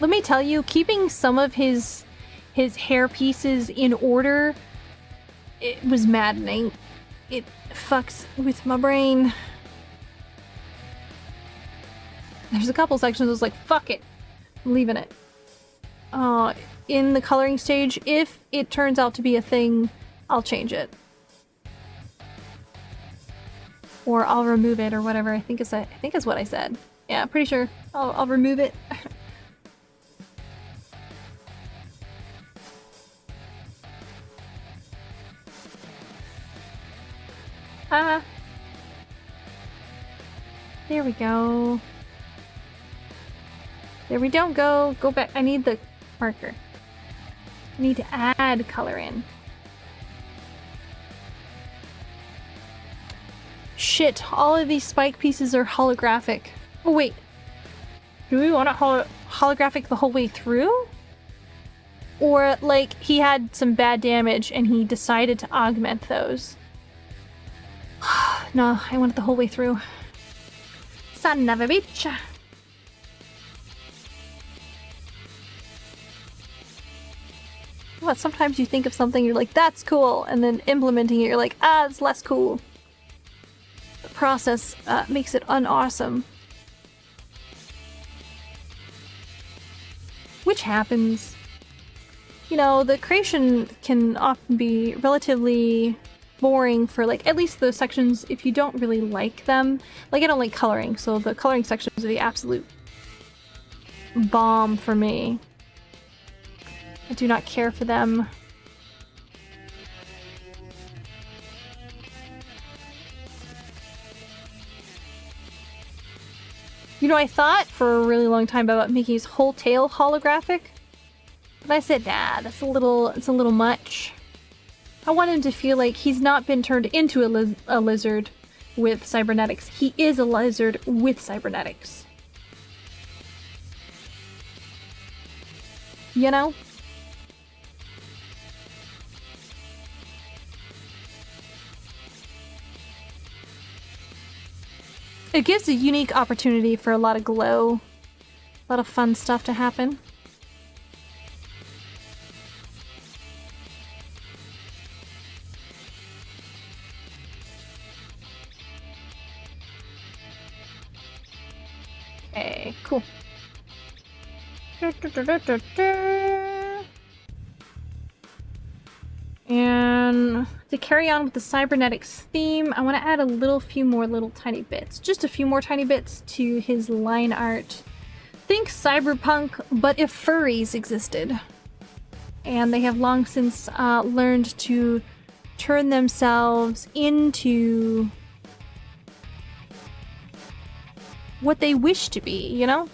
Let me tell you, keeping some of his hair pieces in order, it was maddening. It fucks with my brain. There's a couple sections I was like, fuck it, I'm leaving it. In the coloring stage, if it turns out to be a thing, I'll change it. Or I'll remove it or whatever. I think is what I said. Yeah, pretty sure I'll remove it. There we go. There we don't go. Go back. I need the marker. I need to add color in. Shit, all of these spike pieces are holographic. Oh wait. Do we want it holographic the whole way through? Or, like, he had some bad damage and he decided to augment those. No, I went the whole way through. Son of a bitch. But sometimes you think of something, you're like, that's cool, and then implementing it, you're like, ah, it's less cool. The process makes it unawesome. Which happens. You know, the creation can often be relatively boring for, like, at least those sections if you don't really like them. Like, I don't like coloring, so the coloring sections are the absolute bomb for me. I do not care for them. You know, I thought for a really long time about making his whole tail holographic. But I said, nah, it's a little much. I want him to feel like he's not been turned into a lizard with cybernetics. He is a lizard with cybernetics. You know? It gives a unique opportunity for a lot of glow. A lot of fun stuff to happen. Okay, cool. And to carry on with the cybernetics theme, I want to add a few more little tiny bits. Just a few more tiny bits to his line art. Think cyberpunk, but if furries existed. And they have long since learned to turn themselves into what they wish to be, you know?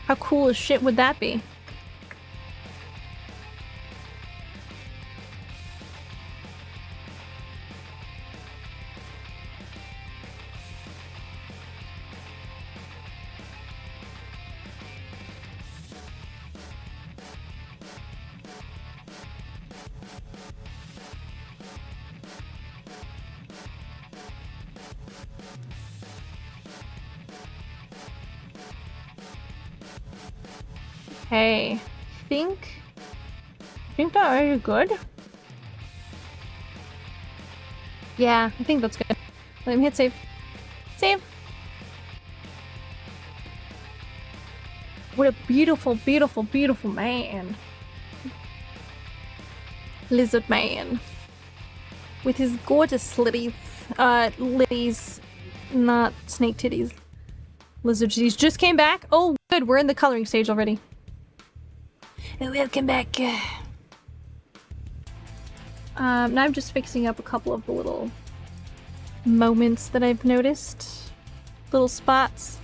How cool as shit would that be? Hey, think that is good? Yeah, I think that's good. Let me hit save. Save! What a beautiful, beautiful, beautiful man. Lizard man. With his gorgeous litties, not snake titties. Lizard titties just came back. Oh, good, we're in the coloring stage already. Welcome back. Now I'm just fixing up a couple of the little moments that I've noticed. Little spots.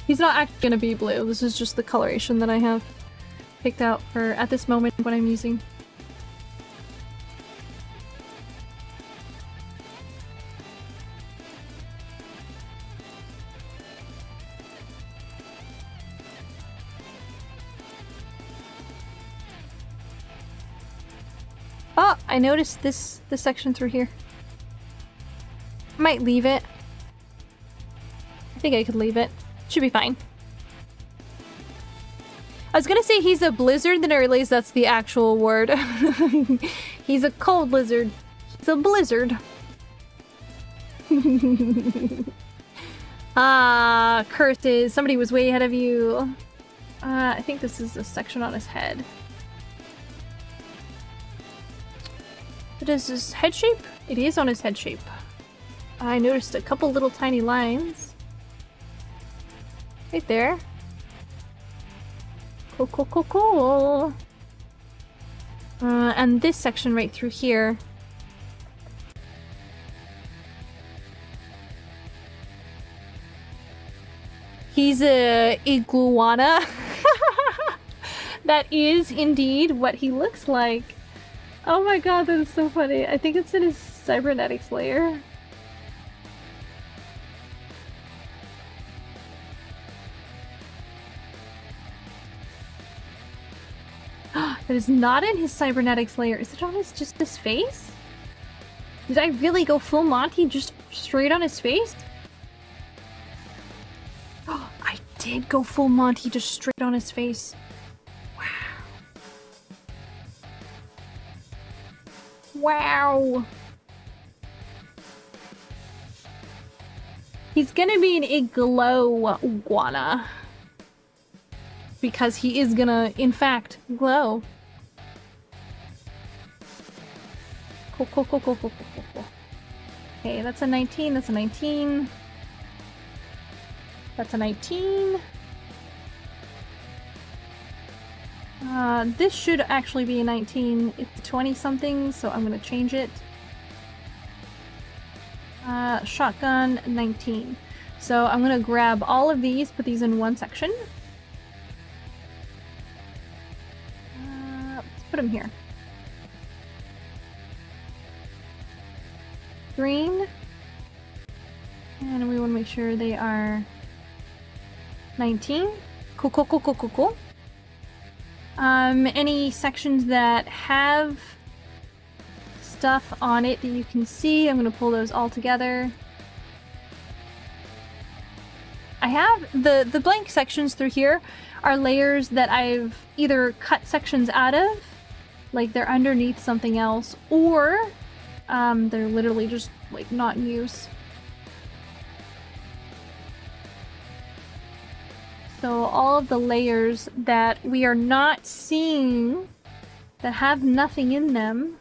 He's not actually gonna be blue. This is just the coloration that I have picked out for, at this moment, what I'm using. Oh, I noticed this section through here. I might leave it. I think I could leave it. Should be fine. I was gonna say he's a blizzard, then I realized that's the actual word. He's a cold lizard. He's a blizzard. Ah, curses. Somebody was way ahead of you. I think this is a section on his head. What is his head shape? It is on his head shape. I noticed a couple little tiny lines. Right there. Cool, cool, cool, cool. And this section right through here. He's a iguana. That is indeed what he looks like. Oh my god, that is so funny. I think it's in his cybernetics layer. That is not in his cybernetics layer. Is it on his just his face? Did I really go full Monty just straight on his face? Oh, I did go full Monty just straight on his face. Wow. He's gonna be an iglo iguana. Because he is gonna, in fact, glow. Cool, cool, cool, cool, cool, cool, cool. Okay, that's a 19, that's a 19. That's a 19. This should actually be a 19. It's 20 something, so I'm gonna change it. Shotgun, 19. So I'm gonna grab all of these, put these in one section. Let's put them here. Green. And we want to make sure they are 19. Cool, cool, cool, cool, cool, cool. Any sections that have stuff on it that you can see, I'm gonna pull those all together. I have the blank sections through here are layers that I've either cut sections out of, like they're underneath something else, or they're literally just like not in use. So all of the layers that we are not seeing, that have nothing in them,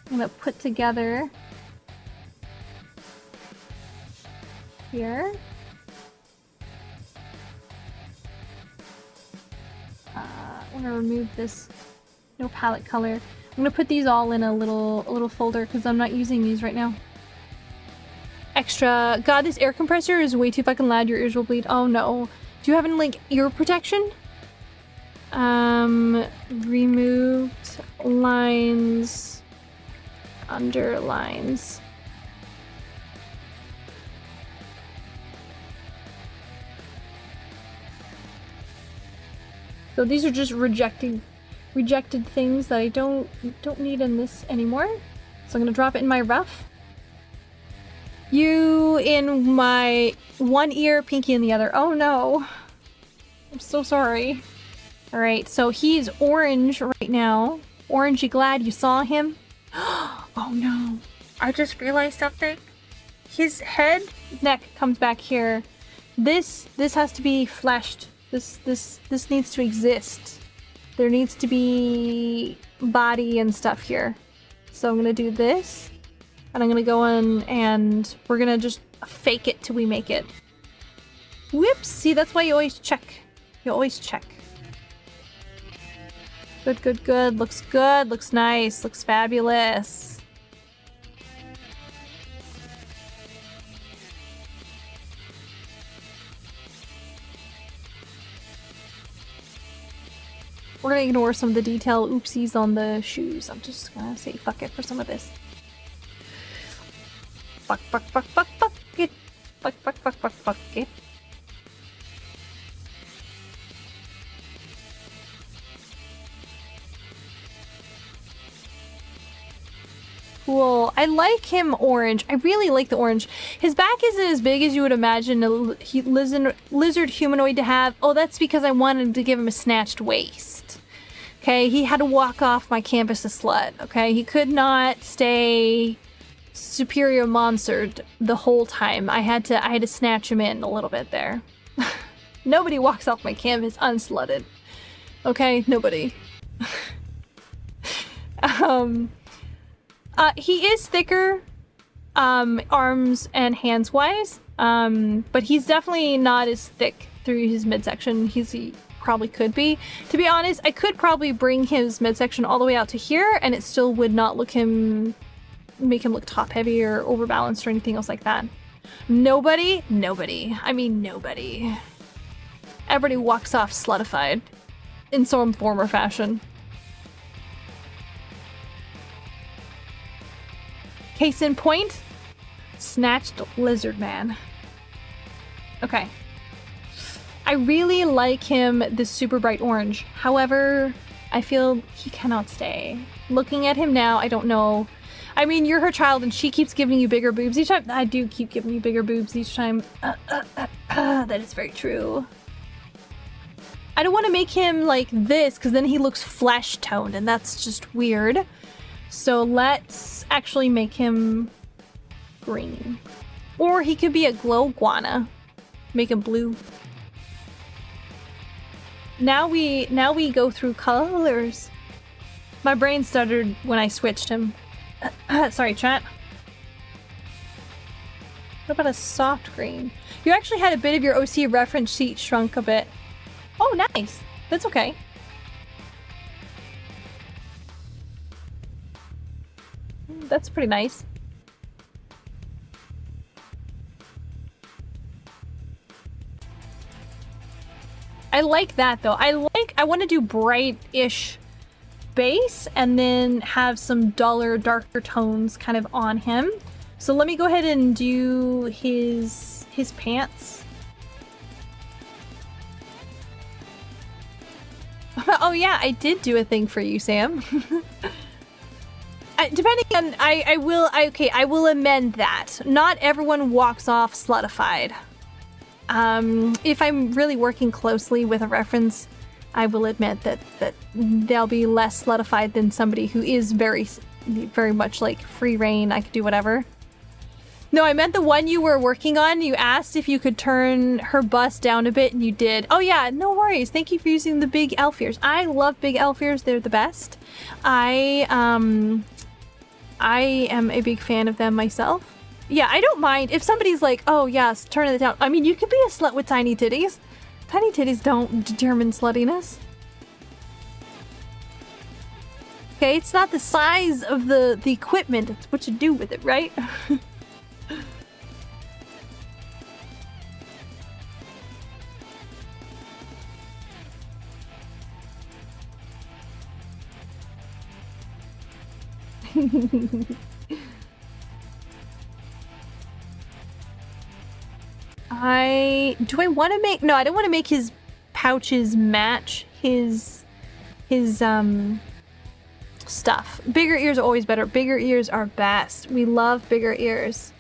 I'm gonna put together here. I'm gonna remove this, no palette color. I'm gonna put these all in a little folder because I'm not using these right now. Extra. God, this air compressor is way too fucking loud. Your ears will bleed. Oh no. Do you have any like ear protection? Removed lines, underlines. So these are just rejected things that I don't need in this anymore. So I'm gonna drop it in my rough. You in my one ear, Pinky in the other. Oh no. I'm so sorry. Alright, so he's orange right now. Orange, you glad you saw him? Oh no. I just realized something. His head, neck comes back here. This has to be fleshed. This needs to exist. There needs to be body and stuff here. So I'm gonna do this. And I'm gonna go in and we're gonna just fake it till we make it. Whoops! See, that's why you always check. You always check. Good, good, good. Looks good. Looks nice. Looks fabulous. We're gonna ignore some of the detail oopsies on the shoes. I'm just gonna say fuck it for some of this. Fuck, fuck, fuck, fuck, fuck it. Fuck, fuck, fuck, fuck, fuck it. Cool. I like him orange. I really like the orange. His back isn't as big as you would imagine a lizard humanoid to have. Oh, that's because I wanted to give him a snatched waist. Okay, he had to walk off my campus a slut. Okay, he could not stay superior monstered the whole time. I had to snatch him in a little bit there. Nobody walks off my campus unslutted. Okay, nobody. He is thicker, arms and hands wise, but he's definitely not as thick through his midsection. He probably could be. To be honest, I could probably bring his midsection all the way out to here and it still would not make him look top heavy or overbalanced or anything else like that. Nobody? Nobody. I mean, nobody. Everybody walks off slutified in some form or fashion. Case in point, Snatched Lizard Man. Okay. I really like him this super bright orange. However, I feel he cannot stay. Looking at him now, I don't know. I mean, you're her child and she keeps giving you bigger boobs each time. I do keep giving you bigger boobs each time. That is very true. I don't want to make him like this because then he looks flesh toned and that's just weird. So let's actually make him green. Or he could be a glow guana. Make him blue. Now we go through colors. My brain stuttered when I switched him. Sorry, chat. What about a soft green? You actually had a bit of your OC reference sheet shrunk a bit. Oh, nice. That's okay. That's pretty nice. I like that though. I want to do bright-ish base and then have some duller, darker tones kind of on him. So let me go ahead and do his pants. Oh yeah, I did do a thing for you, Sam. Depending on, I will amend that. Not everyone walks off slutified. If I'm really working closely with a reference, I will admit that they'll be less slutified than somebody who is very much like free reign. I could do whatever. No, I meant the one you were working on. You asked if you could turn her bust down a bit, and you did. Oh yeah, no worries. Thank you for using the big elf ears. I love big elf ears. They're the best. I am a big fan of them myself. Yeah, I don't mind if somebody's like, oh yes, turn it down. I mean, you could be a slut with tiny titties. Tiny titties don't determine sluttiness. Okay, it's not the size of the equipment, it's what you do with it, right? Do I want to make, no, I don't want to make his pouches match his stuff. Bigger ears are always better. Bigger ears are best. We love bigger ears.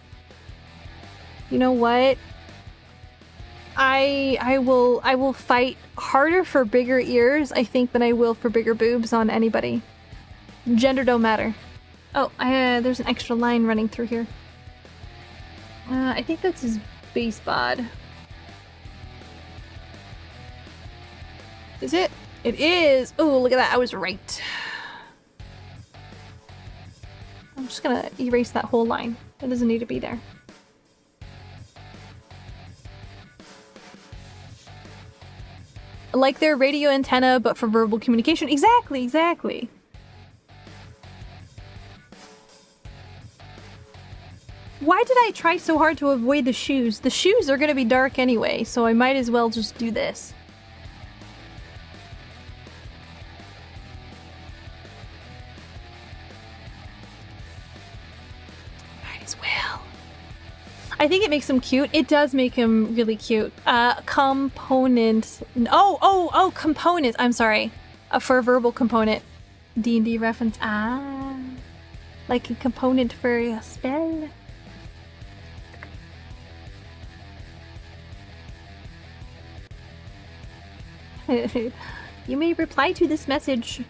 You know what? I will fight harder for bigger ears, I think, than I will for bigger boobs on anybody. Gender don't matter. Oh, there's an extra line running through here. I think that's his base bod. Is it? It is! Oh, look at that, I was right. I'm just gonna erase that whole line. It doesn't need to be there. Like their radio antenna, but for verbal communication. Exactly, exactly. Why did I try so hard to avoid the shoes? The shoes are gonna be dark anyway, so I might as well just do this. Might as well. I think it makes him cute. It does make him really cute. Component. Oh, component. I'm sorry. For a verbal component. D&D reference. Ah. Like a component for a spell. You may reply to this message.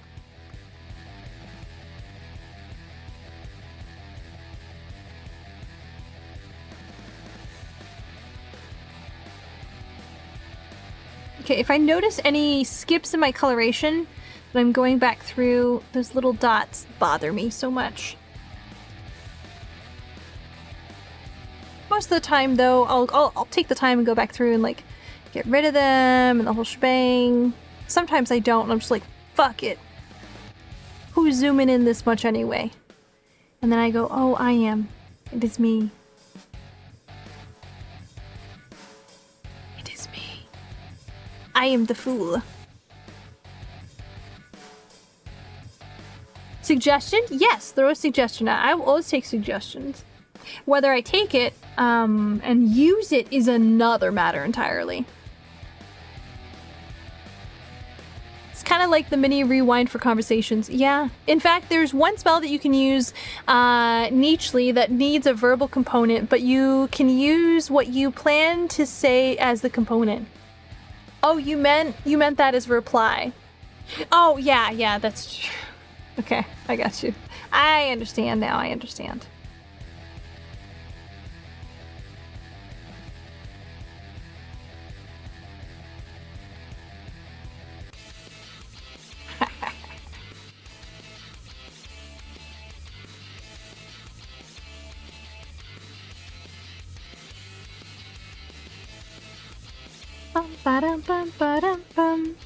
Okay, if I notice any skips in my coloration, then I'm going back through, those little dots bother me so much. Most of the time though, I'll take the time and go back through and like get rid of them and the whole shebang. Sometimes I don't and I'm just like, fuck it. Who's zooming in this much anyway? And then I go, oh, I am. It is me. I am the fool. Suggestion? Yes, throw a suggestion out. I will always take suggestions. Whether I take it and use it is another matter entirely. It's kind of like the mini rewind for conversations. Yeah. In fact, there's one spell that you can use nichely that needs a verbal component, but you can use what you plan to say as the component. Oh, you meant that as reply. Oh, yeah, that's true. Okay, I got you. I understand now, I understand. Bum, ba-dum, bum, ba-dum, bum.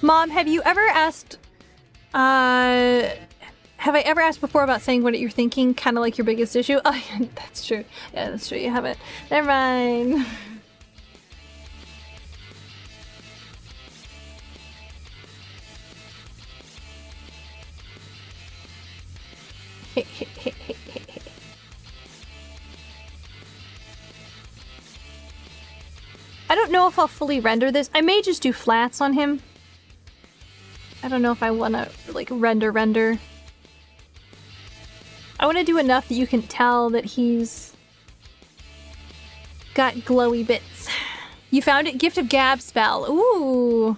Mom, have you ever asked, have I ever asked before about saying what you're thinking? Kind of like your biggest issue? Oh, yeah, that's true. Yeah, that's true. You haven't. Never mind. I don't know if I'll fully render this. I may just do flats on him. I don't know if I want to, like, render. I want to do enough that you can tell that he's got glowy bits. You found it? Gift of Gab spell. Ooh.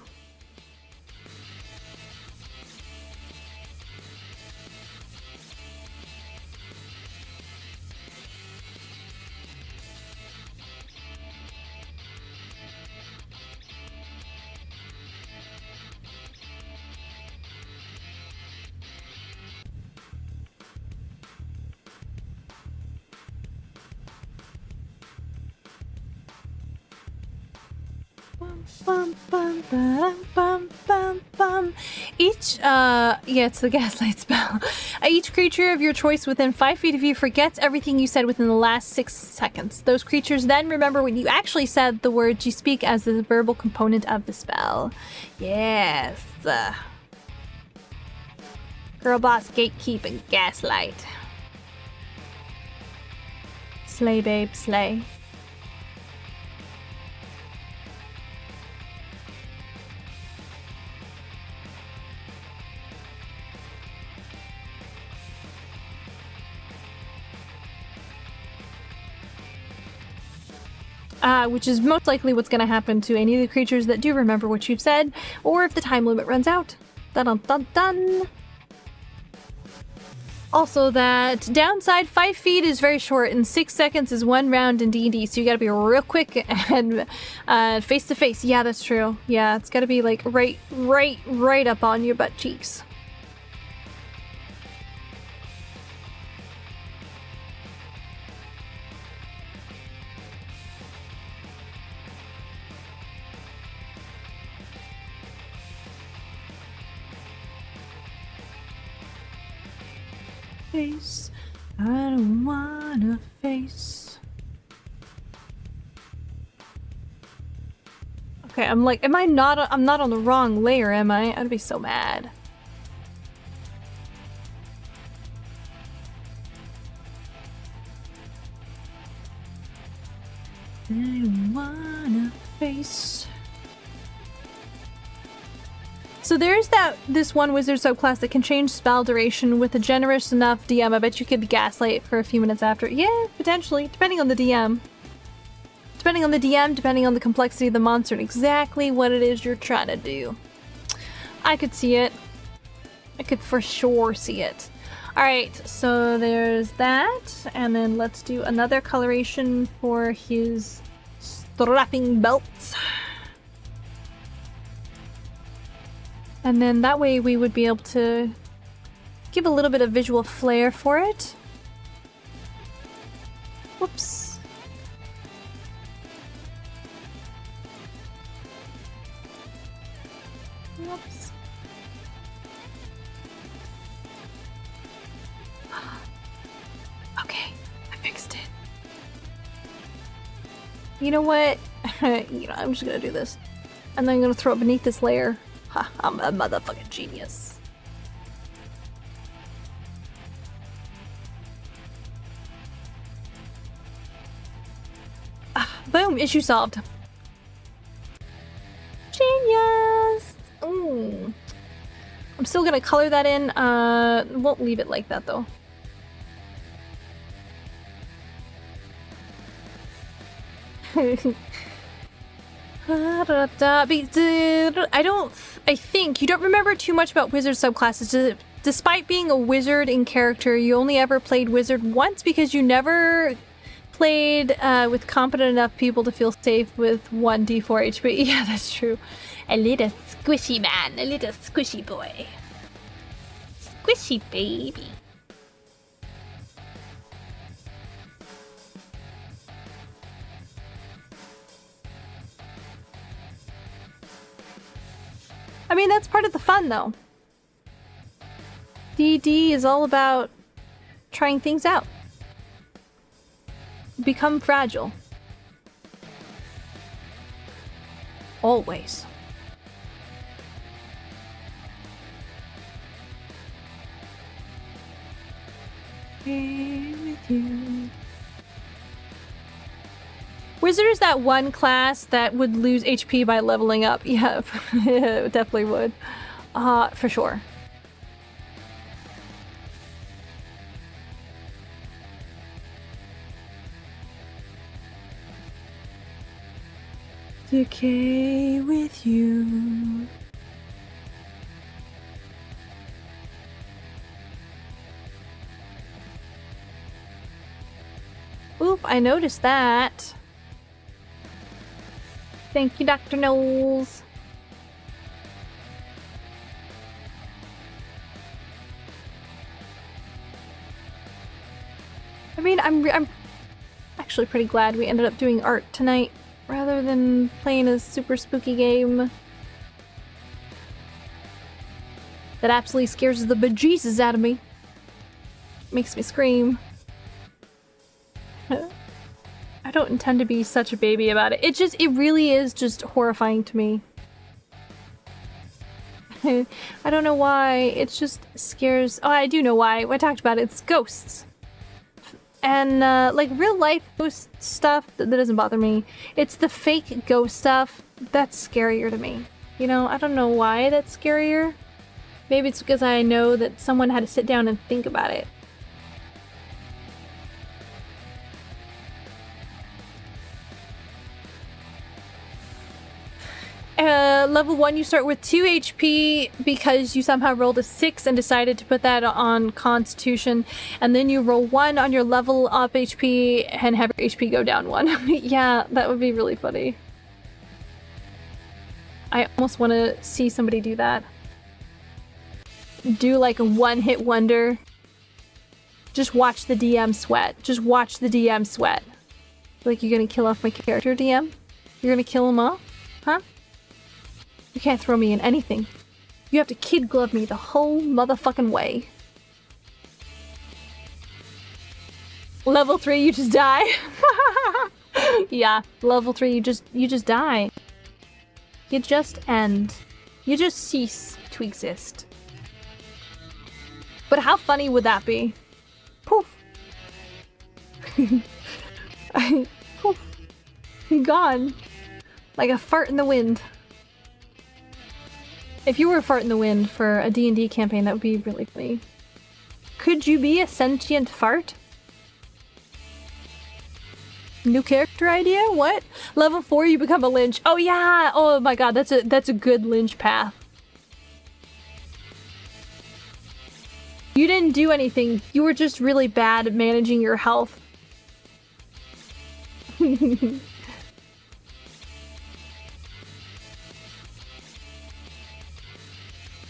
Bum, bum, bum, bum, bum, bum. Each, yeah, it's the gaslight spell. Each creature of your choice within 5 feet of you forgets everything you said within the last 6 seconds. Those creatures then remember when you actually said the words you speak as the verbal component of the spell. Yes. Girl boss, gatekeep, and gaslight. Slay, babe, slay. Which is most likely what's going to happen to any of the creatures that do remember what you've said, or if the time limit runs out. Dun-dun-dun-dun! Also, that downside, 5 feet is very short, and 6 seconds is 1 round in D&D, so you gotta be real quick and face to face. Yeah, that's true. Yeah, it's gotta be like right up on your butt cheeks. Face. I don't wanna face. Okay, I'm like, am I not? I'm not on the wrong layer, am I? I'd be so mad. I don't wanna face. So there's this one wizard subclass that can change spell duration with a generous enough DM. I bet you could gaslight for a few minutes after. Yeah, potentially, depending on the DM. Depending on the DM, depending on the complexity of the monster and exactly what it is you're trying to do. I could see it. I could for sure see it. Alright, so there's that. And then let's do another coloration for his strapping belt. And then that way we would be able to give a little bit of visual flair for it. Whoops. Oops. Okay, I fixed it. You know what? I'm just gonna do this. And then I'm gonna throw it beneath this layer. Ha, I'm a motherfucking genius. Boom, issue solved. Genius! Ooh. I'm still gonna color that in. Won't leave it like that though. I think you don't remember too much about wizard subclasses. Despite being a wizard in character, you only ever played wizard once because you never played with competent enough people to feel safe with 1d4 HP. Yeah, that's true. A little squishy man, a little squishy boy. Squishy baby. I mean, that's part of the fun, though. D&D is all about trying things out. Become fragile. Always. Here with you. Wizard is that one class that would lose HP by leveling up. Yeah, it definitely would. For sure. Decay with you. Oop, I noticed that. Thank you, Dr. Knowles. I mean, I'm actually pretty glad we ended up doing art tonight rather than playing a super spooky game that absolutely scares the bejesus out of me. Makes me scream. I don't intend to be such a baby about it. It really is just horrifying to me. I don't know why. It just scares... Oh, I do know why. I talked about it. It's ghosts. And, like, real life ghost stuff, that doesn't bother me. It's the fake ghost stuff that's scarier to me. You know, I don't know why that's scarier. Maybe it's because I know that someone had to sit down and think about it. Level 1 you start with 2 HP because you somehow rolled a 6 and decided to put that on Constitution, and then you roll 1 on your level up HP and have your HP go down 1. Yeah, that would be really funny. I almost want to see somebody do that. Do like a one-hit wonder. Just watch the DM sweat. Just watch the DM sweat. Like, you're gonna kill off my character, DM? You're gonna kill him off? Huh? You can't throw me in anything. You have to kid glove me the whole motherfucking way. Level 3, you just die. Yeah, level 3, you just die. You just end. You just cease to exist. But how funny would that be? Poof. Poof. Gone. Like a fart in the wind. If you were a fart in the wind for a D&D campaign, that would be really funny. Could you be a sentient fart? New character idea? What? Level 4, you become a lynch. Oh yeah! Oh my god, that's a good lynch path. You didn't do anything. You were just really bad at managing your health.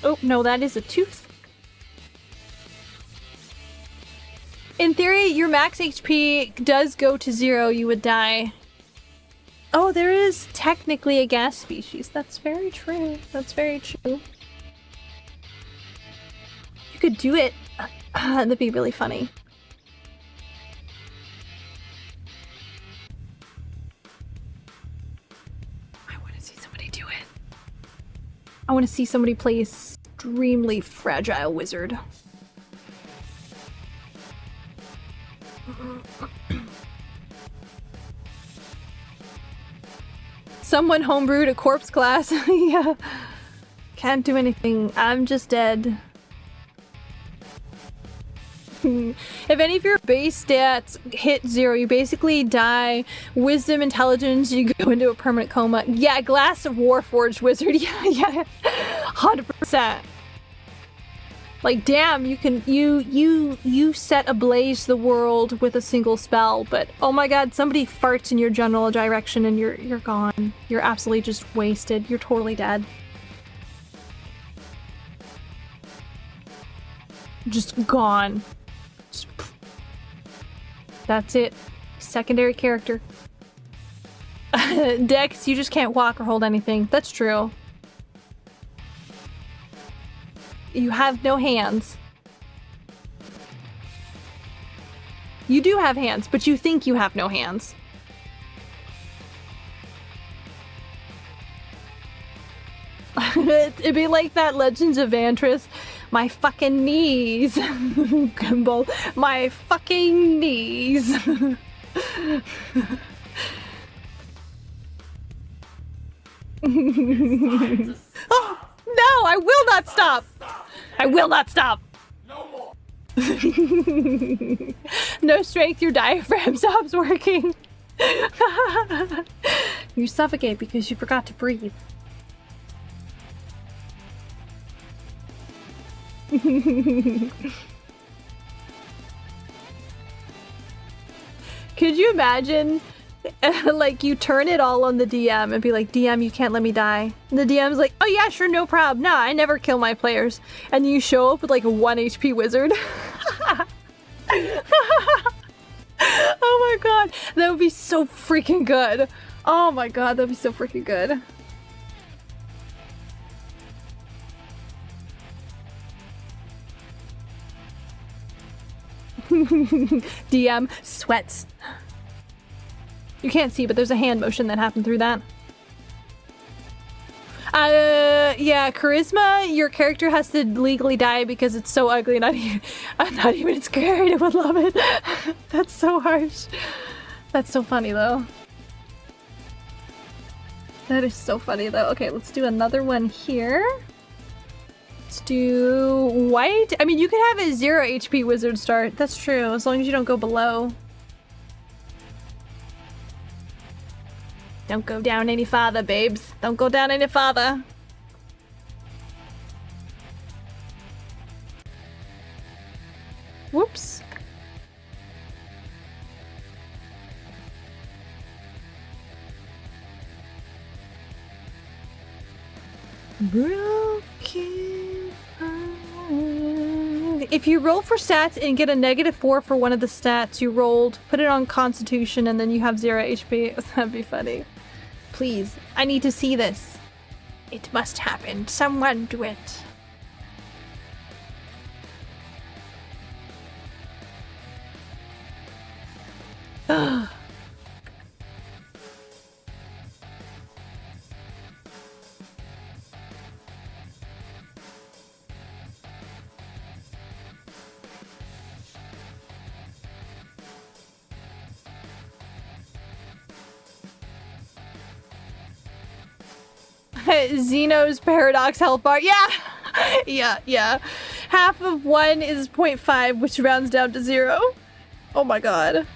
Oh, no, that is a tooth. In theory, your max HP does go to 0, you would die. Oh, there is technically a gas species. That's very true. That's very true. You could do it. That'd be really funny. I want to see somebody do it. I want to see somebody play extremely fragile wizard. Someone homebrewed a corpse class. Yeah. Can't do anything. I'm just dead. If any of your base stats hit 0, you basically die. Wisdom, intelligence, you go into a permanent coma. Yeah, Glass of Warforged wizard. Yeah. 100%. Like, damn, you set ablaze the world with a single spell, but oh my god, somebody farts in your general direction and you're gone. You're absolutely just wasted. You're totally dead. Just gone. Just, that's it. Secondary character. Dex, you just can't walk or hold anything. That's true. You have no hands. You do have hands, but you think you have no hands. It'd be like that Legends of Antris. My fucking knees. Gumball. My fucking knees. Oh, no, I will not stop. I will not stop. No more. No strength, your diaphragm stops working. You suffocate because you forgot to breathe. Could you imagine, like, you turn it all on the DM and be like, DM, you can't let me die. And the DM's like, oh yeah, sure, no problem. Nah, I never kill my players. And you show up with like a 1 HP wizard. Oh my god, that would be so freaking good. Oh my god, that'd be so freaking good. DM sweats. You can't see, but there's a hand motion that happened through that. Yeah, charisma, your character has to legally die because it's so ugly. Not even scared. I would love it. That's so harsh. That's so funny, though. That is so funny, though. Okay, let's do another one here. Let's do white. I mean, you could have a 0 HP wizard start. That's true, as long as you don't go below. Don't go down any farther, babes. Don't go down any farther. Whoops. Broken heart. If you roll for stats and get a -4 for one of the stats you rolled, put it on Constitution and then you have 0 HP. That'd be funny. Please, I need to see this. It must happen. Someone do it. Zeno's paradox health bar. Yeah! Yeah. Half of 1 is 0.5, which rounds down to 0. Oh my god.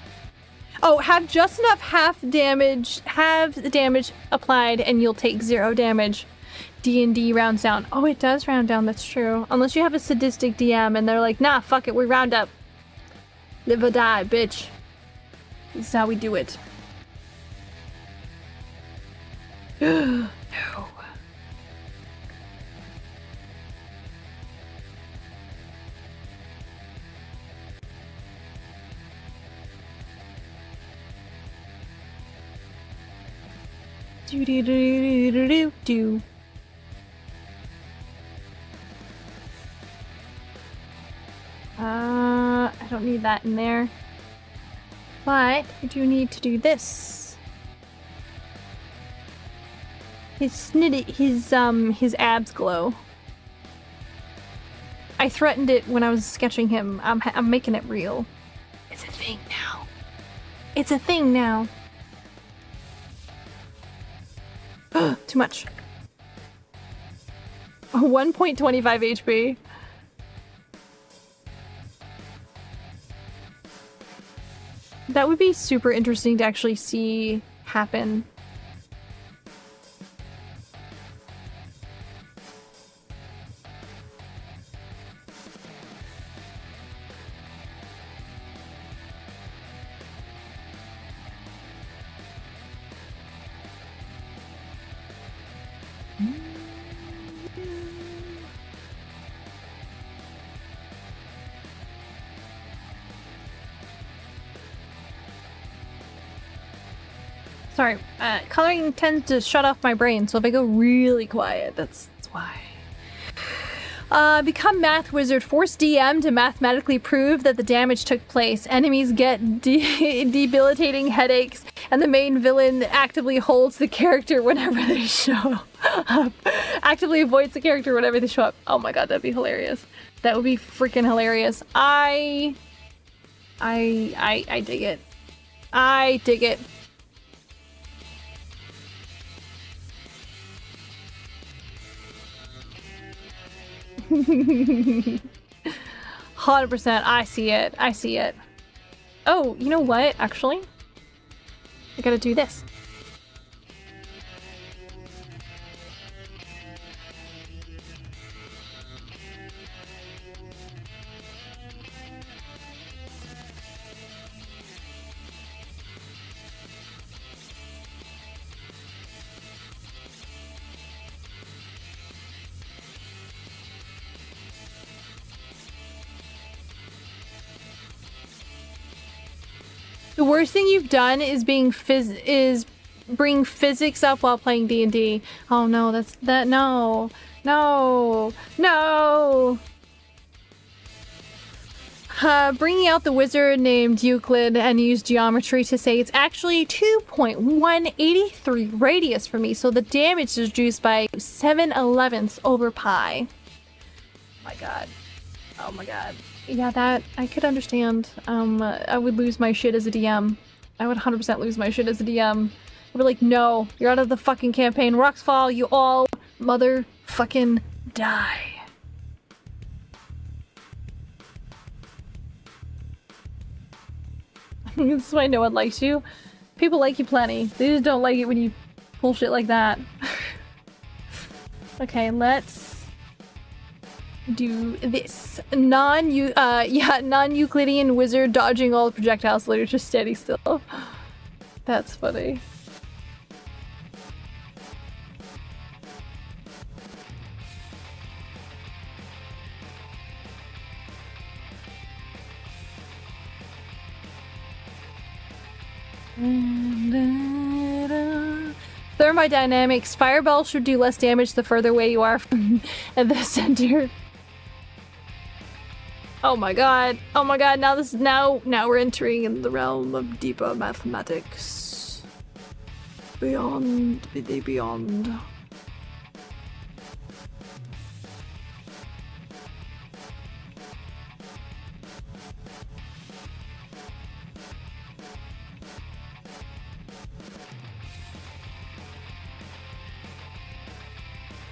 Oh, have just enough have the damage applied and you'll take 0 damage. D&D rounds down. Oh, it does round down, that's true. Unless you have a sadistic DM and they're like, nah, fuck it, we round up. Live or die, bitch. This is how we do it. No. Do do do do do do. I don't need that in there. But I do need to do this. His abs glow. I threatened it when I was sketching him. I'm making it real. It's a thing now. It's a thing now. Too much. 1.25 HP. That would be super interesting to actually see happen. Sorry, coloring tends to shut off my brain, so if I go really quiet, that's why. Become Math Wizard. Force DM to mathematically prove that the damage took place. Enemies get debilitating headaches, and the main villain actively holds the character whenever they show up. Actively avoids the character whenever they show up. Oh my god, that'd be hilarious. That would be freaking hilarious. I dig it. I dig it. 100%. I see it. I see it. Oh, you know what? Actually, I gotta do this. The worst thing you've done is bring physics up while playing D&D. Oh no, no. Bringing out the wizard named Euclid and use geometry to say it's actually 2.183 radius for me, so the damage is reduced by 7/11 over pi. Oh my god. Oh my god. Yeah, that I could understand. I would lose my shit as a DM. I would 100% lose my shit as a DM. I'd be like, no, you're out of the fucking campaign. Rocks fall, you all motherfucking die. This is why no one likes you. People like you plenty. They just don't like it when you pull shit like that. Okay, let's do this. Non-Euclidean wizard dodging all the projectiles later, just steady still. That's funny. Thermodynamics. Fireball should do less damage the further away you are from the center. Oh my god. Oh my god. Now we're entering in the realm of deeper mathematics. Beyond the beyond.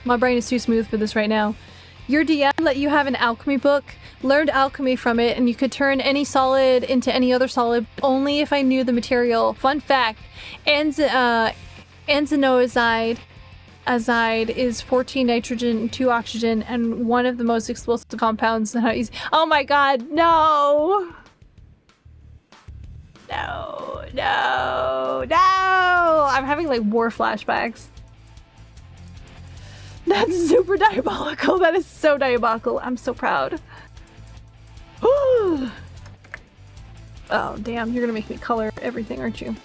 My brain is too smooth for this right now. Your DM let you have an alchemy book, learned alchemy from it, and you could turn any solid into any other solid only if I knew the material. Fun fact, azide is 14 nitrogen and 2 oxygen and one of the most explosive compounds. Oh my god, no! No, no, no! I'm having like war flashbacks. That's super diabolical. That is so diabolical. I'm so proud. Oh, damn. You're gonna make me color everything, aren't you?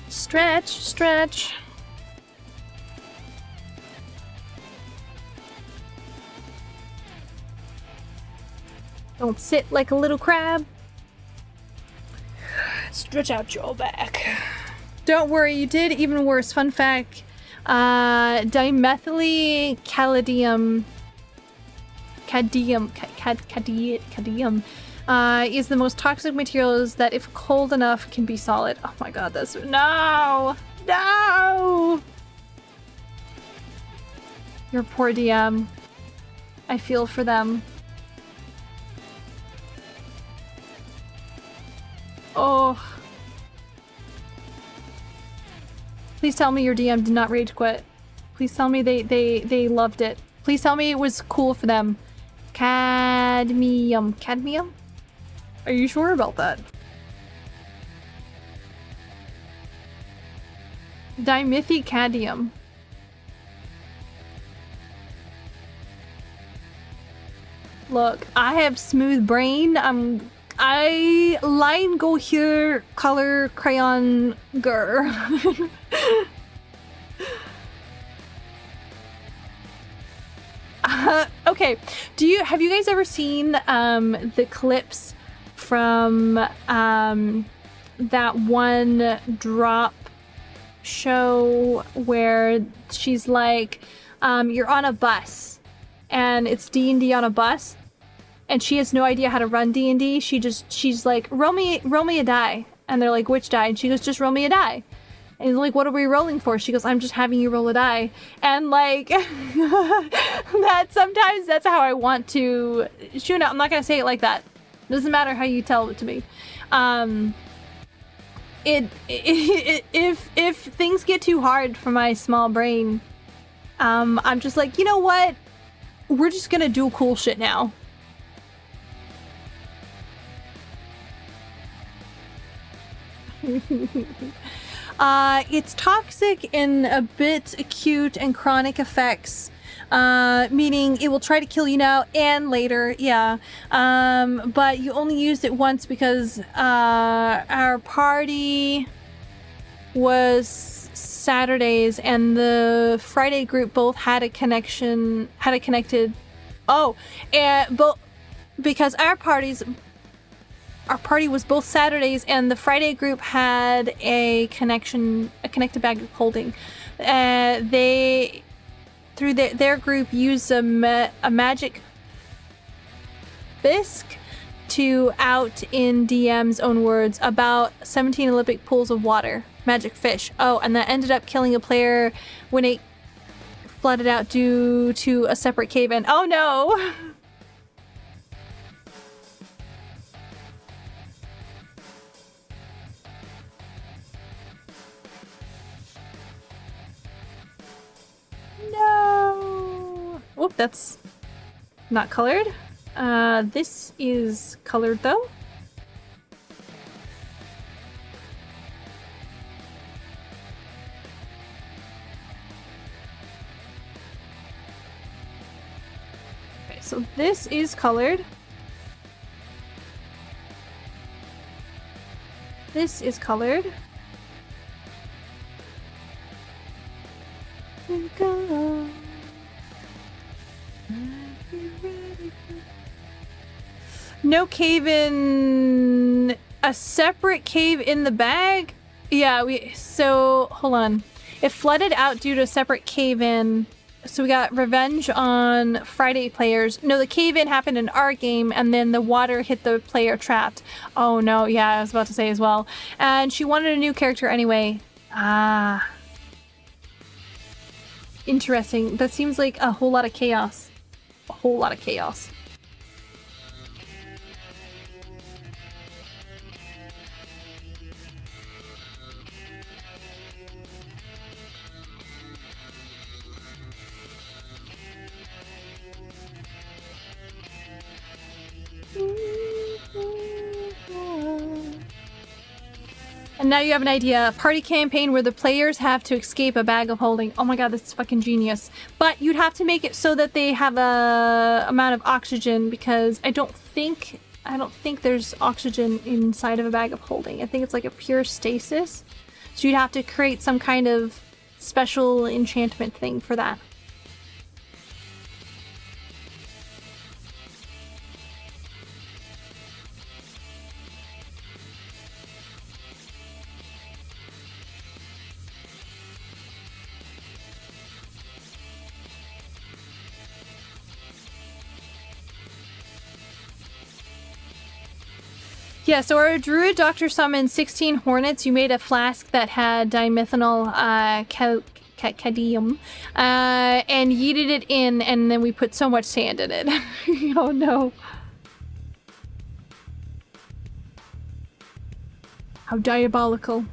Stretch, stretch. Don't sit like a little crab. Stretch out your back. Don't worry, you did even worse. Fun fact, dimethylcalcium cadmium is the most toxic materials that, if cold enough, can be solid. Oh my god, that's no. Your poor DM. I feel for them. Oh. Please tell me your DM did not rage quit. Please tell me they loved it. Please tell me it was cool for them. Cadmium. Cadmium? Are you sure about that? Dimethylcadmium. Look, I have smooth brain. I line go here, color crayon gur. Okay, have you guys ever seen the clips from that one drop show where she's like, you're on a bus and it's D&D on a bus? And she has no idea how to run D&D. She's like, roll me a die. And they're like, which die? And she goes, just roll me a die. And he's like, what are we rolling for? She goes, I'm just having you roll a die. And like, sometimes that's how I want to shoot out. I'm not going to say it like that. It doesn't matter how you tell it to me. If things get too hard for my small brain, I'm just like, you know what? We're just going to do cool shit now. It's toxic in a bit acute and chronic effects, meaning it will try to kill you now and later, yeah. But you only used it once because our party was Saturdays and the Friday group both had a connected. Because our party was both Saturdays, and the Friday group had a connected bag of holding. They, through their group, used a magic bisque to out, in DM's own words, about 17 Olympic pools of water. Magic fish. Oh, and that ended up killing a player when it flooded out due to a separate cave-in. Oh no! No! Oh, that's not colored. This is colored though. Okay, so this is colored. This is colored. No cave in, a separate cave in the bag? Yeah, so hold on. It flooded out due to a separate cave in. So we got revenge on Friday players. No, the cave in happened in our game and then the water hit the player trapped. Oh no, yeah, I was about to say as well. And she wanted a new character anyway. Ah. Interesting. That seems like a whole lot of chaos. A whole lot of chaos. And now you have an idea. A party campaign where the players have to escape a bag of holding. Oh my god, that's fucking genius. But you'd have to make it so that they have a amount of oxygen, because I don't think I don't think there's oxygen inside of a bag of holding. I think it's like a pure stasis. So you'd have to create some kind of special enchantment thing for that. Yeah, so our druid doctor summoned 16 hornets. You made a flask that had dimethanol cadmium and yeeted it in, and then we put so much sand in it. Oh no. How diabolical.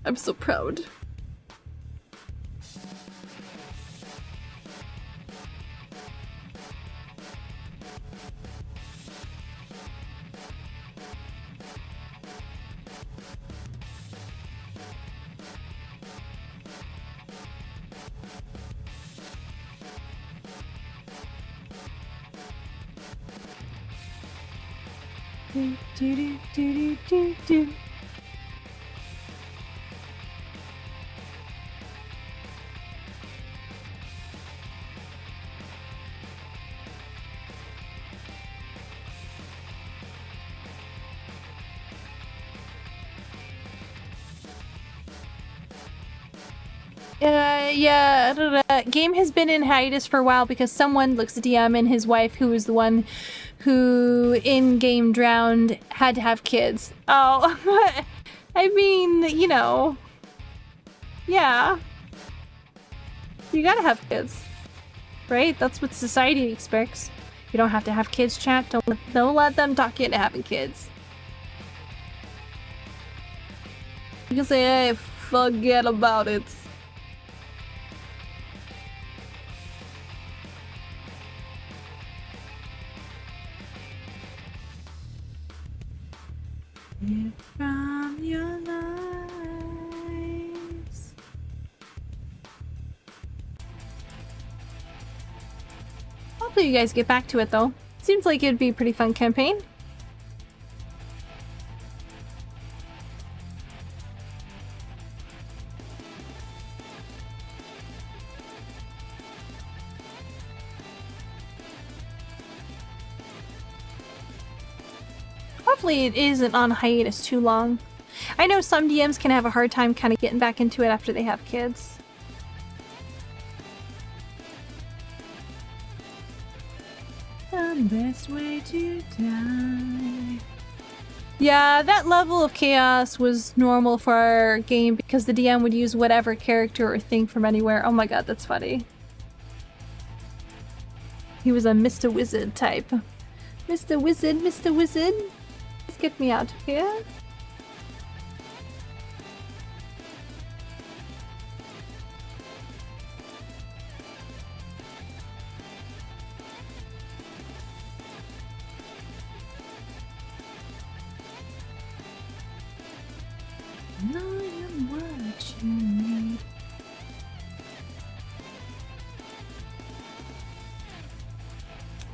I'm so proud. Do, do, do, do, do, do. Yeah, game has been in hiatus for a while because someone, looks at DM, and his wife, who was the one who in-game drowned, had to have kids. Oh, I mean, you know, yeah. You gotta have kids, right? That's what society expects. You don't have to have kids, chat. Don't let them talk you into having kids. You can say, hey, forget about it. From your lies. Hopefully you guys get back to it though. Seems like it'd be a pretty fun campaign. Hopefully it isn't on hiatus too long. I know some DMs can have a hard time kind of getting back into it after they have kids. The best way to die. Yeah, that level of chaos was normal for our game because the DM would use whatever character or thing from anywhere. Oh my god, that's funny. He was a Mr. Wizard type. Mr. Wizard, Mr. Wizard. Let's get me out of here.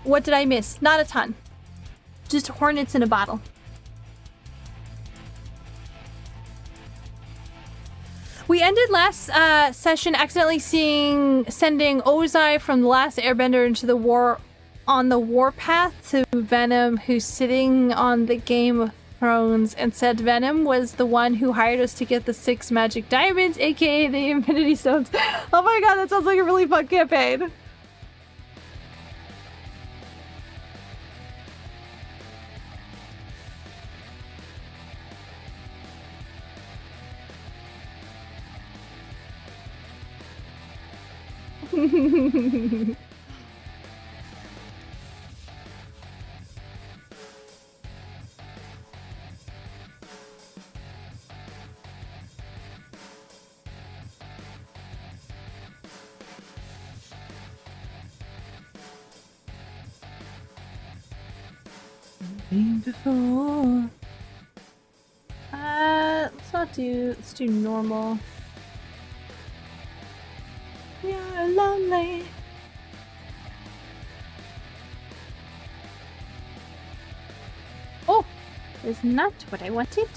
What did I miss? Not a ton. Just hornets in a bottle. We ended last session accidentally sending Ozai from The Last Airbender into the warpath to Venom, who's sitting on the Game of Thrones, and said Venom was the one who hired us to get the 6 magic diamonds, aka the Infinity Stones. Oh my god, that sounds like a really fun campaign. Before. Let's do normal. We are lonely. is not what I wanted.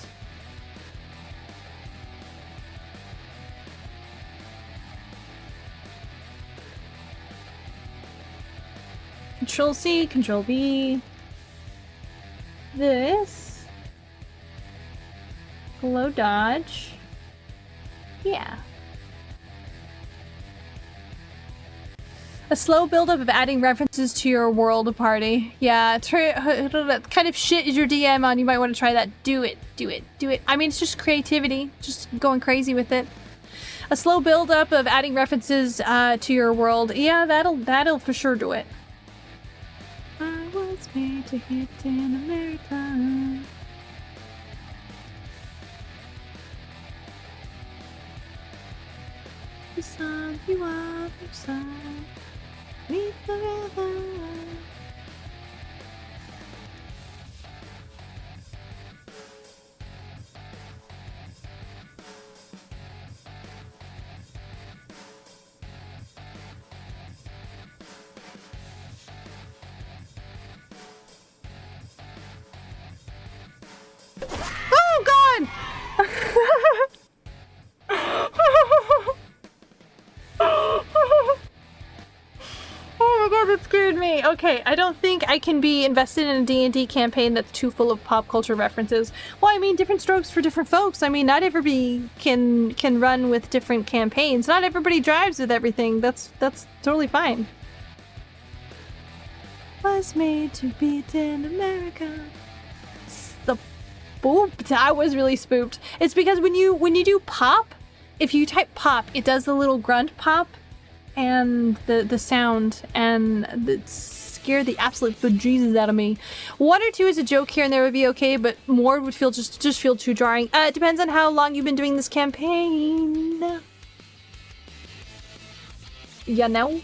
Control C, Control V. This. Glow dodge. Yeah. A slow buildup of adding references to your world party. Yeah, kind of shit is your DM on. You might want to try that. Do it, do it, do it. I mean, it's just creativity. Just going crazy with it. A slow buildup of adding references to your world. Yeah, that'll for sure do it. I was made to hit in America. The sun you are the sun. Meet the river. Oh God! Oh my God, that scared me. Okay, I don't think I can be invested in a D&D campaign that's too full of pop culture references. Well, I mean, different strokes for different folks. I mean, not everybody can run with different campaigns. Not everybody drives with everything. That's totally fine. Was made to beat in America. Spooked. I was really spooked. It's because when you do pop, if you type pop, it does the little grunt pop and the sound, and it scared the absolute bejesus out of me. 1 or 2 is a joke here and there would be okay, but more would feel just feel too jarring. It depends on how long you've been doing this campaign. You know?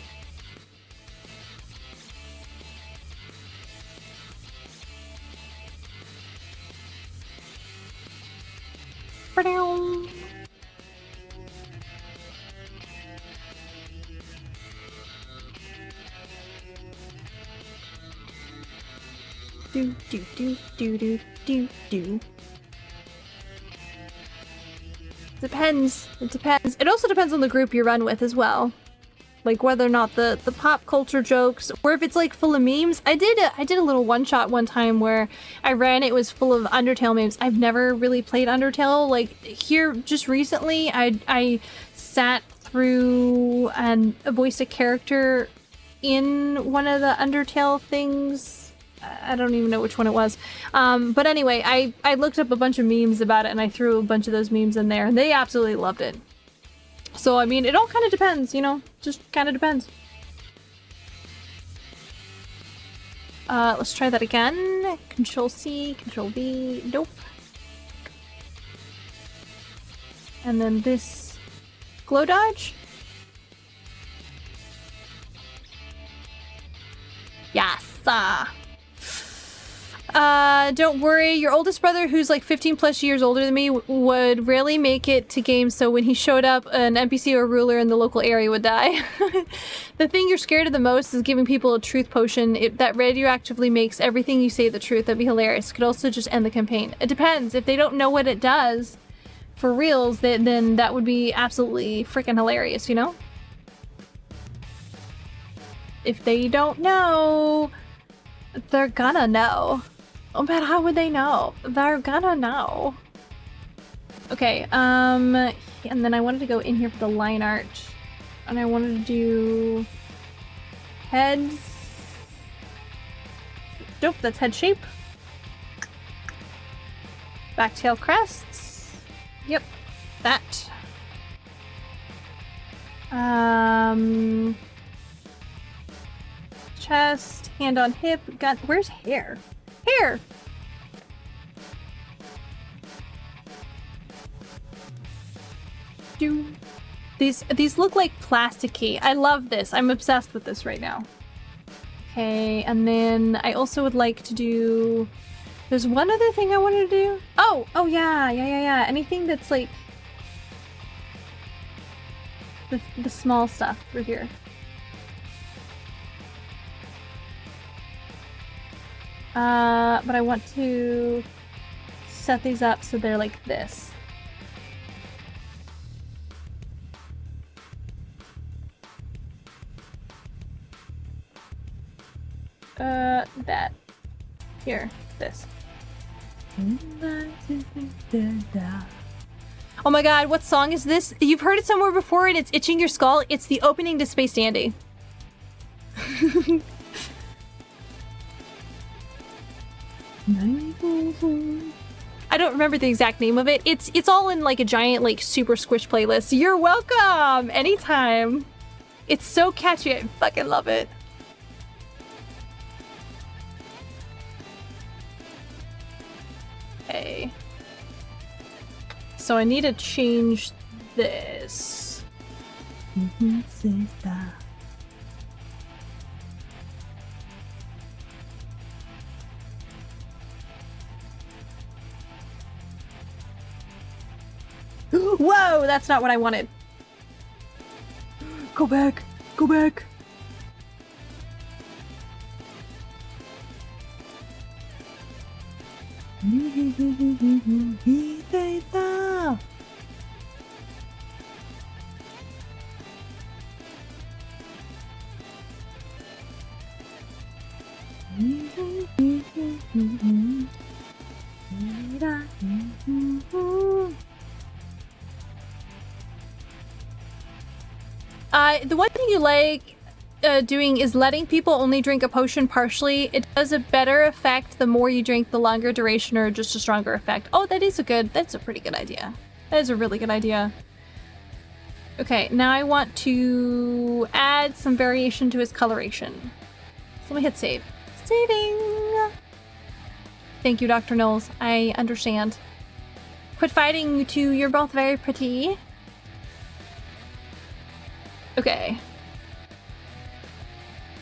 Do do do do do do do. Depends. It depends. It also depends on the group you run with as well. Like whether or not the pop culture jokes, or if it's like full of memes. I did a little one shot one time where I ran. It was full of Undertale memes. I've never really played Undertale. Like here, just recently, I sat through and voiced a character in one of the Undertale things. I don't even know which one it was. But anyway, I looked up a bunch of memes about it and I threw a bunch of those memes in there and they absolutely loved it. So, I mean, it all kind of depends, you know? Just kind of depends. Let's try that again. Control C, Control V. Nope. And then this glow dodge. Yes. Don't worry, your oldest brother, who's like 15 plus years older than me, would rarely make it to games, so when he showed up, an NPC or ruler in the local area would die. The thing you're scared of the most is giving people a truth potion that radioactively makes everything you say the truth. That'd be hilarious. Could also just end the campaign. It depends. If they don't know what it does, for reals, then that would be absolutely freaking hilarious, you know? If they don't know, they're gonna know. Oh, but how would they know? They're gonna know. Okay, and then I wanted to go in here for the line art. And I wanted to do heads. Nope, that's head shape. Back tail crests. Yep, that. Chest, hand on hip, gun. Where's hair? Hair! These look like plasticky. I love this. I'm obsessed with this right now. Okay, and then I also would like to do... There's one other thing I wanted to do. Oh yeah. Anything that's like... The small stuff for here. But I want to set these up so they're like this. That. Here, this. Oh my god, what song is this? You've heard it somewhere before and it's itching your skull. It's the opening to Space Dandy. I don't remember the exact name of it. It's all in like a giant like super squish playlist. You're welcome! Anytime. It's so catchy. I fucking love it. Okay. So I need to change this. Whoa, that's not what I wanted. Go back. Go back. The one thing you like doing is letting people only drink a potion partially. It does a better effect the more you drink, the longer duration or just a stronger effect. Oh, that's a pretty good idea. That is a really good idea. Okay, now I want to add some variation to his coloration. So let me hit save. Saving! Thank you, Dr. Knowles. I understand. Quit fighting, you two. You're both very pretty. Okay.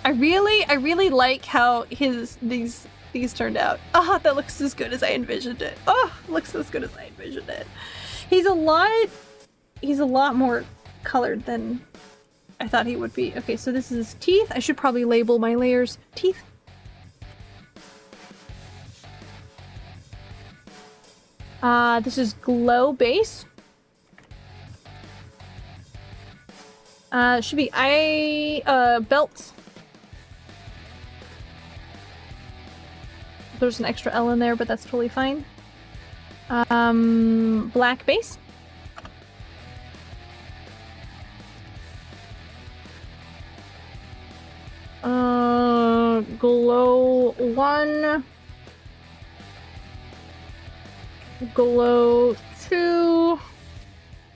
I really like how these turned out. Ah, that looks as good as I envisioned it. Oh, looks as good as I envisioned it. He's a lot more colored than I thought he would be. Okay, so this is teeth. I should probably label my layers. Teeth. This is glow base. Should be eye, belts. There's an extra L in there, but that's totally fine. Black base. Glow 1. Glow 2.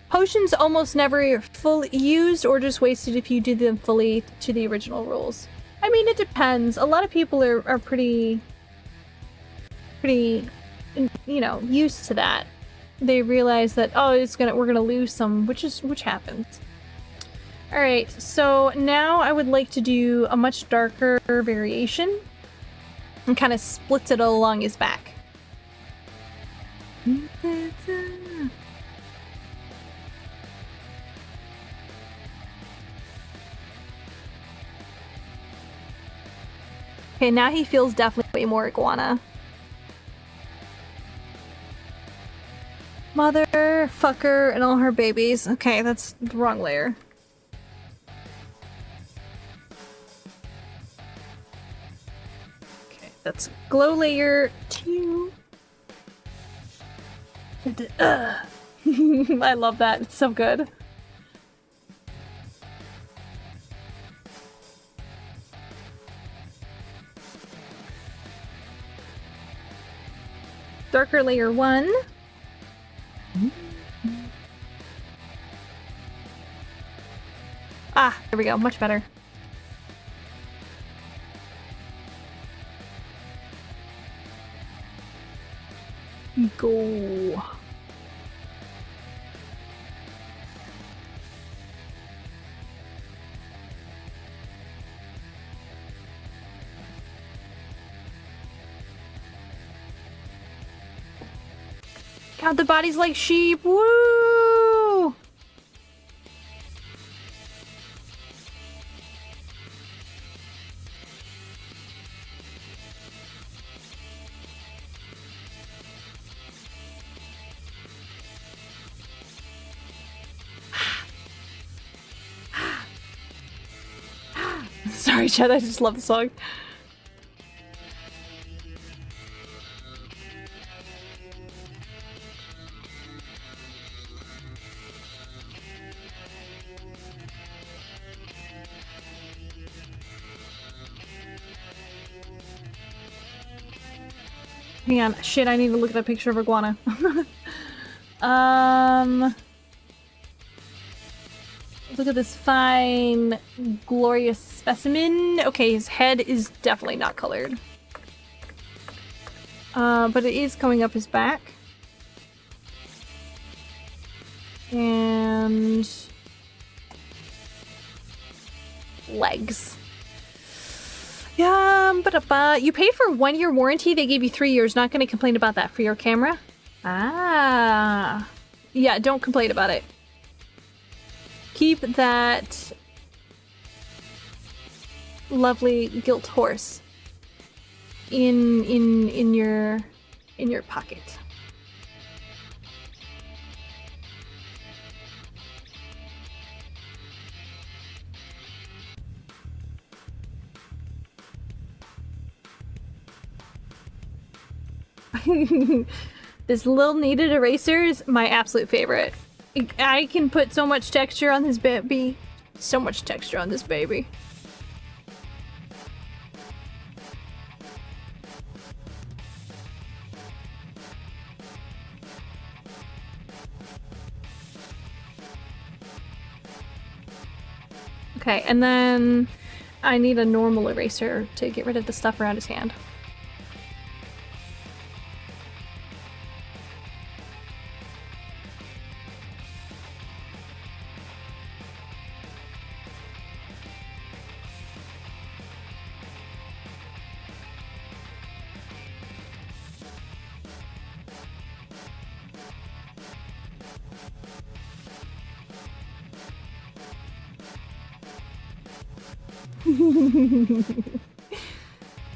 Potions almost never fully used or just wasted if you did them fully to the original rules. I mean, it depends. A lot of people are pretty, you know, used to that. They realize that, oh, we're gonna lose some, which happens. All right, so now I would like to do a much darker variation and kind of splits it along his back. Okay, now he feels definitely way more iguana. Motherfucker and all her babies. Okay, that's the wrong layer. Okay, that's glow layer 2. I love that. It's so good. Darker layer 1. Ah, there we go. Much better. Go. Count the bodies like sheep. Woo! Sorry, Chad, I just love the song. Hang on. Shit, I need to look at that picture of iguana. Look at this fine, glorious specimen. Okay, his head is definitely not colored. But it is coming up his back. And... legs. Yeah, you paid for a 1-year warranty. They gave you 3 years. Not going to complain about that for your camera. Ah. Yeah, don't complain about it. Keep that lovely gilt horse in your pocket. This little kneaded eraser is my absolute favorite. I can put so much texture on this baby. So much texture on this baby. Okay, and then I need a normal eraser to get rid of the stuff around his hand.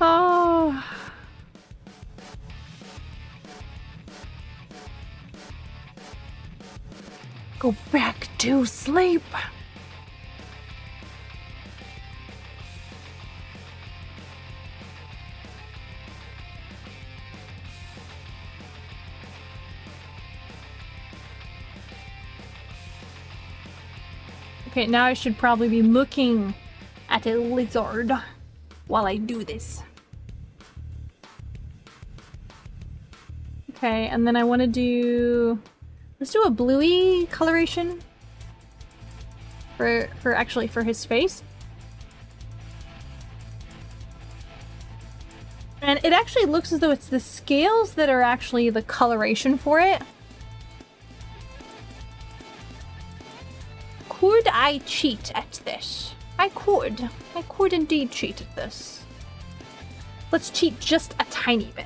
Oh. Go back to sleep. Okay, now I should probably be looking at a lizard while I do this. Okay, and then I want to do... let's do a bluey coloration for his face. And it actually looks as though it's the scales that are actually the coloration for it. Could I cheat at this? I could indeed cheat at this. Let's cheat just a tiny bit.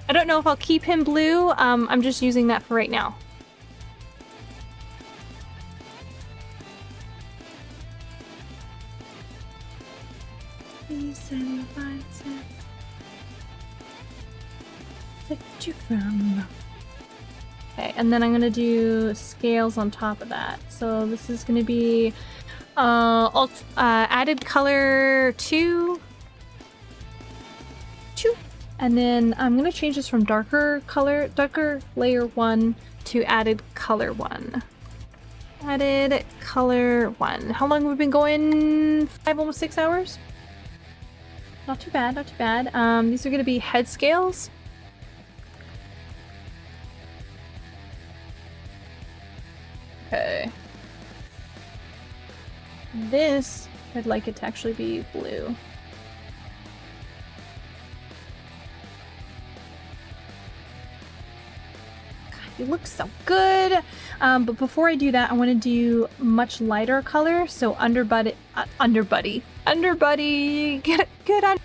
I don't know if I'll keep him blue. I'm just using that for right now. Okay, and then I'm gonna do scales on top of that. So this is gonna be added color 2. And then I'm gonna change this from darker layer 1 to added color 1. Added color 1. How long have we been going? 5, almost 6 hours? Not too bad, not too bad. These are gonna be head scales. Okay. This, I'd like it to actually be blue. It looks so good. But before I do that, I want to do much lighter color. So underbody, get under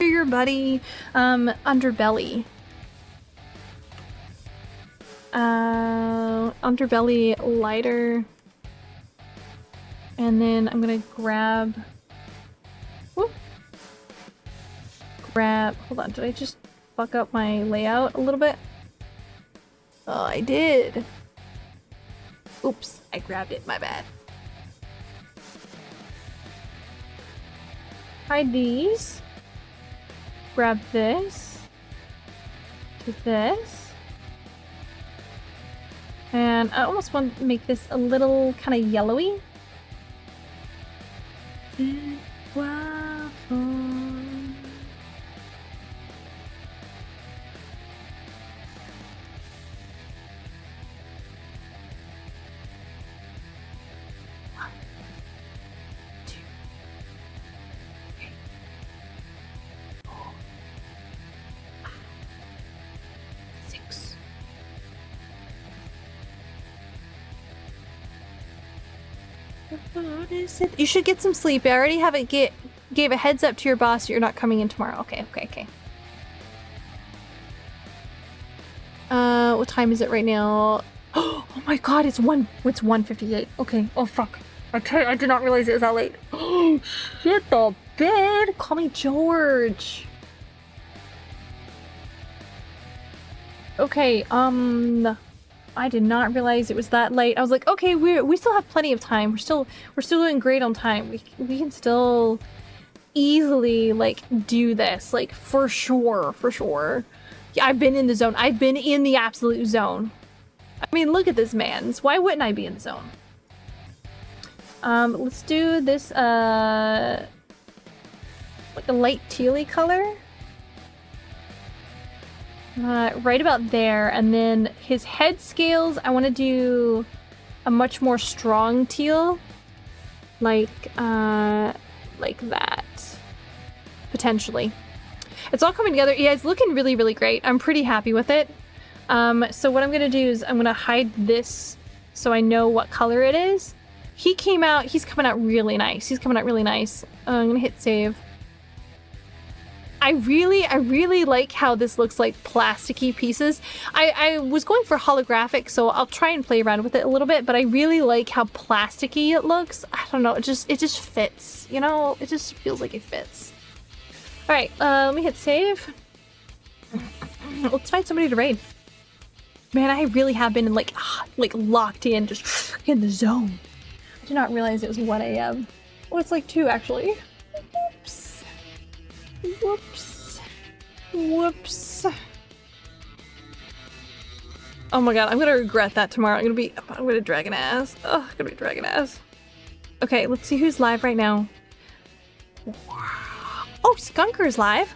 your buddy, underbelly. Underbelly lighter. And then I'm gonna grab... Whoop. Hold on, did I just fuck up my layout a little bit? Oh, I did. Oops, I grabbed it, my bad. Hide these. Grab this. To this. And I almost want to make this a little kind of yellowy. What is it? You should get some sleep. I already have it gave a heads up to your boss that you're not coming in tomorrow. Okay. What time is it right now? Oh my god, it's 1:58. Okay. Oh fuck. I did not realize it was that late. Oh shit, the bed. Call me George. Okay, I did not realize it was that late. I was like, okay, we still have plenty of time. We're still doing great on time. We can still easily like do this, like for sure. Yeah, I've been in the zone. I've been in the absolute zone. I mean, look at this man. Why wouldn't I be in the zone? Let's do this like a light tealy color. Right about there, and then his head scales, I want to do a much more strong teal, like that, potentially. It's all coming together. Yeah, it's looking really, really great. I'm pretty happy with it. So what I'm gonna do is I'm gonna hide this so I know what color it is. He's coming out really nice. I'm gonna hit save. I really like how this looks like plasticky pieces. I was going for holographic, so I'll try and play around with it a little bit, but I really like how plasticky it looks. I don't know, it just fits, you know? It just feels like it fits. All right, let me hit save. Let's find somebody to raid. Man, I really have been like locked in, just in the zone. I did not realize it was 1 a.m. Oh, it's like 2 actually. Whoops. Oh my god, I'm gonna regret that tomorrow. I'm gonna dragon ass. Oh, I'm gonna be dragon ass. Okay, let's see who's live right now. Oh, Skunker's live.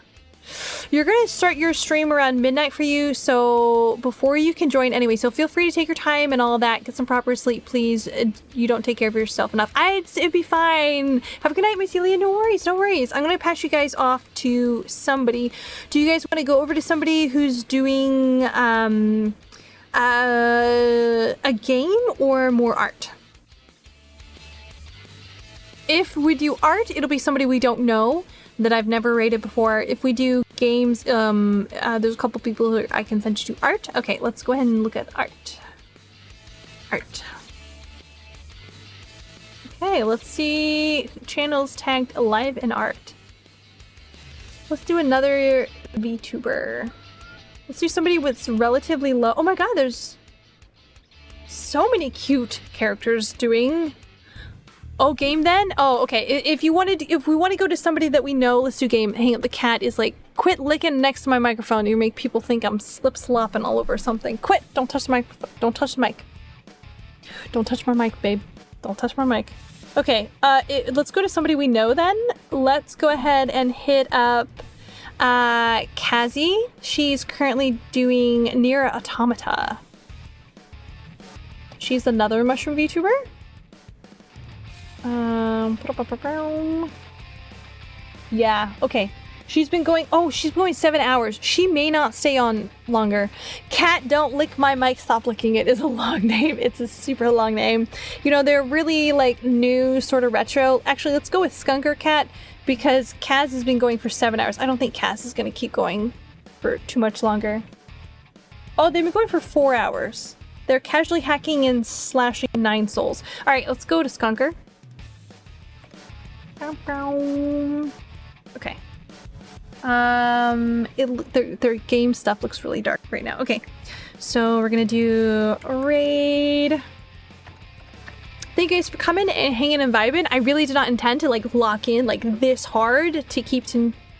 You're gonna start your stream around midnight for you, so before you can join anyway, so feel free to take your time and all that. Get some proper sleep, please. You don't take care of yourself enough. It'd be fine. Have a good night, Miss Celia. No worries. I'm gonna pass you guys off to somebody. Do you guys want to go over to somebody who's doing a game or more art? If we do art, it'll be somebody we don't know that I've never rated before. If we do games, there's a couple people who I can send you to art. Okay, let's go ahead and look at art. Okay, let's see channels tagged live in art. Let's do another VTuber. Let's do somebody with relatively low. Oh my god, there's so many cute characters doing. Oh, game then? Oh, okay. If we want to go to somebody that we know, let's do game. Hang up, the cat is like, quit licking next to my microphone. You make people think I'm slopping all over something. Quit! Don't touch the mic. Don't touch the mic. Don't touch my mic, babe. Don't touch my mic. Okay, let's go to somebody we know then. Let's go ahead and hit up Kazi. She's currently doing Nier Automata. She's another mushroom VTuber. Yeah, okay. She's going 7 hours. She may not stay on longer. Cat, don't lick my mic, stop licking it is a long name. It's a super long name. You know, they're really like new, sort of retro. Actually, let's go with Skunker Cat because Kaz has been going for 7 hours. I don't think Kaz is going to keep going for too much longer. Oh, they've been going for 4 hours. They're casually hacking and slashing 9 souls. All right, let's go to Skunker. Okay. Their game stuff looks really dark right now. Okay, so we're gonna do a raid. Thank you guys for coming and hanging and vibing. I really did not intend to like lock in like this hard to keep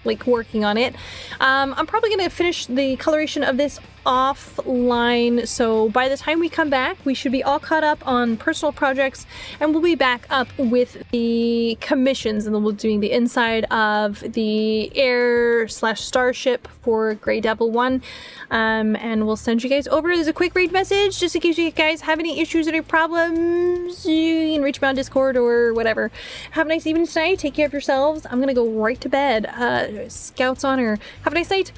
like working on it. I'm probably gonna finish the coloration of this offline, so by the time we come back we should be all caught up on personal projects, and we'll be back up with the commissions, and then we'll be doing the inside of the air/starship for Grey Devil 1, and we'll send you guys over as a quick raid message just in case you guys have any issues or any problems. You can reach me on Discord or whatever. Have a nice evening tonight. Take care of yourselves. I'm gonna go right to bed. Scouts honor. Have a nice night.